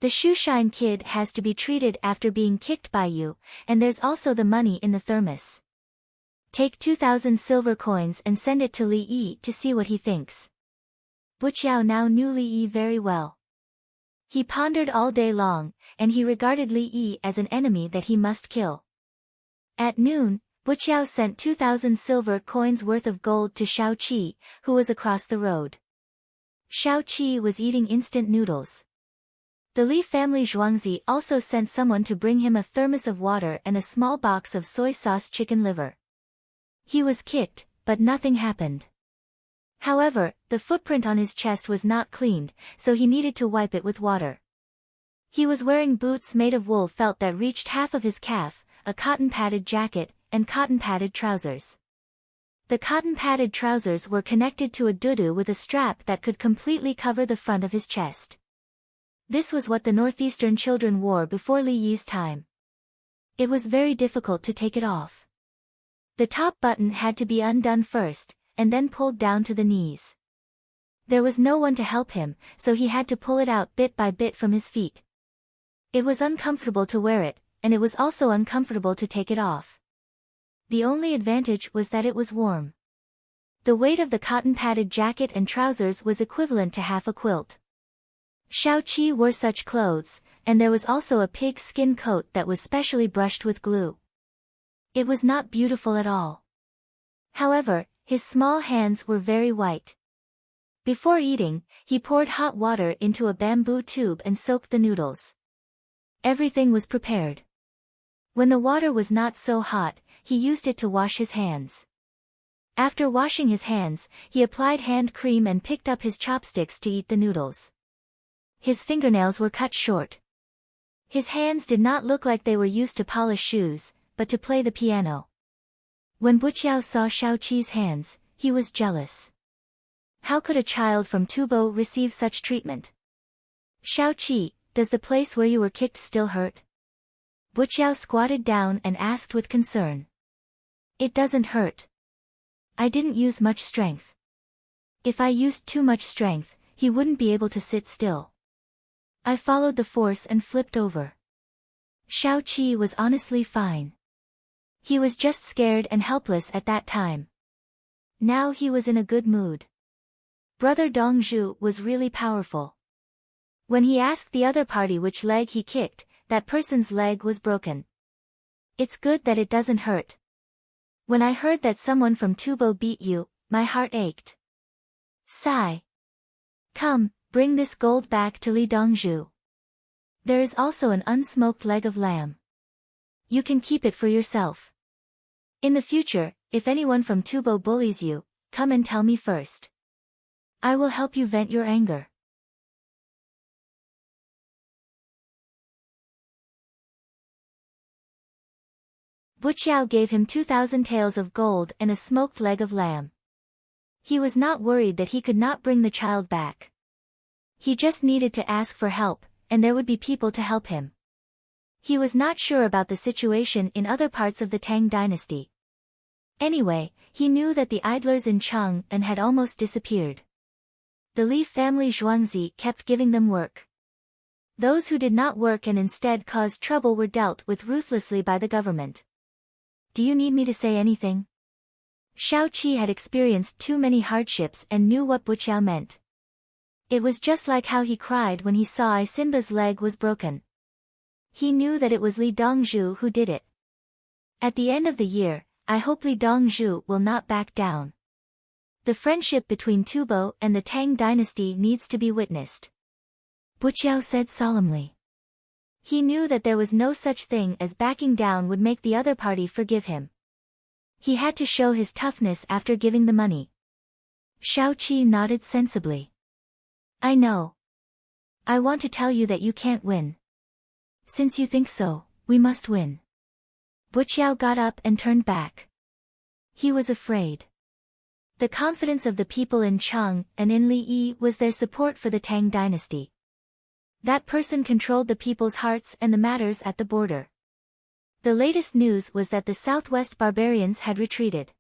The shoeshine kid has to be treated after being kicked by you, and there's also the money in the thermos. Take 2,000 silver coins and send it to Li Yi to see what he thinks. Buqiao now knew Li Yi very well. He pondered all day long, and he regarded Li Yi as an enemy that he must kill. At noon, Buqiao sent 2,000 silver coins worth of gold to Shao Qi, who was across the road. Shao Qi was eating instant noodles. The Li family Zhuangzi also sent someone to bring him a thermos of water and a small box of soy sauce chicken liver. He was kicked, but nothing happened. However, the footprint on his chest was not cleaned, so he needed to wipe it with water. He was wearing boots made of wool felt that reached half of his calf, a cotton-padded jacket, and cotton-padded trousers. The cotton-padded trousers were connected to a dudu with a strap that could completely cover the front of his chest. This was what the northeastern children wore before Li Yi's time. It was very difficult to take it off. The top button had to be undone first, and then pulled down to the knees. There was no one to help him, so he had to pull it out bit by bit from his feet. It was uncomfortable to wear it, and it was also uncomfortable to take it off. The only advantage was that it was warm. The weight of the cotton-padded jacket and trousers was equivalent to half a quilt. Shao Qi wore such clothes, and there was also a pig skin coat that was specially brushed with glue. It was not beautiful at all. However, his small hands were very white. Before eating, he poured hot water into a bamboo tube and soaked the noodles. Everything was prepared. When the water was not so hot, he used it to wash his hands. After washing his hands, he applied hand cream and picked up his chopsticks to eat the noodles. His fingernails were cut short. His hands did not look like they were used to polish shoes, but to play the piano. When Buqiao saw Shao Qi's hands, he was jealous. How could a child from Tubo receive such treatment? Shao Qi, does the place where you were kicked still hurt? Buqiao squatted down and asked with concern. It doesn't hurt. I didn't use much strength. If I used too much strength, he wouldn't be able to sit still. I followed the force and flipped over. Shao Qi was honestly fine. He was just scared and helpless at that time. Now he was in a good mood. Brother Dongzhu was really powerful. When he asked the other party which leg he kicked, that person's leg was broken. It's good that it doesn't hurt. When I heard that someone from Tubo beat you, my heart ached. Sigh. Come, bring this gold back to Li Dongzhu. There is also an unsmoked leg of lamb. You can keep it for yourself. In the future, if anyone from Tubo bullies you, come and tell me first. I will help you vent your anger. Buqiao gave him 2,000 taels of gold and a smoked leg of lamb. He was not worried that he could not bring the child back. He just needed to ask for help, and there would be people to help him. He was not sure about the situation in other parts of the Tang dynasty. Anyway, he knew that the idlers in Chang'an had almost disappeared. The Li family Zhuangzi kept giving them work. Those who did not work and instead caused trouble were dealt with ruthlessly by the government. Do you need me to say anything? Shao Qi had experienced too many hardships and knew what Buqiao meant. It was just like how he cried when he saw Simba's leg was broken. He knew that it was Li Dongzhu who did it. At the end of the year, I hope Li Dongzhu will not back down. The friendship between Tubo and the Tang dynasty needs to be witnessed. Buqiao said solemnly. He knew that there was no such thing as backing down would make the other party forgive him. He had to show his toughness after giving the money. Shao Qi nodded sensibly. I know. I want to tell you that you can't win. Since you think so, we must win. Buqiao got up and turned back. He was afraid. The confidence of the people in Chang and in Li Yi was their support for the Tang dynasty. That person controlled the people's hearts and the matters at the border. The latest news was that the southwest barbarians had retreated.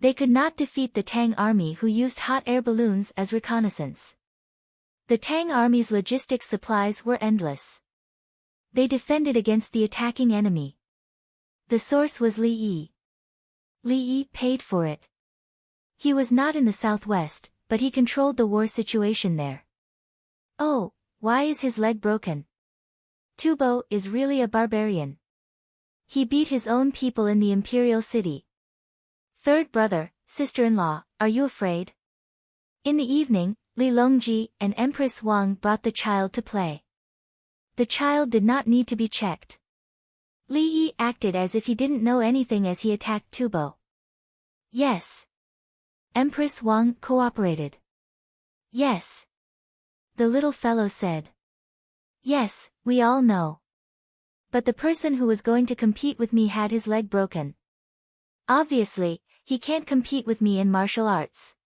They could not defeat the Tang army who used hot air balloons as reconnaissance. The Tang army's logistics supplies were endless. They defended against the attacking enemy. The source was Li Yi. Li Yi paid for it. He was not in the southwest, but he controlled the war situation there. Oh, why is his leg broken? Tubo is really a barbarian. He beat his own people in the imperial city. Third brother, sister-in-law, are you afraid? In the evening, Li Longji and Empress Wang brought the child to play. The child did not need to be checked. Li Yi acted as if he didn't know anything as he attacked Tubo. Yes. Empress Wang cooperated. Yes. The little fellow said. Yes, we all know. But the person who was going to compete with me had his leg broken. Obviously, he can't compete with me in martial arts.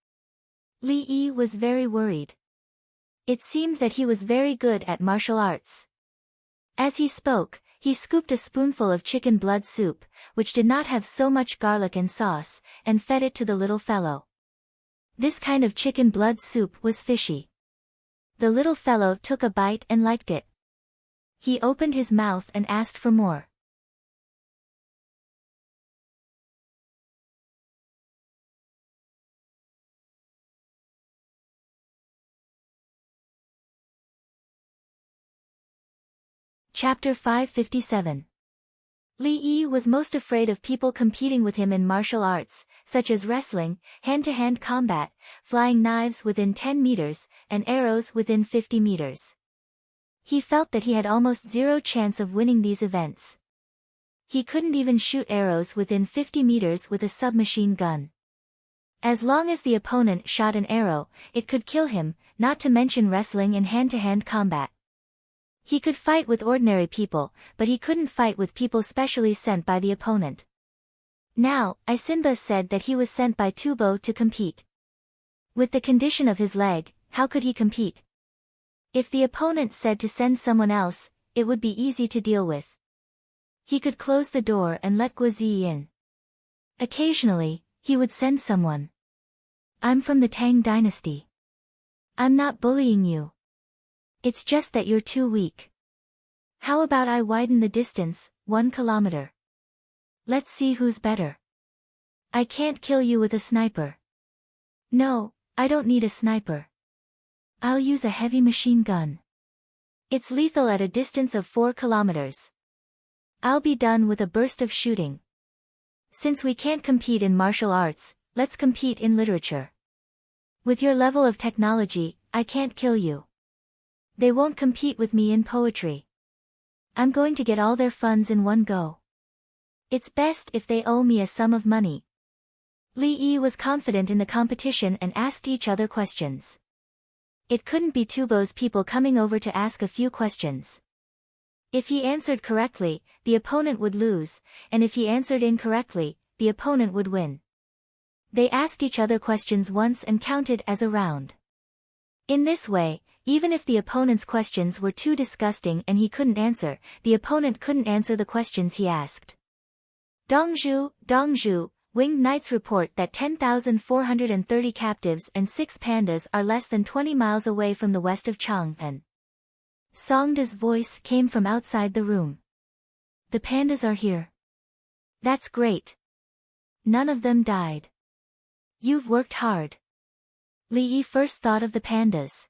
Li Yi was very worried. It seemed that he was very good at martial arts. As he spoke, he scooped a spoonful of chicken blood soup, which did not have so much garlic and sauce, and fed it to the little fellow. This kind of chicken blood soup was fishy. The little fellow took a bite and liked it. He opened his mouth and asked for more. Chapter 557. Li Yi was most afraid of people competing with him in martial arts, such as wrestling, hand-to-hand combat, flying knives within 10 meters, and arrows within 50 meters. He felt that he had almost zero chance of winning these events. He couldn't even shoot arrows within 50 meters with a submachine gun. As long as the opponent shot an arrow, it could kill him, not to mention wrestling and hand-to-hand combat. He could fight with ordinary people, but he couldn't fight with people specially sent by the opponent. Now, Simba said that he was sent by Tubo to compete. With the condition of his leg, how could he compete? If the opponent said to send someone else, it would be easy to deal with. He could close the door and let Guozi in. Occasionally, he would send someone. I'm from the Tang dynasty. I'm not bullying you. It's just that you're too weak. How about I widen the distance, 1 kilometer? Let's see who's better. I can't kill you with a sniper. No, I don't need a sniper. I'll use a heavy machine gun. It's lethal at a distance of 4 kilometers. I'll be done with a burst of shooting. Since we can't compete in martial arts, let's compete in literature. With your level of technology, I can't kill you. They won't compete with me in poetry. I'm going to get all their funds in one go. It's best if they owe me a sum of money. Li Yi was confident in the competition and asked each other questions. It couldn't be Tubo's people coming over to ask a few questions. If he answered correctly, the opponent would lose, and if he answered incorrectly, the opponent would win. They asked each other questions once and counted as a round. In this way, even if the opponent's questions were too disgusting and he couldn't answer, the opponent couldn't answer the questions he asked. Dongzhu, winged knights report that 10,430 captives and 6 pandas are less than 20 miles away from the west of Chang'an. Songda's voice came from outside the room. The pandas are here. That's great. None of them died. You've worked hard. Li Yi first thought of the pandas.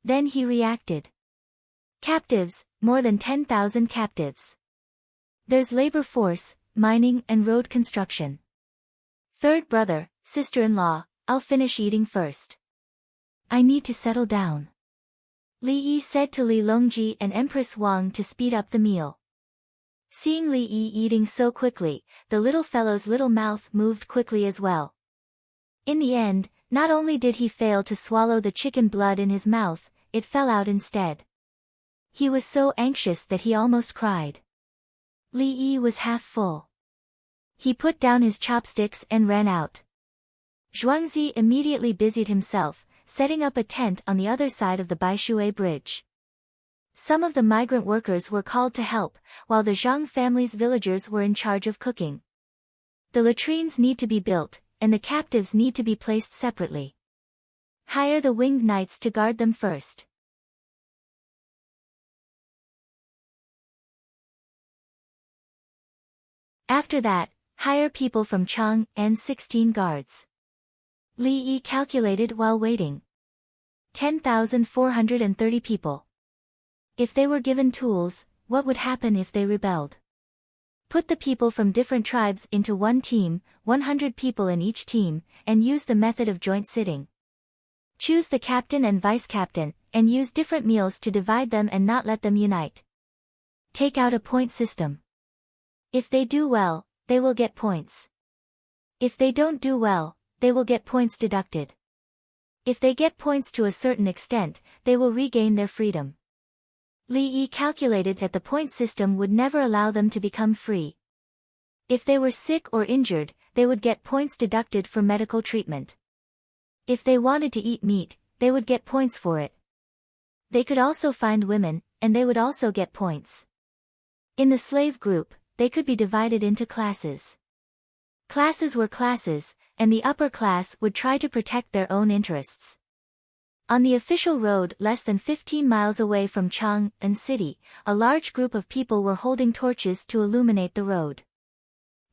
Then he reacted. Captives, more than 10,000 captives. There's labor force, mining and road construction. Third brother, sister-in-law, I'll finish eating first. I need to settle down. Li Yi said to Li Longji and Empress Wang to speed up the meal. Seeing Li Yi eating so quickly, the little fellow's little mouth moved quickly as well. In the end, not only did he fail to swallow the chicken blood in his mouth, it fell out instead. He was so anxious that he almost cried. Li Yi was half full. He put down his chopsticks and ran out. Zhuangzi immediately busied himself, setting up a tent on the other side of the Baishui Bridge. Some of the migrant workers were called to help, while the Zhang family's villagers were in charge of cooking. The latrines need to be built, and the captives need to be placed separately. Hire the winged knights to guard them first. After that, hire people from Chang and 16 guards. Li Yi calculated while waiting. 10,430 people. If they were given tools, what would happen if they rebelled? Put the people from different tribes into one team, 100 people in each team, and use the method of joint sitting. Choose the captain and vice-captain, and use different meals to divide them and not let them unite. Take out a point system. If they do well, they will get points. If they don't do well, they will get points deducted. If they get points to a certain extent, they will regain their freedom. Li Yi calculated that the point system would never allow them to become free. If they were sick or injured, they would get points deducted for medical treatment. If they wanted to eat meat, they would get points for it. They could also find women, and they would also get points. In the slave group, they could be divided into classes. Classes were classes, and the upper class would try to protect their own interests. On the official road less than 15 miles away from Chang'an City, a large group of people were holding torches to illuminate the road.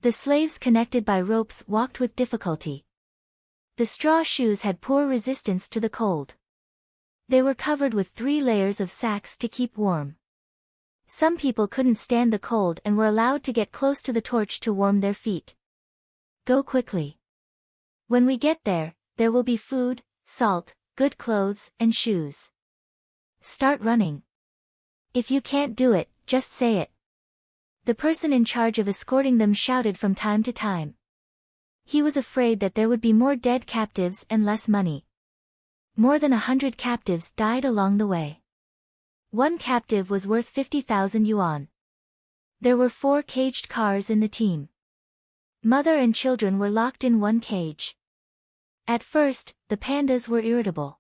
The slaves connected by ropes walked with difficulty. The straw shoes had poor resistance to the cold. They were covered with 3 layers of sacks to keep warm. Some people couldn't stand the cold and were allowed to get close to the torch to warm their feet. Go quickly. When we get there, there will be food, salt, good clothes, and shoes. Start running. If you can't do it, just say it. The person in charge of escorting them shouted from time to time. He was afraid that there would be more dead captives and less money. More than 100 captives died along the way. One captive was worth 50,000 yuan. There were 4 caged cars in the team. Mother and children were locked in one cage. At first, the pandas were irritable.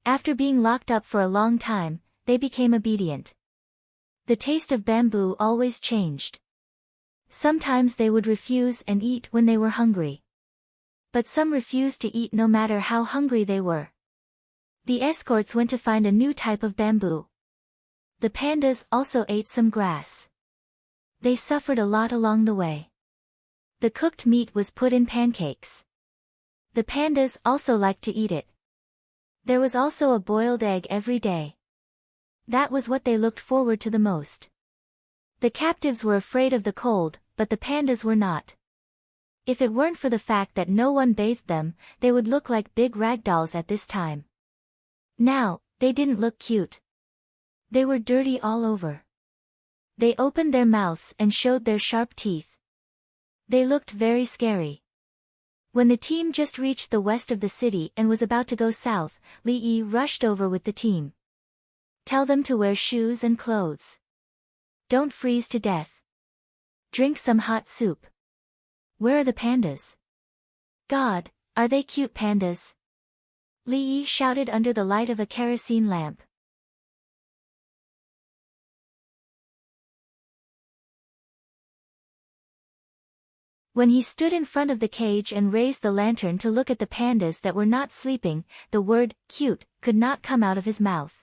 After being locked up for a long time, they became obedient. The taste of bamboo always changed. Sometimes they would refuse and eat when they were hungry. But some refused to eat no matter how hungry they were. The escorts went to find a new type of bamboo. The pandas also ate some grass. They suffered a lot along the way. The cooked meat was put in pancakes. The pandas also liked to eat it. There was also a boiled egg every day. That was what they looked forward to the most. The captives were afraid of the cold, but the pandas were not. If it weren't for the fact that no one bathed them, they would look like big ragdolls at this time. Now, they didn't look cute. They were dirty all over. They opened their mouths and showed their sharp teeth. They looked very scary. When the team just reached the west of the city and was about to go south, Li Yi rushed over with the team. Tell them to wear shoes and clothes. Don't freeze to death. Drink some hot soup. Where are the pandas? God, are they cute pandas? Li Yi shouted under the light of a kerosene lamp. When he stood in front of the cage and raised the lantern to look at the pandas that were not sleeping, the word, cute, could not come out of his mouth.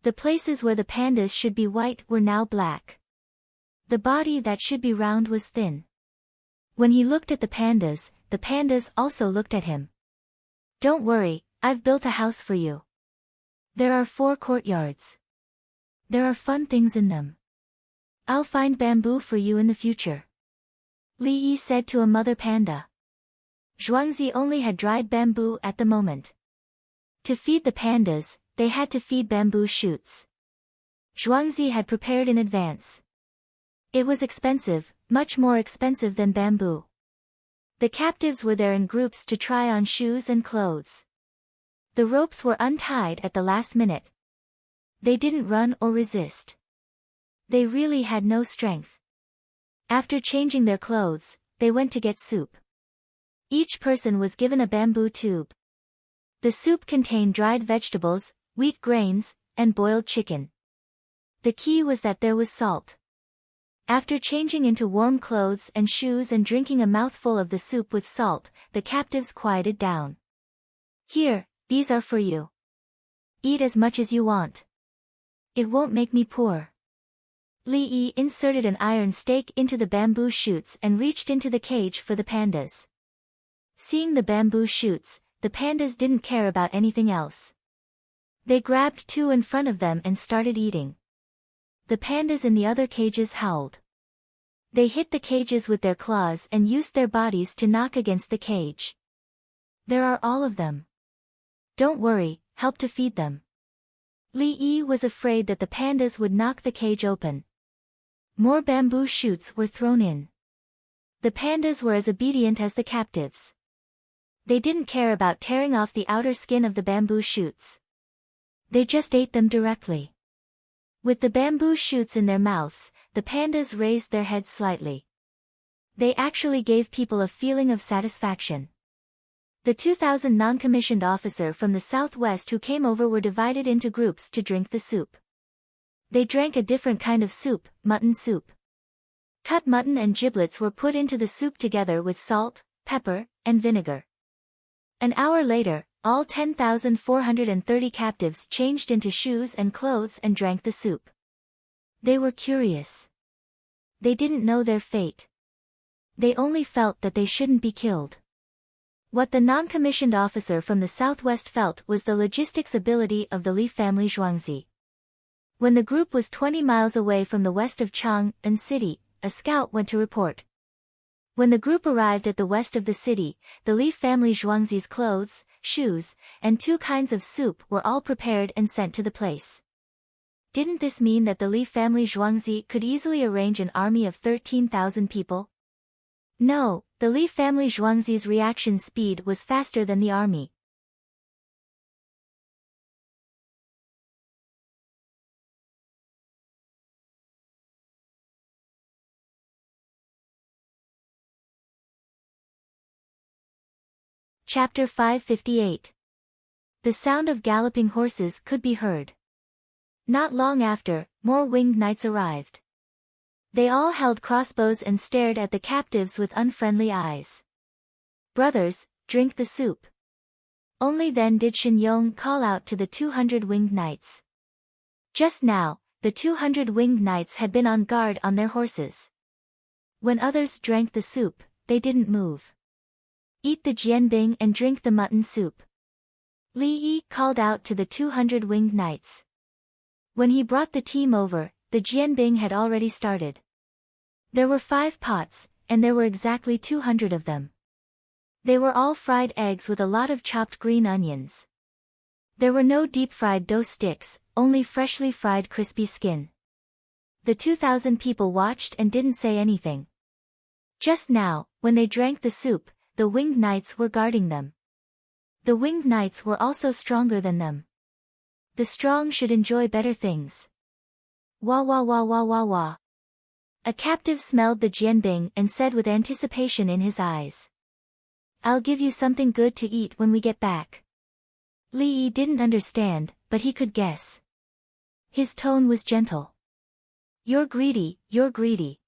The places where the pandas should be white were now black. The body that should be round was thin. When he looked at the pandas also looked at him. Don't worry, I've built a house for you. There are 4 courtyards. There are fun things in them. I'll find bamboo for you in the future. Li Yi said to a mother panda. Zhuangzi only had dried bamboo at the moment. To feed the pandas, they had to feed bamboo shoots. Zhuangzi had prepared in advance. It was expensive, much more expensive than bamboo. The captives were there in groups to try on shoes and clothes. The ropes were untied at the last minute. They didn't run or resist. They really had no strength. After changing their clothes, they went to get soup. Each person was given a bamboo tube. The soup contained dried vegetables, wheat grains, and boiled chicken. The key was that there was salt. After changing into warm clothes and shoes and drinking a mouthful of the soup with salt, the captives quieted down. Here, these are for you. Eat as much as you want. It won't make me poor. Li Yi inserted an iron stake into the bamboo shoots and reached into the cage for the pandas. Seeing the bamboo shoots, the pandas didn't care about anything else. They grabbed 2 in front of them and started eating. The pandas in the other cages howled. They hit the cages with their claws and used their bodies to knock against the cage. There are all of them. Don't worry, help to feed them. Li Yi was afraid that the pandas would knock the cage open. More bamboo shoots were thrown in. The pandas were as obedient as the captives. They didn't care about tearing off the outer skin of the bamboo shoots. They just ate them directly. With the bamboo shoots in their mouths, the pandas raised their heads slightly. They actually gave people a feeling of satisfaction. The 2,000 non-commissioned officer from the southwest who came over were divided into groups to drink the soup. They drank a different kind of soup, mutton soup. Cut mutton and giblets were put into the soup together with salt, pepper, and vinegar. An hour later, all 10,430 captives changed into shoes and clothes and drank the soup. They were curious. They didn't know their fate. They only felt that they shouldn't be killed. What the non-commissioned officer from the southwest felt was the logistics ability of the Li family Zhuangzi. When the group was 20 miles away from the west of Chang'an City, a scout went to report. When the group arrived at the west of the city, the Li family Zhuangzi's clothes, shoes, and 2 kinds of soup were all prepared and sent to the place. Didn't this mean that the Li family Zhuangzi could easily arrange an army of 13,000 people? No, the Li family Zhuangzi's reaction speed was faster than the army. Chapter 558. The sound of galloping horses could be heard. Not long after, more winged knights arrived. They all held crossbows and stared at the captives with unfriendly eyes. Brothers, drink the soup. Only then did Shen Yong call out to the 200 winged knights. Just now, the 200 winged knights had been on guard on their horses. When others drank the soup, they didn't move. Eat the jianbing and drink the mutton soup. Li Yi called out to the 200 winged knights. When he brought the team over, the jianbing had already started. There were 5 pots, and there were exactly 200 of them. They were all fried eggs with a lot of chopped green onions. There were no deep-fried dough sticks, only freshly fried crispy skin. The 2,000 people watched and didn't say anything. Just now, when they drank the soup, the winged knights were guarding them. The winged knights were also stronger than them. The strong should enjoy better things. Wah wah wah wah wah wah. A captive smelled the jianbing and said with anticipation in his eyes. I'll give you something good to eat when we get back. Li Yi didn't understand, but he could guess. His tone was gentle. You're greedy, you're greedy.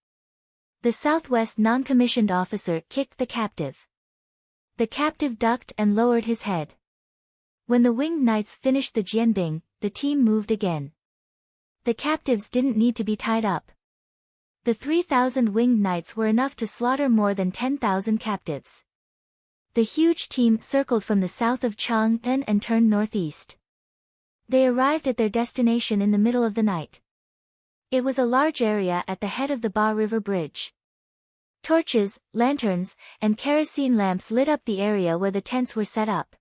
The Southwest non-commissioned officer kicked the captive. The captive ducked and lowered his head. When the winged knights finished the jianbing, the team moved again. The captives didn't need to be tied up. The 3,000 winged knights were enough to slaughter more than 10,000 captives. The huge team circled from the south of Chang'an and turned northeast. They arrived at their destination in the middle of the night. It was a large area at the head of the Ba River Bridge. Torches, lanterns, and kerosene lamps lit up the area where the tents were set up.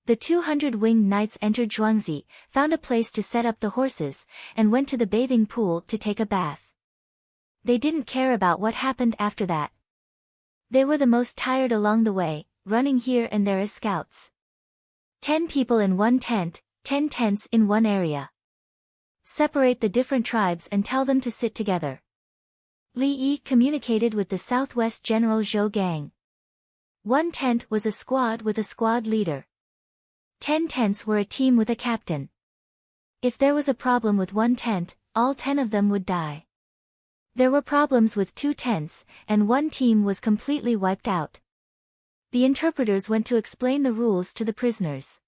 The 200 winged knights entered Zhuangzi, found a place to set up the horses, and went to the bathing pool to take a bath. They didn't care about what happened after that. They were the most tired along the way, running here and there as scouts. 10 people in one tent, 10 tents in one area. Separate the different tribes and tell them to sit together. Li Yi communicated with the Southwest General Zhou Gang. One tent was a squad with a squad leader. 10 tents were a team with a captain. If there was a problem with one tent, all 10 of them would die. There were problems with 2 tents, and one team was completely wiped out. The interpreters went to explain the rules to the prisoners.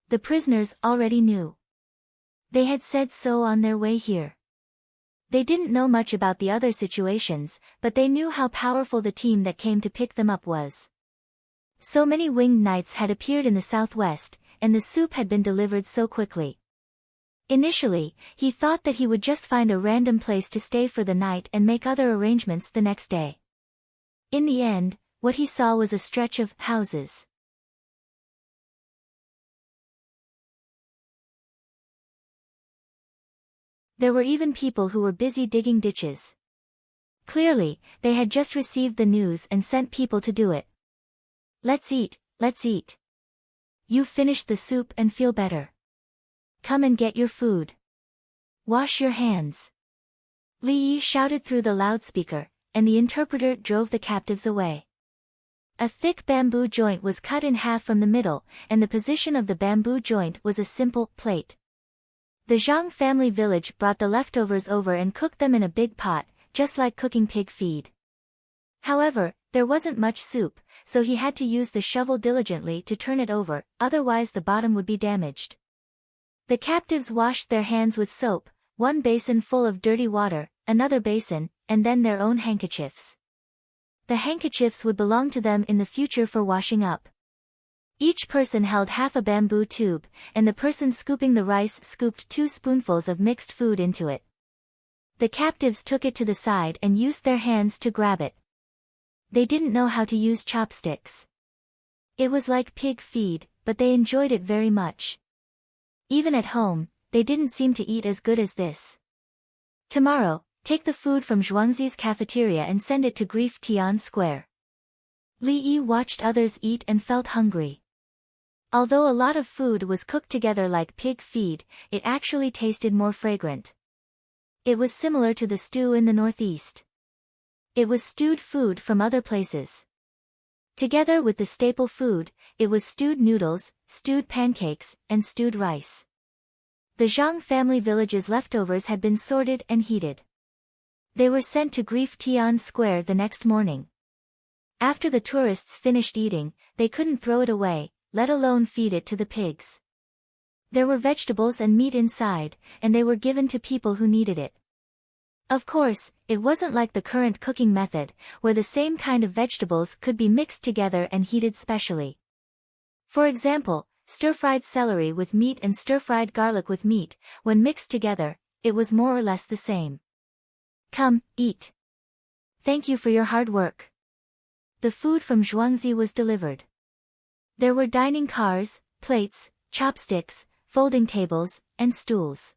The prisoners already knew. They had said so on their way here. They didn't know much about the other situations, but they knew how powerful the team that came to pick them up was. So many winged knights had appeared in the southwest, and the soup had been delivered so quickly. Initially, he thought that he would just find a random place to stay for the night and make other arrangements the next day. In the end, what he saw was a stretch of houses. There were even people who were busy digging ditches. Clearly, they had just received the news and sent people to do it. Let's eat, let's eat. You finished the soup and feel better. Come and get your food. Wash your hands. Li Yi shouted through the loudspeaker, and the interpreter drove the captives away. A thick bamboo joint was cut in half from the middle, and the position of the bamboo joint was a simple plate. The Zhang family village brought the leftovers over and cooked them in a big pot, just like cooking pig feed. However, there wasn't much soup, so he had to use the shovel diligently to turn it over, otherwise the bottom would be damaged. The captives washed their hands with soap, one basin full of dirty water, another basin, and then their own handkerchiefs. The handkerchiefs would belong to them in the future for washing up. Each person held half a bamboo tube, and the person scooping the rice scooped 2 spoonfuls of mixed food into it. The captives took it to the side and used their hands to grab it. They didn't know how to use chopsticks. It was like pig feed, but they enjoyed it very much. Even at home, they didn't seem to eat as good as this. Tomorrow, take the food from Zhuangzi's cafeteria and send it to Grief Tian Square. Li Yi watched others eat and felt hungry. Although a lot of food was cooked together like pig feed, it actually tasted more fragrant. It was similar to the stew in the northeast. It was stewed food from other places. Together with the staple food, it was stewed noodles, stewed pancakes, and stewed rice. The Zhang family village's leftovers had been sorted and heated. They were sent to Grief Tian Square the next morning. After the tourists finished eating, they couldn't throw it away, let alone feed it to the pigs. There were vegetables and meat inside, and they were given to people who needed it. Of course, it wasn't like the current cooking method, where the same kind of vegetables could be mixed together and heated specially. For example, stir-fried celery with meat and stir-fried garlic with meat, when mixed together, it was more or less the same. Come, eat. Thank you for your hard work. The food from Zhuangzi was delivered. There were dining cars, plates, chopsticks, folding tables, and stools.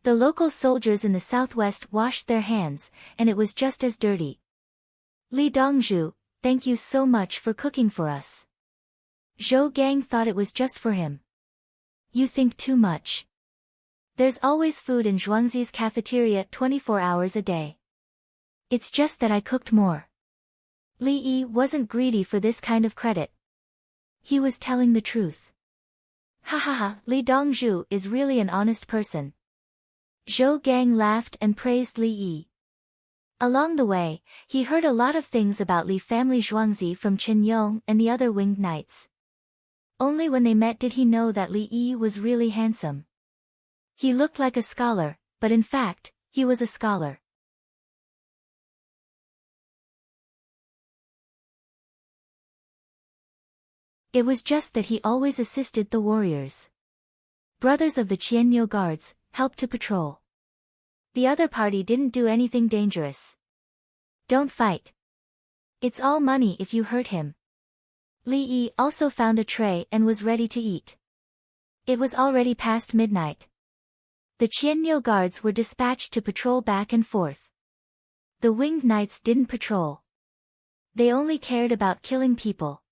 The local soldiers in the southwest washed their hands, and it was just as dirty. Li Dongzhu, thank you so much for cooking for us. Zhou Gang thought it was just for him. You think too much. There's always food in Zhuangzi's cafeteria 24 hours a day. It's just that I cooked more. Li Yi wasn't greedy for this kind of credit. He was telling the truth. Ha ha ha, Li Dongzhu is really an honest person. Zhou Gang laughed and praised Li Yi. Along the way, he heard a lot of things about Li family Zhuangzi from Chen Yong and the other winged knights. Only when they met did he know that Li Yi was really handsome. He looked like a scholar, but in fact, he was a scholar. It was just that he always assisted the warriors. Brothers of the Qianniu guards helped to patrol. The other party didn't do anything dangerous. Don't fight. It's all money if you hurt him. Li Yi also found a tray and was ready to eat. It was already past midnight. The Qianniu guards were dispatched to patrol back and forth. The winged knights didn't patrol. They only cared about killing people.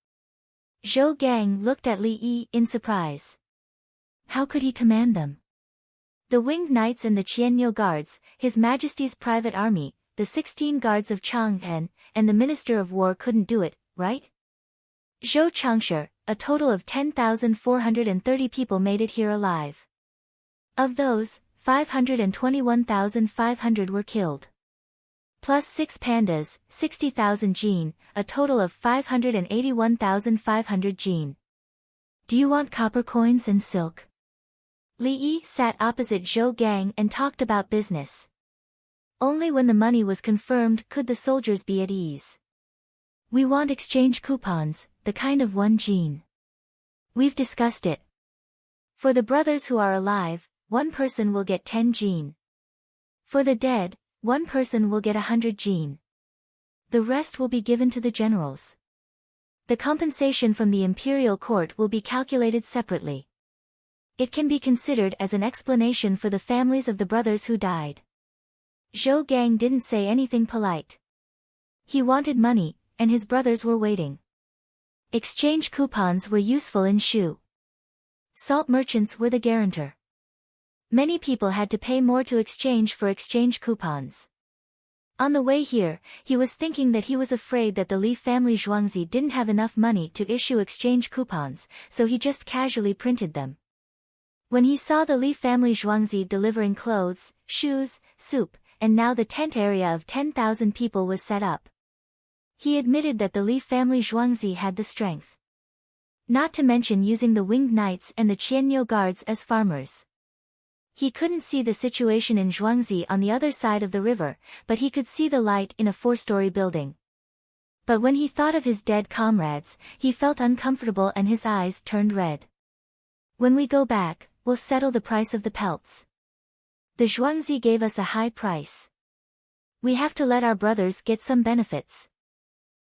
Zhou Gang looked at Li Yi in surprise. How could he command them? The winged knights and the Qianniu guards, His Majesty's private army, the 16 guards of Chang'an, and the Minister of War couldn't do it, right? Zhou Changshe, a total of 10,430 people made it here alive. Of those, 521,500 were killed. Plus 6 pandas, 60,000 jin, a total of 581,500 jin. Do you want copper coins and silk? Li Yi sat opposite Zhou Gang and talked about business. Only when the money was confirmed could the soldiers be at ease. We want exchange coupons, the kind of 1 jin. We've discussed it. For the brothers who are alive, 1 person will get 10 jin. For the dead, 1 person will get 100 jin. The rest will be given to the generals. The compensation from the imperial court will be calculated separately. It can be considered as an explanation for the families of the brothers who died. Zhou Gang didn't say anything polite. He wanted money, and his brothers were waiting. Exchange coupons were useful in Shu. Salt merchants were the guarantor. Many people had to pay more to exchange for exchange coupons. On the way here, he was thinking that he was afraid that the Li family Zhuangzi didn't have enough money to issue exchange coupons, so he just casually printed them. When he saw the Li family Zhuangzi delivering clothes, shoes, soup, and now the tent area of 10,000 people was set up, he admitted that the Li family Zhuangzi had the strength. Not to mention using the winged knights and the Qianniu guards as farmers. He couldn't see the situation in Zhuangzi on the other side of the river, but he could see the light in a 4-story building. But when he thought of his dead comrades, he felt uncomfortable and his eyes turned red. When we go back, we'll settle the price of the pelts. The Zhuangzi gave us a high price. We have to let our brothers get some benefits.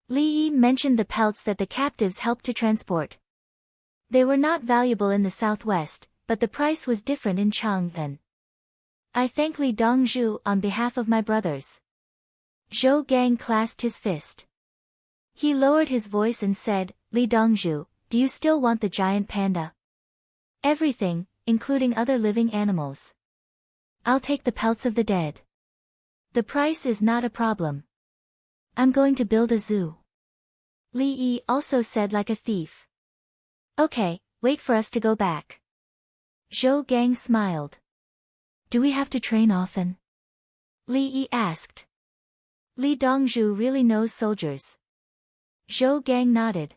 Li Yi mentioned the pelts that the captives helped to transport. They were not valuable in the southwest, but the price was different in Chang'an. I thank Li Dongzhu on behalf of my brothers. Zhou Gang clasped his fist. He lowered his voice and said, Li Dongzhu, do you still want the giant panda? Everything, including other living animals. I'll take the pelts of the dead. The price is not a problem. I'm going to build a zoo. Li Yi also said like a thief. Okay, wait for us to go back. Zhou Gang smiled. Do we have to train often? Li Yi asked. Li Dongzhu really knows soldiers. Zhou Gang nodded.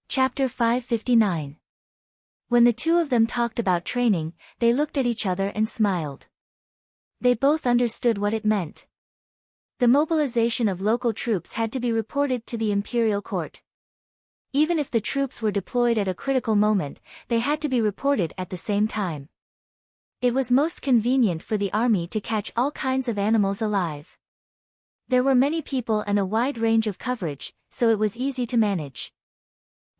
Chapter 559. When the two of them talked about training, they looked at each other and smiled. They both understood what it meant. The mobilization of local troops had to be reported to the imperial court. Even if the troops were deployed at a critical moment, they had to be reported at the same time. It was most convenient for the army to catch all kinds of animals alive. There were many people and a wide range of coverage, so it was easy to manage.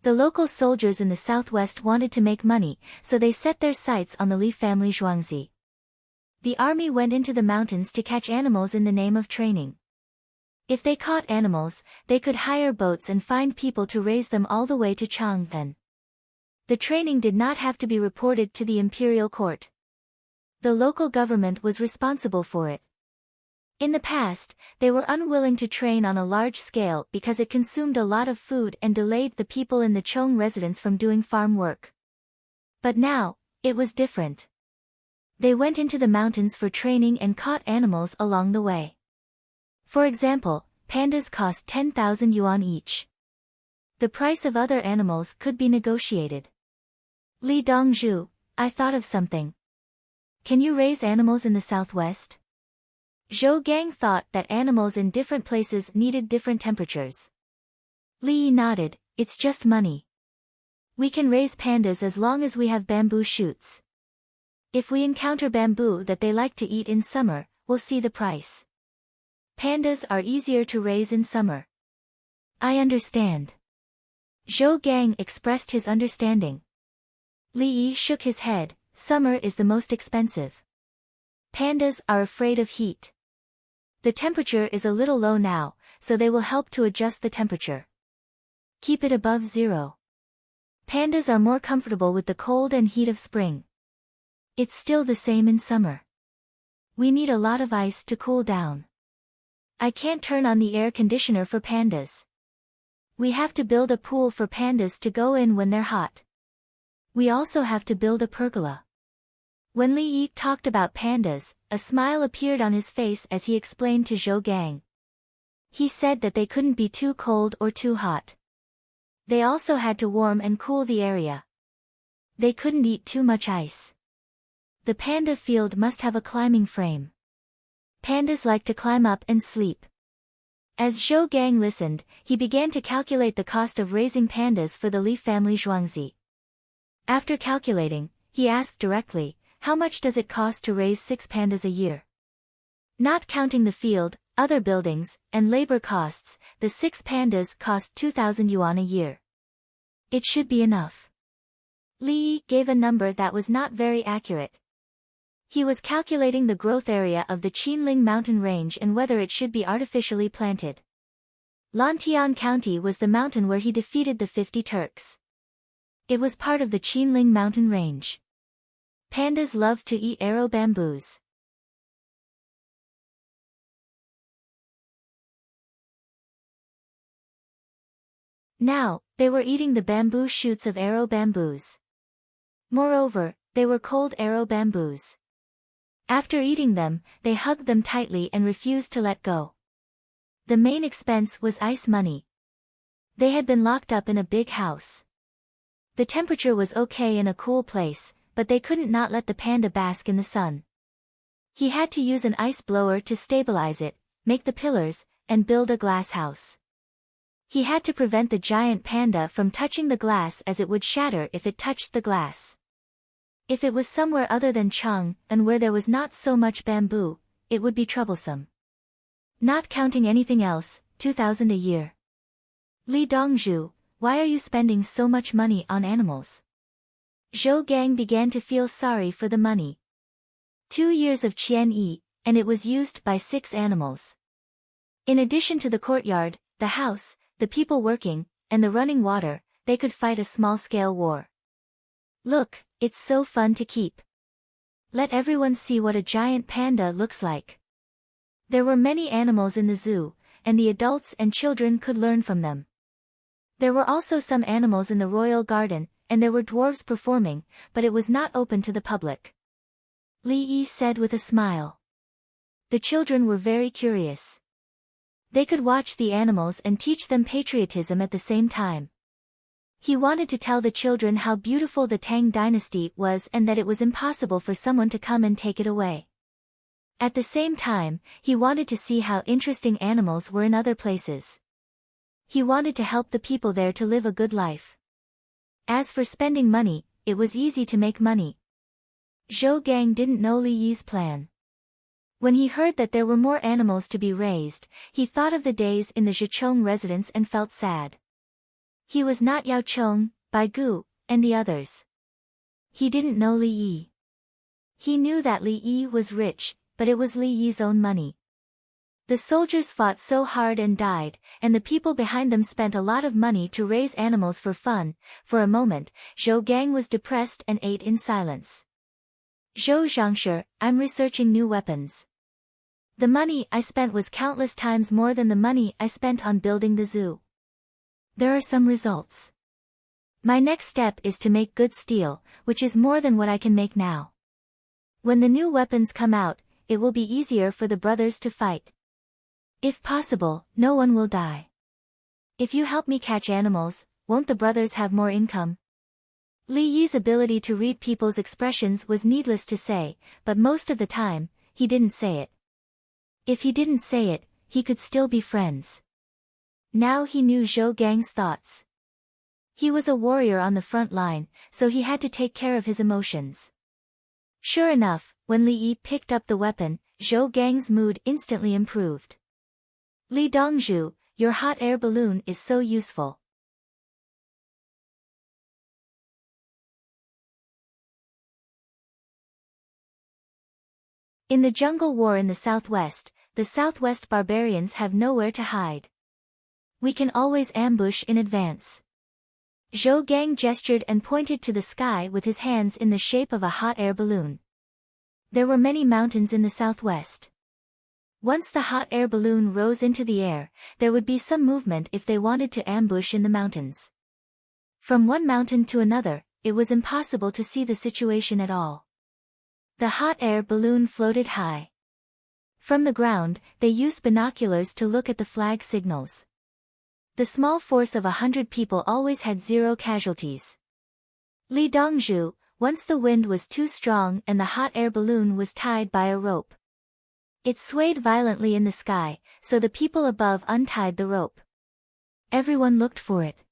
The local soldiers in the southwest wanted to make money, so they set their sights on the Li family Zhuangzi. The army went into the mountains to catch animals in the name of training. If they caught animals, they could hire boats and find people to raise them all the way to Chang'an. The training did not have to be reported to the imperial court. The local government was responsible for it. In the past, they were unwilling to train on a large scale because it consumed a lot of food and delayed the people in the Chong residence from doing farm work. But now, it was different. They went into the mountains for training and caught animals along the way. For example, pandas cost 10,000 yuan each. The price of other animals could be negotiated. Li Dongzhu, I thought of something. Can you raise animals in the southwest? Zhou Gang thought that animals in different places needed different temperatures. Li Yi nodded, it's just money. We can raise pandas as long as we have bamboo shoots. If we encounter bamboo that they like to eat in summer, we'll see the price. Pandas are easier to raise in summer. I understand. Zhou Gang expressed his understanding. Li Yi shook his head, summer is the most expensive. Pandas are afraid of heat. The temperature is a little low now, so they will help to adjust the temperature. Keep it above 0. Pandas are more comfortable with the cold and heat of spring. It's still the same in summer. We need a lot of ice to cool down. I can't turn on the air conditioner for pandas. We have to build a pool for pandas to go in when they're hot. We also have to build a pergola. When Li Yi talked about pandas, a smile appeared on his face as he explained to Zhou Gang. He said that they couldn't be too cold or too hot. They also had to warm and cool the area. They couldn't eat too much ice. The panda field must have a climbing frame. Pandas like to climb up and sleep. As Zhou Gang listened, he began to calculate the cost of raising pandas for the Li family Zhuangzi. After calculating, he asked directly, how much does it cost to raise 6 pandas a year? Not counting the field, other buildings, and labor costs, the 6 pandas cost 2,000 yuan a year. It should be enough. Li Yi gave a number that was not very accurate. He was calculating the growth area of the Qinling mountain range and whether it should be artificially planted. Lantian County was the mountain where he defeated the 50 Turks. It was part of the Qinling mountain range. Pandas love to eat arrow bamboos. Now, they were eating the bamboo shoots of arrow bamboos. Moreover, they were cold arrow bamboos. After eating them, they hugged them tightly and refused to let go. The main expense was ice money. They had been locked up in a big house. The temperature was okay in a cool place, but they couldn't not let the panda bask in the sun. He had to use an ice blower to stabilize it, make the pillars, and build a glass house. He had to prevent the giant panda from touching the glass as it would shatter if it touched the glass. If it was somewhere other than Chang, and where there was not so much bamboo, it would be troublesome. Not counting anything else, 2,000 a year. Li Dongzhu, why are you spending so much money on animals? Zhou Gang began to feel sorry for the money. 2 years of Qian-Yi, and it was used by 6 animals. In addition to the courtyard, the house, the people working, and the running water, they could fight a small-scale war. Look, it's so fun to keep. Let everyone see what a giant panda looks like. There were many animals in the zoo, and the adults and children could learn from them. There were also some animals in the royal garden, and there were dwarves performing, but it was not open to the public. Li Yi said with a smile. The children were very curious. They could watch the animals and teach them patriotism at the same time. He wanted to tell the children how beautiful the Tang dynasty was and that it was impossible for someone to come and take it away. At the same time, he wanted to see how interesting animals were in other places. He wanted to help the people there to live a good life. As for spending money, it was easy to make money. Zhou Gang didn't know Li Yi's plan. When he heard that there were more animals to be raised, he thought of the days in the Zhichong residence and felt sad. He was not Yao Chong, Bai Gu, and the others. He didn't know Li Yi. He knew that Li Yi was rich, but it was Li Yi's own money. The soldiers fought so hard and died, and the people behind them spent a lot of money to raise animals for fun. For a moment, Zhou Gang was depressed and ate in silence. Zhou Zhangshi, I'm researching new weapons. The money I spent was countless times more than the money I spent on building the zoo. There are some results. My next step is to make good steel, which is more than what I can make now. When the new weapons come out, it will be easier for the brothers to fight. If possible, no one will die. If you help me catch animals, won't the brothers have more income? Li Yi's ability to read people's expressions was needless to say, but most of the time, he didn't say it. If he didn't say it, he could still be friends. Now he knew Zhou Gang's thoughts. He was a warrior on the front line, so he had to take care of his emotions. Sure enough, when Li Yi picked up the weapon, Zhou Gang's mood instantly improved. Li Dongzhu, your hot air balloon is so useful. In the jungle war in the southwest barbarians have nowhere to hide. We can always ambush in advance. Zhou Gang gestured and pointed to the sky with his hands in the shape of a hot air balloon. There were many mountains in the southwest. Once the hot air balloon rose into the air, there would be some movement if they wanted to ambush in the mountains. From one mountain to another, it was impossible to see the situation at all. The hot air balloon floated high. From the ground, they used binoculars to look at the flag signals. The small force of 100 people always had 0 casualties. Li Dongzhu, once the wind was too strong and the hot air balloon was tied by a rope. It swayed violently in the sky, so the people above untied the rope. Everyone looked for it.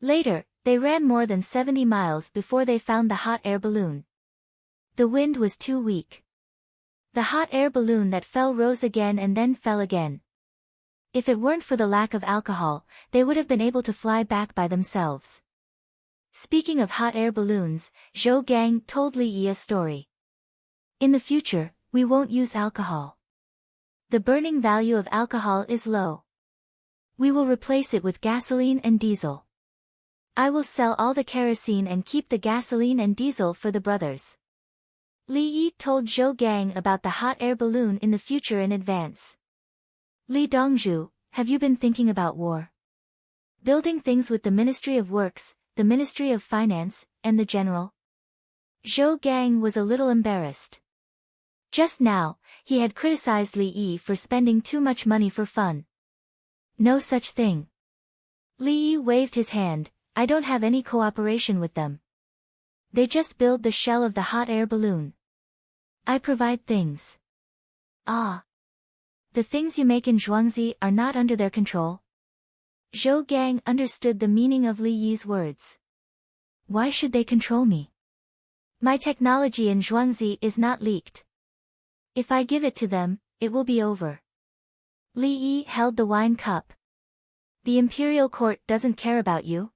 Later, they ran more than 70 miles before they found the hot air balloon. The wind was too weak. The hot air balloon that fell rose again and then fell again. If it weren't for the lack of alcohol, they would have been able to fly back by themselves. Speaking of hot air balloons, Zhou Gang told Li Yi a story. In the future, we won't use alcohol. The burning value of alcohol is low. We will replace it with gasoline and diesel. I will sell all the kerosene and keep the gasoline and diesel for the brothers. Li Yi told Zhou Gang about the hot air balloon in the future in advance. Li Dongzhu, have you been thinking about war? Building things with the Ministry of Works, the Ministry of Finance, and the General? Zhou Gang was a little embarrassed. Just now, he had criticized Li Yi for spending too much money for fun. No such thing. Li Yi waved his hand, I don't have any cooperation with them. They just build the shell of the hot air balloon. I provide things. Ah. The things you make in Zhuangzi are not under their control? Zhou Gang understood the meaning of Li Yi's words. Why should they control me? My technology in Zhuangzi is not leaked. If I give it to them, it will be over. Li Yi held the wine cup. The imperial court doesn't care about you?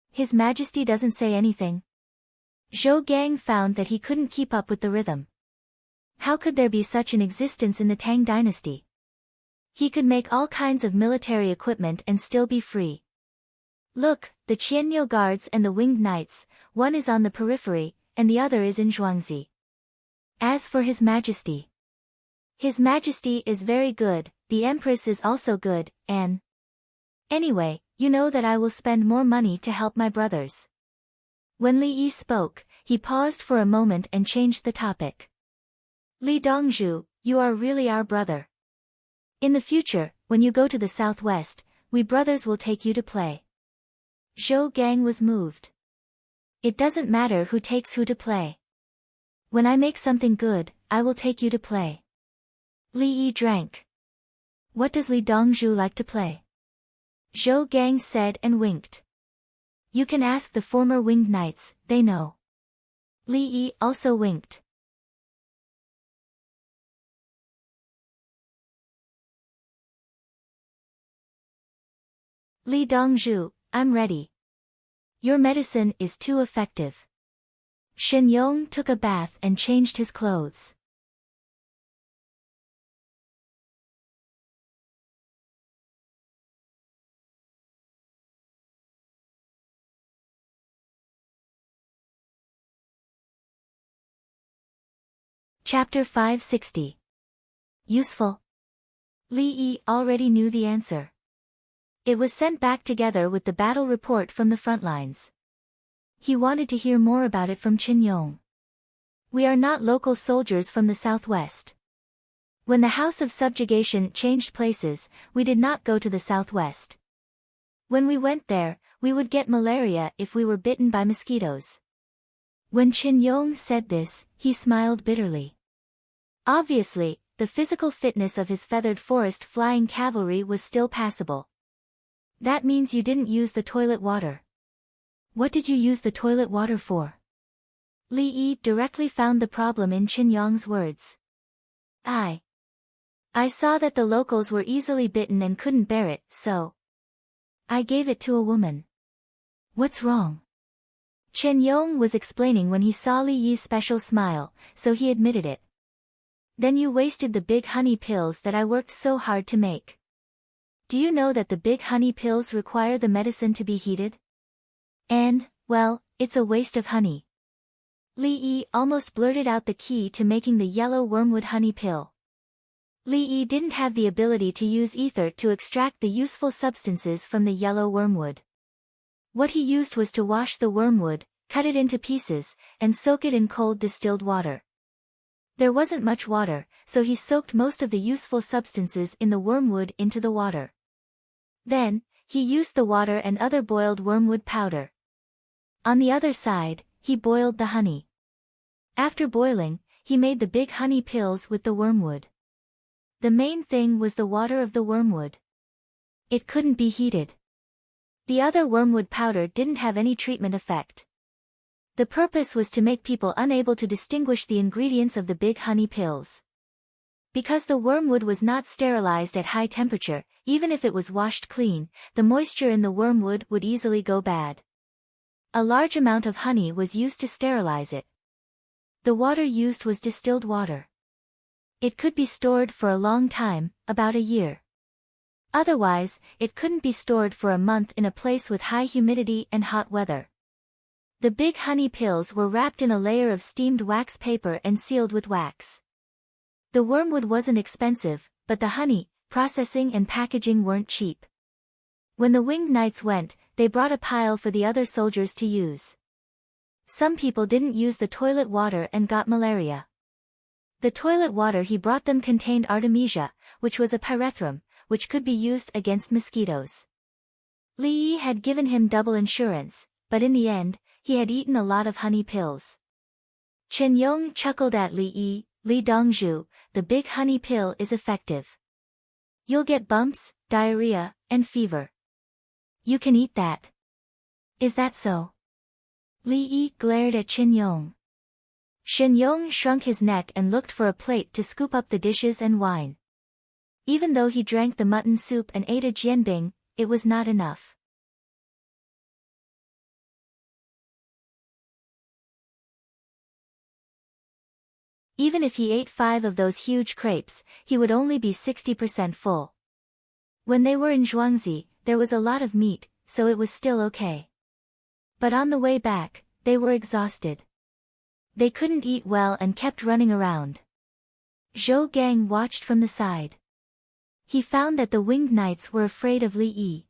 His Majesty doesn't say anything? Zhou Gang found that he couldn't keep up with the rhythm. How could there be such an existence in the Tang dynasty? He could make all kinds of military equipment and still be free. Look, the Qianniu guards and the winged knights, one is on the periphery, and the other is in Zhuangzi. As for His Majesty. His Majesty is very good, the Empress is also good, and... Anyway, you know that I will spend more money to help my brothers. When Li Yi spoke, he paused for a moment and changed the topic. Li Dongzhu, you are really our brother. In the future, when you go to the southwest, we brothers will take you to play. Zhou Gang was moved. It doesn't matter who takes who to play. When I make something good, I will take you to play. Li Yi drank. What does Li Dongzhu like to play? Zhou Gang said and winked. You can ask the former winged knights, they know. Li Yi also winked. Li Dongzhu, I'm ready. Your medicine is too effective. Shen Yong took a bath and changed his clothes. Chapter 560. Useful? Li Yi already knew the answer. It was sent back together with the battle report from the front lines. He wanted to hear more about it from Qin Yong. We are not local soldiers from the southwest. When the House of Subjugation changed places, we did not go to the southwest. When we went there, we would get malaria if we were bitten by mosquitoes. When Qin Yong said this, he smiled bitterly. Obviously, the physical fitness of his feathered forest flying cavalry was still passable. That means you didn't use the toilet water. What did you use the toilet water for? Li Yi directly found the problem in Qin Yong's words. I saw that the locals were easily bitten and couldn't bear it, so I gave it to a woman. What's wrong? Qin Yong was explaining when he saw Li Yi's special smile, so he admitted it. Then you wasted the big honey pills that I worked so hard to make. Do you know that the big honey pills require the medicine to be heated? And, well, it's a waste of honey. Li Yi almost blurted out the key to making the yellow wormwood honey pill. Li Yi didn't have the ability to use ether to extract the useful substances from the yellow wormwood. What he used was to wash the wormwood, cut it into pieces, and soak it in cold distilled water. There wasn't much water, so he soaked most of the useful substances in the wormwood into the water. Then, he used the water and other boiled wormwood powder. On the other side, he boiled the honey. After boiling, he made the big honey pills with the wormwood. The main thing was the water of the wormwood. It couldn't be heated. The other wormwood powder didn't have any treatment effect. The purpose was to make people unable to distinguish the ingredients of the big honey pills. Because the wormwood was not sterilized at high temperature, even if it was washed clean, the moisture in the wormwood would easily go bad. A large amount of honey was used to sterilize it. The water used was distilled water. It could be stored for a long time, about a year. Otherwise, it couldn't be stored for a month in a place with high humidity and hot weather. The big honey pills were wrapped in a layer of steamed wax paper and sealed with wax. The wormwood wasn't expensive, but the honey, processing and packaging weren't cheap. When the winged knights went, they brought a pile for the other soldiers to use. Some people didn't use the toilet water and got malaria. The toilet water he brought them contained artemisia, which was a pyrethrum, which could be used against mosquitoes. Li Yi had given him double insurance, but in the end, he had eaten a lot of honey pills. Qin Yong chuckled at Li Yi. Li Dongzhu, the big honey pill is effective. You'll get bumps, diarrhea, and fever. You can eat that. Is that so? Li Yi glared at Qin Yong. Qin Yong shrunk his neck and looked for a plate to scoop up the dishes and wine. Even though he drank the mutton soup and ate a jianbing, it was not enough. Even if he ate 5 of those huge crepes, he would only be 60% full. When they were in Zhuangzi, there was a lot of meat, so it was still okay. But on the way back, they were exhausted. They couldn't eat well and kept running around. Zhou Gang watched from the side. He found that the winged knights were afraid of Li Yi.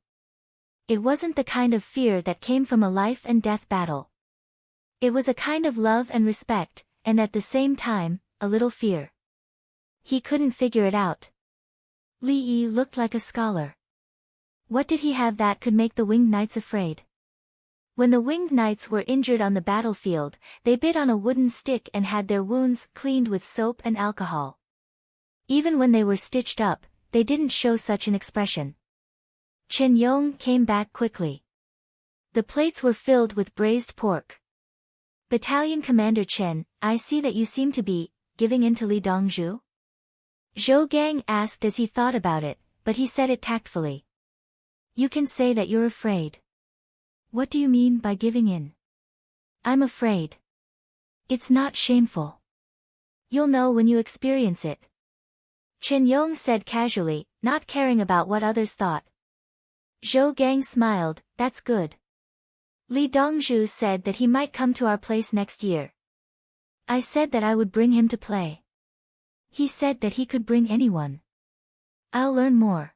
It wasn't the kind of fear that came from a life-and-death battle. It was a kind of love and respect, and at the same time, a little fear. He couldn't figure it out. Li Yi looked like a scholar. What did he have that could make the winged knights afraid? When the winged knights were injured on the battlefield, they bit on a wooden stick and had their wounds cleaned with soap and alcohol. Even when they were stitched up, they didn't show such an expression. Qin Yong came back quickly. The plates were filled with braised pork. Battalion Commander Chen, I see that you seem to be giving in to Li Dongzhu? Zhou Gang asked as he thought about it, but he said it tactfully. You can say that you're afraid. What do you mean by giving in? I'm afraid. It's not shameful. You'll know when you experience it. Qin Yong said casually, not caring about what others thought. Zhou Gang smiled, that's good. Li Dongzhu said that he might come to our place next year. I said that I would bring him to play. He said that he could bring anyone. I'll learn more.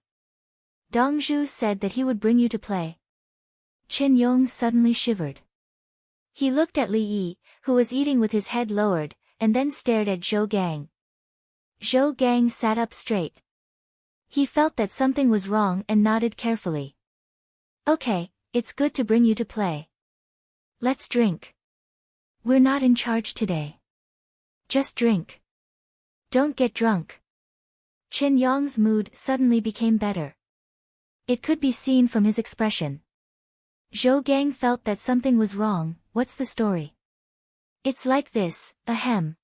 Dongzhu said that he would bring you to play. Qin Yong suddenly shivered. He looked at Li Yi, who was eating with his head lowered, and then stared at Zhou Gang. Zhou Gang sat up straight. He felt that something was wrong and nodded carefully. Okay, it's good to bring you to play. Let's drink. We're not in charge today. Just drink. Don't get drunk. Qin Yong's mood suddenly became better. It could be seen from his expression. Zhou Gang felt that something was wrong. What's the story? It's like this, ahem.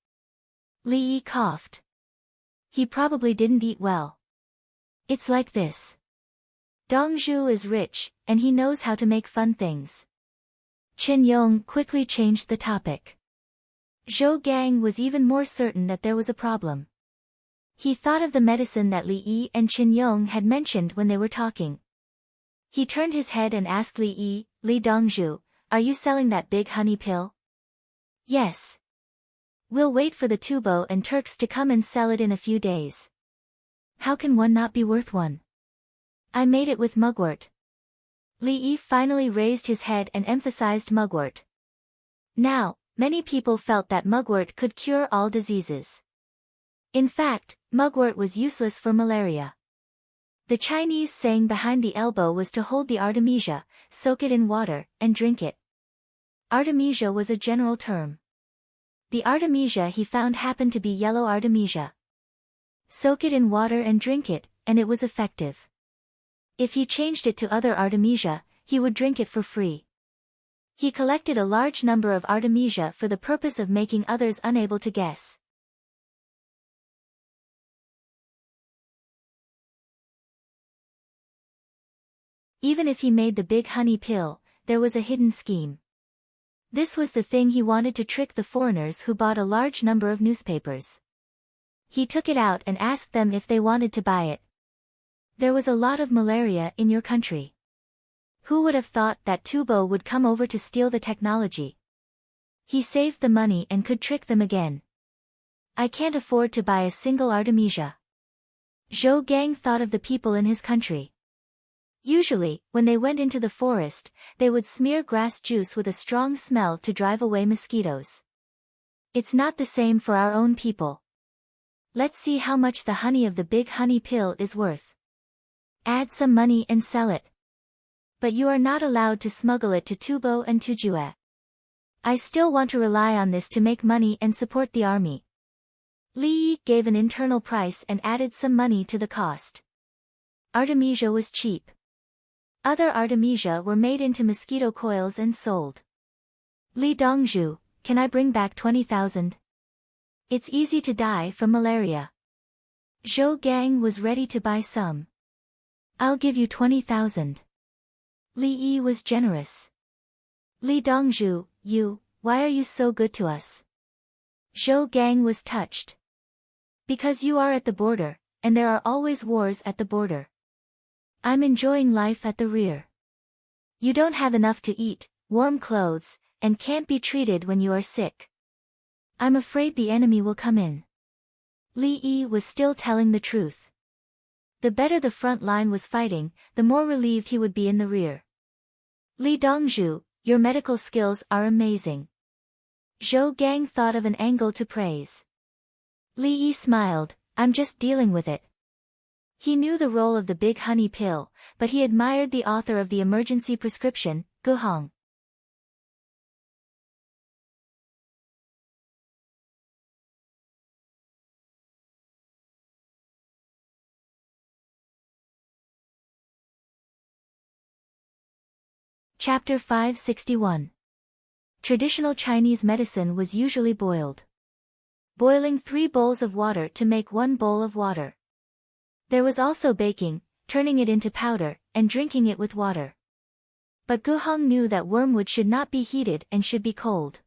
Li Yi coughed. He probably didn't eat well. It's like this. Dongzhu is rich, and he knows how to make fun things. Qin Yong quickly changed the topic. Zhou Gang was even more certain that there was a problem. He thought of the medicine that Li Yi and Qin Yong had mentioned when they were talking. He turned his head and asked Li Yi, Li Dongzhu, are you selling that big honey pill? Yes. We'll wait for the Tubo and Turks to come and sell it in a few days. How can one not be worth one? I made it with mugwort. Li Yi finally raised his head and emphasized mugwort. Now, many people felt that mugwort could cure all diseases. In fact, mugwort was useless for malaria. The Chinese saying behind the elbow was to hold the artemisia, soak it in water, and drink it. Artemisia was a general term. The artemisia he found happened to be yellow artemisia. Soak it in water and drink it, and it was effective. If he changed it to other artemisia, he would drink it for free. He collected a large number of artemisia for the purpose of making others unable to guess. Even if he made the big honey pill, there was a hidden scheme. This was the thing he wanted to trick the foreigners who bought a large number of newspapers. He took it out and asked them if they wanted to buy it. There was a lot of malaria in your country. Who would have thought that Tubo would come over to steal the technology? He saved the money and could trick them again. I can't afford to buy a single artemisia. Zhou Gang thought of the people in his country. Usually, when they went into the forest, they would smear grass juice with a strong smell to drive away mosquitoes. It's not the same for our own people. Let's see how much the honey of the big honey pill is worth. Add some money and sell it. But you are not allowed to smuggle it to Tubo and Tujue. I still want to rely on this to make money and support the army. Li Yi gave an internal price and added some money to the cost. Artemisia was cheap. Other artemisia were made into mosquito coils and sold. Li Dongzhu, can I bring back 20,000? It's easy to die from malaria. Zhou Gang was ready to buy some. I'll give you 20,000. Li Yi was generous. Li Dongzhu, why are you so good to us? Zhou Gang was touched. Because you are at the border, and there are always wars at the border. I'm enjoying life at the rear. You don't have enough to eat, warm clothes, and can't be treated when you are sick. I'm afraid the enemy will come in. Li Yi was still telling the truth. The better the front line was fighting, the more relieved he would be in the rear. Li Dongzhu, your medical skills are amazing. Zhou Gang thought of an angle to praise. Li Yi smiled, I'm just dealing with it. He knew the role of the big honey pill, but he admired the author of the emergency prescription, Gu Hong. Chapter 561. Traditional Chinese medicine was usually boiled. Boiling 3 bowls of water to make 1 bowl of water. There was also baking, turning it into powder, and drinking it with water. But Gu Hong knew that wormwood should not be heated and should be cold.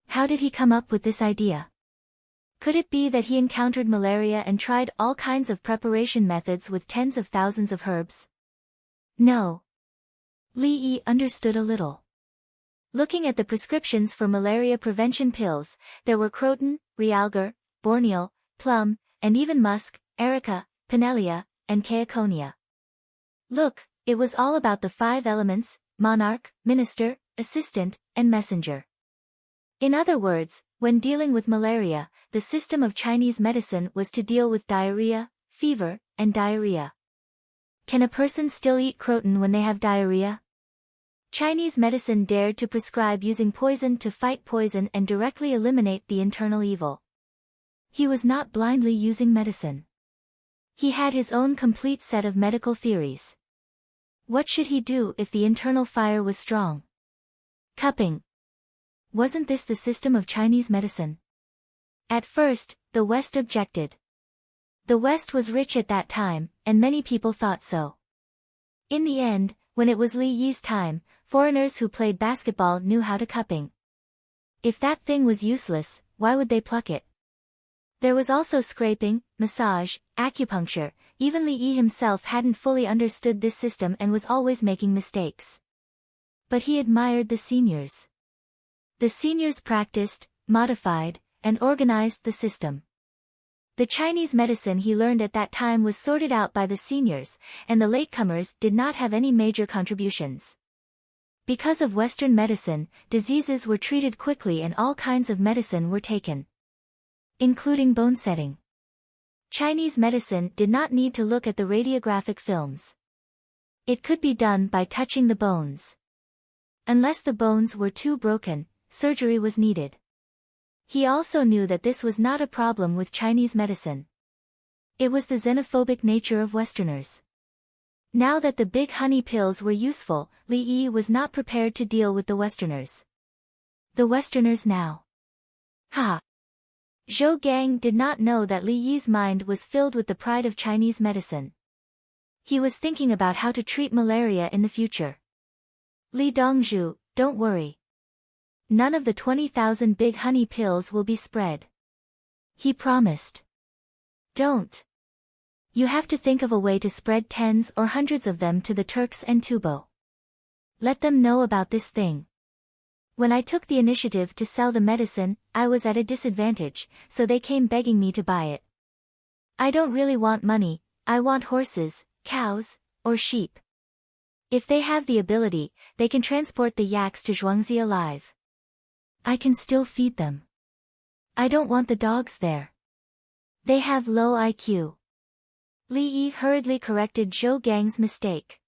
How did he come up with this idea? Could it be that he encountered malaria and tried all kinds of preparation methods with tens of thousands of herbs? No. Li Yi understood a little. Looking at the prescriptions for malaria prevention pills, there were croton, realgar, borneol, plum, and even musk, erica, pinellia, and caeconia. Look, it was all about the 5 elements: monarch, minister, assistant, and messenger. In other words, when dealing with malaria, the system of Chinese medicine was to deal with diarrhea, fever, and diarrhea. Can a person still eat croton when they have diarrhea? Chinese medicine dared to prescribe using poison to fight poison and directly eliminate the internal evil. He was not blindly using medicine. He had his own complete set of medical theories. What should he do if the internal fire was strong? Cupping. Wasn't this the system of Chinese medicine? At first, the West objected. The West was rich at that time, and many people thought so. In the end, when it was Li Yi's time, foreigners who played basketball knew how to cupping. If that thing was useless, why would they pluck it? There was also scraping, massage, acupuncture. Even Li Yi himself hadn't fully understood this system and was always making mistakes. But he admired the seniors. The seniors practiced, modified, and organized the system. The Chinese medicine he learned at that time was sorted out by the seniors, and the latecomers did not have any major contributions. Because of Western medicine, diseases were treated quickly and all kinds of medicine were taken, including bone setting. Chinese medicine did not need to look at the radiographic films. It could be done by touching the bones. Unless the bones were too broken, surgery was needed. He also knew that this was not a problem with Chinese medicine. It was the xenophobic nature of Westerners. Now that the big honey pills were useful, Li Yi was not prepared to deal with the Westerners. The Westerners now. Ha! Zhou Gang did not know that Li Yi's mind was filled with the pride of Chinese medicine. He was thinking about how to treat malaria in the future. Li Dongzhu, don't worry. None of the 20,000 big honey pills will be spread. He promised. Don't. You have to think of a way to spread tens or hundreds of them to the Turks and Tubo. Let them know about this thing. When I took the initiative to sell the medicine, I was at a disadvantage, so they came begging me to buy it. I don't really want money, I want horses, cows, or sheep. If they have the ability, they can transport the yaks to Zhuangzi alive. I can still feed them. I don't want the dogs there. They have low IQ. Li Yi hurriedly corrected Zhou Gang's mistake.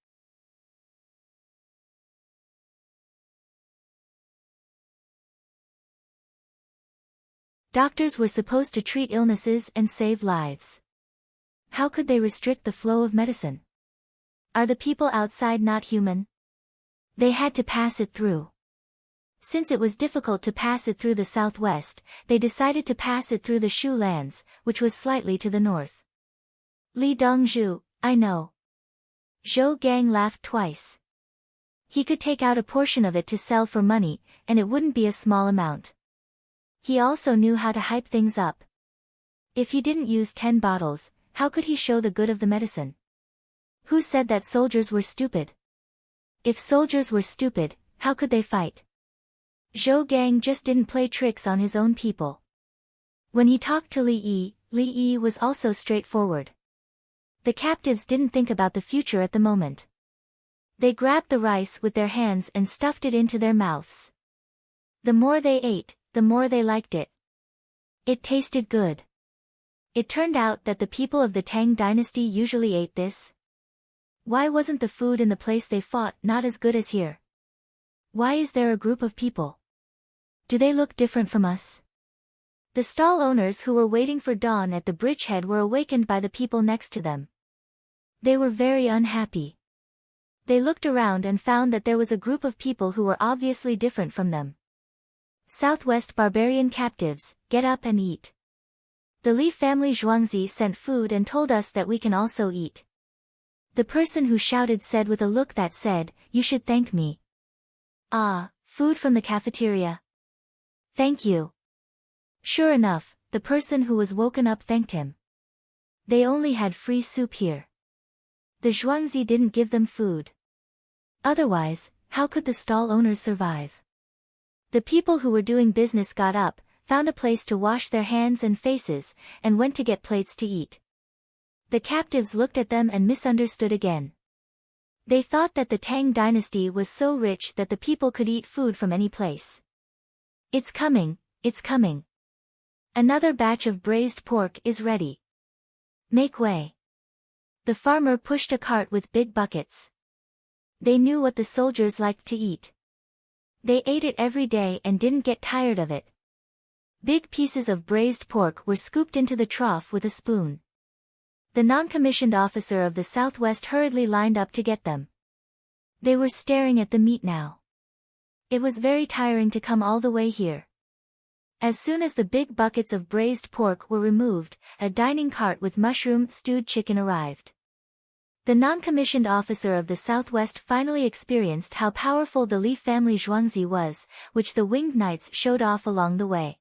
Doctors were supposed to treat illnesses and save lives. How could they restrict the flow of medicine? Are the people outside not human? They had to pass it through. Since it was difficult to pass it through the southwest, they decided to pass it through the Shu lands, which was slightly to the north. Li Dongzhu, I know. Zhou Gang laughed twice. He could take out a portion of it to sell for money, and it wouldn't be a small amount. He also knew how to hype things up. If he didn't use 10 bottles, how could he show the good of the medicine? Who said that soldiers were stupid? If soldiers were stupid, how could they fight? Zhou Gang just didn't play tricks on his own people. When he talked to Li Yi was also straightforward. The captives didn't think about the future at the moment. They grabbed the rice with their hands and stuffed it into their mouths. The more they ate, the more they liked it. It tasted good. It turned out that the people of the Tang dynasty usually ate this. Why wasn't the food in the place they fought not as good as here? Why is there a group of people? Do they look different from us? The stall owners who were waiting for dawn at the bridgehead were awakened by the people next to them. They were very unhappy. They looked around and found that there was a group of people who were obviously different from them. Southwest barbarian captives, get up and eat. The Li family Zhuangzi sent food and told us that we can also eat. The person who shouted said with a look that said, you should thank me. Ah, food from the cafeteria. Thank you. Sure enough, the person who was woken up thanked him. They only had free soup here. The Zhuangzi didn't give them food. Otherwise, how could the stall owners survive? The people who were doing business got up, found a place to wash their hands and faces, and went to get plates to eat. The captives looked at them and misunderstood again. They thought that the Tang dynasty was so rich that the people could eat food from any place. It's coming, it's coming. Another batch of braised pork is ready. Make way. The farmer pushed a cart with big buckets. They knew what the soldiers liked to eat. They ate it every day and didn't get tired of it. Big pieces of braised pork were scooped into the trough with a spoon. The non-commissioned officer of the Southwest hurriedly lined up to get them. They were staring at the meat now. It was very tiring to come all the way here. As soon as the big buckets of braised pork were removed, a dining cart with mushroom-stewed chicken arrived. The non-commissioned officer of the Southwest finally experienced how powerful the Li family Zhuangzi was, which the winged knights showed off along the way.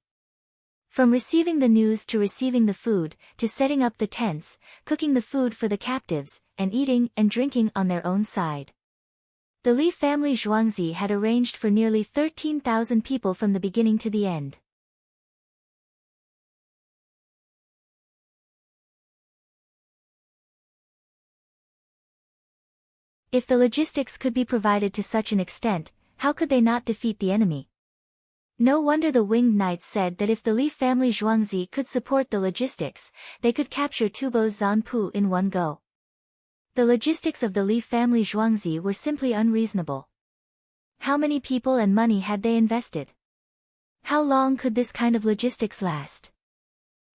From receiving the news to receiving the food, to setting up the tents, cooking the food for the captives, and eating and drinking on their own side. The Li family Zhuangzi had arranged for nearly 13,000 people from the beginning to the end. If the logistics could be provided to such an extent, how could they not defeat the enemy? No wonder the winged knights said that if the Li family Zhuangzi could support the logistics, they could capture Tubo's Zanpu in one go. The logistics of the Li family Zhuangzi were simply unreasonable. How many people and money had they invested? How long could this kind of logistics last?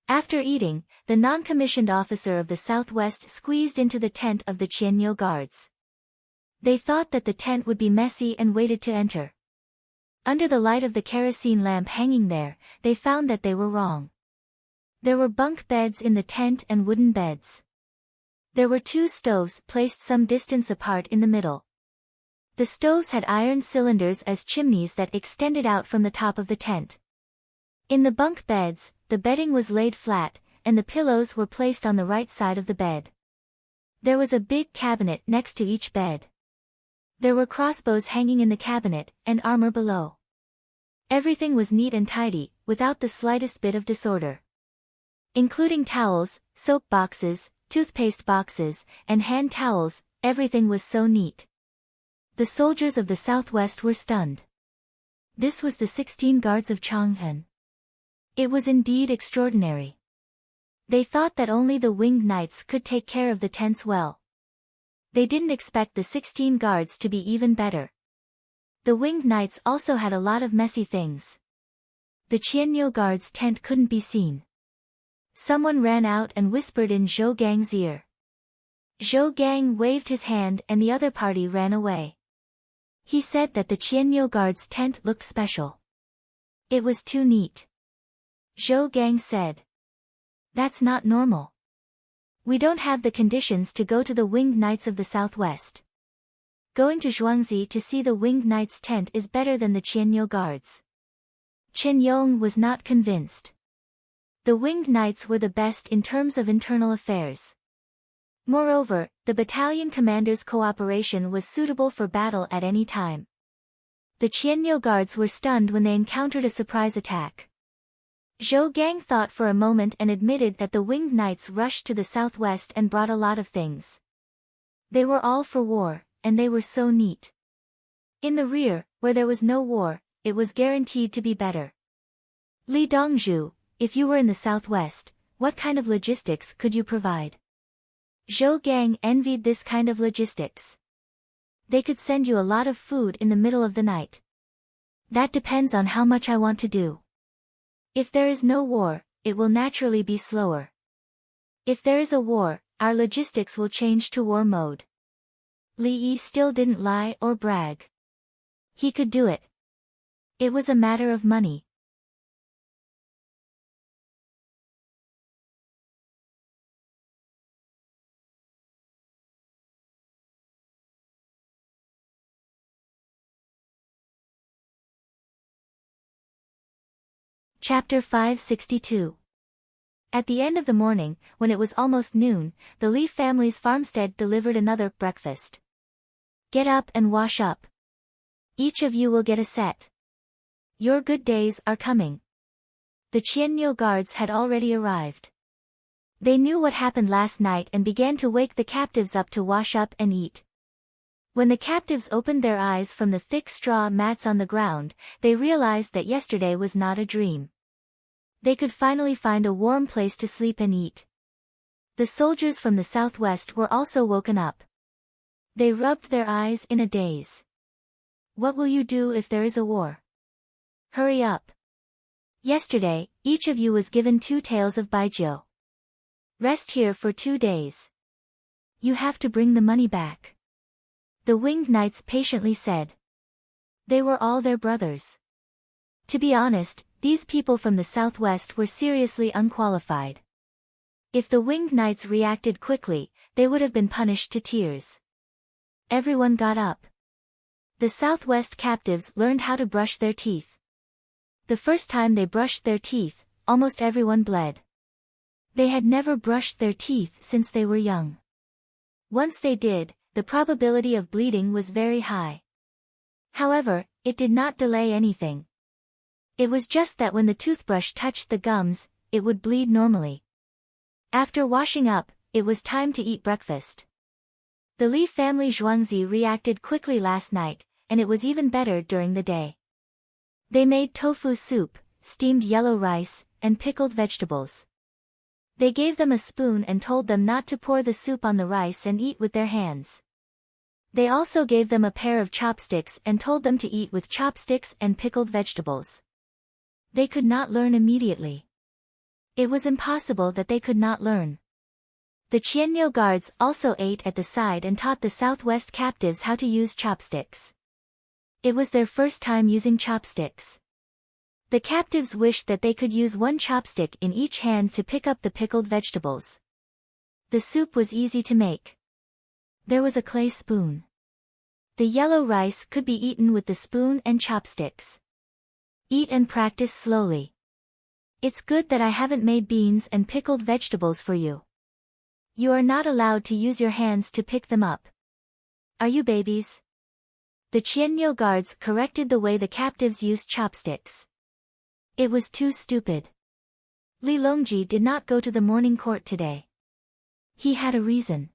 After eating, the non-commissioned officer of the Southwest squeezed into the tent of the Qianyu guards. They thought that the tent would be messy and waited to enter. Under the light of the kerosene lamp hanging there, they found that they were wrong. There were bunk beds in the tent and wooden beds. There were 2 stoves placed some distance apart in the middle. The stoves had iron cylinders as chimneys that extended out from the top of the tent. In the bunk beds, the bedding was laid flat, and the pillows were placed on the right side of the bed. There was a big cabinet next to each bed. There were crossbows hanging in the cabinet, and armor below. Everything was neat and tidy, without the slightest bit of disorder. Including towels, soap boxes, toothpaste boxes, and hand towels, everything was so neat. The soldiers of the Southwest were stunned. This was the 16 guards of Chang'an. It was indeed extraordinary. They thought that only the winged knights could take care of the tents well. They didn't expect the 16 guards to be even better. The winged knights also had a lot of messy things. The Qianyu guard's tent couldn't be seen. Someone ran out and whispered in Zhou Gang's ear. Zhou Gang waved his hand and the other party ran away. He said that the Qianyu guard's tent looked special. It was too neat. Zhou Gang said. That's not normal. We don't have the conditions to go to the winged knights of the Southwest. Going to Zhuangzi to see the winged knights' tent is better than the Qianyu guards. Chen Yong was not convinced. The winged knights were the best in terms of internal affairs. Moreover, the battalion commander's cooperation was suitable for battle at any time. The Qianyu guards were stunned when they encountered a surprise attack. Zhou Gang thought for a moment and admitted that the winged knights rushed to the Southwest and brought a lot of things. They were all for war, and they were so neat. In the rear, where there was no war, it was guaranteed to be better. Li Dongzhu, if you were in the Southwest, what kind of logistics could you provide? Zhou Gang envied this kind of logistics. They could send you a lot of food in the middle of the night. That depends on how much I want to do. If there is no war, it will naturally be slower. If there is a war, our logistics will change to war mode. Li Yi still didn't lie or brag. He could do it. It was a matter of money. Chapter 562. At the end of the morning, when it was almost noon, the Li family's farmstead delivered another breakfast. Get up and wash up. Each of you will get a set. Your good days are coming. The Qianniu guards had already arrived. They knew what happened last night and began to wake the captives up to wash up and eat. When the captives opened their eyes from the thick straw mats on the ground, they realized that yesterday was not a dream. They could finally find a warm place to sleep and eat. The soldiers from the southwest were also woken up. They rubbed their eyes in a daze. What will you do if there is a war? Hurry up. Yesterday, each of you was given 2 taels of baijiu. Rest here for 2 days. You have to bring the money back. The winged knights patiently said. They were all their brothers. To be honest, these people from the southwest were seriously unqualified. If the winged knights reacted quickly, they would have been punished to tears. Everyone got up. The southwest captives learned how to brush their teeth. The first time they brushed their teeth, almost everyone bled. They had never brushed their teeth since they were young. Once they did, the probability of bleeding was very high. However, it did not delay anything. It was just that when the toothbrush touched the gums, it would bleed normally. After washing up, it was time to eat breakfast. The Li family Zhuangzi reacted quickly last night, and it was even better during the day. They made tofu soup, steamed yellow rice, and pickled vegetables. They gave them a spoon and told them not to pour the soup on the rice and eat with their hands. They also gave them a pair of chopsticks and told them to eat with chopsticks and pickled vegetables. They could not learn immediately. It was impossible that they could not learn. The Qianniu guards also ate at the side and taught the southwest captives how to use chopsticks. It was their first time using chopsticks. The captives wished that they could use 1 chopstick in each hand to pick up the pickled vegetables. The soup was easy to make. There was a clay spoon. The yellow rice could be eaten with the spoon and chopsticks. Eat and practice slowly. It's good that I haven't made beans and pickled vegetables for you. You are not allowed to use your hands to pick them up. Are you babies? The Qianniu guards corrected the way the captives used chopsticks. It was too stupid. Li Longji did not go to the morning court today. He had a reason.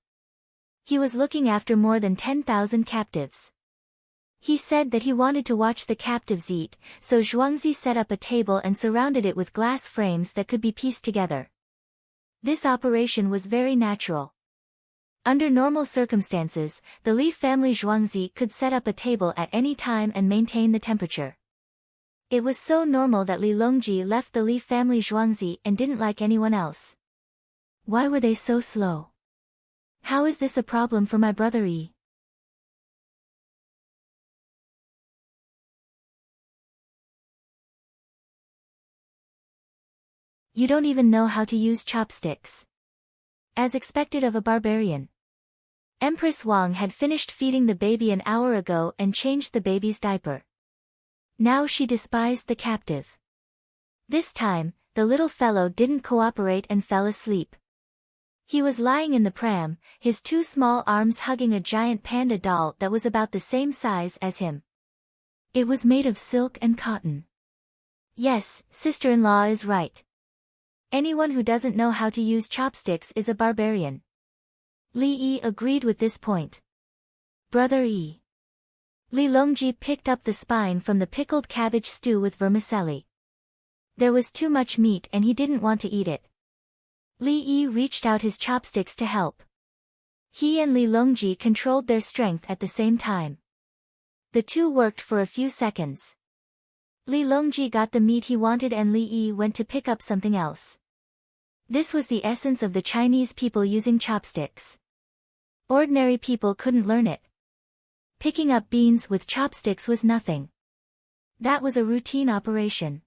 He was looking after more than 10,000 captives. He said that he wanted to watch the captives eat, so Zhuangzi set up a table and surrounded it with glass frames that could be pieced together. This operation was very natural. Under normal circumstances, the Li family Zhuangzi could set up a table at any time and maintain the temperature. It was so normal that Li Longji left the Li family Zhuangzi and didn't like anyone else. Why were they so slow? How is this a problem for my brother Yi? You don't even know how to use chopsticks. As expected of a barbarian. Empress Wang had finished feeding the baby an hour ago and changed the baby's diaper. Now she despised the captive. This time, the little fellow didn't cooperate and fell asleep. He was lying in the pram, his 2 small arms hugging a giant panda doll that was about the same size as him. It was made of silk and cotton. Yes, sister-in-law is right. Anyone who doesn't know how to use chopsticks is a barbarian. Li Yi agreed with this point. Brother Yi. Li Longji picked up the spine from the pickled cabbage stew with vermicelli. There was too much meat and he didn't want to eat it. Li Yi reached out his chopsticks to help. He and Li Longji controlled their strength at the same time. The two worked for a few seconds. Li Longji got the meat he wanted and Li Yi went to pick up something else. This was the essence of the Chinese people using chopsticks. Ordinary people couldn't learn it. Picking up beans with chopsticks was nothing. That was a routine operation.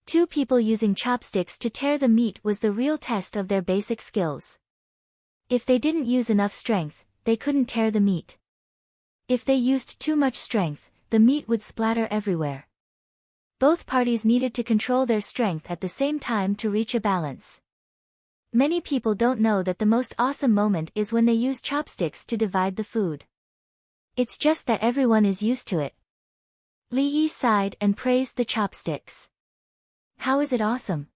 2 people using chopsticks to tear the meat was the real test of their basic skills. If they didn't use enough strength, they couldn't tear the meat. If they used too much strength, the meat would splatter everywhere. Both parties needed to control their strength at the same time to reach a balance. Many people don't know that the most awesome moment is when they use chopsticks to divide the food. It's just that everyone is used to it. Li Yi sighed and praised the chopsticks. How is it awesome?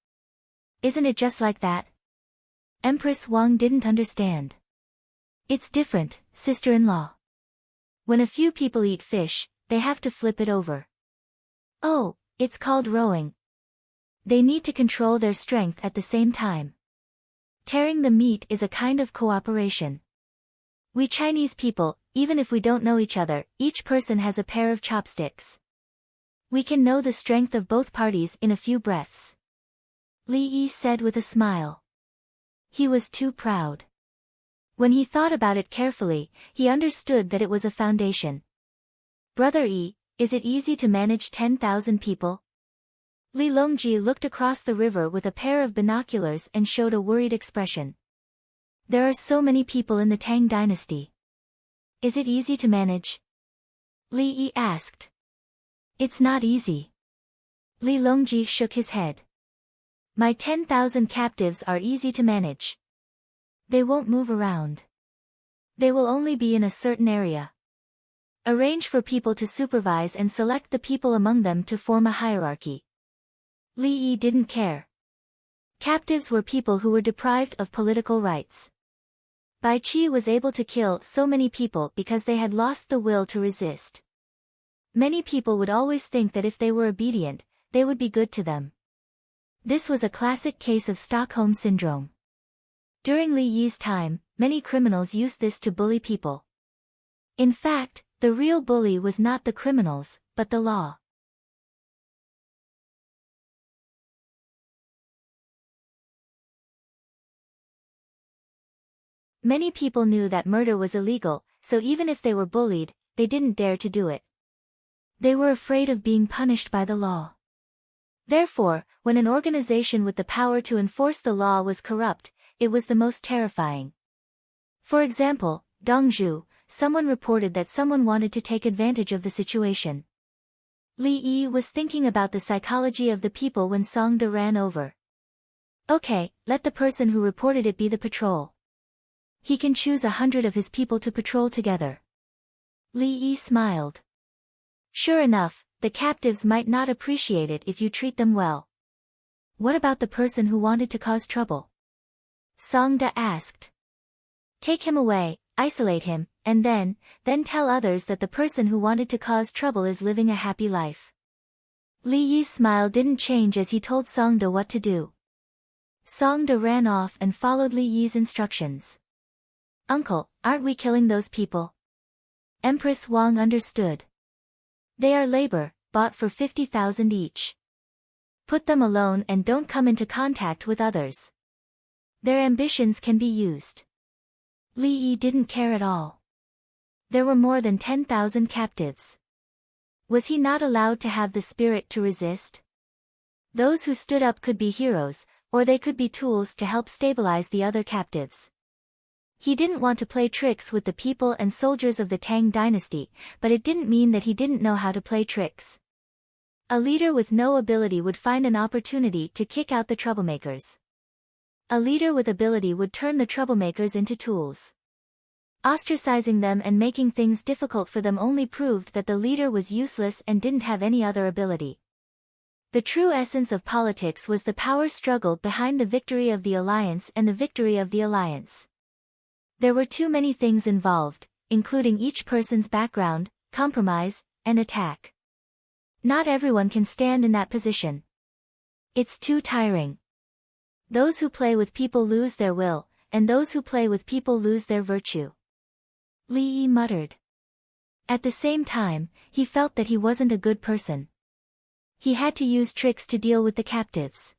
Isn't it just like that? Empress Wang didn't understand. It's different, sister-in-law. When a few people eat fish, they have to flip it over. Oh, it's called rowing. They need to control their strength at the same time. Tearing the meat is a kind of cooperation. We Chinese people, even if we don't know each other, each person has a pair of chopsticks. We can know the strength of both parties in a few breaths. Li Yi said with a smile. He was too proud. When he thought about it carefully, he understood that it was a foundation. Brother Yi, is it easy to manage 10,000 people? Li Longji looked across the river with a pair of binoculars and showed a worried expression. There are so many people in the Tang dynasty. Is it easy to manage? Li Yi asked. It's not easy. Li Longji shook his head. My 10,000 captives are easy to manage. They won't move around. They will only be in a certain area. Arrange for people to supervise and select the people among them to form a hierarchy. Li Yi didn't care. Captives were people who were deprived of political rights. Bai Qi was able to kill so many people because they had lost the will to resist. Many people would always think that if they were obedient, they would be good to them. This was a classic case of Stockholm Syndrome. During Li Yi's time, many criminals used this to bully people. In fact, the real bully was not the criminals, but the law. Many people knew that murder was illegal, so even if they were bullied, they didn't dare to do it. They were afraid of being punished by the law. Therefore, when an organization with the power to enforce the law was corrupt, it was the most terrifying. For example, Dongzhu, someone reported that someone wanted to take advantage of the situation. Li Yi was thinking about the psychology of the people when Song De ran over. Okay, let the person who reported it be the patrol. He can choose 100 of his people to patrol together. Li Yi smiled. Sure enough, the captives might not appreciate it if you treat them well. What about the person who wanted to cause trouble? Song De asked. Take him away, isolate him, and then tell others that the person who wanted to cause trouble is living a happy life. Li Yi's smile didn't change as he told Song De what to do. Song De ran off and followed Li Yi's instructions. Uncle, aren't we killing those people? Empress Wang understood. They are labor, bought for 50,000 each. Put them alone and don't come into contact with others. Their ambitions can be used. Li Yi didn't care at all. There were more than 10,000 captives. Was he not allowed to have the spirit to resist? Those who stood up could be heroes, or they could be tools to help stabilize the other captives. He didn't want to play tricks with the people and soldiers of the Tang dynasty, but it didn't mean that he didn't know how to play tricks. A leader with no ability would find an opportunity to kick out the troublemakers. A leader with ability would turn the troublemakers into tools. Ostracizing them and making things difficult for them only proved that the leader was useless and didn't have any other ability. The true essence of politics was the power struggle behind the victory of the alliance and the victory of the alliance. There were too many things involved, including each person's background, compromise, and attack. Not everyone can stand in that position. It's too tiring. Those who play with people lose their will, and those who play with people lose their virtue. Li Yi muttered. At the same time, he felt that he wasn't a good person. He had to use tricks to deal with the captives.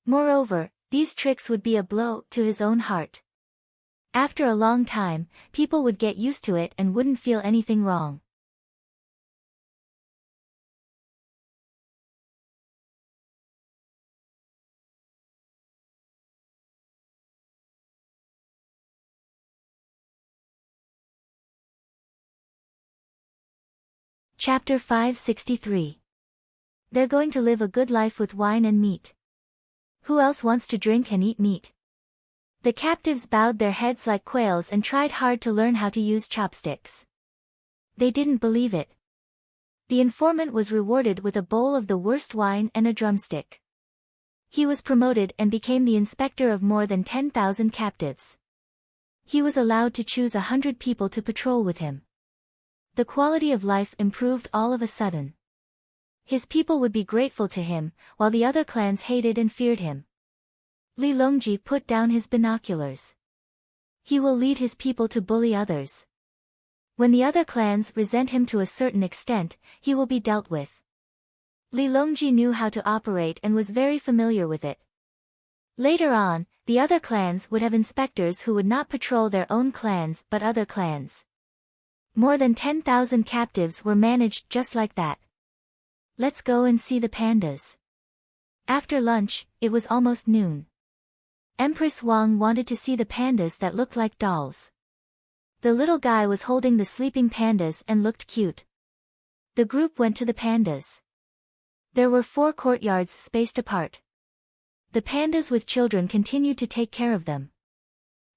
Moreover, these tricks would be a blow to his own heart. After a long time, people would get used to it and wouldn't feel anything wrong. Chapter 563. They're going to live a good life with wine and meat. Who else wants to drink and eat meat? The captives bowed their heads like quails and tried hard to learn how to use chopsticks. They didn't believe it. The informant was rewarded with a bowl of the worst wine and a drumstick. He was promoted and became the inspector of more than 10,000 captives. He was allowed to choose 100 people to patrol with him. The quality of life improved all of a sudden. His people would be grateful to him, while the other clans hated and feared him. Li Longji put down his binoculars. He will lead his people to bully others. When the other clans resent him to a certain extent, he will be dealt with. Li Longji knew how to operate and was very familiar with it. Later on, the other clans would have inspectors who would not patrol their own clans but other clans. More than 10,000 captives were managed just like that. Let's go and see the pandas. After lunch, it was almost noon. Empress Wang wanted to see the pandas that looked like dolls. The little guy was holding the sleeping pandas and looked cute. The group went to the pandas. There were 4 courtyards spaced apart. The pandas with children continued to take care of them.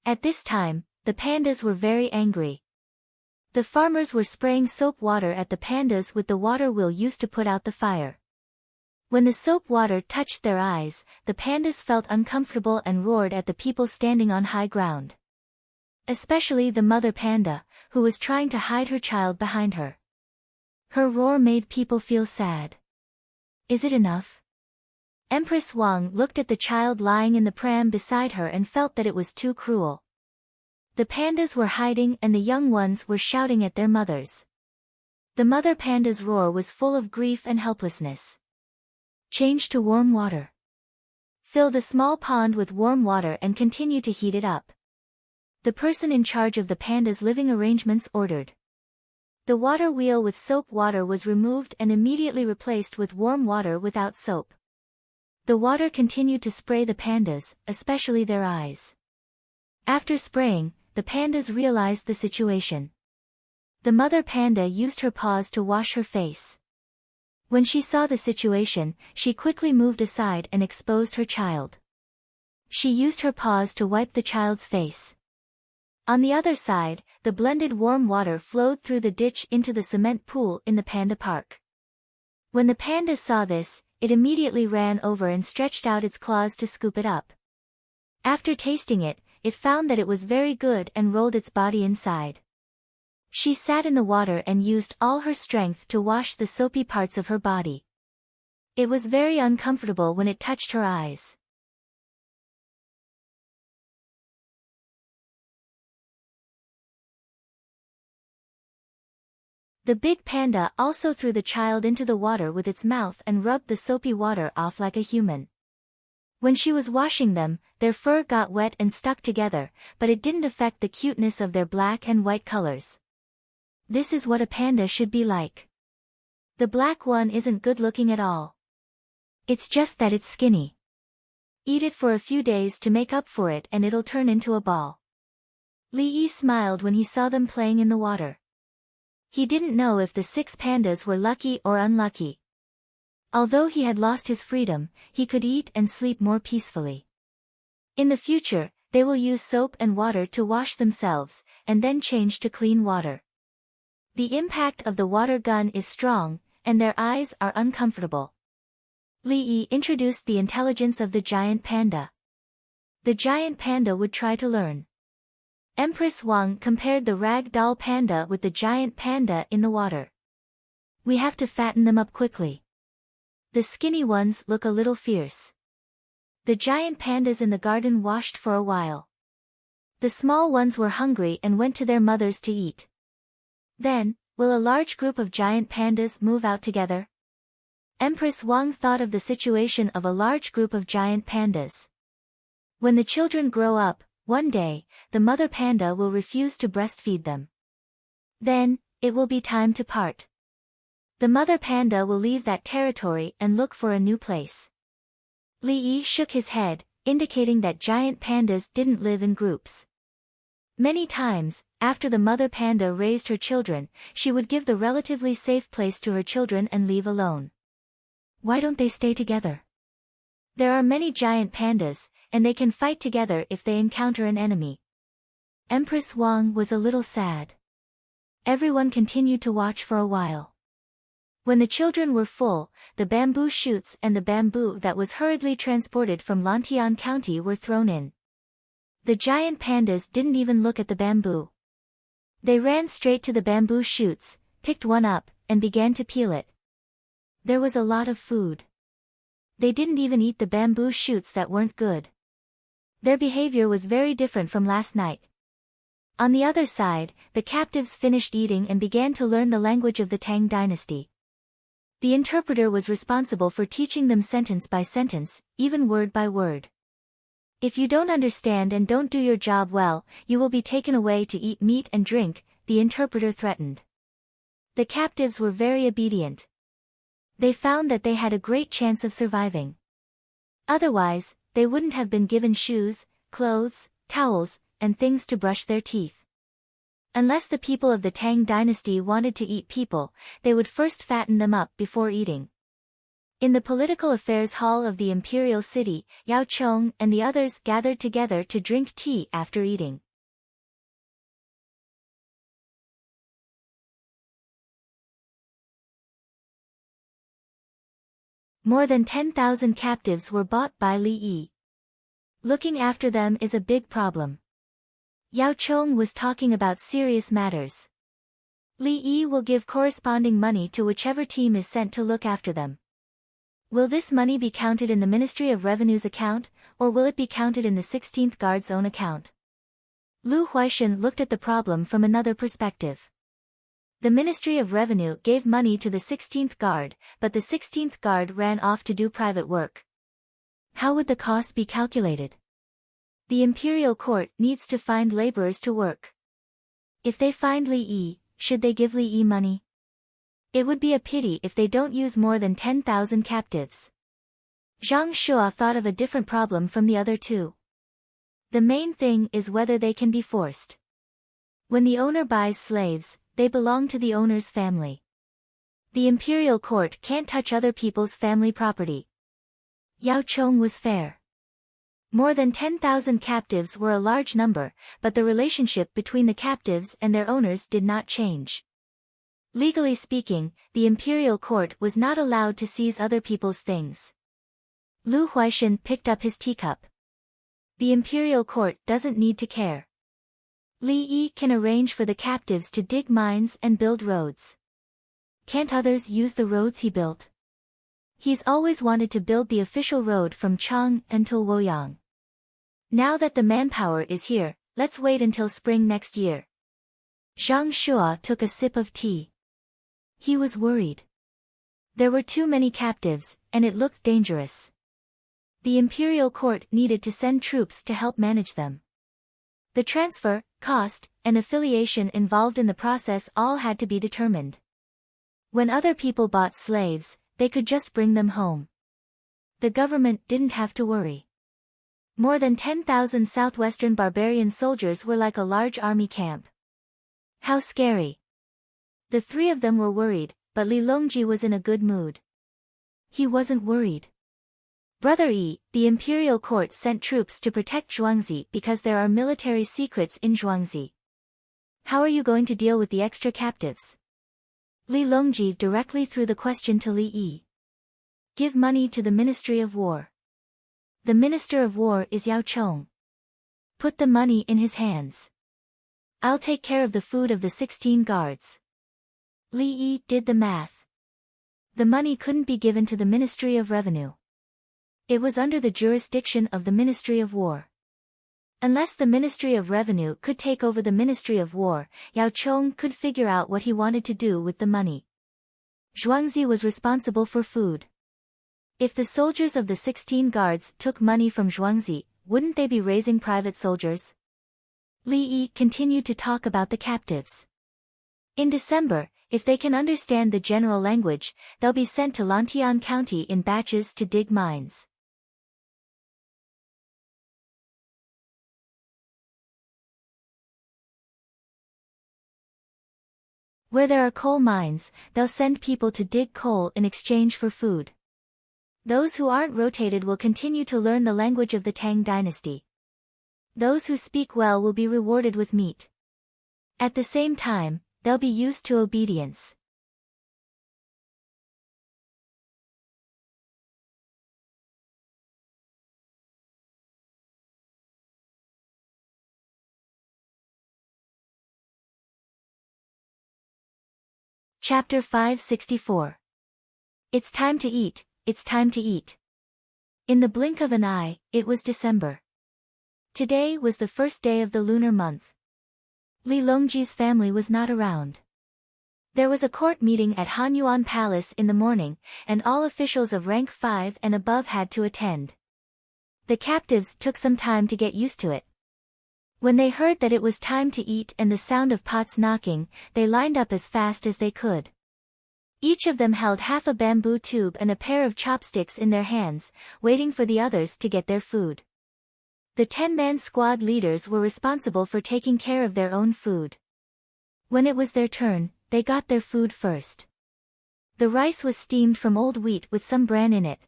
At this time, the pandas were very angry. The farmers were spraying soap water at the pandas with the water wheel used to put out the fire. When the soap water touched their eyes, the pandas felt uncomfortable and roared at the people standing on high ground. Especially the mother panda, who was trying to hide her child behind her. Her roar made people feel sad. Is it enough? Empress Wang looked at the child lying in the pram beside her and felt that it was too cruel. The pandas were hiding and the young ones were shouting at their mothers. The mother panda's roar was full of grief and helplessness. Change to warm water. Fill the small pond with warm water and continue to heat it up. The person in charge of the panda's living arrangements ordered. The water wheel with soap water was removed and immediately replaced with warm water without soap. The water continued to spray the pandas, especially their eyes. After spraying, the pandas realized the situation. The mother panda used her paws to wash her face. When she saw the situation, she quickly moved aside and exposed her child. She used her paws to wipe the child's face. On the other side, the blended warm water flowed through the ditch into the cement pool in the panda park. When the panda saw this, it immediately ran over and stretched out its claws to scoop it up. After tasting it, it found that it was very good and rolled its body inside. She sat in the water and used all her strength to wash the soapy parts of her body. It was very uncomfortable when it touched her eyes. The big panda also threw the child into the water with its mouth and rubbed the soapy water off like a human. When she was washing them, their fur got wet and stuck together, but it didn't affect the cuteness of their black and white colors. This is what a panda should be like. The black one isn't good looking at all. It's just that it's skinny. Eat it for a few days to make up for it and it'll turn into a ball. Li Yi smiled when he saw them playing in the water. He didn't know if the 6 pandas were lucky or unlucky. Although he had lost his freedom, he could eat and sleep more peacefully. In the future, they will use soap and water to wash themselves, and then change to clean water. The impact of the water gun is strong, and their eyes are uncomfortable. Li Yi introduced the intelligence of the giant panda. The giant panda would try to learn. Empress Wang compared the rag doll panda with the giant panda in the water. We have to fatten them up quickly. The skinny ones look a little fierce. The giant pandas in the garden washed for a while. The small ones were hungry and went to their mothers to eat. Then, will a large group of giant pandas move out together? Empress Wang thought of the situation of a large group of giant pandas. When the children grow up, one day, the mother panda will refuse to breastfeed them. Then, it will be time to part. The mother panda will leave that territory and look for a new place. Li Yi shook his head, indicating that giant pandas didn't live in groups. Many times, after the mother panda raised her children, she would give the relatively safe place to her children and leave alone. Why don't they stay together? There are many giant pandas, and they can fight together if they encounter an enemy. Empress Wang was a little sad. Everyone continued to watch for a while. When the children were full, the bamboo shoots and the bamboo that was hurriedly transported from Lantian County were thrown in. The giant pandas didn't even look at the bamboo. They ran straight to the bamboo shoots, picked one up, and began to peel it. There was a lot of food. They didn't even eat the bamboo shoots that weren't good. Their behavior was very different from last night. On the other side, the captives finished eating and began to learn the language of the Tang dynasty. The interpreter was responsible for teaching them sentence by sentence, even word by word. If you don't understand and don't do your job well, you will be taken away to eat meat and drink, the interpreter threatened. The captives were very obedient. They found that they had a great chance of surviving. Otherwise, they wouldn't have been given shoes, clothes, towels, and things to brush their teeth. Unless the people of the Tang dynasty wanted to eat people, they would first fatten them up before eating. In the political affairs hall of the imperial city, Yao Chong and the others gathered together to drink tea after eating. More than 10,000 captives were bought by Li Yi. Looking after them is a big problem. Yao Chong was talking about serious matters. Li Yi will give corresponding money to whichever team is sent to look after them. Will this money be counted in the Ministry of Revenue's account, or will it be counted in the 16th Guard's own account? Lu Huaishan looked at the problem from another perspective. The Ministry of Revenue gave money to the 16th Guard, but the 16th Guard ran off to do private work. How would the cost be calculated? The imperial court needs to find laborers to work. If they find Li Yi, should they give Li Yi money? It would be a pity if they don't use more than 10,000 captives. Zhang Shua thought of a different problem from the other two. The main thing is whether they can be forced. When the owner buys slaves, they belong to the owner's family. The imperial court can't touch other people's family property. Yao Chong was fair. More than 10,000 captives were a large number, but the relationship between the captives and their owners did not change. Legally speaking, the imperial court was not allowed to seize other people's things. Lu Huaishan picked up his teacup. The imperial court doesn't need to care. Li Yi can arrange for the captives to dig mines and build roads. Can't others use the roads he built? He's always wanted to build the official road from Chang until Woyang. Now that the manpower is here, let's wait until spring next year. Zhang Shua took a sip of tea. He was worried. There were too many captives, and it looked dangerous. The imperial court needed to send troops to help manage them. The transfer, cost, and affiliation involved in the process all had to be determined. When other people bought slaves, they could just bring them home. The government didn't have to worry. More than 10,000 southwestern barbarian soldiers were like a large army camp. How scary. The three of them were worried, but Li Longji was in a good mood. He wasn't worried. Brother Yi, the imperial court sent troops to protect Zhuangzi because there are military secrets in Zhuangzi. How are you going to deal with the extra captives? Li Longji directly threw the question to Li Yi. Give money to the Ministry of War. The Minister of War is Yao Chong. Put the money in his hands. I'll take care of the food of the 16 guards. Li Yi did the math. The money couldn't be given to the Ministry of Revenue. It was under the jurisdiction of the Ministry of War. Unless the Ministry of Revenue could take over the Ministry of War, Yao Chong could figure out what he wanted to do with the money. Zhuangzi was responsible for food. If the soldiers of the 16 guards took money from Zhuangzi, wouldn't they be raising private soldiers? Li Yi continued to talk about the captives. In December, if they can understand the general language, they'll be sent to Lantian County in batches to dig mines. Where there are coal mines, they'll send people to dig coal in exchange for food. Those who aren't rotated will continue to learn the language of the Tang dynasty. Those who speak well will be rewarded with meat. At the same time, they'll be used to obedience. Chapter 564. It's time to eat, it's time to eat. In the blink of an eye, it was December. Today was the first day of the lunar month. Li Longji's family was not around. There was a court meeting at Hanyuan Palace in the morning, and all officials of rank 5 and above had to attend. The captives took some time to get used to it. When they heard that it was time to eat and the sound of pots knocking, they lined up as fast as they could. Each of them held half a bamboo tube and a pair of chopsticks in their hands, waiting for the others to get their food. The 10-man squad leaders were responsible for taking care of their own food. When it was their turn, they got their food first. The rice was steamed from old wheat with some bran in it.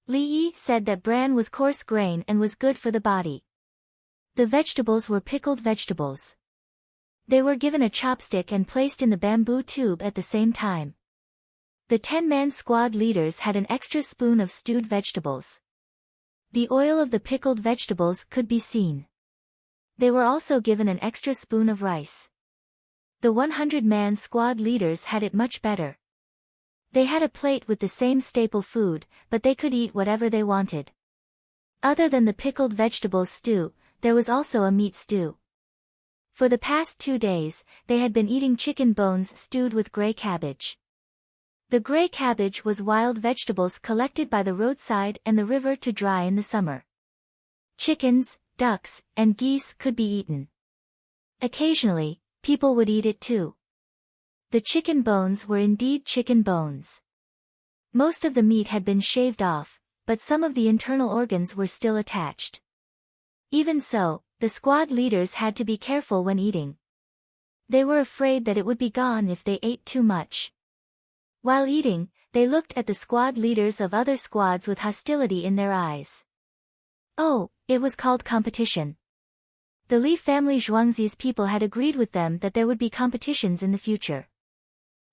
Li Yi said that bran was coarse grain and was good for the body. The vegetables were pickled vegetables. They were given a chopstick and placed in the bamboo tube at the same time. The 10-man squad leaders had an extra spoon of stewed vegetables. The oil of the pickled vegetables could be seen. They were also given an extra spoon of rice. The 100-man squad leaders had it much better. They had a plate with the same staple food, but they could eat whatever they wanted. Other than the pickled vegetables stew, there was also a meat stew. For the past 2 days, they had been eating chicken bones stewed with gray cabbage. The gray cabbage was wild vegetables collected by the roadside and the river to dry in the summer. Chickens, ducks, and geese could be eaten. Occasionally, people would eat it too. The chicken bones were indeed chicken bones. Most of the meat had been shaved off, but some of the internal organs were still attached. Even so, the squad leaders had to be careful when eating. They were afraid that it would be gone if they ate too much. While eating, they looked at the squad leaders of other squads with hostility in their eyes. Oh, it was called competition. The Li family Zhuangzi's people had agreed with them that there would be competitions in the future.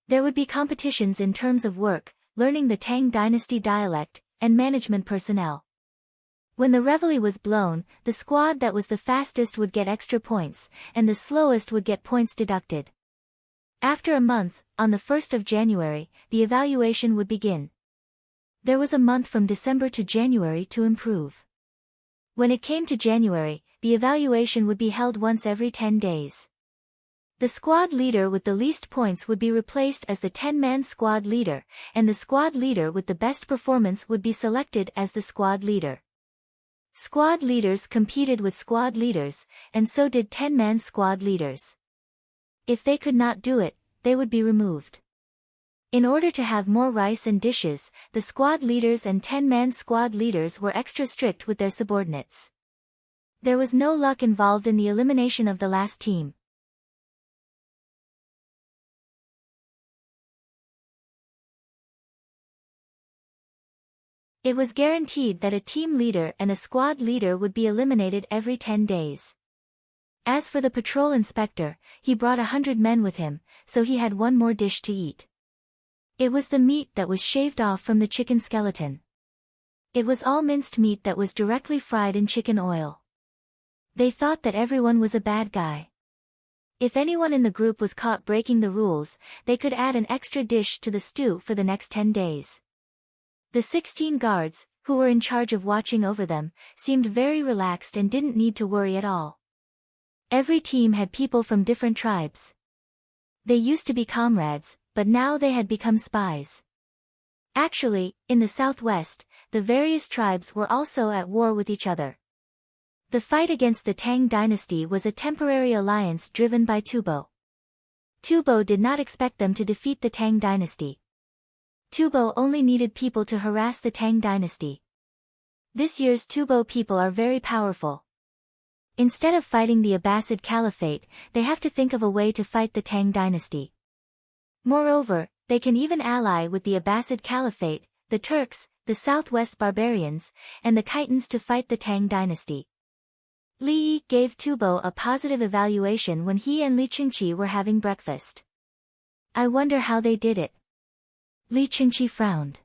There would be competitions in terms of work, learning the Tang dynasty dialect, and management personnel. When the reveille was blown, the squad that was the fastest would get extra points, and the slowest would get points deducted. After a month, on the 1st of January, the evaluation would begin. There was a month from December to January to improve. When it came to January, the evaluation would be held once every 10 days. The squad leader with the least points would be replaced as the 10-man squad leader, and the squad leader with the best performance would be selected as the squad leader. Squad leaders competed with squad leaders, and so did 10-man squad leaders. If they could not do it, they would be removed. In order to have more rice and dishes, the squad leaders and 10-man squad leaders were extra strict with their subordinates. There was no luck involved in the elimination of the last team. It was guaranteed that a team leader and a squad leader would be eliminated every 10 days. As for the patrol inspector, he brought 100 men with him, so he had one more dish to eat. It was the meat that was shaved off from the chicken skeleton. It was all minced meat that was directly fried in chicken oil. They thought that everyone was a bad guy. If anyone in the group was caught breaking the rules, they could add an extra dish to the stew for the next 10 days. The 16 guards, who were in charge of watching over them, seemed very relaxed and didn't need to worry at all. Every team had people from different tribes. They used to be comrades, but now they had become spies. Actually, in the southwest, the various tribes were also at war with each other. The fight against the Tang dynasty was a temporary alliance driven by Tubo. Tubo did not expect them to defeat the Tang dynasty. Tubo only needed people to harass the Tang dynasty. This year's Tubo people are very powerful. Instead of fighting the Abbasid Caliphate, they have to think of a way to fight the Tang dynasty. Moreover, they can even ally with the Abbasid Caliphate, the Turks, the Southwest Barbarians, and the Khitans to fight the Tang dynasty. Li Yi gave Tubo a positive evaluation when he and Li Qingqi were having breakfast. I wonder how they did it. Li Qingqi frowned.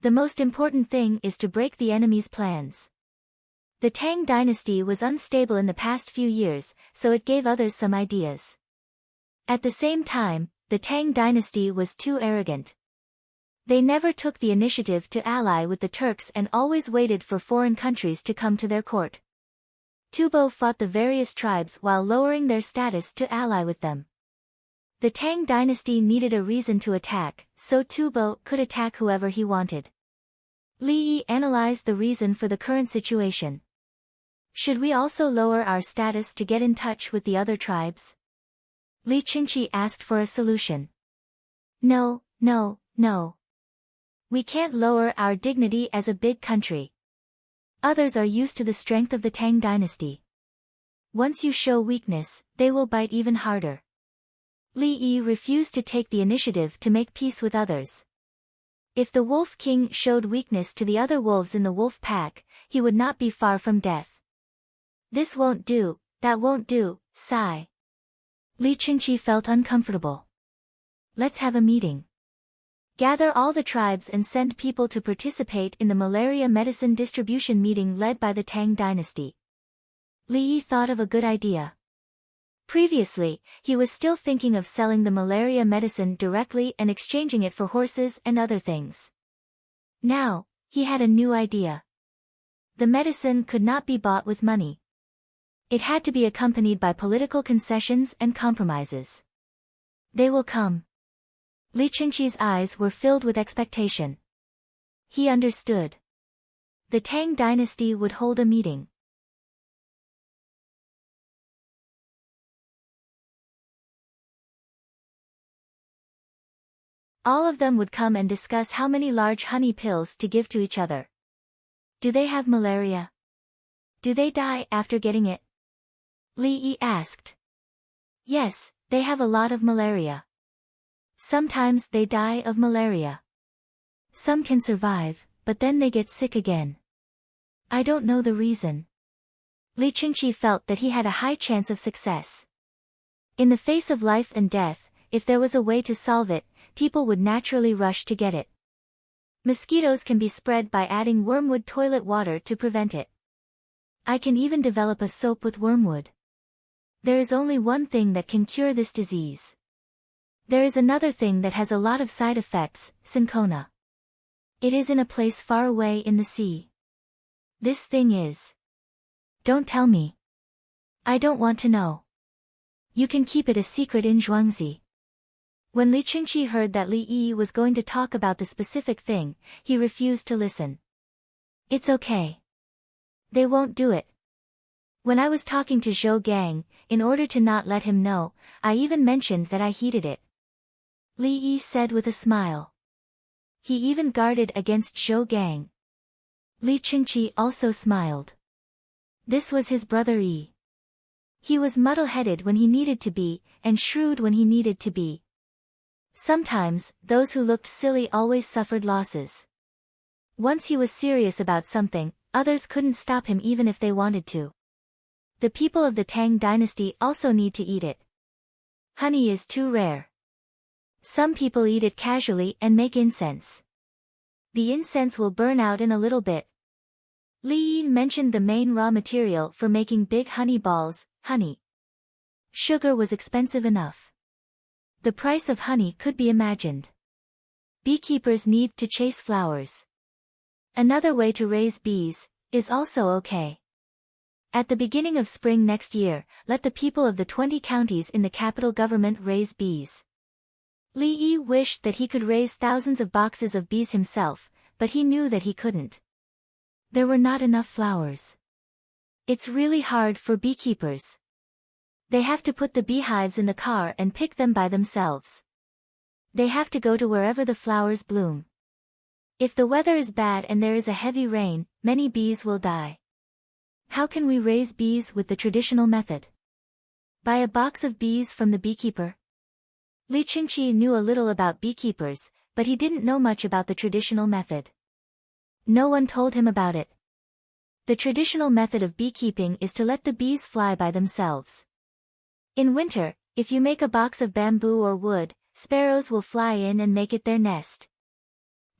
The most important thing is to break the enemy's plans. The Tang dynasty was unstable in the past few years, so it gave others some ideas. At the same time, the Tang dynasty was too arrogant. They never took the initiative to ally with the Turks and always waited for foreign countries to come to their court. Tubo fought the various tribes while lowering their status to ally with them. The Tang dynasty needed a reason to attack, so Tubo could attack whoever he wanted. Li Yi analyzed the reason for the current situation. Should we also lower our status to get in touch with the other tribes? Li Qingqi asked for a solution. No. We can't lower our dignity as a big country. Others are used to the strength of the Tang dynasty. Once you show weakness, they will bite even harder. Li Yi refused to take the initiative to make peace with others. If the Wolf King showed weakness to the other wolves in the wolf pack, he would not be far from death. This won't do, that won't do, sigh. Li Qingqi felt uncomfortable. Let's have a meeting. Gather all the tribes and send people to participate in the malaria medicine distribution meeting led by the Tang dynasty. Li Yi thought of a good idea. Previously, he was still thinking of selling the malaria medicine directly and exchanging it for horses and other things. Now, he had a new idea. The medicine could not be bought with money. It had to be accompanied by political concessions and compromises. They will come. Li Qingqi's eyes were filled with expectation. He understood. The Tang dynasty would hold a meeting. All of them would come and discuss how many large honey pills to give to each other. Do they have malaria? Do they die after getting it? Li Yi asked. Yes, they have a lot of malaria. Sometimes they die of malaria. Some can survive, but then they get sick again. I don't know the reason. Li Qingqi felt that he had a high chance of success. In the face of life and death, if there was a way to solve it, people would naturally rush to get it. Mosquitoes can be spread by adding wormwood toilet water to prevent it. I can even develop a soap with wormwood. There is only one thing that can cure this disease. There is another thing that has a lot of side effects, cinchona. It is in a place far away in the sea. This thing is. Don't tell me. I don't want to know. You can keep it a secret in Zhuangzi. When Li Qingqi heard that Li Yi was going to talk about the specific thing, he refused to listen. It's okay. They won't do it. When I was talking to Zhou Gang, in order to not let him know, I even mentioned that I heated it. Li Yi said with a smile. He even guarded against Zhou Gang. Li Qingqi also smiled. This was his brother Yi. He was muddle-headed when he needed to be, and shrewd when he needed to be. Sometimes, those who looked silly always suffered losses. Once he was serious about something, others couldn't stop him even if they wanted to. The people of the Tang dynasty also need to eat it. Honey is too rare. Some people eat it casually and make incense. The incense will burn out in a little bit. Li Yi mentioned the main raw material for making big honey balls, honey. Sugar was expensive enough. The price of honey could be imagined. Beekeepers need to chase flowers. Another way to raise bees is also okay. At the beginning of spring next year, let the people of the 20 counties in the capital government raise bees. Li Yi wished that he could raise thousands of boxes of bees himself, but he knew that he couldn't. There were not enough flowers. It's really hard for beekeepers. They have to put the beehives in the car and pick them by themselves. They have to go to wherever the flowers bloom. If the weather is bad and there is a heavy rain, many bees will die. How can we raise bees with the traditional method? Buy a box of bees from the beekeeper. Li Qingqi knew a little about beekeepers, but he didn't know much about the traditional method. No one told him about it. The traditional method of beekeeping is to let the bees fly by themselves. In winter, if you make a box of bamboo or wood, sparrows will fly in and make it their nest.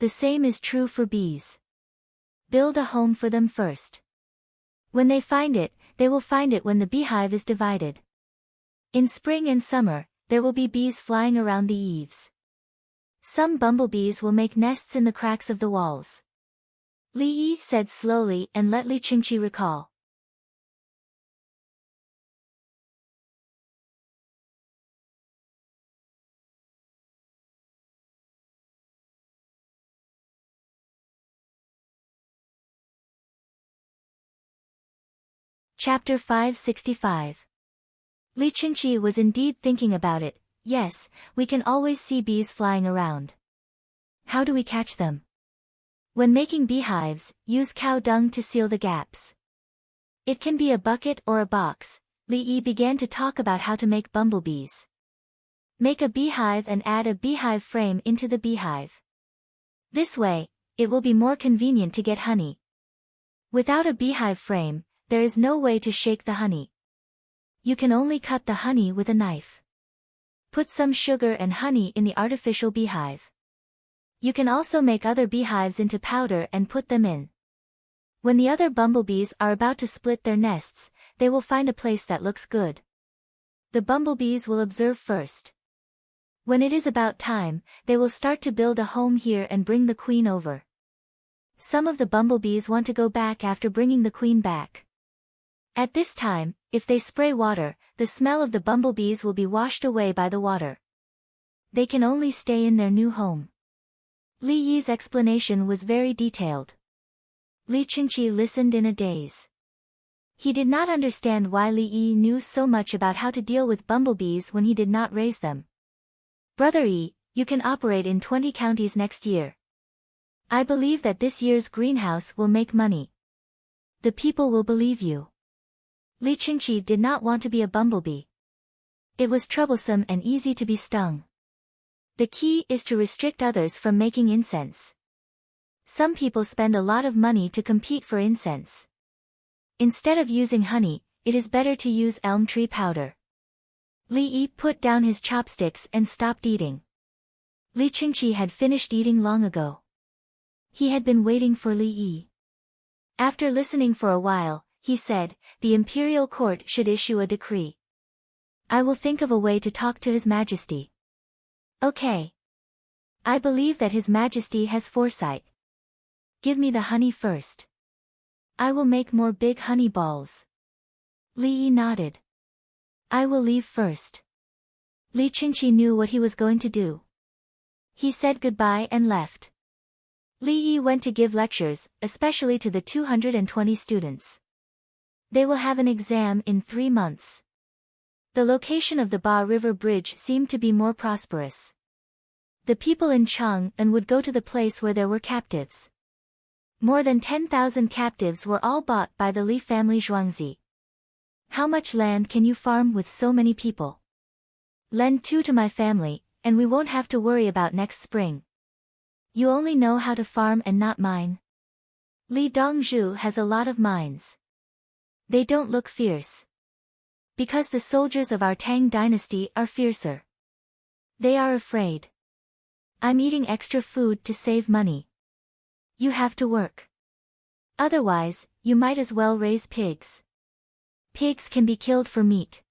The same is true for bees. Build a home for them first. When they find it, they will find it when the beehive is divided. In spring and summer, there will be bees flying around the eaves. Some bumblebees will make nests in the cracks of the walls. Li Yi said slowly and let Li Qingqi recall. Chapter 565. Li Qingqi was indeed thinking about it. Yes, we can always see bees flying around. How do we catch them? When making beehives, use cow dung to seal the gaps. It can be a bucket or a box. Li Yi began to talk about how to make bumblebees. Make a beehive and add a beehive frame into the beehive. This way, it will be more convenient to get honey. Without a beehive frame, there is no way to shake the honey. You can only cut the honey with a knife. Put some sugar and honey in the artificial beehive. You can also make other beehives into powder and put them in. When the other bumblebees are about to split their nests, they will find a place that looks good. The bumblebees will observe first. When it is about time, they will start to build a home here and bring the queen over. Some of the bumblebees want to go back after bringing the queen back. At this time, if they spray water, the smell of the bumblebees will be washed away by the water. They can only stay in their new home. Li Yi's explanation was very detailed. Li Qingqi listened in a daze. He did not understand why Li Yi knew so much about how to deal with bumblebees when he did not raise them. Brother Yi, you can operate in 20 counties next year. I believe that this year's greenhouse will make money. The people will believe you. Li Qingqi did not want to be a bumblebee. It was troublesome and easy to be stung. The key is to restrict others from making incense. Some people spend a lot of money to compete for incense. Instead of using honey, it is better to use elm tree powder. Li Yi put down his chopsticks and stopped eating. Li Qingqi had finished eating long ago. He had been waiting for Li Yi. After listening for a while, he said, the imperial court should issue a decree. I will think of a way to talk to His Majesty. Okay. I believe that His Majesty has foresight. Give me the honey first. I will make more big honey balls. Li Yi nodded. I will leave first. Li Qingqi knew what he was going to do. He said goodbye and left. Li Yi went to give lectures, especially to the 220 students. They will have an exam in 3 months. The location of the Ba River Bridge seemed to be more prosperous. The people in Chang'an would go to the place where there were captives. More than 10,000 captives were all bought by the Li family Zhuangzi. How much land can you farm with so many people? Lend 2 to my family, and we won't have to worry about next spring. You only know how to farm and not mine. Li Dongzhu has a lot of mines. They don't look fierce. Because the soldiers of our Tang dynasty are fiercer. They are afraid. I'm eating extra food to save money. You have to work. Otherwise, you might as well raise pigs. Pigs can be killed for meat.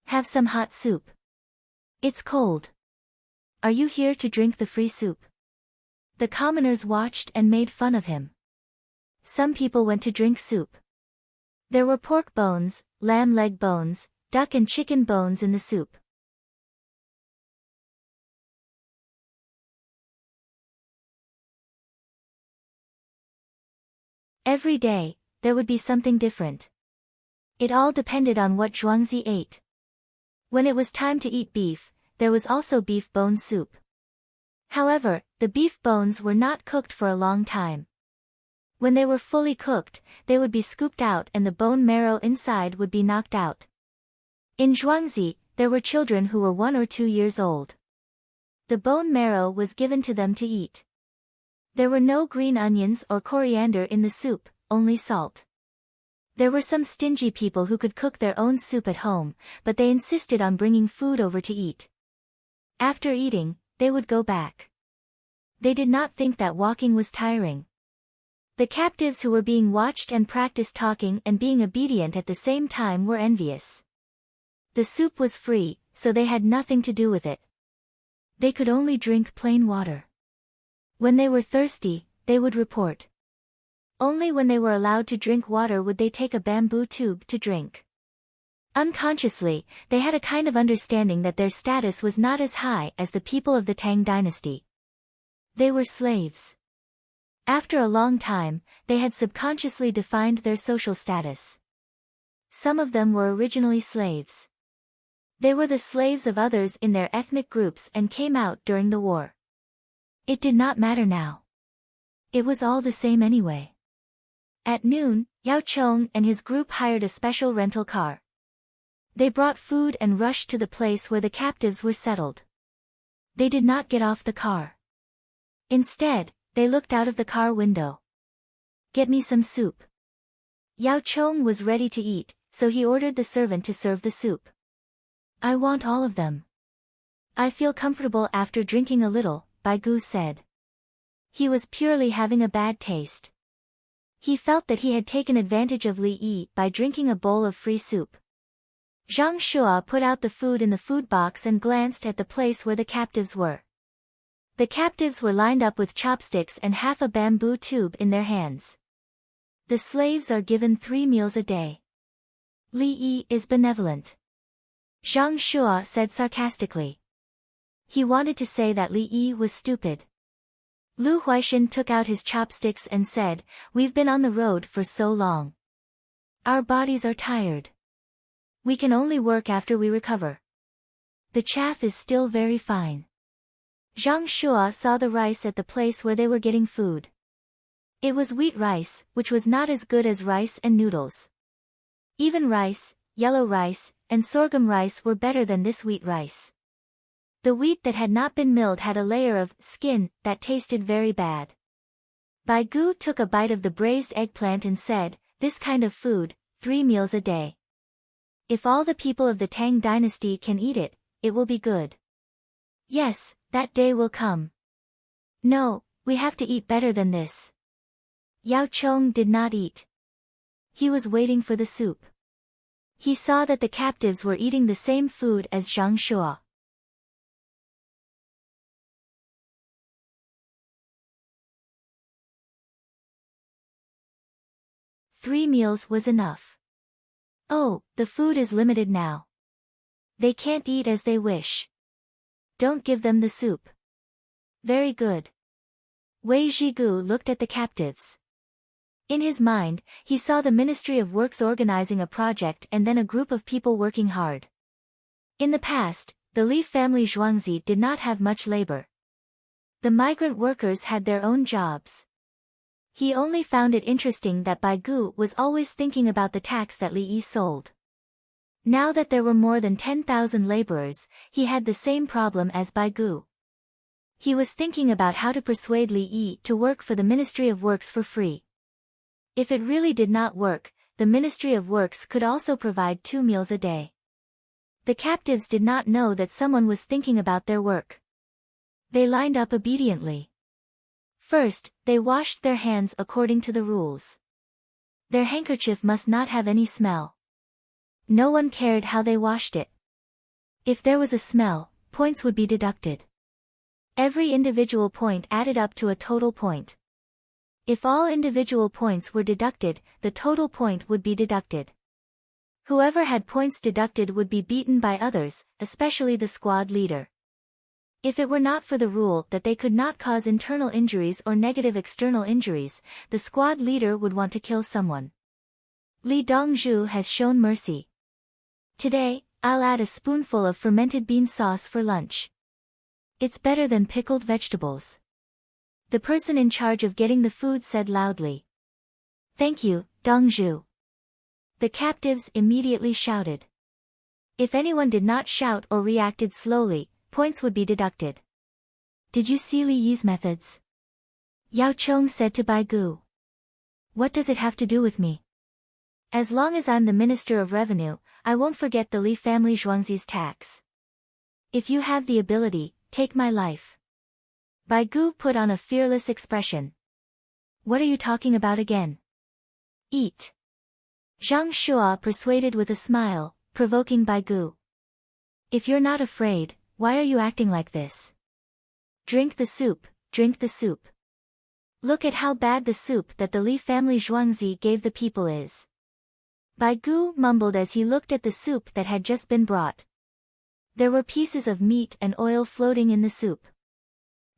Have some hot soup. It's cold. Are you here to drink the free soup? The commoners watched and made fun of him. Some people went to drink soup. There were pork bones, lamb leg bones, duck and chicken bones in the soup. Every day, there would be something different. It all depended on what Zhuangzi ate. When it was time to eat beef, there was also beef bone soup. However, the beef bones were not cooked for a long time. When they were fully cooked, they would be scooped out and the bone marrow inside would be knocked out. In Zhuangzi, there were children who were 1 or 2 years old. The bone marrow was given to them to eat. There were no green onions or coriander in the soup, only salt. There were some stingy people who could cook their own soup at home, but they insisted on bringing food over to eat. After eating, they would go back. They did not think that walking was tiring. The captives who were being watched and practiced talking and being obedient at the same time were envious. The soup was free, so they had nothing to do with it. They could only drink plain water. When they were thirsty, they would report. Only when they were allowed to drink water would they take a bamboo tube to drink. Unconsciously, they had a kind of understanding that their status was not as high as the people of the Tang dynasty. They were slaves. After a long time, they had subconsciously defined their social status. Some of them were originally slaves. They were the slaves of others in their ethnic groups and came out during the war. It did not matter now. It was all the same anyway. At noon, Yao Chong and his group hired a special rental car. They brought food and rushed to the place where the captives were settled. They did not get off the car. Instead, they looked out of the car window. "Get me some soup." Yao Chong was ready to eat, so he ordered the servant to serve the soup. "I want all of them. I feel comfortable after drinking a little," Bai Gu said. He was purely having a bad taste. He felt that he had taken advantage of Li Yi by drinking a bowl of free soup. Zhang Shua put out the food in the food box and glanced at the place where the captives were. The captives were lined up with chopsticks and half a bamboo tube in their hands. The slaves are given 3 meals a day. Li Yi is benevolent. Zhang Shua said sarcastically. He wanted to say that Li Yi was stupid. Lu Huaishan took out his chopsticks and said, "We've been on the road for so long. Our bodies are tired. We can only work after we recover. The chaff is still very fine." Zhang Shua saw the rice at the place where they were getting food. It was wheat rice, which was not as good as rice and noodles. Even rice, yellow rice, and sorghum rice were better than this wheat rice. The wheat that had not been milled had a layer of skin that tasted very bad. Bai Gu took a bite of the braised eggplant and said, "This kind of food, 3 meals a day. If all the people of the Tang dynasty can eat it, it will be good." "Yes, that day will come. No, we have to eat better than this." Yao Chong did not eat. He was waiting for the soup. He saw that the captives were eating the same food as Zhang Shua. "3 meals was enough. Oh, the food is limited now. They can't eat as they wish. Don't give them the soup." "Very good." Wei Zhigu looked at the captives. In his mind, he saw the Ministry of Works organizing a project and then a group of people working hard. In the past, the Li family Zhuangzi did not have much labor. The migrant workers had their own jobs. He only found it interesting that Bai Gu was always thinking about the tax that Li Yi sold. Now that there were more than 10,000 laborers, he had the same problem as Bai Gu. He was thinking about how to persuade Li Yi to work for the Ministry of Works for free. If it really did not work, the Ministry of Works could also provide 2 meals a day. The captives did not know that someone was thinking about their work. They lined up obediently. First, they washed their hands according to the rules. Their handkerchief must not have any smell. No one cared how they washed it. If there was a smell, points would be deducted. Every individual point added up to a total point. If all individual points were deducted, the total point would be deducted. Whoever had points deducted would be beaten by others, especially the squad leader. If it were not for the rule that they could not cause internal injuries or negative external injuries, the squad leader would want to kill someone. Li Dongzhu has shown mercy. Today, I'll add a spoonful of fermented bean sauce for lunch. It's better than pickled vegetables. The person in charge of getting the food said loudly. "Thank you, Dongzhu." The captives immediately shouted. If anyone did not shout or reacted slowly, points would be deducted. "Did you see Li Yi's methods?" Yao Chong said to Bai Gu. "What does it have to do with me? As long as I'm the Minister of Revenue, I won't forget the Li family Zhuangzi's tax. If you have the ability, take my life." Bai Gu put on a fearless expression. "What are you talking about again?" "Eat." Zhang Shua persuaded with a smile, provoking Bai Gu. If you're not afraid, why are you acting like this? Drink the soup, drink the soup. Look at how bad the soup that the Li family Zhuangzi gave the people is. Bai Gu mumbled as he looked at the soup that had just been brought. There were pieces of meat and oil floating in the soup.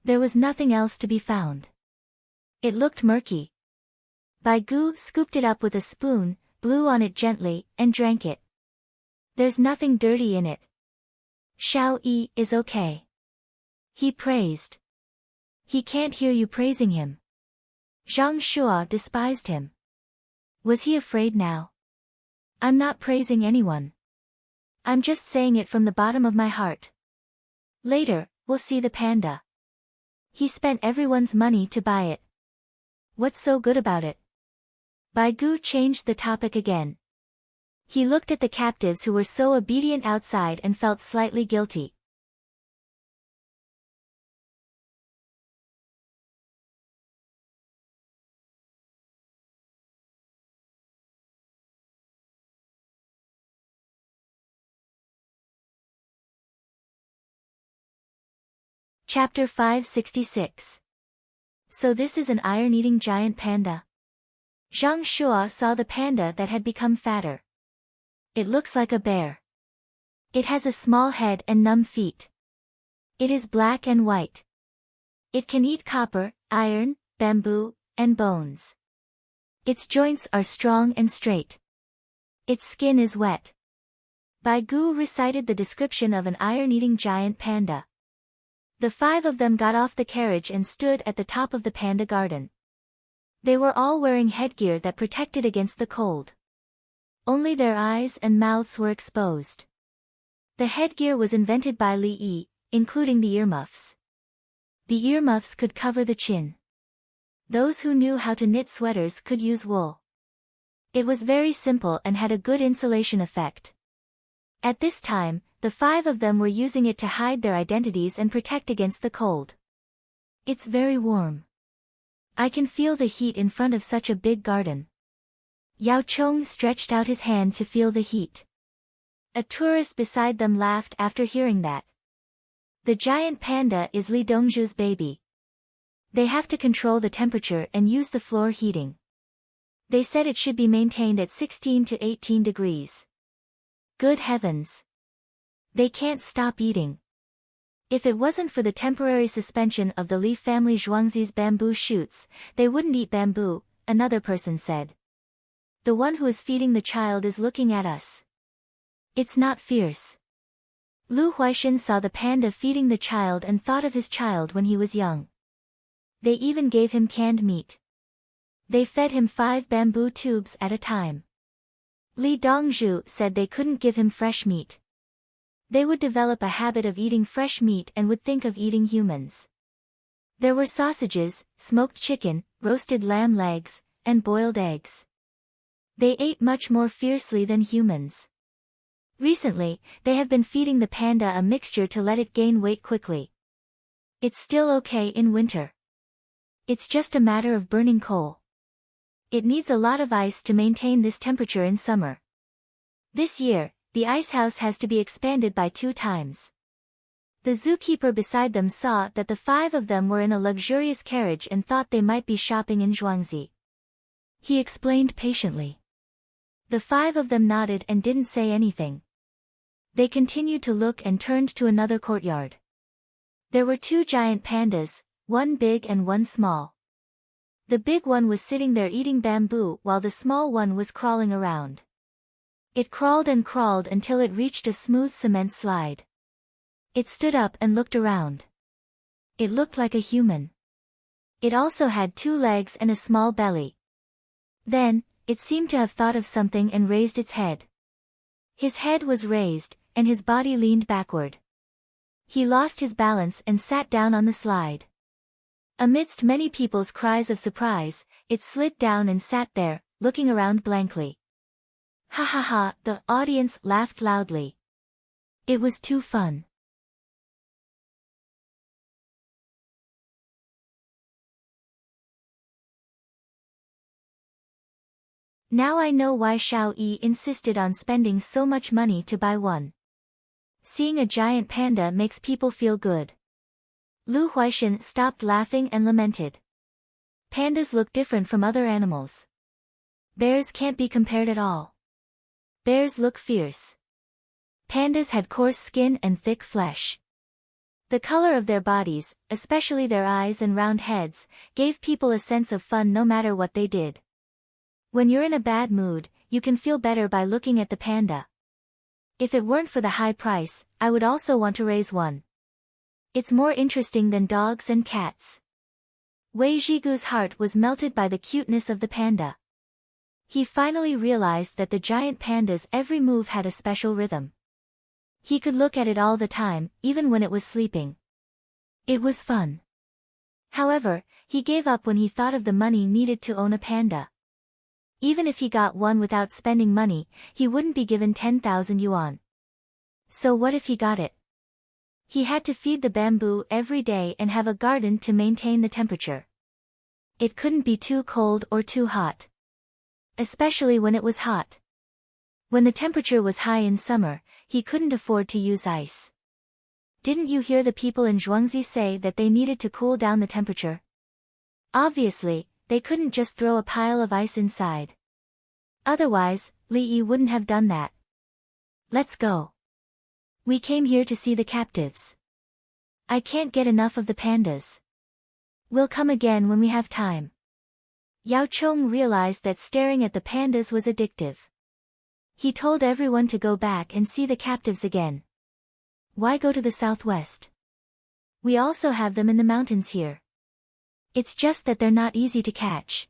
There was nothing else to be found. It looked murky. Bai Gu scooped it up with a spoon, blew on it gently, and drank it. There's nothing dirty in it. Xiao Yi is okay. He praised. He can't hear you praising him. Zhang Shua despised him. Was he afraid now? I'm not praising anyone. I'm just saying it from the bottom of my heart. Later, we'll see the panda. He spent everyone's money to buy it. What's so good about it? Bai Gu changed the topic again. He looked at the captives who were so obedient outside and felt slightly guilty. Chapter 566. So this is an iron-eating giant panda? Zhang Shua saw the panda that had become fatter. It looks like a bear. It has a small head and numb feet. It is black and white. It can eat copper, iron, bamboo, and bones. Its joints are strong and straight. Its skin is wet. Bai Gu recited the description of an iron-eating giant panda. The 5 of them got off the carriage and stood at the top of the panda garden. They were all wearing headgear that protected against the cold. Only their eyes and mouths were exposed. The headgear was invented by Li Yi, including the earmuffs. The earmuffs could cover the chin. Those who knew how to knit sweaters could use wool. It was very simple and had a good insulation effect. At this time, the 5 of them were using it to hide their identities and protect against the cold. It's very warm. I can feel the heat in front of such a big garden. Yao Chong stretched out his hand to feel the heat. A tourist beside them laughed after hearing that. The giant panda is Li Dongzhu's baby. They have to control the temperature and use the floor heating. They said it should be maintained at 16 to 18 degrees. Good heavens! They can't stop eating. If it wasn't for the temporary suspension of the Li family Zhuangzi's bamboo shoots, they wouldn't eat bamboo, another person said. The one who is feeding the child is looking at us. It's not fierce. Lu Huaixin saw the panda feeding the child and thought of his child when he was young. They even gave him canned meat. They fed him 5 bamboo tubes at a time. Li Dongzhu said they couldn't give him fresh meat. They would develop a habit of eating fresh meat and would think of eating humans. There were sausages, smoked chicken, roasted lamb legs, and boiled eggs. They ate much more fiercely than humans. Recently, they have been feeding the panda a mixture to let it gain weight quickly. It's still okay in winter. It's just a matter of burning coal. It needs a lot of ice to maintain this temperature in summer. This year, the icehouse has to be expanded by 2 times. The zookeeper beside them saw that the 5 of them were in a luxurious carriage and thought they might be shopping in Zhuangzi. He explained patiently. The 5 of them nodded and didn't say anything. They continued to look and turned to another courtyard. There were 2 giant pandas, one big and one small. The big one was sitting there eating bamboo while the small one was crawling around. It crawled and crawled until it reached a smooth cement slide. It stood up and looked around. It looked like a human. It also had 2 legs and a small belly. Then, it seemed to have thought of something and raised its head. His head was raised, and his body leaned backward. He lost his balance and sat down on the slide. Amidst many people's cries of surprise, it slid down and sat there, looking around blankly. Ha ha ha, the audience laughed loudly. It was too fun. Now I know why Xiao Yi insisted on spending so much money to buy one. Seeing a giant panda makes people feel good. Lu Huaishan stopped laughing and lamented. Pandas look different from other animals. Bears can't be compared at all. Bears look fierce. Pandas had coarse skin and thick flesh. The color of their bodies, especially their eyes and round heads, gave people a sense of fun no matter what they did. When you're in a bad mood, you can feel better by looking at the panda. If it weren't for the high price, I would also want to raise one. It's more interesting than dogs and cats. Wei Zhigu's heart was melted by the cuteness of the panda. He finally realized that the giant panda's every move had a special rhythm. He could look at it all the time, even when it was sleeping. It was fun. However, he gave up when he thought of the money needed to own a panda. Even if he got one without spending money, he wouldn't be given 10,000 yuan. So what if he got it? He had to feed the bamboo every day and have a garden to maintain the temperature. It couldn't be too cold or too hot. Especially when it was hot. When the temperature was high in summer, he couldn't afford to use ice. Didn't you hear the people in Zhuangzi say that they needed to cool down the temperature? Obviously, they couldn't just throw a pile of ice inside. Otherwise, Li Yi wouldn't have done that. Let's go. We came here to see the captives. I can't get enough of the pandas. We'll come again when we have time. Yao Chong realized that staring at the pandas was addictive. He told everyone to go back and see the captives again. Why go to the southwest? We also have them in the mountains here. It's just that they're not easy to catch.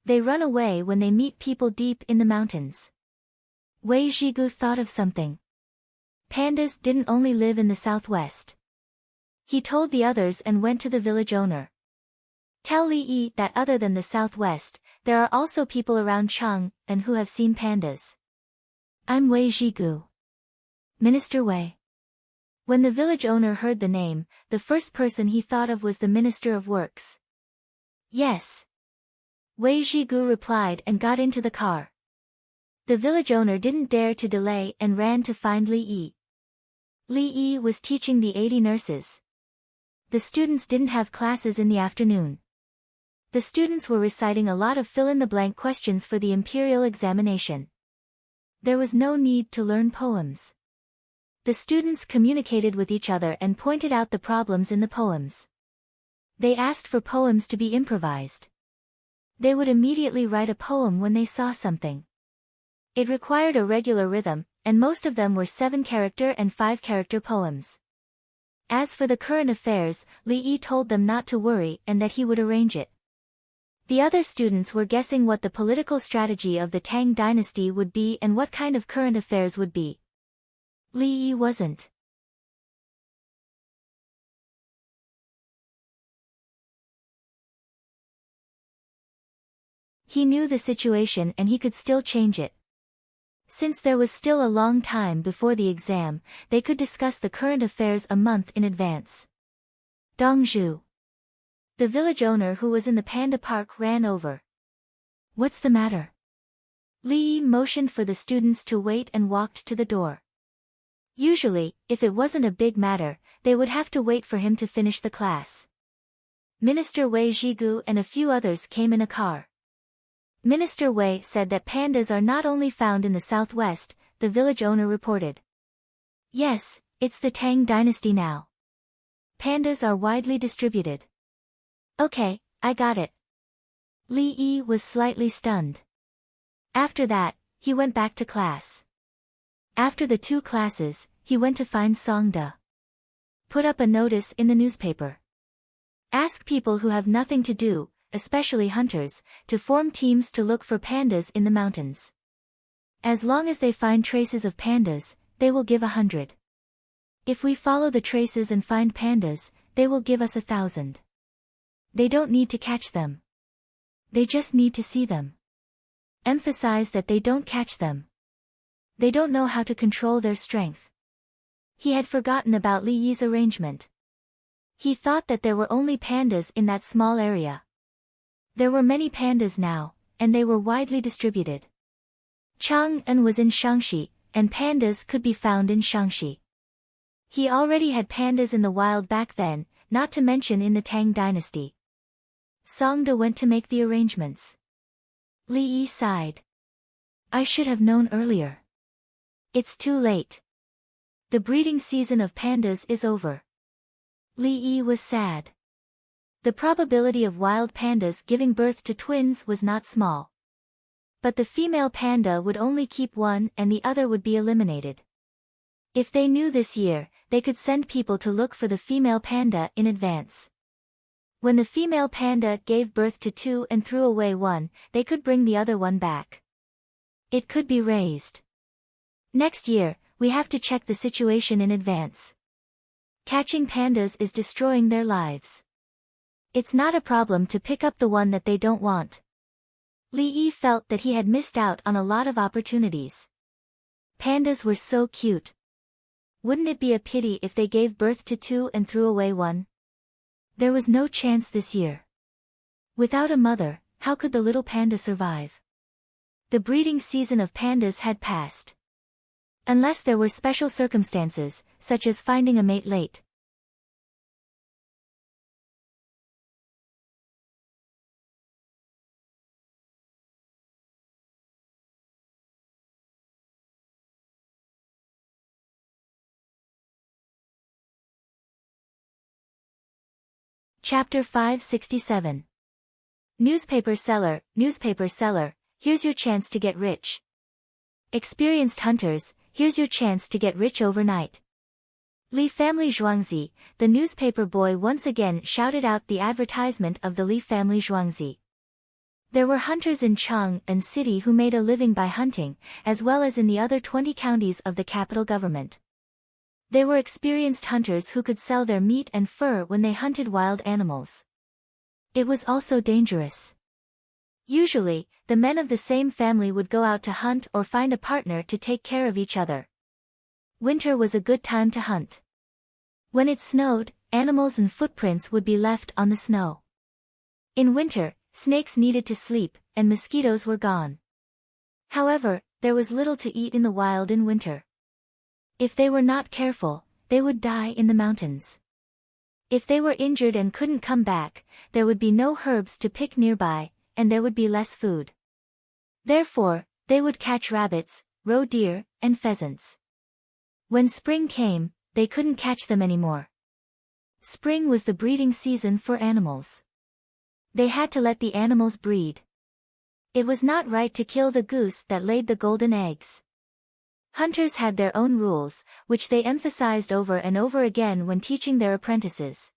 They run away when they meet people deep in the mountains. Wei Zhigu thought of something. Pandas didn't only live in the southwest. He told the others and went to the village owner. Tell Li Yi that other than the southwest, there are also people around Chang and who have seen pandas. I'm Wei Zhigu. Minister Wei. When the village owner heard the name, the first person he thought of was the Minister of Works. Yes. Wei Zhigu replied and got into the car. The village owner didn't dare to delay and ran to find Li Yi. Li Yi was teaching the 80 nurses. The students didn't have classes in the afternoon. The students were reciting a lot of fill-in-the-blank questions for the imperial examination. There was no need to learn poems. The students communicated with each other and pointed out the problems in the poems. They asked for poems to be improvised. They would immediately write a poem when they saw something. It required a regular rhythm, and most of them were 7-character and 5-character poems. As for the current affairs, Li Yi told them not to worry and that he would arrange it. The other students were guessing what the political strategy of the Tang dynasty would be and what kind of current affairs would be. Li Yi wasn't. He knew the situation and he could still change it. Since there was still a long time before the exam, they could discuss the current affairs a month in advance. Dongzhu. The village owner who was in the panda park ran over. What's the matter? Li Yi motioned for the students to wait and walked to the door. Usually, if it wasn't a big matter, they would have to wait for him to finish the class. Minister Wei Zhigu and a few others came in a car. Minister Wei said that pandas are not only found in the southwest, the village owner reported. Yes, it's the Tang dynasty now. Pandas are widely distributed. Okay, I got it. Li Yi was slightly stunned. After that, he went back to class. After the 2 classes, he went to find Song De. Put up a notice in the newspaper. Ask people who have nothing to do, especially hunters, to form teams to look for pandas in the mountains. As long as they find traces of pandas, they will give 100. If we follow the traces and find pandas, they will give us 1,000. They don't need to catch them. They just need to see them. Emphasize that they don't catch them. They don't know how to control their strength. He had forgotten about Li Yi's arrangement. He thought that there were only pandas in that small area. There were many pandas now, and they were widely distributed. Chang'an was in Shaanxi, and pandas could be found in Shaanxi. He already had pandas in the wild back then, not to mention in the Tang dynasty. Songda went to make the arrangements. Li Yi sighed. I should have known earlier. It's too late. The breeding season of pandas is over. Li Yi was sad. The probability of wild pandas giving birth to twins was not small. But the female panda would only keep one and the other would be eliminated. If they knew this year, they could send people to look for the female panda in advance. When the female panda gave birth to two and threw away one, they could bring the other one back. It could be raised. Next year, we have to check the situation in advance. Catching pandas is destroying their lives. It's not a problem to pick up the one that they don't want. Li Yi felt that he had missed out on a lot of opportunities. Pandas were so cute. Wouldn't it be a pity if they gave birth to two and threw away one? There was no chance this year. Without a mother, how could the little panda survive? The breeding season of pandas had passed. Unless there were special circumstances, such as finding a mate late. Chapter 567. Newspaper seller, here's your chance to get rich. Experienced hunters, here's your chance to get rich overnight. Li Family Zhuangzi, the newspaper boy once again shouted out the advertisement of the Li Family Zhuangzi. There were hunters in Chang'an City who made a living by hunting, as well as in the other 20 counties of the capital government. They were experienced hunters who could sell their meat and fur when they hunted wild animals. It was also dangerous. Usually, the men of the same family would go out to hunt or find a partner to take care of each other. Winter was a good time to hunt. When it snowed, animals and footprints would be left on the snow. In winter, snakes needed to sleep, and mosquitoes were gone. However, there was little to eat in the wild in winter. If they were not careful, they would die in the mountains. If they were injured and couldn't come back, there would be no herbs to pick nearby, and there would be less food. Therefore, they would catch rabbits, roe deer, and pheasants. When spring came, they couldn't catch them anymore. Spring was the breeding season for animals. They had to let the animals breed. It was not right to kill the goose that laid the golden eggs. Hunters had their own rules, which they emphasized over and over again when teaching their apprentices.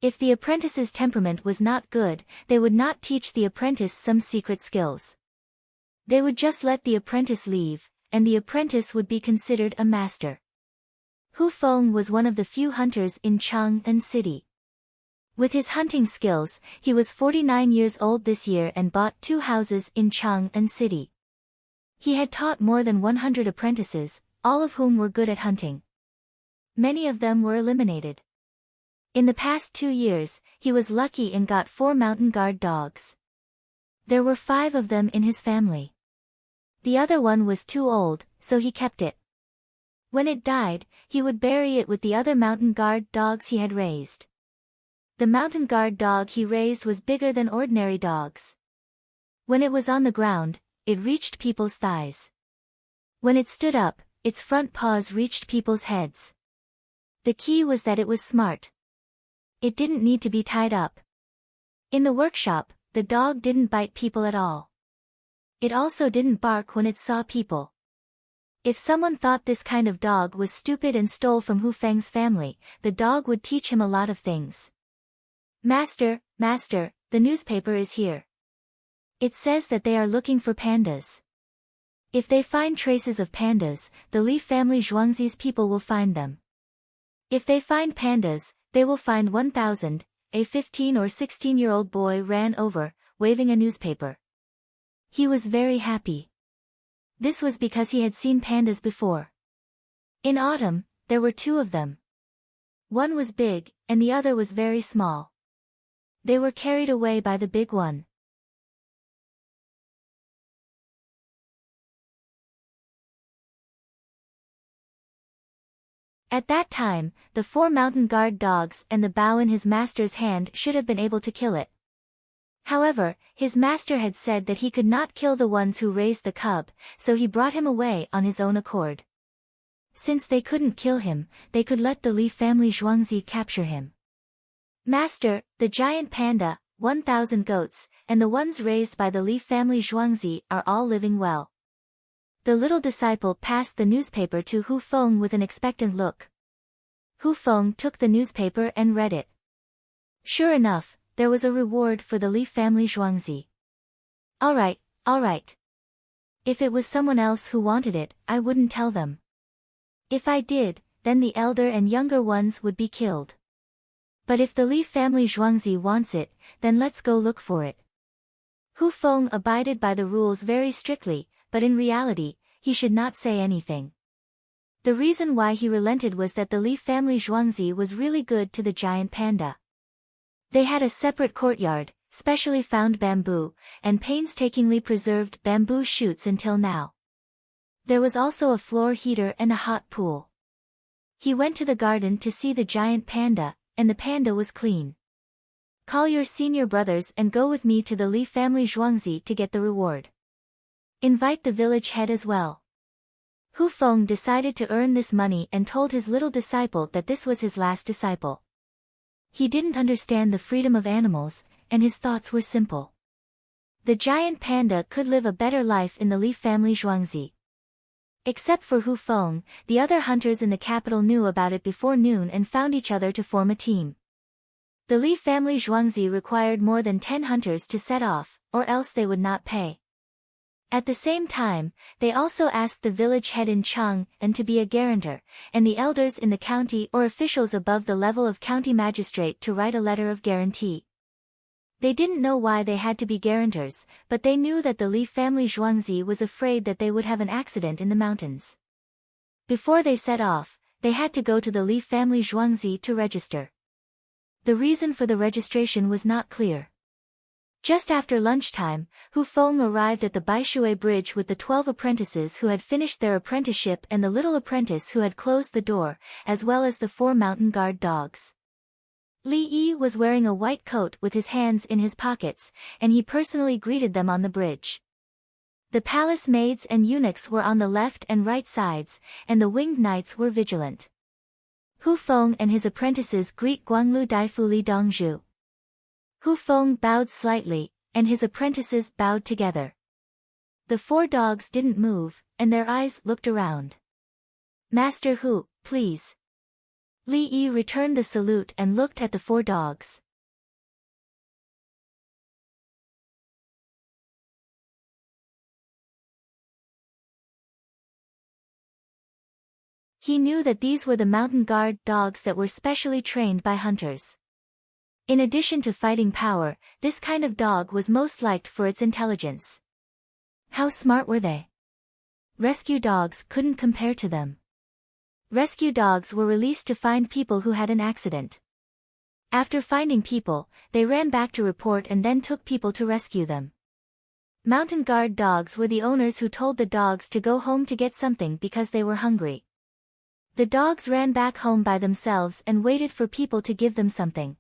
If the apprentice's temperament was not good, they would not teach the apprentice some secret skills. They would just let the apprentice leave, and the apprentice would be considered a master. Hu Feng was one of the few hunters in Chang'an City. With his hunting skills, he was 49 years old this year and bought 2 houses in Chang'an City. He had taught more than 100 apprentices, all of whom were good at hunting. Many of them were eliminated. In the past 2 years, he was lucky and got 4 mountain guard dogs. There were 5 of them in his family. The other one was too old, so he kept it. When it died, he would bury it with the other mountain guard dogs he had raised. The mountain guard dog he raised was bigger than ordinary dogs. When it was on the ground, it reached people's thighs. When it stood up, its front paws reached people's heads. The key was that it was smart. It didn't need to be tied up. In the workshop, the dog didn't bite people at all. It also didn't bark when it saw people. If someone thought this kind of dog was stupid and stole from Hu Feng's family, the dog would teach him a lot of things. Master, the newspaper is here. It says that they are looking for pandas. If they find traces of pandas, the Li family Zhuangzi's people will find them. If they find pandas, they will find 1,000, a 15 or 16-year-old boy ran over, waving a newspaper. He was very happy. This was because he had seen pandas before. In autumn, there were 2 of them. One was big, and the other was very small. They were carried away by the big one. At that time, the 4 mountain guard dogs and the bow in his master's hand should have been able to kill it. However, his master had said that he could not kill the ones who raised the cub, so he brought him away on his own accord. Since they couldn't kill him, they could let the Li family Zhuangzi capture him. Master, the giant panda, 1,000 goats, and the ones raised by the Li family Zhuangzi are all living well. The little disciple passed the newspaper to Hu Feng with an expectant look. Hu Feng took the newspaper and read it. Sure enough, there was a reward for the Li family Zhuangzi. All right. If it was someone else who wanted it, I wouldn't tell them. If I did, then the elder and younger ones would be killed. But if the Li family Zhuangzi wants it, then let's go look for it. Hu Feng abided by the rules very strictly, but in reality, he should not say anything. The reason why he relented was that the Li family Zhuangzi was really good to the giant panda. They had a separate courtyard, specially found bamboo, and painstakingly preserved bamboo shoots until now. There was also a floor heater and a hot pool. He went to the garden to see the giant panda, and the panda was clean. Call your senior brothers and go with me to the Li family Zhuangzi to get the reward. Invite the village head as well. Hu Feng decided to earn this money and told his little disciple that this was his last disciple. He didn't understand the freedom of animals, and his thoughts were simple. The giant panda could live a better life in the Li family Zhuangzi. Except for Hu Feng, the other hunters in the capital knew about it before noon and found each other to form a team. The Li family Zhuangzi required more than 10 hunters to set off, or else they would not pay. At the same time, they also asked the village head in Chang and to be a guarantor, and the elders in the county or officials above the level of county magistrate to write a letter of guarantee. They didn't know why they had to be guarantors, but they knew that the Li family Zhuangzi was afraid that they would have an accident in the mountains. Before they set off, they had to go to the Li family Zhuangzi to register. The reason for the registration was not clear. Just after lunchtime, Hu Feng arrived at the Baishui Bridge with the 12 apprentices who had finished their apprenticeship and the little apprentice who had closed the door, as well as the 4 mountain guard dogs. Li Yi was wearing a white coat with his hands in his pockets, and he personally greeted them on the bridge. The palace maids and eunuchs were on the left and right sides, and the winged knights were vigilant. Hu Feng and his apprentices greet Guanglu Daifu Li Dongzhu. Hu Feng bowed slightly, and his apprentices bowed together. The 4 dogs didn't move, and their eyes looked around. Master Hu, please. Li Yi returned the salute and looked at the 4 dogs. He knew that these were the mountain guard dogs that were specially trained by hunters. In addition to fighting power, this kind of dog was most liked for its intelligence. How smart were they? Rescue dogs couldn't compare to them. Rescue dogs were released to find people who had an accident. After finding people, they ran back to report and then took people to rescue them. Mountain guard dogs were the owners who told the dogs to go home to get something because they were hungry. The dogs ran back home by themselves and waited for people to give them something.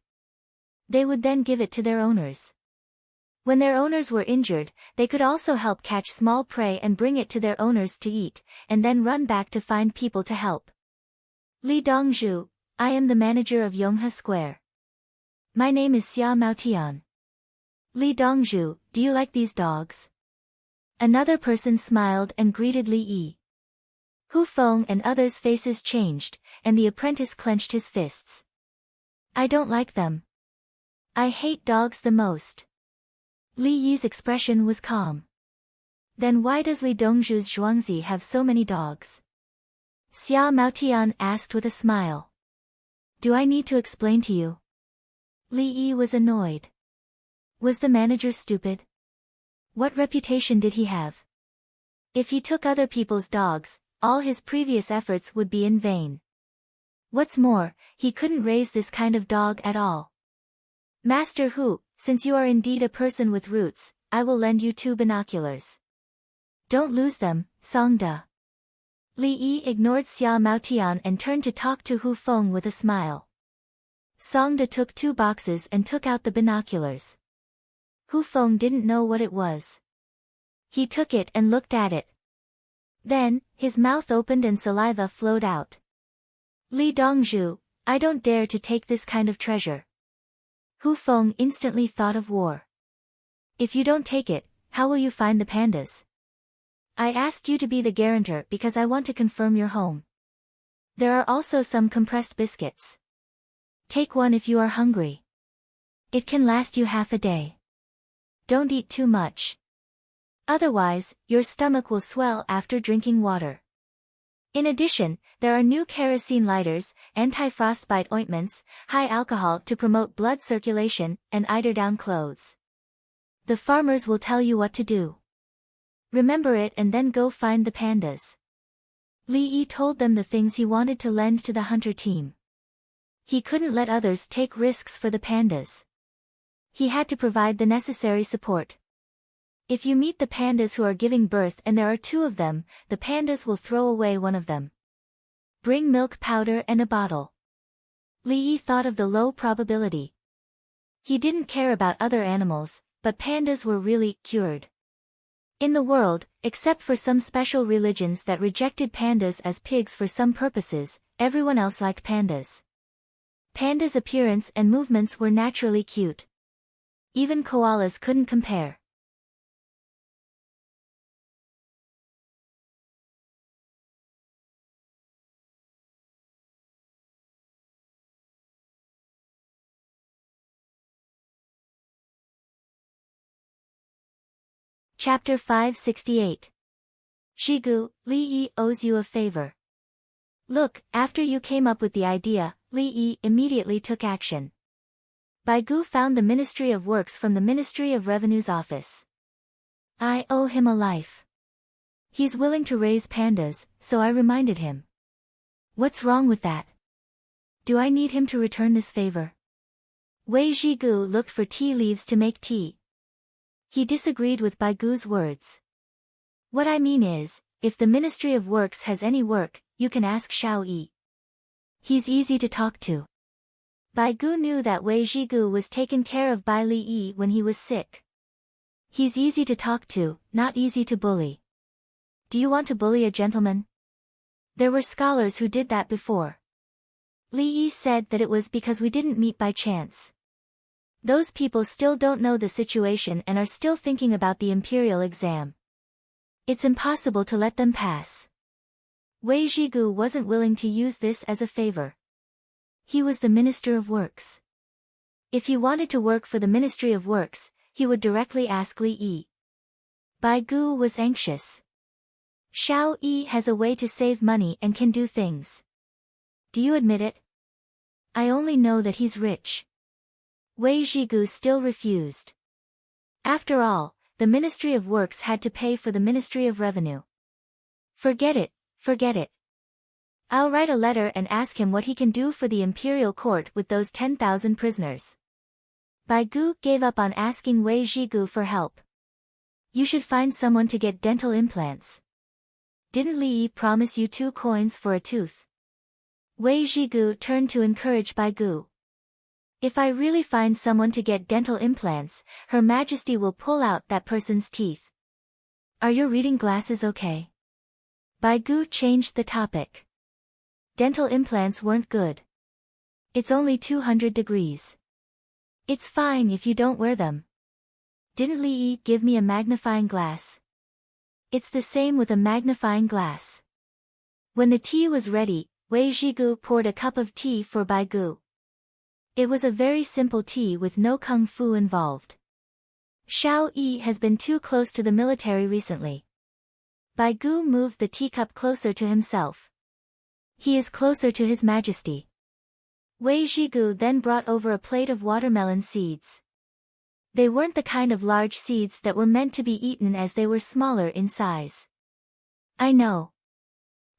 They would then give it to their owners. When their owners were injured, they could also help catch small prey and bring it to their owners to eat, and then run back to find people to help. Li Dongzhu, I am the manager of Yonghe Square. My name is Xia Maotian. Li Dongzhu, do you like these dogs? Another person smiled and greeted Li Yi. Hu Feng and others' faces changed, and the apprentice clenched his fists. I don't like them. I hate dogs the most. Li Yi's expression was calm. Then why does Li Dongzhu's Zhuangzi have so many dogs? Xia Maotian asked with a smile. Do I need to explain to you? Li Yi was annoyed. Was the manager stupid? What reputation did he have? If he took other people's dogs, all his previous efforts would be in vain. What's more, he couldn't raise this kind of dog at all. Master Hu, since you are indeed a person with roots, I will lend you 2 binoculars. Don't lose them, Songda. Li Yi ignored Xia Maotian and turned to talk to Hu Feng with a smile. Song De took 2 boxes and took out the binoculars. Hu Feng didn't know what it was. He took it and looked at it. Then, his mouth opened and saliva flowed out. Li Dongzhu, I don't dare to take this kind of treasure. Hu Feng instantly thought of war. If you don't take it, how will you find the pandas? I asked you to be the guarantor because I want to confirm your home. There are also some compressed biscuits. Take one if you are hungry. It can last you half a day. Don't eat too much. Otherwise, your stomach will swell after drinking water. In addition, there are new kerosene lighters, anti-frostbite ointments, high alcohol to promote blood circulation, and eiderdown clothes. The farmers will tell you what to do. Remember it and then go find the pandas. Li Yi told them the things he wanted to lend to the hunter team. He couldn't let others take risks for the pandas. He had to provide the necessary support. If you meet the pandas who are giving birth and there are 2 of them, the pandas will throw away one of them. Bring milk powder and a bottle. Li Yi thought of the low probability. He didn't care about other animals, but pandas were really cured. In the world, except for some special religions that rejected pandas as pigs for some purposes, everyone else liked pandas. Pandas' appearance and movements were naturally cute. Even koalas couldn't compare. Chapter 568. Shigu, Li Yi owes you a favor. Look, after you came up with the idea, Li Yi immediately took action. Baigu found the Ministry of Works from the Ministry of Revenue's office. I owe him a life. He's willing to raise pandas, so I reminded him. What's wrong with that? Do I need him to return this favor? Wei Zhigu looked for tea leaves to make tea. He disagreed with Baigu's words. What I mean is, if the Ministry of Works has any work, you can ask Xiao Yi. He's easy to talk to. Baigu knew that Wei Zhigu was taken care of by Li Yi when he was sick. He's easy to talk to, not easy to bully. Do you want to bully a gentleman? There were scholars who did that before. Li Yi said that it was because we didn't meet by chance. Those people still don't know the situation and are still thinking about the imperial exam. It's impossible to let them pass. Wei Zhigu wasn't willing to use this as a favor. He was the Minister of Works. If he wanted to work for the Ministry of Works, he would directly ask Li Yi. Baigu was anxious. Xiao Yi has a way to save money and can do things. Do you admit it? I only know that he's rich. Wei Zhigu still refused. After all, the Ministry of Works had to pay for the Ministry of Revenue. Forget it, forget it. I'll write a letter and ask him what he can do for the imperial court with those 10,000 prisoners. Baigu gave up on asking Wei Zhigu for help. You should find someone to get dental implants. Didn't Li Yi promise you 2 coins for a tooth? Wei Zhigu turned to encourage Baigu. If I really find someone to get dental implants, Her Majesty will pull out that person's teeth. Are your reading glasses okay? Baigu changed the topic. Dental implants weren't good. It's only 200 degrees. It's fine if you don't wear them. Didn't Li Yi give me a magnifying glass? It's the same with a magnifying glass. When the tea was ready, Wei Zhigu poured a cup of tea for Baigu. It was a very simple tea with no kung fu involved. Xiao Yi has been too close to the military recently. Baigu moved the teacup closer to himself. He is closer to His Majesty. Wei Zhigu then brought over a plate of watermelon seeds. They weren't the kind of large seeds that were meant to be eaten as they were smaller in size. I know.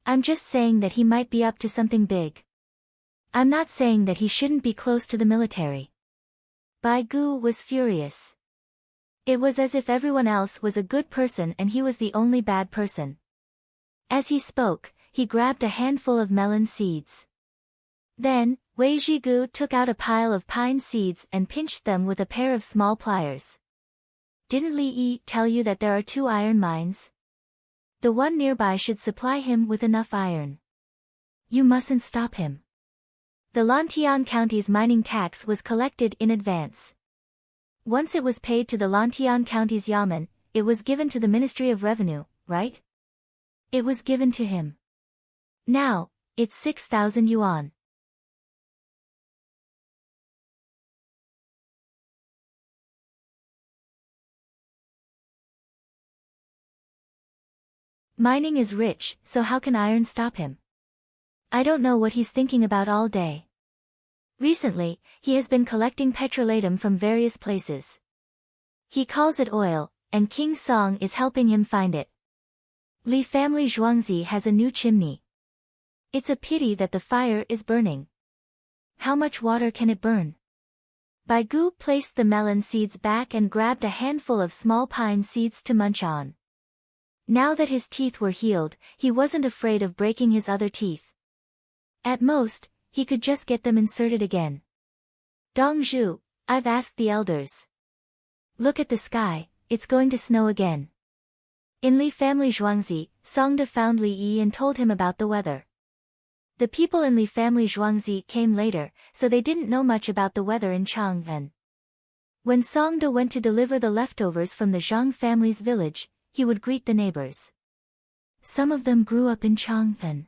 I'm just saying that he might be up to something big. I'm not saying that he shouldn't be close to the military. Baigu was furious. It was as if everyone else was a good person and he was the only bad person. As he spoke, he grabbed a handful of melon seeds. Then, Wei Zhigu took out a pile of pine seeds and pinched them with a pair of small pliers. Didn't Li Yi tell you that there are 2 iron mines? The one nearby should supply him with enough iron. You mustn't stop him. The Lantian County's mining tax was collected in advance. Once it was paid to the Lantian County's yamen, it was given to the Ministry of Revenue, right? It was given to him. Now, it's 6,000 yuan. Mining is rich, so how can iron stop him? I don't know what he's thinking about all day. Recently, he has been collecting petrolatum from various places. He calls it oil, and King Song is helping him find it. Li family Zhuangzi has a new chimney. It's a pity that the fire is burning. How much water can it burn? Bai Gu placed the melon seeds back and grabbed a handful of small pine seeds to munch on. Now that his teeth were healed, he wasn't afraid of breaking his other teeth. At most, he could just get them inserted again. Dong Zhu, I've asked the elders. Look at the sky, it's going to snow again. In Li family Zhuangzi, Songde found Li Yi and told him about the weather. The people in Li family Zhuangzi came later, so they didn't know much about the weather in Chang'an. When Songde went to deliver the leftovers from the Zhang family's village, he would greet the neighbors. Some of them grew up in Chang'an.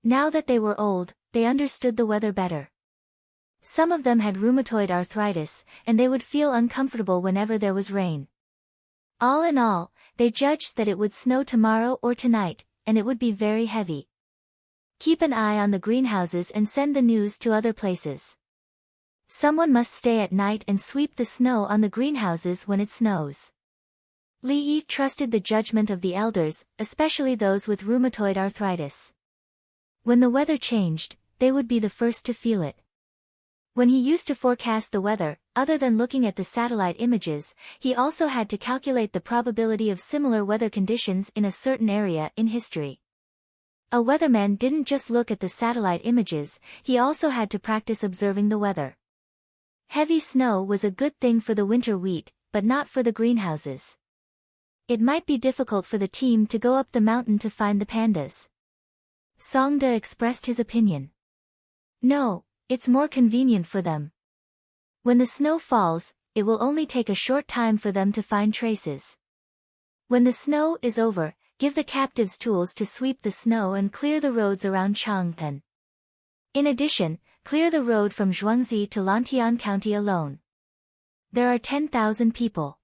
Now that they were old, they understood the weather better. Some of them had rheumatoid arthritis, and they would feel uncomfortable whenever there was rain. All in all, they judged that it would snow tomorrow or tonight, and it would be very heavy. Keep an eye on the greenhouses and send the news to other places. Someone must stay at night and sweep the snow on the greenhouses when it snows. Li Yi trusted the judgment of the elders, especially those with rheumatoid arthritis. When the weather changed, they would be the first to feel it. When he used to forecast the weather, other than looking at the satellite images, he also had to calculate the probability of similar weather conditions in a certain area in history. A weatherman didn't just look at the satellite images, he also had to practice observing the weather. Heavy snow was a good thing for the winter wheat, but not for the greenhouses. It might be difficult for the team to go up the mountain to find the pandas. Songde expressed his opinion. No, it's more convenient for them. When the snow falls, it will only take a short time for them to find traces. When the snow is over, give the captives tools to sweep the snow and clear the roads around Chang'an. In addition, clear the road from Zhuangzi to Lantian County alone. There are 10,000 people.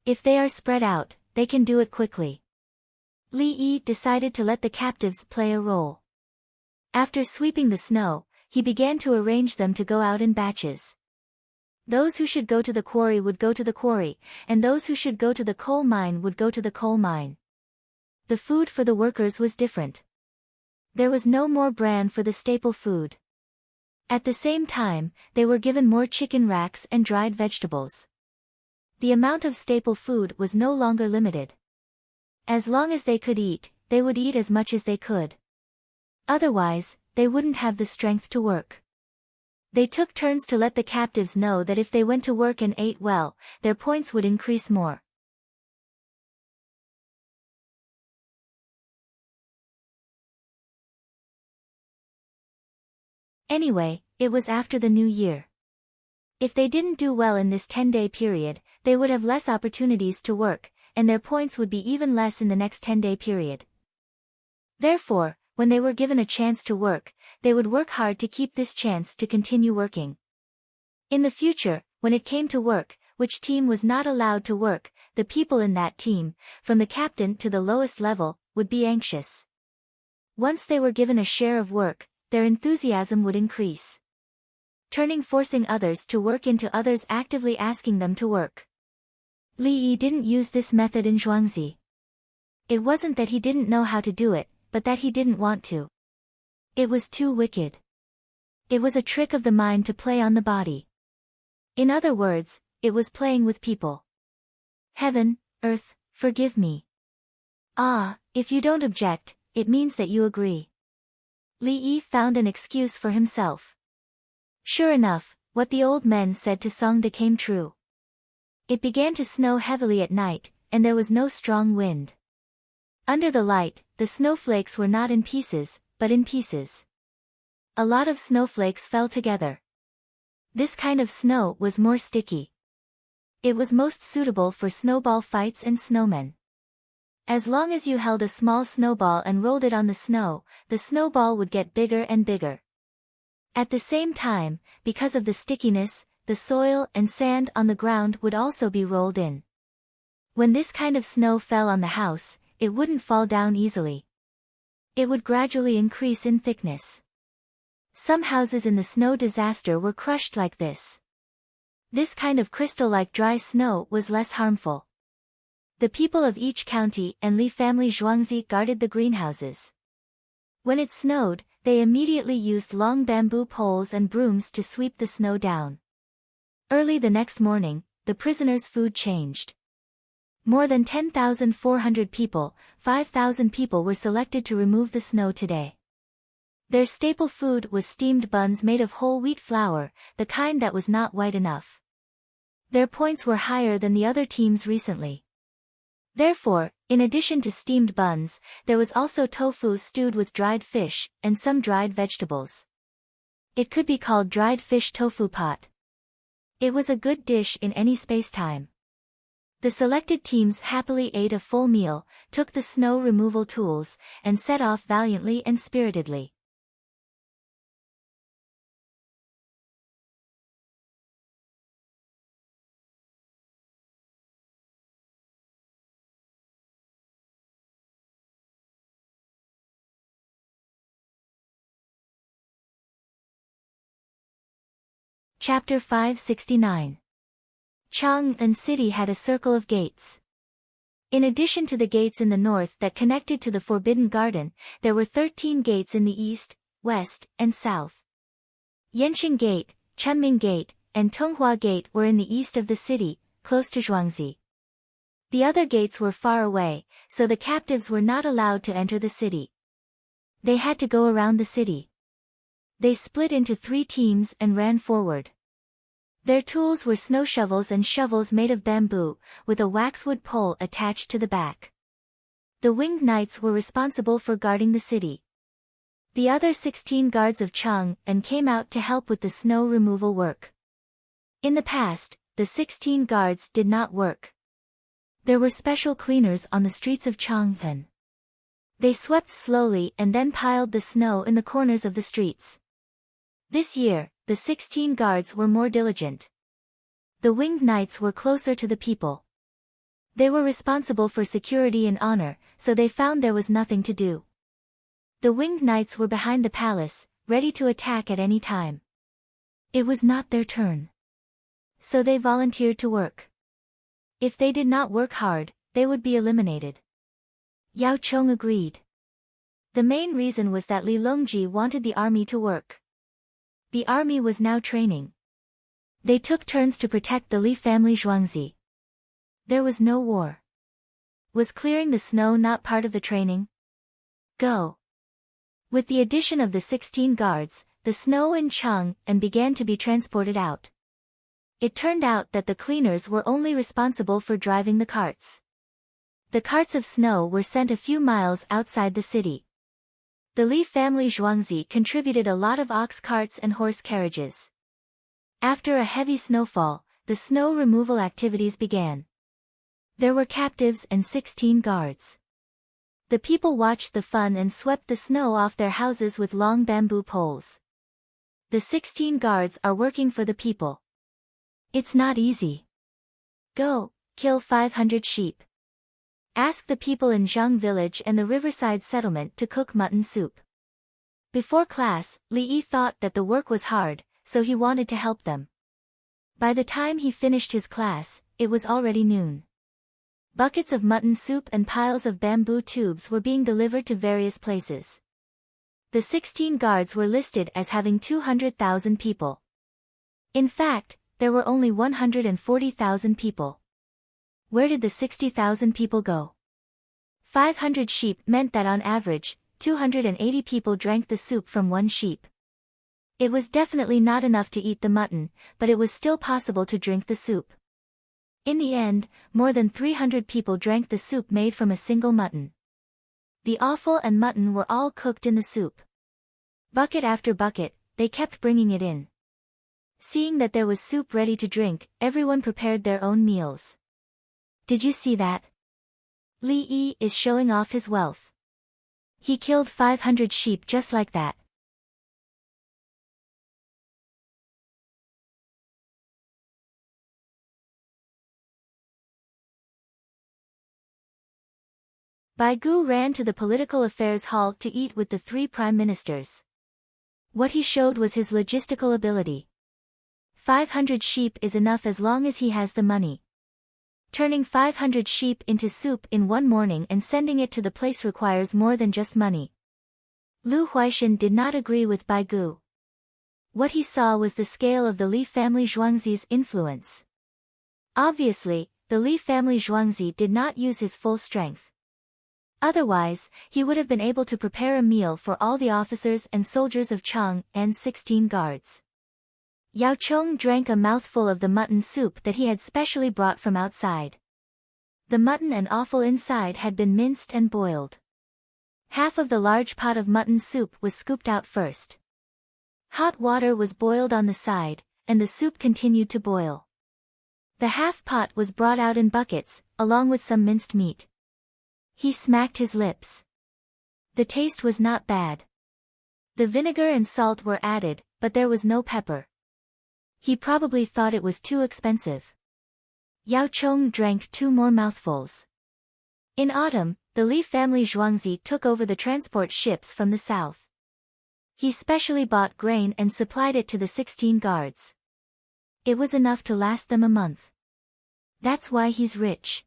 If they are spread out, they can do it quickly. Li Yi decided to let the captives play a role. After sweeping the snow, he began to arrange them to go out in batches. Those who should go to the quarry would go to the quarry, and those who should go to the coal mine would go to the coal mine. The food for the workers was different. There was no more bran for the staple food. At the same time, they were given more chicken racks and dried vegetables. The amount of staple food was no longer limited. As long as they could eat, they would eat as much as they could. Otherwise, they wouldn't have the strength to work. They took turns to let the captives know that if they went to work and ate well, their points would increase more. Anyway, it was after the new year. If they didn't do well in this 10-day period, they would have less opportunities to work, and their points would be even less in the next 10-day period. Therefore, when they were given a chance to work, they would work hard to keep this chance to continue working. In the future, when it came to work, which team was not allowed to work, the people in that team, from the captain to the lowest level, would be anxious. Once they were given a share of work, their enthusiasm would increase. Turning forcing others to work into others actively asking them to work. Li Yi didn't use this method in Zhuangzi. It wasn't that he didn't know how to do it, but that he didn't want to. It was too wicked. It was a trick of the mind to play on the body. In other words, it was playing with people. Heaven, earth, forgive me. Ah, if you don't object, it means that you agree. Li Yi found an excuse for himself. Sure enough, what the old men said to Song De came true. It began to snow heavily at night, and there was no strong wind. Under the light, the snowflakes were not in pieces, but in pieces. A lot of snowflakes fell together. This kind of snow was more sticky. It was most suitable for snowball fights and snowmen. As long as you held a small snowball and rolled it on the snowball would get bigger and bigger. At the same time, because of the stickiness, the soil and sand on the ground would also be rolled in. When this kind of snow fell on the house, it wouldn't fall down easily. It would gradually increase in thickness. Some houses in the snow disaster were crushed like this. This kind of crystal-like dry snow was less harmful. The people of each county and Li family Zhuangzi guarded the greenhouses. When it snowed, they immediately used long bamboo poles and brooms to sweep the snow down. Early the next morning, the prisoners' food changed. More than 10,400 people, 5,000 people were selected to remove the snow today. Their staple food was steamed buns made of whole wheat flour, the kind that was not white enough. Their points were higher than the other teams recently. Therefore, in addition to steamed buns, there was also tofu stewed with dried fish, and some dried vegetables. It could be called dried fish tofu pot. It was a good dish in any space-time. The selected teams happily ate a full meal, took the snow removal tools, and set off valiantly and spiritedly. Chapter 569. Chang'an City had a circle of gates. In addition to the gates in the north that connected to the Forbidden Garden, there were 13 gates in the east, west, and south. Yanxing Gate, Chunming Gate, and Tonghua Gate were in the east of the city, close to Zhuangzi. The other gates were far away, so the captives were not allowed to enter the city. They had to go around the city. They split into 3 teams and ran forward. Their tools were snow shovels and shovels made of bamboo, with a waxwood pole attached to the back. The winged knights were responsible for guarding the city. The other 16 guards of Chang'an came out to help with the snow removal work. In the past, the 16 guards did not work. There were special cleaners on the streets of Chang'an. They swept slowly and then piled the snow in the corners of the streets. This year, the 16 guards were more diligent. The winged knights were closer to the people. They were responsible for security and honor, so they found there was nothing to do. The winged knights were behind the palace, ready to attack at any time. It was not their turn. So they volunteered to work. If they did not work hard, they would be eliminated. Yao Chong agreed. The main reason was that Li Longji wanted the army to work. The army was now training. They took turns to protect the Li family Zhuangzi. There was no war. Was clearing the snow not part of the training? Go. With the addition of the 16 guards, the snow in Chang'an began to be transported out. It turned out that the cleaners were only responsible for driving the carts. The carts of snow were sent a few miles outside the city. The Li family Zhuangzi contributed a lot of ox carts and horse carriages. After a heavy snowfall, the snow removal activities began. There were captives and 16 guards. The people watched the fun and swept the snow off their houses with long bamboo poles. The 16 guards are working for the people. It's not easy. Go, kill 500 sheep. Ask the people in Zhang village and the riverside settlement to cook mutton soup. Before class, Li Yi thought that the work was hard, so he wanted to help them. By the time he finished his class, it was already noon. Buckets of mutton soup and piles of bamboo tubes were being delivered to various places. The 16 guards were listed as having 200,000 people. In fact, there were only 140,000 people. Where did the 60,000 people go? 500 sheep meant that on average, 280 people drank the soup from one sheep. It was definitely not enough to eat the mutton, but it was still possible to drink the soup. In the end, more than 300 people drank the soup made from a single mutton. The offal and mutton were all cooked in the soup. Bucket after bucket, they kept bringing it in. Seeing that there was soup ready to drink, everyone prepared their own meals. Did you see that? Li Yi is showing off his wealth. He killed 500 sheep just like that. Bai Gu ran to the political affairs hall to eat with the 3 prime ministers. What he showed was his logistical ability. 500 sheep is enough as long as he has the money. Turning 500 sheep into soup in one morning and sending it to the place requires more than just money. Lu Huaishan did not agree with Bai Gu. What he saw was the scale of the Li family Zhuangzi's influence. Obviously, the Li family Zhuangzi did not use his full strength. Otherwise, he would have been able to prepare a meal for all the officers and soldiers of Chang and 16 guards. Yao Chong drank a mouthful of the mutton soup that he had specially brought from outside. The mutton and offal inside had been minced and boiled. Half of the large pot of mutton soup was scooped out first. Hot water was boiled on the side, and the soup continued to boil. The half pot was brought out in buckets, along with some minced meat. He smacked his lips. The taste was not bad. The vinegar and salt were added, but there was no pepper. He probably thought it was too expensive. Yao Chong drank 2 more mouthfuls. In autumn, the Li family Zhuangzi took over the transport ships from the south. He specially bought grain and supplied it to the 16 guards. It was enough to last them a month. That's why he's rich.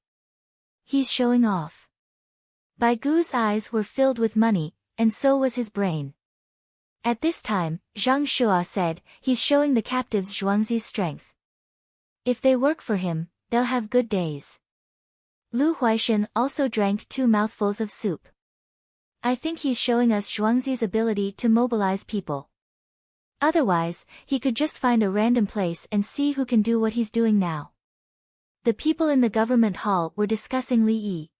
He's showing off. Bai Gu's eyes were filled with money, and so was his brain. At this time, Zhang Shua said, he's showing the captives Zhuangzi's strength. If they work for him, they'll have good days. Lu Huaishan also drank 2 mouthfuls of soup. I think he's showing us Zhuangzi's ability to mobilize people. Otherwise, he could just find a random place and see who can do what he's doing now. The people in the government hall were discussing Li Yi.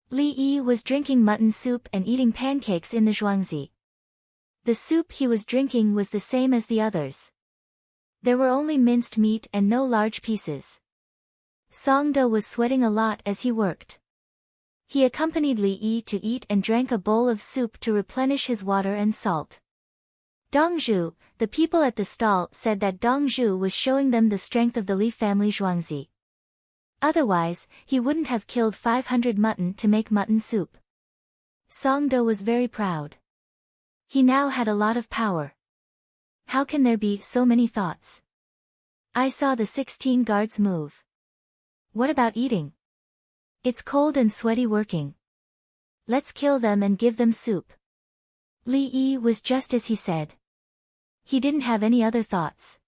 Li Yi was drinking mutton soup and eating pancakes in the Zhuangzi. The soup he was drinking was the same as the others. There were only minced meat and no large pieces. Song De was sweating a lot as he worked. He accompanied Li Yi to eat and drank a bowl of soup to replenish his water and salt. Dong Zhu, the people at the stall said that Dong Zhu was showing them the strength of the Li family Zhuangzi. Otherwise, he wouldn't have killed 500 mutton to make mutton soup. Song De was very proud. He now had a lot of power. How can there be so many thoughts? I saw the 16 guards move. What about eating? It's cold and sweaty working. Let's kill them and give them soup. Li Yi was just as he said. He didn't have any other thoughts.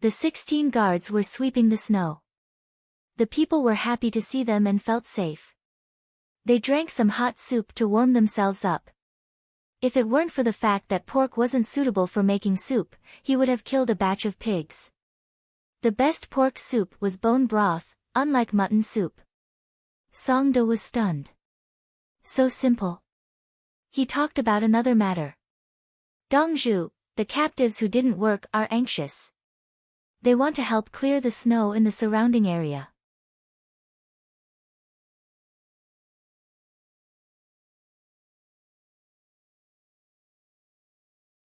The 16 guards were sweeping the snow. The people were happy to see them and felt safe. They drank some hot soup to warm themselves up. If it weren't for the fact that pork wasn't suitable for making soup, he would have killed a batch of pigs. The best pork soup was bone broth, unlike mutton soup. Song De was stunned. So simple. He talked about another matter. Dong Zhu, the captives who didn't work are anxious. They want to help clear the snow in the surrounding area.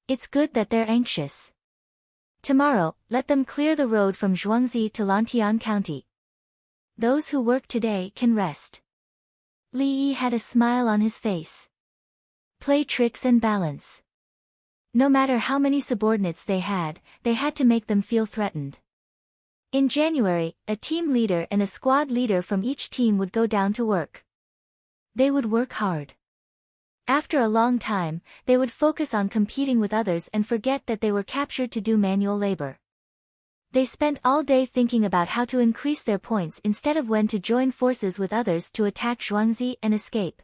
It's good that they're anxious. Tomorrow, let them clear the road from Zhuangzi to Lantian County. Those who work today can rest. Li Yi had a smile on his face. Play tricks and balance. No matter how many subordinates they had to make them feel threatened. In January, a team leader and a squad leader from each team would go down to work. They would work hard. After a long time, they would focus on competing with others and forget that they were captured to do manual labor. They spent all day thinking about how to increase their points instead of when to join forces with others to attack Zhuangzi and escape.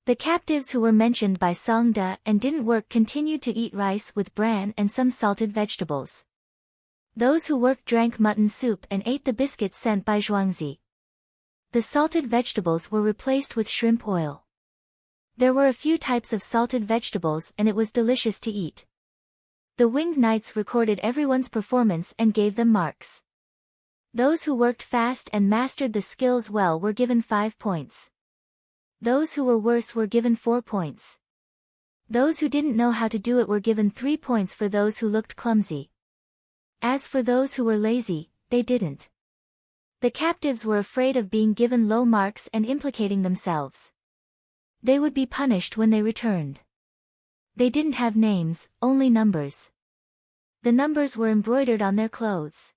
The captives who were mentioned by Song Da and didn't work continued to eat rice with bran and some salted vegetables. Those who worked drank mutton soup and ate the biscuits sent by Zhuangzi. The salted vegetables were replaced with shrimp oil. There were a few types of salted vegetables and it was delicious to eat. The winged knights recorded everyone's performance and gave them marks. Those who worked fast and mastered the skills well were given 5 points. Those who were worse were given 4 points. Those who didn't know how to do it were given 3 points for those who looked clumsy. As for those who were lazy, they didn't. The captives were afraid of being given low marks and implicating themselves. They would be punished when they returned. They didn't have names, only numbers. The numbers were embroidered on their clothes.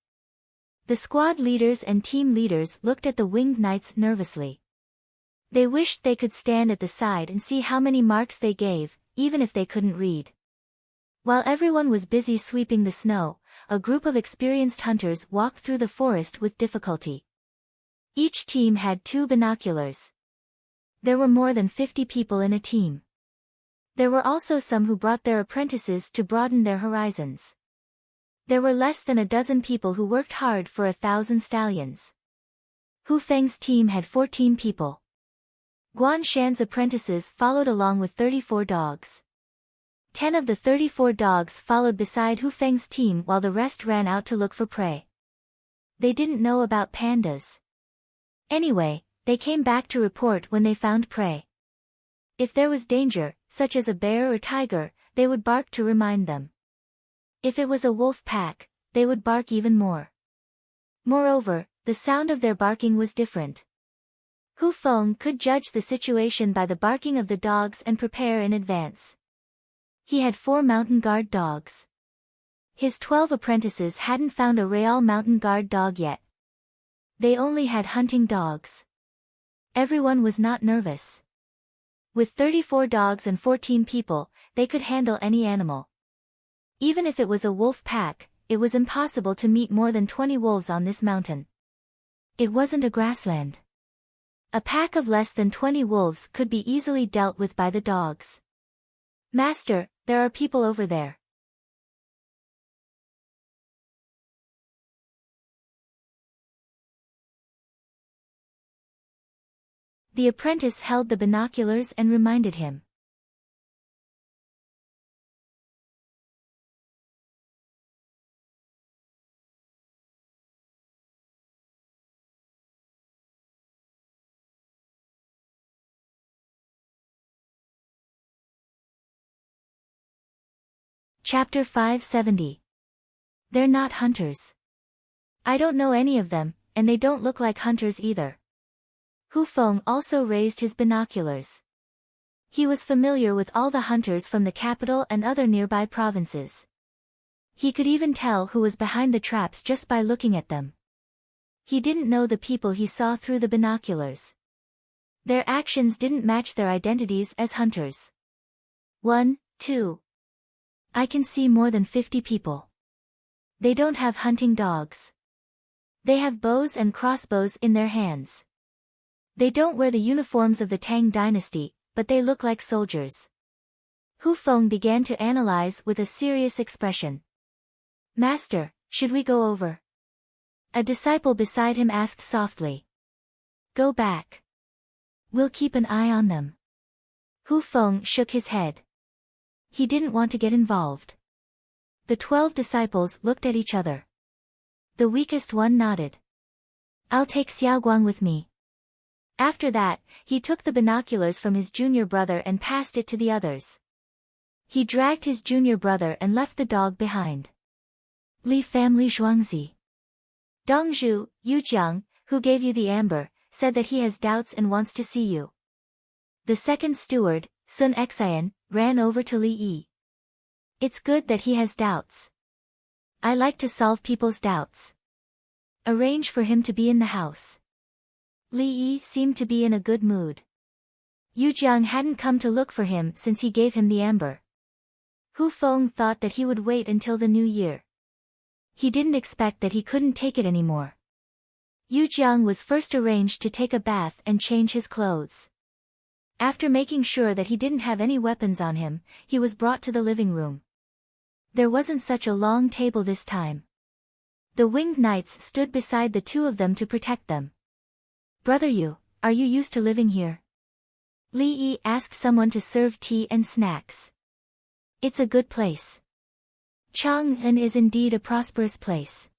The squad leaders and team leaders looked at the winged knights nervously. They wished they could stand at the side and see how many marks they gave, even if they couldn't read. While everyone was busy sweeping the snow, a group of experienced hunters walked through the forest with difficulty. Each team had 2 binoculars. There were more than 50 people in a team. There were also some who brought their apprentices to broaden their horizons. There were less than a dozen people who worked hard for 1,000 stallions. Hu Feng's team had 14 people. Guan Shan's apprentices followed along with 34 dogs. 10 of the 34 dogs followed beside Hu Feng's team while the rest ran out to look for prey. They didn't know about pandas. Anyway, they came back to report when they found prey. If there was danger, such as a bear or tiger, they would bark to remind them. If it was a wolf pack, they would bark even more. Moreover, the sound of their barking was different. Hu Feng could judge the situation by the barking of the dogs and prepare in advance. He had 4 mountain guard dogs. His 12 apprentices hadn't found a real mountain guard dog yet. They only had hunting dogs. Everyone was not nervous. With 34 dogs and 14 people, they could handle any animal. Even if it was a wolf pack, it was impossible to meet more than 20 wolves on this mountain. It wasn't a grassland. A pack of less than 20 wolves could be easily dealt with by the dogs. Master, there are people over there. The apprentice held the binoculars and reminded him. Chapter 570. They're not hunters. I don't know any of them, and they don't look like hunters either. Hu Feng also raised his binoculars. He was familiar with all the hunters from the capital and other nearby provinces. He could even tell who was behind the traps just by looking at them. He didn't know the people he saw through the binoculars. Their actions didn't match their identities as hunters. 1, 2. I can see more than 50 people. They don't have hunting dogs. They have bows and crossbows in their hands. They don't wear the uniforms of the Tang dynasty, but they look like soldiers. Hu Feng began to analyze with a serious expression. Master, should we go over? A disciple beside him asked softly. Go back. We'll keep an eye on them. Hu Feng shook his head. He didn't want to get involved. The 12 disciples looked at each other. The weakest one nodded. I'll take Xiaoguang with me. After that, he took the binoculars from his junior brother and passed it to the others. He dragged his junior brother and left the dog behind. Li family Zhuangzi. Dongzhu, Yujiang, who gave you the amber, said that he has doubts and wants to see you. The second steward, Sun Xian, ran over to Li Yi. It's good that he has doubts. I like to solve people's doubts. Arrange for him to be in the house. Li Yi seemed to be in a good mood. Yujiang hadn't come to look for him since he gave him the amber. Hu Feng thought that he would wait until the new year. He didn't expect that he couldn't take it anymore. Yujiang was first arranged to take a bath and change his clothes. After making sure that he didn't have any weapons on him, he was brought to the living room. There wasn't such a long table this time. The winged knights stood beside the two of them to protect them. "Brother Yu, are you used to living here?" Li Yi asked someone to serve tea and snacks. "It's a good place. Chang'an is indeed a prosperous place.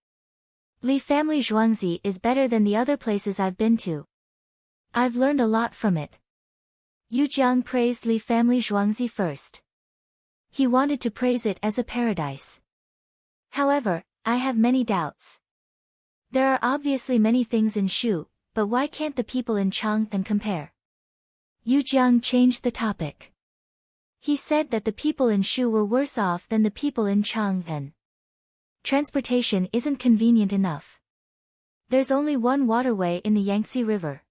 Li family Zhuangzi is better than the other places I've been to. I've learned a lot from it." Yu Jiang praised Li family Zhuangzi first. He wanted to praise it as a paradise. "However, I have many doubts. There are obviously many things in Shu, but why can't the people in Chang'an compare?" Yu Jiang changed the topic. He said that the people in Shu were worse off than the people in Chang'an. Transportation isn't convenient enough. There's only one waterway in the Yangtze River.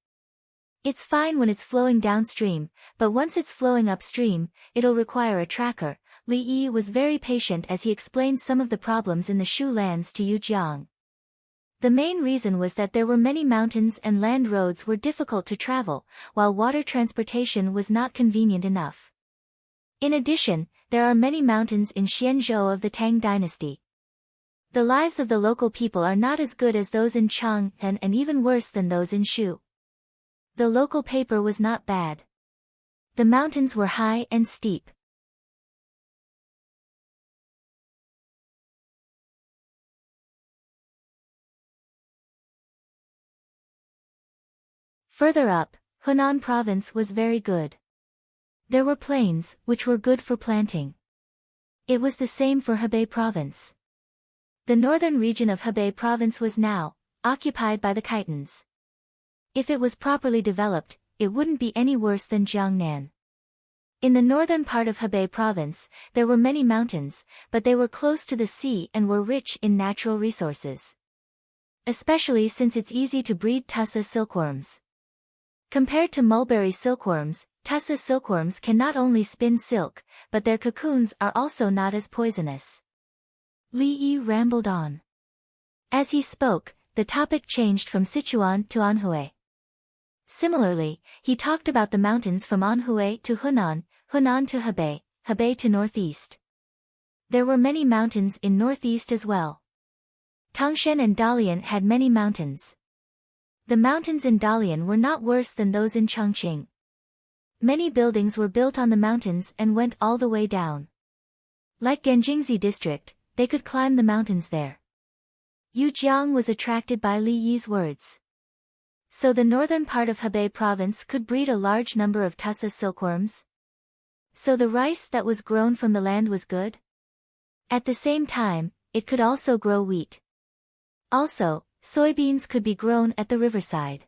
It's fine when it's flowing downstream, but once it's flowing upstream, it'll require a tracker. Li Yi was very patient as he explained some of the problems in the Shu lands to Yu Jiang. The main reason was that there were many mountains and land roads were difficult to travel, while water transportation was not convenient enough. In addition, there are many mountains in Xianzhou of the Tang dynasty. The lives of the local people are not as good as those in Chang'an and even worse than those in Shu. The local paper was not bad. The mountains were high and steep. Further up, Hunan province was very good. There were plains, which were good for planting. It was the same for Hebei province. The northern region of Hebei province was now occupied by the Khitans. If it was properly developed, it wouldn't be any worse than Jiangnan. In the northern part of Hebei province, there were many mountains, but they were close to the sea and were rich in natural resources. Especially since it's easy to breed tussa silkworms. Compared to mulberry silkworms, tussa silkworms can not only spin silk, but their cocoons are also not as poisonous. Li Yi rambled on. As he spoke, the topic changed from Sichuan to Anhui. Similarly, he talked about the mountains from Anhui to Hunan, Hunan to Hebei, Hebei to northeast. There were many mountains in northeast as well. Tangshan and Dalian had many mountains. The mountains in Dalian were not worse than those in Chongqing. Many buildings were built on the mountains and went all the way down. Like Genjingzi district, they could climb the mountains there. Yu Jiang was attracted by Li Yi's words. So the northern part of Hebei province could breed a large number of tussa silkworms? So the rice that was grown from the land was good? At the same time, it could also grow wheat. Also, soybeans could be grown at the riverside.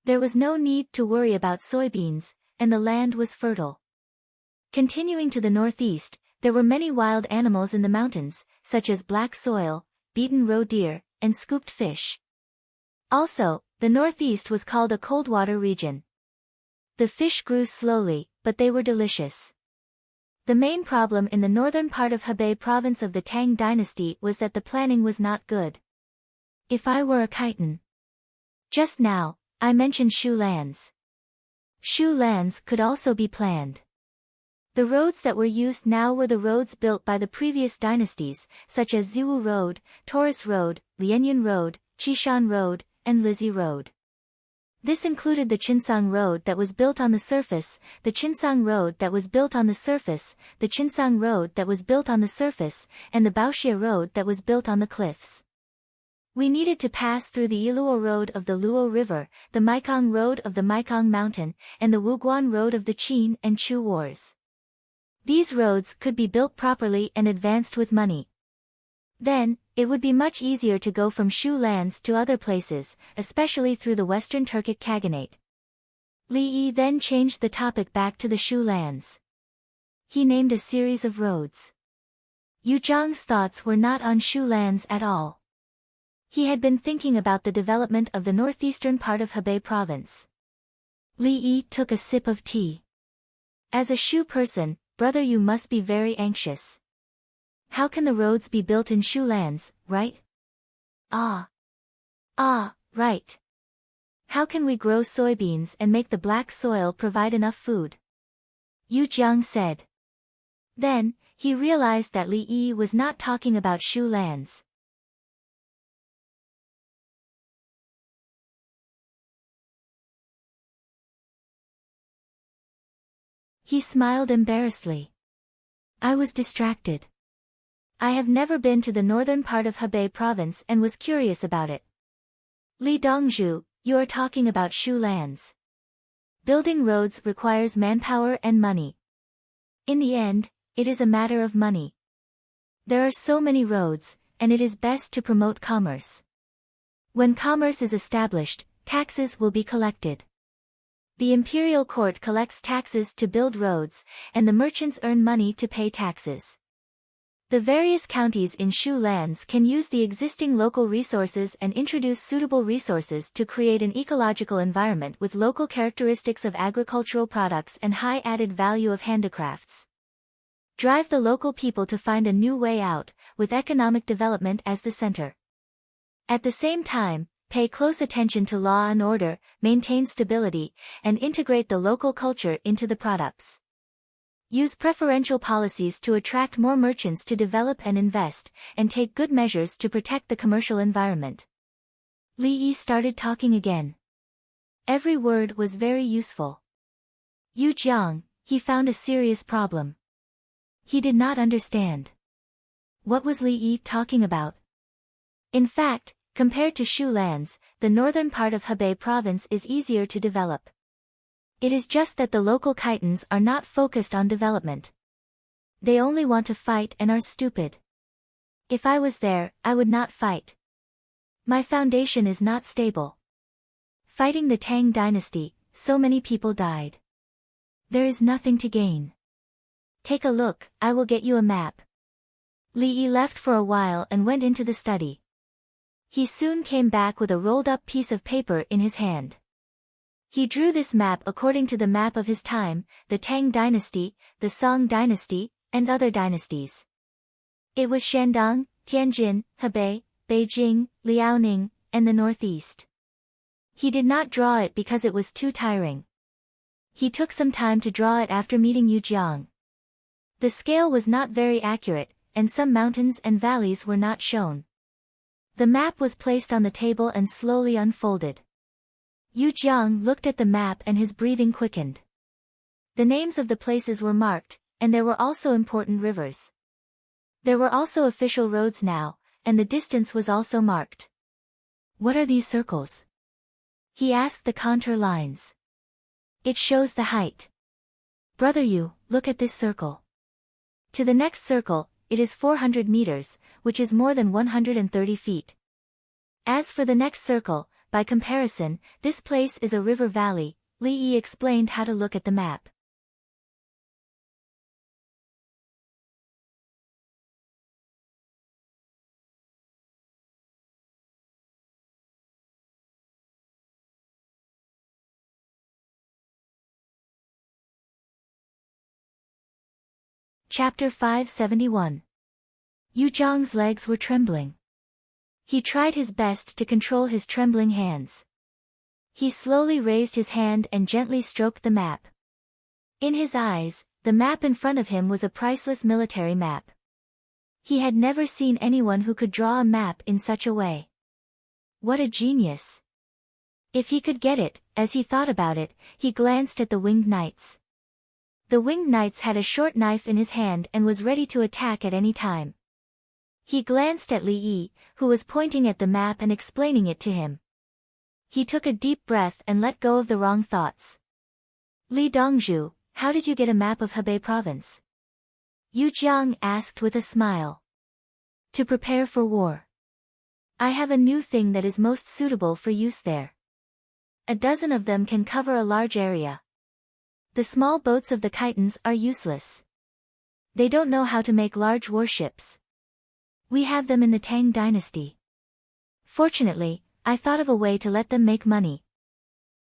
There was no need to worry about soybeans, and the land was fertile. Continuing to the northeast, there were many wild animals in the mountains, such as black soil, beaten roe deer, and scooped fish. Also, the northeast was called a cold-water region. The fish grew slowly, but they were delicious. The main problem in the northern part of Hebei province of the Tang dynasty was that the planning was not good. If I were a Khitan. Just now, I mentioned Shu lands. Shu lands could also be planned. The roads that were used now were the roads built by the previous dynasties, such as Ziwu Road, Taurus Road, Lianyun Road, Qishan Road, and Lizhi Road. This included the Qinsang Road that was built on the surface, the Qinsang Road that was built on the surface, the Qinsang Road that was built on the surface, and the Baoxia Road that was built on the cliffs. We needed to pass through the Yiluo Road of the Luo River, the Maikong Road of the Maikong Mountain, and the Wuguan Road of the Qin and Chu Wars. These roads could be built properly and advanced with money. Then, it would be much easier to go from Shu lands to other places, especially through the Western Turkic Khaganate. Li Yi then changed the topic back to the Shu lands. He named a series of roads. Yu Zhang's thoughts were not on Shu lands at all. He had been thinking about the development of the northeastern part of Hebei province. Li Yi took a sip of tea. As a Shu person, brother, you must be very anxious. How can the roads be built in Shu lands, right? Ah, right. How can we grow soybeans and make the black soil provide enough food? Yu Jiang said. Then, he realized that Li Yi was not talking about Shu lands. He smiled embarrassedly. I was distracted. I have never been to the northern part of Hebei province and was curious about it. Li Dongzhu, you are talking about Shu lands. Building roads requires manpower and money. In the end, it is a matter of money. There are so many roads, and it is best to promote commerce. When commerce is established, taxes will be collected. The imperial court collects taxes to build roads, and the merchants earn money to pay taxes. The various counties in Shu lands can use the existing local resources and introduce suitable resources to create an ecological environment with local characteristics of agricultural products and high added value of handicrafts. Drive the local people to find a new way out, with economic development as the center. At the same time, pay close attention to law and order, maintain stability, and integrate the local culture into the products. Use preferential policies to attract more merchants to develop and invest, and take good measures to protect the commercial environment. Li Yi started talking again. Every word was very useful. Yu Jiang, he found a serious problem. He did not understand. What was Li Yi talking about? In fact, compared to Shu lands, the northern part of Hebei province is easier to develop. It is just that the local Khitans are not focused on development. They only want to fight and are stupid. If I was there, I would not fight. My foundation is not stable. Fighting the Tang dynasty, so many people died. There is nothing to gain. Take a look, I will get you a map. Li Yi left for a while and went into the study. He soon came back with a rolled-up piece of paper in his hand. He drew this map according to the map of his time, the Tang dynasty, the Song dynasty, and other dynasties. It was Shandong, Tianjin, Hebei, Beijing, Liaoning, and the northeast. He did not draw it because it was too tiring. He took some time to draw it after meeting Yu Jiang. The scale was not very accurate, and some mountains and valleys were not shown. The map was placed on the table and slowly unfolded. Yu Jiang looked at the map and his breathing quickened. The names of the places were marked, and there were also important rivers. There were also official roads now, and the distance was also marked. What are these circles? He asked the contour lines. It shows the height. Brother Yu, look at this circle. To the next circle, it is 400 meters, which is more than 130 feet. As for the next circle, by comparison, this place is a river valley. Li Yi explained how to look at the map. Chapter 571. Yu Jiang's legs were trembling. He tried his best to control his trembling hands. He slowly raised his hand and gently stroked the map. In his eyes, the map in front of him was a priceless military map. He had never seen anyone who could draw a map in such a way. What a genius! If he could get it, as he thought about it, he glanced at the winged knights. The winged knights had a short knife in his hand and was ready to attack at any time. He glanced at Li Yi, who was pointing at the map and explaining it to him. He took a deep breath and let go of the wrong thoughts. Li Dongzhu, how did you get a map of Hebei province? Yu Jiang asked with a smile. To prepare for war. I have a new thing that is most suitable for use there. A dozen of them can cover a large area. The small boats of the Khitans are useless. They don't know how to make large warships. We have them in the Tang dynasty. Fortunately, I thought of a way to let them make money.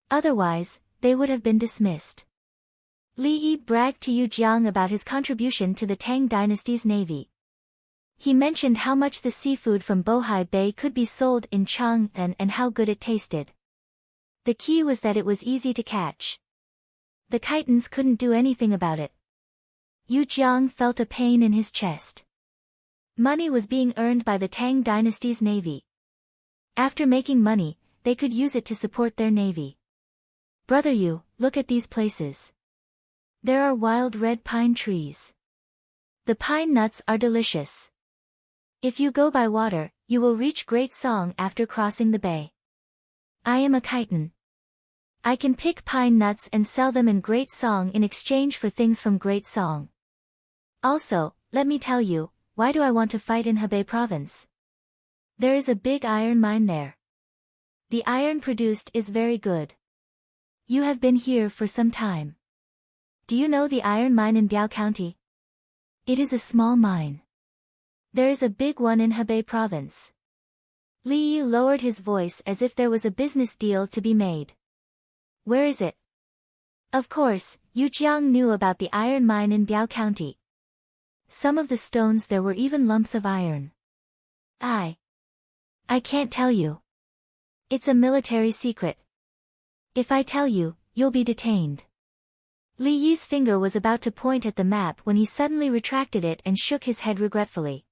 Otherwise, they would have been dismissed. Li Yi bragged to Yu Jiang about his contribution to the Tang dynasty's navy. He mentioned how much the seafood from Bohai Bay could be sold in Chang'an and how good it tasted. The key was that it was easy to catch. The Khitans couldn't do anything about it. Yu Jiang felt a pain in his chest. Money was being earned by the Tang dynasty's navy. After making money, they could use it to support their navy. Brother Yu, look at these places. There are wild red pine trees. The pine nuts are delicious. If you go by water, you will reach Great Song after crossing the bay. I am a Khitan. I can pick pine nuts and sell them in Great Song in exchange for things from Great Song. Also, let me tell you, why do I want to fight in Hebei province? There is a big iron mine there. The iron produced is very good. You have been here for some time. Do you know the iron mine in Biao County? It is a small mine. There is a big one in Hebei province. Li Yi lowered his voice as if there was a business deal to be made. Where is it? Of course, Yu Jiang knew about the iron mine in Biao County. Some of the stones there were even lumps of iron. I can't tell you. It's a military secret. If I tell you, you'll be detained. Li Yi's finger was about to point at the map when he suddenly retracted it and shook his head regretfully.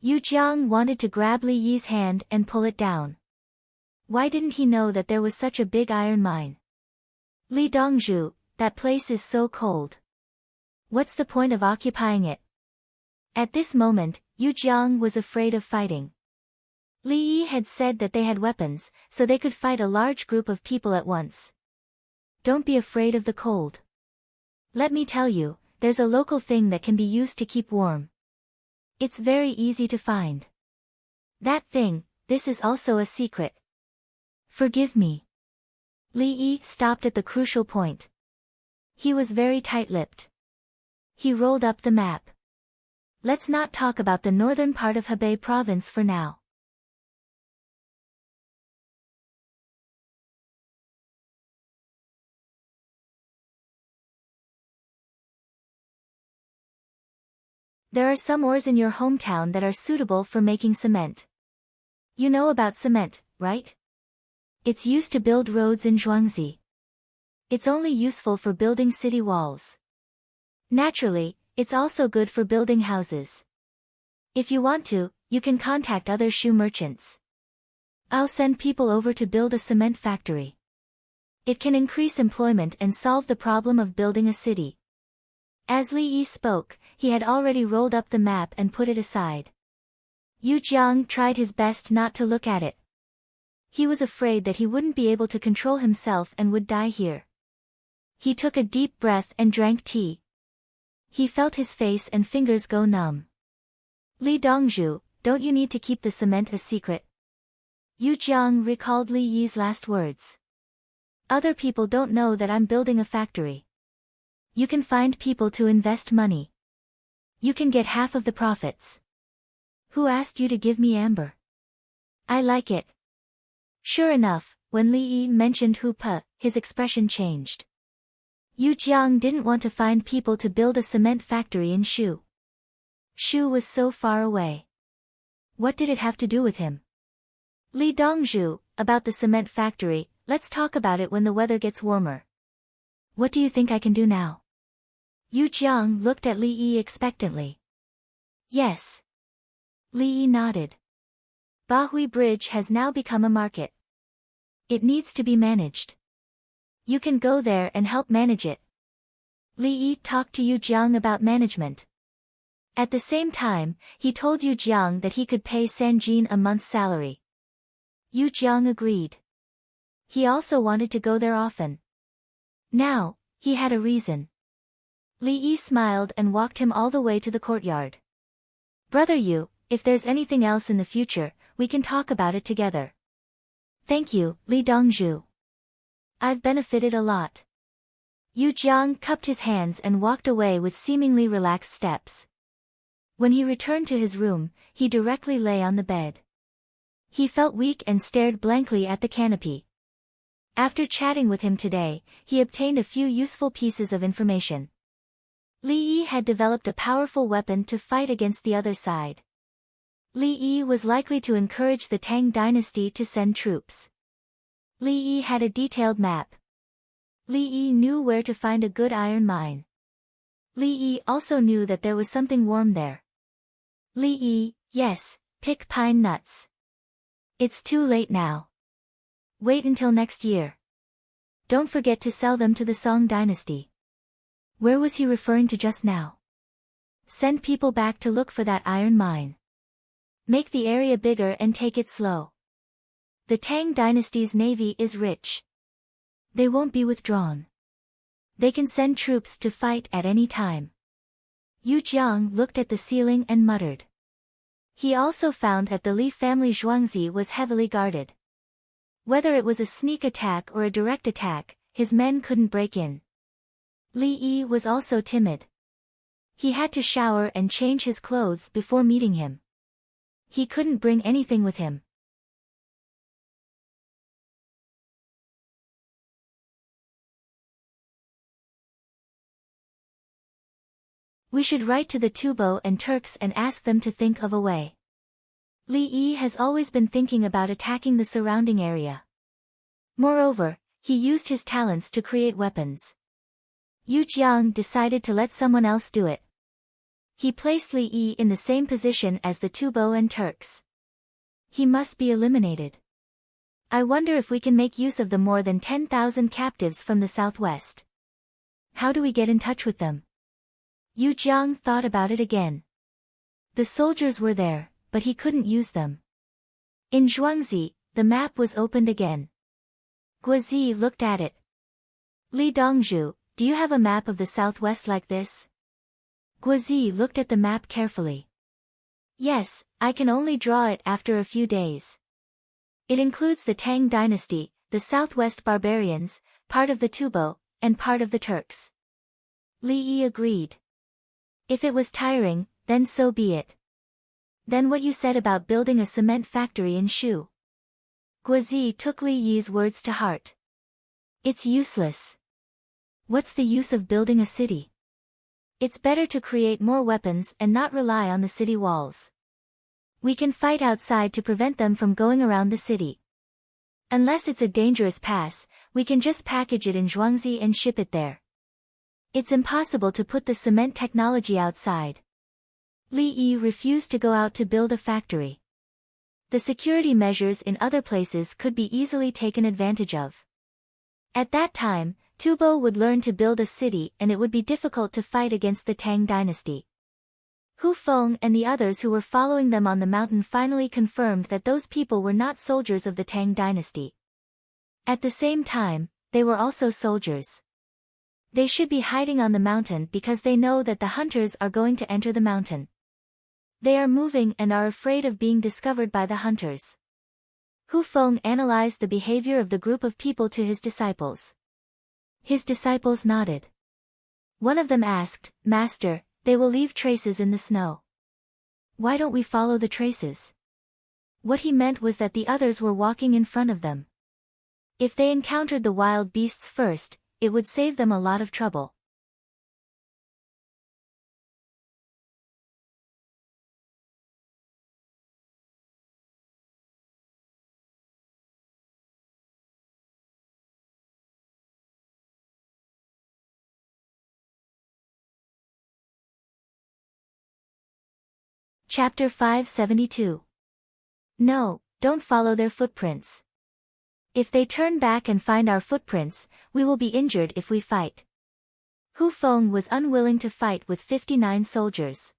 Yu Jiang wanted to grab Li Yi's hand and pull it down. Why didn't he know that there was such a big iron mine? Li Dongzhu, that place is so cold. What's the point of occupying it? At this moment, Yu Jiang was afraid of fighting. Li Yi had said that they had weapons, so they could fight a large group of people at once. Don't be afraid of the cold. Let me tell you, there's a local thing that can be used to keep warm. It's very easy to find. That thing, this is also a secret. Forgive me. Li Yi stopped at the crucial point. He was very tight-lipped. He rolled up the map. Let's not talk about the northern part of Hebei province for now. There are some ores in your hometown that are suitable for making cement. You know about cement, right? It's used to build roads in Zhuangzi. It's only useful for building city walls. Naturally, it's also good for building houses. If you want to, you can contact other shoe merchants. I'll send people over to build a cement factory. It can increase employment and solve the problem of building a city. As Li Yi spoke, he had already rolled up the map and put it aside. Yu Jiang tried his best not to look at it. He was afraid that he wouldn't be able to control himself and would die here. He took a deep breath and drank tea. He felt his face and fingers go numb. Li Dongzhu, don't you need to keep the cement a secret? Yu Jiang recalled Li Yi's last words. Other people don't know that I'm building a factory. You can find people to invest money. You can get half of the profits. Who asked you to give me amber? I like it. Sure enough, when Li Yi mentioned Hu Pe, his expression changed. Yu Jiang didn't want to find people to build a cement factory in Shu. Shu was so far away. What did it have to do with him? Li Dongzhu, about the cement factory, let's talk about it when the weather gets warmer. What do you think I can do now? Yu Jiang looked at Li Yi expectantly. Yes. Li Yi nodded. Bahui Bridge has now become a market. It needs to be managed. You can go there and help manage it. Li Yi talked to Yu Jiang about management. At the same time, he told Yu Jiang that he could pay Sanjin a month's salary. Yu Jiang agreed. He also wanted to go there often. Now, he had a reason. Li Yi smiled and walked him all the way to the courtyard. Brother Yu, if there's anything else in the future, we can talk about it together. Thank you, Li Dongzhu. I've benefited a lot. Yu Jiang cupped his hands and walked away with seemingly relaxed steps. When he returned to his room, he directly lay on the bed. He felt weak and stared blankly at the canopy. After chatting with him today, he obtained a few useful pieces of information. Li Yi had developed a powerful weapon to fight against the other side. Li Yi was likely to encourage the Tang dynasty to send troops. Li Yi had a detailed map. Li Yi knew where to find a good iron mine. Li Yi also knew that there was something warm there. Li Yi, yes, pick pine nuts. It's too late now. Wait until next year. Don't forget to sell them to the Song dynasty. Where was he referring to just now? Send people back to look for that iron mine. Make the area bigger and take it slow. The Tang dynasty's navy is rich. They won't be withdrawn. They can send troops to fight at any time. Yu Jiang looked at the ceiling and muttered. He also found that the Li family Zhuangzi was heavily guarded. Whether it was a sneak attack or a direct attack, his men couldn't break in. Li Yi was also timid. He had to shower and change his clothes before meeting him. He couldn't bring anything with him. We should write to the Tubo and Turks and ask them to think of a way. Li Yi has always been thinking about attacking the surrounding area. Moreover, he used his talents to create weapons. Yu Jiang decided to let someone else do it. He placed Li Yi in the same position as the Tubo and Turks. He must be eliminated. I wonder if we can make use of the more than 10,000 captives from the southwest. How do we get in touch with them? Yu Jiang thought about it again. The soldiers were there, but he couldn't use them. In Zhuangzi, the map was opened again. Guozi looked at it. Li Dongzhu, do you have a map of the southwest like this? Guozi looked at the map carefully. Yes, I can only draw it after a few days. It includes the Tang dynasty, the southwest barbarians, part of the Tubo, and part of the Turks. Li Yi agreed. If it was tiring, then so be it. Then what you said about building a cement factory in Shu. Guozi took Li Yi's words to heart. It's useless. What's the use of building a city? It's better to create more weapons and not rely on the city walls. We can fight outside to prevent them from going around the city. Unless it's a dangerous pass, we can just package it in Zhuangzi and ship it there. It's impossible to put the cement technology outside. Li Yi refused to go out to build a factory. The security measures in other places could be easily taken advantage of. At that time, Tubo would learn to build a city and it would be difficult to fight against the Tang dynasty. Hu Feng and the others who were following them on the mountain finally confirmed that those people were not soldiers of the Tang dynasty. At the same time, they were also soldiers. They should be hiding on the mountain because they know that the hunters are going to enter the mountain. They are moving and are afraid of being discovered by the hunters. Hu Feng analyzed the behavior of the group of people to his disciples. His disciples nodded. One of them asked, Master, they will leave traces in the snow. Why don't we follow the traces? What he meant was that the others were walking in front of them. If they encountered the wild beasts first, it would save them a lot of trouble. Chapter 572. No, don't follow their footprints. If they turn back and find our footprints, we will be injured if we fight. Hu Feng was unwilling to fight with 59 soldiers.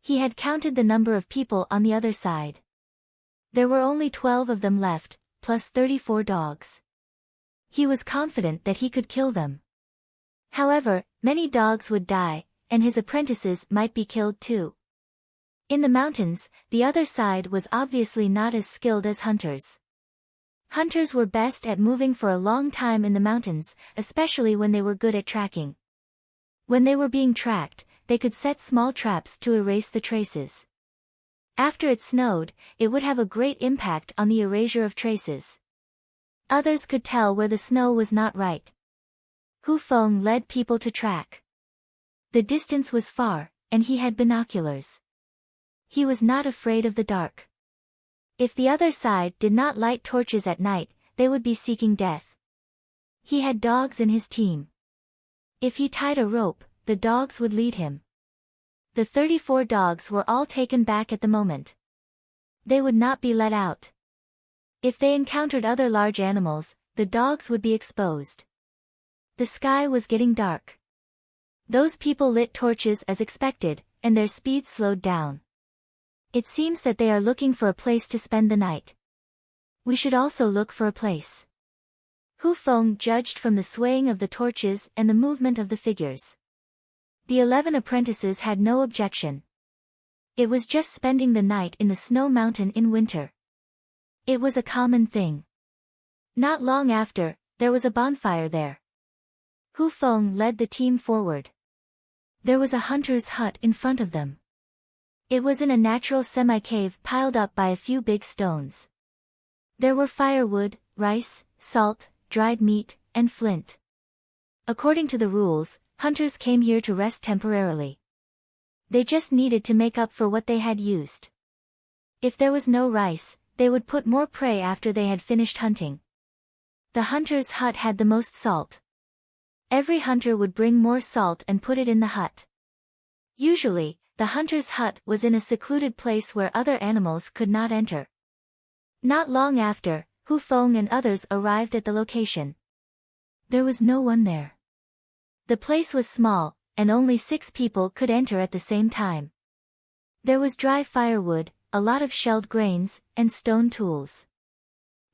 He had counted the number of people on the other side. There were only 12 of them left, plus 34 dogs. He was confident that he could kill them. However, many dogs would die, and his apprentices might be killed too. In the mountains, the other side was obviously not as skilled as hunters. Hunters were best at moving for a long time in the mountains, especially when they were good at tracking. When they were being tracked, they could set small traps to erase the traces. After it snowed, it would have a great impact on the erasure of traces. Others could tell where the snow was not right. Hu Feng led people to track. The distance was far, and he had binoculars. He was not afraid of the dark. If the other side did not light torches at night, they would be seeking death. He had dogs in his team. If he tied a rope, the dogs would lead him. The 34 dogs were all taken back at the moment. They would not be let out. If they encountered other large animals, the dogs would be exposed. The sky was getting dark. Those people lit torches as expected, and their speed slowed down. It seems that they are looking for a place to spend the night. We should also look for a place. Hu Feng judged from the swaying of the torches and the movement of the figures. The 11 apprentices had no objection. It was just spending the night in the snow mountain in winter. It was a common thing. Not long after, there was a bonfire there. Hu Feng led the team forward. There was a hunter's hut in front of them. It was in a natural semi-cave piled up by a few big stones. There were firewood, rice, salt, dried meat, and flint. According to the rules, hunters came here to rest temporarily. They just needed to make up for what they had used. If there was no rice, they would put more prey after they had finished hunting. The hunter's hut had the most salt. Every hunter would bring more salt and put it in the hut. Usually, the hunter's hut was in a secluded place where other animals could not enter. Not long after, Hu Feng and others arrived at the location. There was no one there. The place was small, and only 6 people could enter at the same time. There was dry firewood, a lot of shelled grains, and stone tools.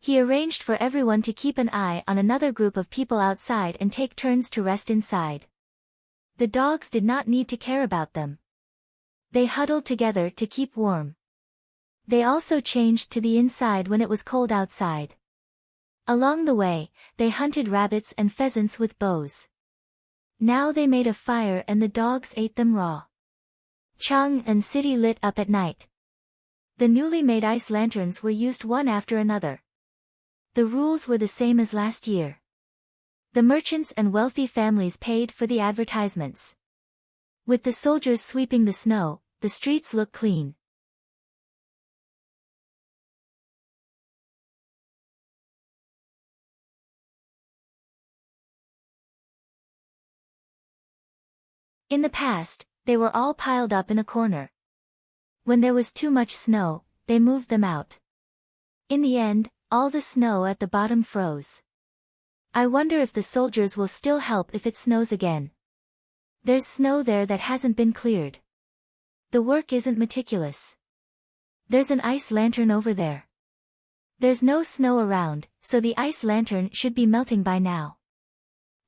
He arranged for everyone to keep an eye on another group of people outside and take turns to rest inside. The dogs did not need to care about them. They huddled together to keep warm. They also changed to the inside when it was cold outside. Along the way, they hunted rabbits and pheasants with bows. Now they made a fire and the dogs ate them raw. Chang and city lit up at night. The newly made ice lanterns were used one after another. The rules were the same as last year. The merchants and wealthy families paid for the advertisements. With the soldiers sweeping the snow, the streets looked clean. In the past, they were all piled up in a corner. When there was too much snow, they moved them out. In the end, all the snow at the bottom froze. I wonder if the soldiers will still help if it snows again. There's snow there that hasn't been cleared. The work isn't meticulous. There's an ice lantern over there. There's no snow around, so the ice lantern should be melting by now.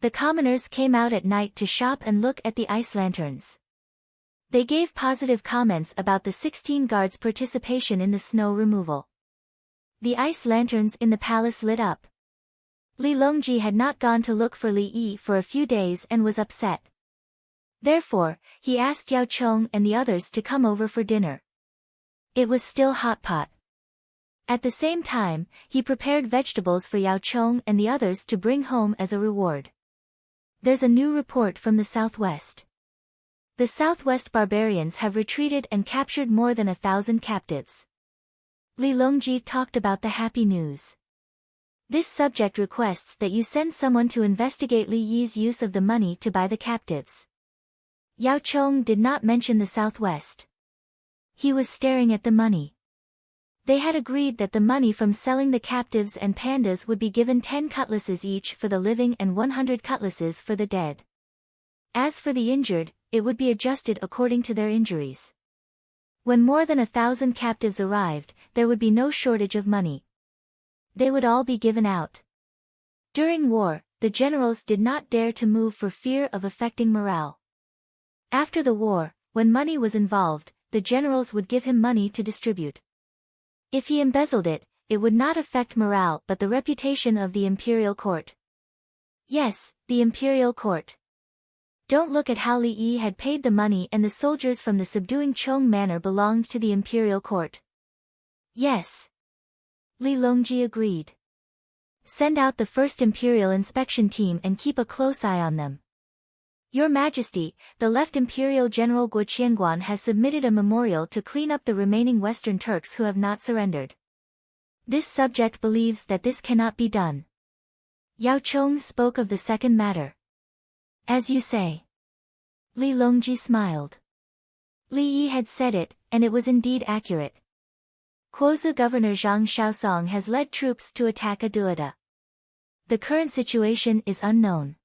The commoners came out at night to shop and look at the ice lanterns. They gave positive comments about the 16 guards' participation in the snow removal. The ice lanterns in the palace lit up. Li Longji had not gone to look for Li Yi for a few days and was upset. Therefore, he asked Yao Chong and the others to come over for dinner. It was still hot pot. At the same time, he prepared vegetables for Yao Chong and the others to bring home as a reward. There's a new report from the southwest. The southwest barbarians have retreated and captured more than 1,000 captives. Li Longji talked about the happy news. This subject requests that you send someone to investigate Li Yi's use of the money to buy the captives. Yao Chong did not mention the southwest. He was staring at the money. They had agreed that the money from selling the captives and pandas would be given 10 cutlasses each for the living and 100 cutlasses for the dead. As for the injured, it would be adjusted according to their injuries. When more than 1,000 captives arrived, there would be no shortage of money. They would all be given out. During war, the generals did not dare to move for fear of affecting morale. After the war, when money was involved, the generals would give him money to distribute. If he embezzled it, it would not affect morale but the reputation of the imperial court. Yes, the imperial court. Don't look at how Li Yi had paid the money and the soldiers from the subduing Chong manor belonged to the imperial court. Yes. Li Longji agreed. Send out the first imperial inspection team and keep a close eye on them. Your Majesty, the left Imperial General Guo Qianguan has submitted a memorial to clean up the remaining Western Turks who have not surrendered. This subject believes that this cannot be done. Yao Chong spoke of the second matter. As you say. Li Longji smiled. Li Yi had said it, and it was indeed accurate. Quozu Governor Zhang Shaosong has led troops to attack Aduada. The current situation is unknown.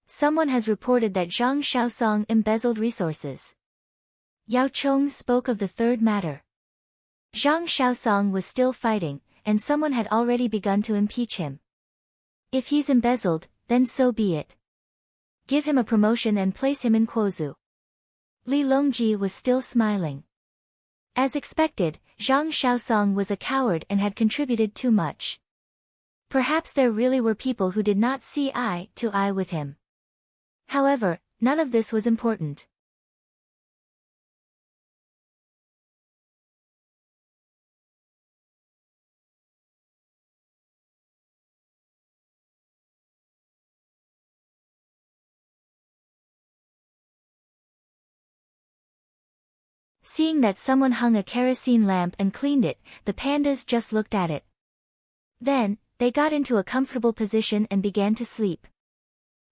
Someone has reported that Zhang Shaosong embezzled resources. Yao Chong spoke of the third matter. Zhang Shaosong was still fighting, and someone had already begun to impeach him. If he's embezzled, then so be it. Give him a promotion and place him in Quozu. Li Longji was still smiling. As expected, Zhang Shaosong was a coward and had contributed too much. Perhaps there really were people who did not see eye to eye with him. However, none of this was important. Seeing that someone hung a kerosene lamp and cleaned it, the pandas just looked at it. Then, they got into a comfortable position and began to sleep.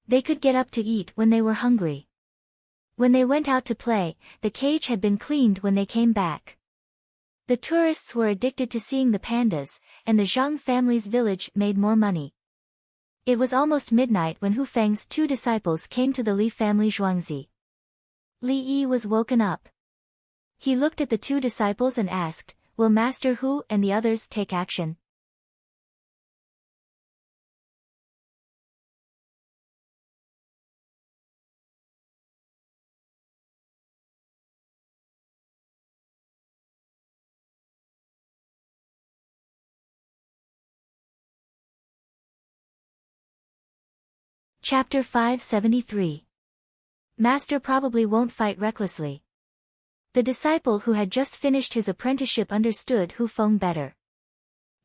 They could get up to eat when they were hungry. When they went out to play, the cage had been cleaned when they came back. The tourists were addicted to seeing the pandas, and the Zhang family's village made more money. It was almost midnight when Hu Feng's 2 disciples came to the Li family Zhuangzi. Li Yi was woken up. He looked at the 2 disciples and asked, "Will Master Hu and the others take action?" Chapter 573. Master probably won't fight recklessly. The disciple who had just finished his apprenticeship understood Hu Feng better.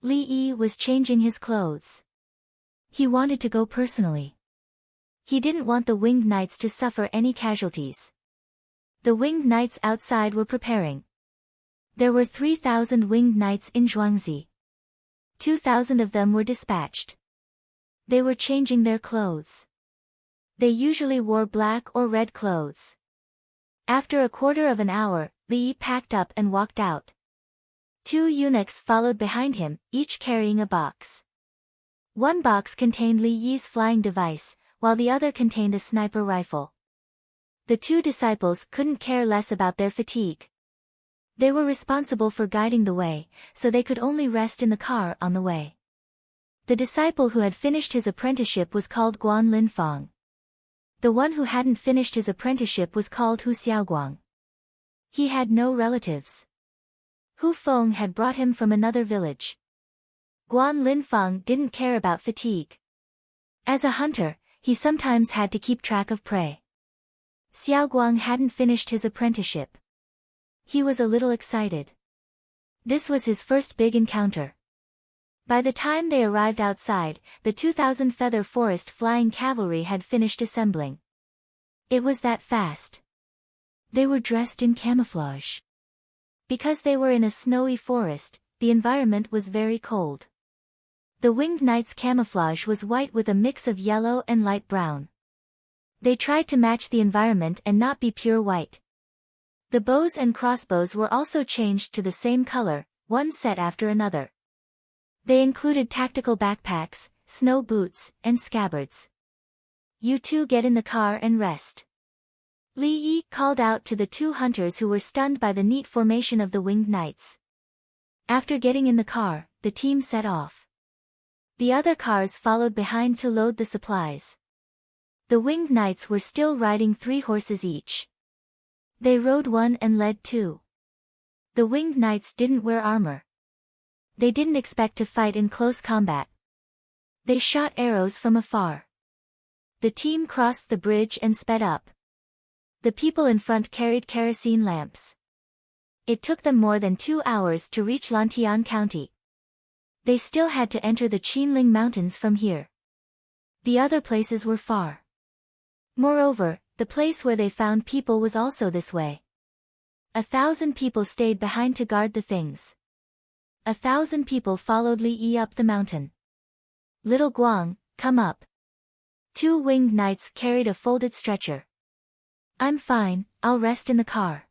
Li Yi was changing his clothes. He wanted to go personally. He didn't want the winged knights to suffer any casualties. The winged knights outside were preparing. There were 3,000 winged knights in Zhuangzi. 2,000 of them were dispatched. They were changing their clothes. They usually wore black or red clothes. After a quarter of an hour, Li Yi packed up and walked out. 2 eunuchs followed behind him, each carrying a box. One box contained Li Yi's flying device, while the other contained a sniper rifle. The 2 disciples couldn't care less about their fatigue. They were responsible for guiding the way, so they could only rest in the car on the way. The disciple who had finished his apprenticeship was called Guan Linfang. The one who hadn't finished his apprenticeship was called Hu Xiaoguang. He had no relatives. Hu Feng had brought him from another village. Guan Linfang didn't care about fatigue. As a hunter, he sometimes had to keep track of prey. Xiaoguang hadn't finished his apprenticeship. He was a little excited. This was his first big encounter. By the time they arrived outside, the 2,000 feather forest flying cavalry had finished assembling. It was that fast. They were dressed in camouflage. Because they were in a snowy forest, the environment was very cold. The winged knight's camouflage was white with a mix of yellow and light brown. They tried to match the environment and not be pure white. The bows and crossbows were also changed to the same color, one set after another. They included tactical backpacks, snow boots, and scabbards. "You 2 get in the car and rest." Li Yi called out to the 2 hunters who were stunned by the neat formation of the winged knights. After getting in the car, the team set off. The other cars followed behind to load the supplies. The winged knights were still riding 3 horses each. They rode 1 and led 2. The winged knights didn't wear armor. They didn't expect to fight in close combat. They shot arrows from afar. The team crossed the bridge and sped up. The people in front carried kerosene lamps. It took them more than 2 hours to reach Lantian County. They still had to enter the Qinling Mountains from here. The other places were far. Moreover, the place where they found people was also this way. 1,000 people stayed behind to guard the things. 1,000 people followed Li Yi up the mountain. Little Guang, come up. 2 winged knights carried a folded stretcher. I'm fine, I'll rest in the car.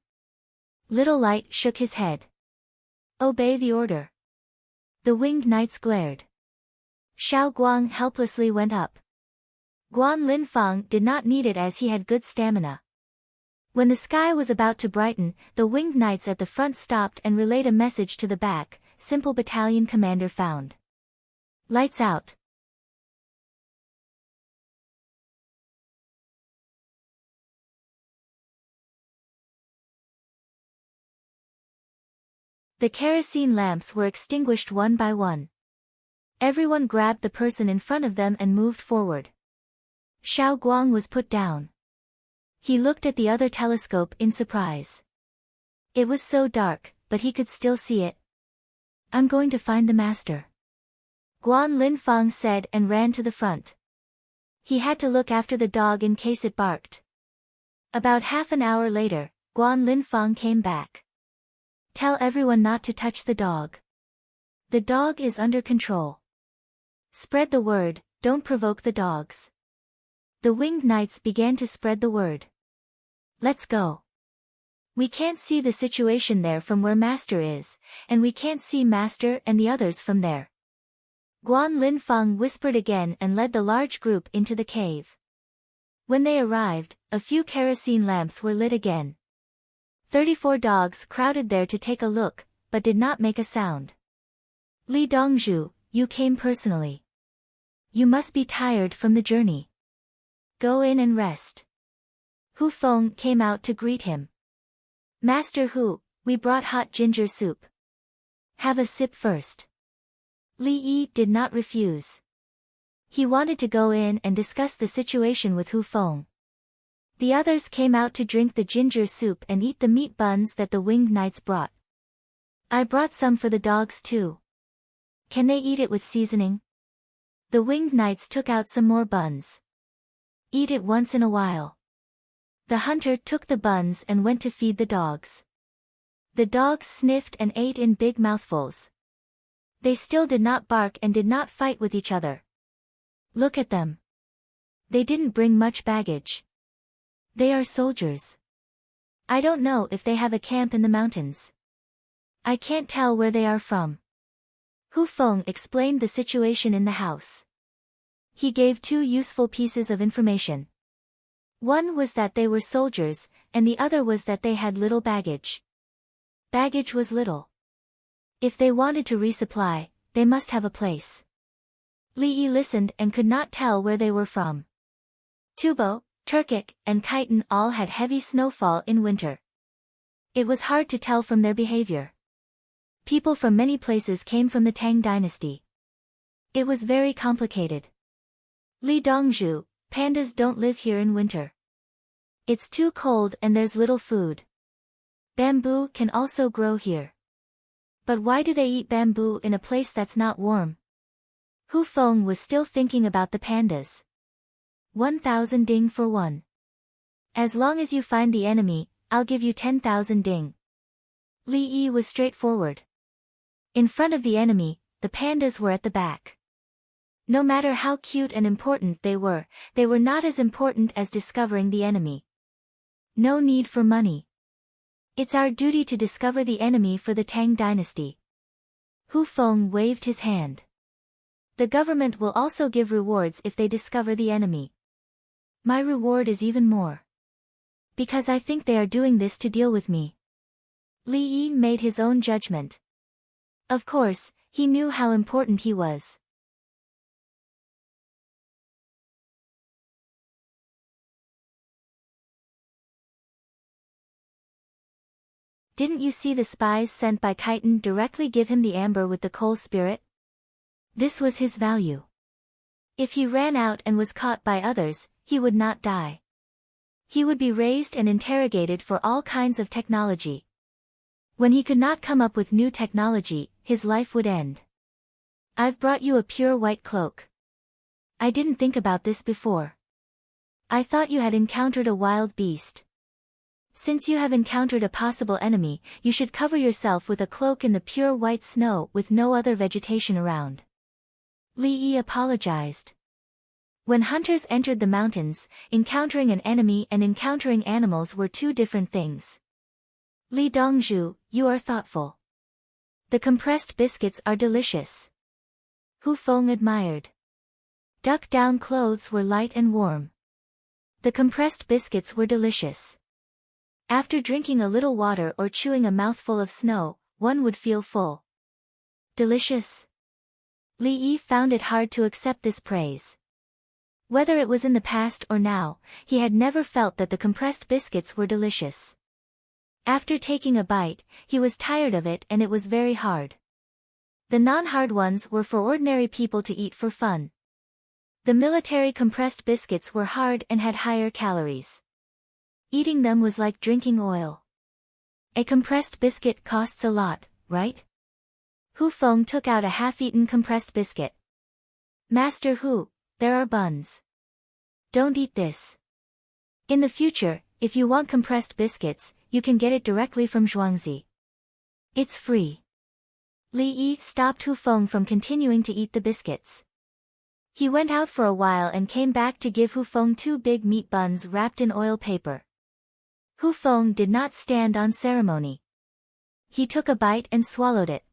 Little Light shook his head. Obey the order. The winged knights glared. Xiao Guang helplessly went up. Guan Linfang did not need it as he had good stamina. When the sky was about to brighten, the winged knights at the front stopped and relayed a message to the back. Simple battalion commander found. Lights out. The kerosene lamps were extinguished one by one. Everyone grabbed the person in front of them and moved forward. Xiao Guang was put down. He looked at the other telescope in surprise. It was so dark, but he could still see it. I'm going to find the master. Guan Linfang said and ran to the front. He had to look after the dog in case it barked. About half an hour later, Guan Linfang came back. Tell everyone not to touch the dog. The dog is under control. Spread the word, don't provoke the dogs. The winged knights began to spread the word. Let's go. We can't see the situation there from where Master is, and we can't see Master and the others from there. Guan Linfang whispered again and led the large group into the cave. When they arrived, a few kerosene lamps were lit again. 34 dogs crowded there to take a look, but did not make a sound. Li Dongzhu, you came personally. You must be tired from the journey. Go in and rest. Hu Feng came out to greet him. Master Hu, we brought hot ginger soup. Have a sip first. Li Yi did not refuse. He wanted to go in and discuss the situation with Hu Feng. The others came out to drink the ginger soup and eat the meat buns that the winged knights brought. I brought some for the dogs too. Can they eat it with seasoning? The winged knights took out some more buns. Eat it once in a while. The hunter took the buns and went to feed the dogs. The dogs sniffed and ate in big mouthfuls. They still did not bark and did not fight with each other. Look at them. They didn't bring much baggage. They are soldiers. I don't know if they have a camp in the mountains. I can't tell where they are from. Hu Feng explained the situation in the house. He gave 2 useful pieces of information. One was that they were soldiers, and the other was that they had little baggage. Baggage was little. If they wanted to resupply, they must have a place. Li Yi listened and could not tell where they were from. Tubo, Turkic, and Khitan all had heavy snowfall in winter. It was hard to tell from their behavior. People from many places came from the Tang dynasty. It was very complicated. Li Dongzhu, pandas don't live here in winter. It's too cold and there's little food. Bamboo can also grow here. But why do they eat bamboo in a place that's not warm? Hu Feng was still thinking about the pandas. 1,000 ding for one. As long as you find the enemy, I'll give you 10,000 ding. Li Yi was straightforward. In front of the enemy, the pandas were at the back. No matter how cute and important they were not as important as discovering the enemy. No need for money. It's our duty to discover the enemy for the Tang dynasty. Hu Feng waved his hand. The government will also give rewards if they discover the enemy. My reward is even more. Because I think they are doing this to deal with me. Li Yi made his own judgment. Of course, he knew how important he was. Didn't you see the spies sent by Khitan directly give him the amber with the coal spirit? This was his value. If he ran out and was caught by others, he would not die. He would be raised and interrogated for all kinds of technology. When he could not come up with new technology, his life would end. I've brought you a pure white cloak. I didn't think about this before. I thought you had encountered a wild beast. Since you have encountered a possible enemy, you should cover yourself with a cloak in the pure white snow with no other vegetation around. Li Yi apologized. When hunters entered the mountains, encountering an enemy and encountering animals were two different things. Li Dongzhu, you are thoughtful. The compressed biscuits are delicious. Hu Feng admired. Duck down clothes were light and warm. The compressed biscuits were delicious. After drinking a little water or chewing a mouthful of snow, one would feel full. Delicious? Li Yi found it hard to accept this praise. Whether it was in the past or now, he had never felt that the compressed biscuits were delicious. After taking a bite, he was tired of it and it was very hard. The non-hard ones were for ordinary people to eat for fun. The military compressed biscuits were hard and had higher calories. Eating them was like drinking oil. A compressed biscuit costs a lot, right? Hu Feng took out a half-eaten compressed biscuit. Master Hu, there are buns. Don't eat this. In the future, if you want compressed biscuits, you can get it directly from Zhuangzi. It's free. Li Yi stopped Hu Feng from continuing to eat the biscuits. He went out for a while and came back to give Hu Feng 2 big meat buns wrapped in oil paper. Hu Feng did not stand on ceremony. He took a bite and swallowed it.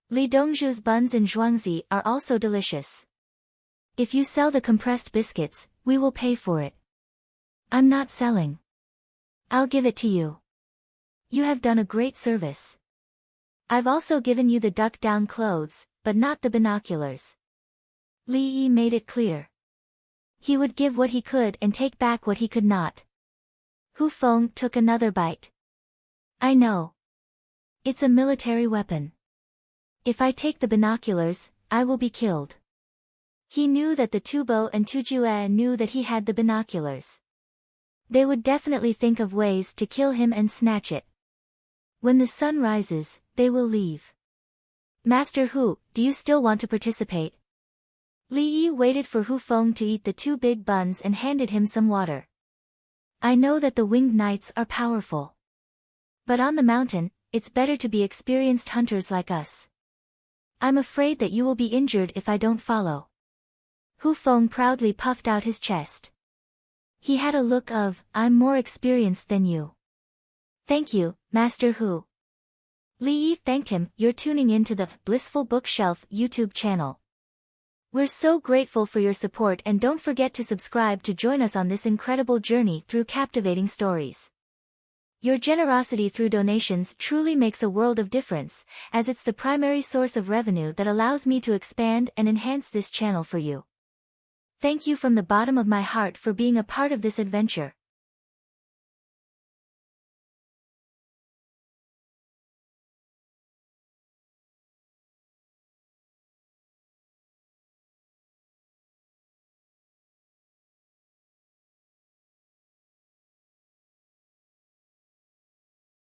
Li Dongzhu's buns in Zhuangzi are also delicious. If you sell the compressed biscuits, we will pay for it. I'm not selling. I'll give it to you. You have done a great service. I've also given you the duck-down clothes, but not the binoculars. Li Yi made it clear. He would give what he could and take back what he could not. Hu Feng took another bite. I know. It's a military weapon. If I take the binoculars, I will be killed. He knew that the Tubo and Tujue knew that he had the binoculars. They would definitely think of ways to kill him and snatch it. When the sun rises, they will leave. Master Hu, do you still want to participate? Li Yi waited for Hu Feng to eat the 2 big buns and handed him some water. I know that the winged knights are powerful. But on the mountain, it's better to be experienced hunters like us. I'm afraid that you will be injured if I don't follow. Hu Feng proudly puffed out his chest. He had a look of, I'm more experienced than you. Thank you, Master Hu. Li Yi thanked him. You're tuning in to the Blissful Bookshelf YouTube channel. We're so grateful for your support and don't forget to subscribe to join us on this incredible journey through captivating stories. Your generosity through donations truly makes a world of difference, as it's the primary source of revenue that allows me to expand and enhance this channel for you. Thank you from the bottom of my heart for being a part of this adventure.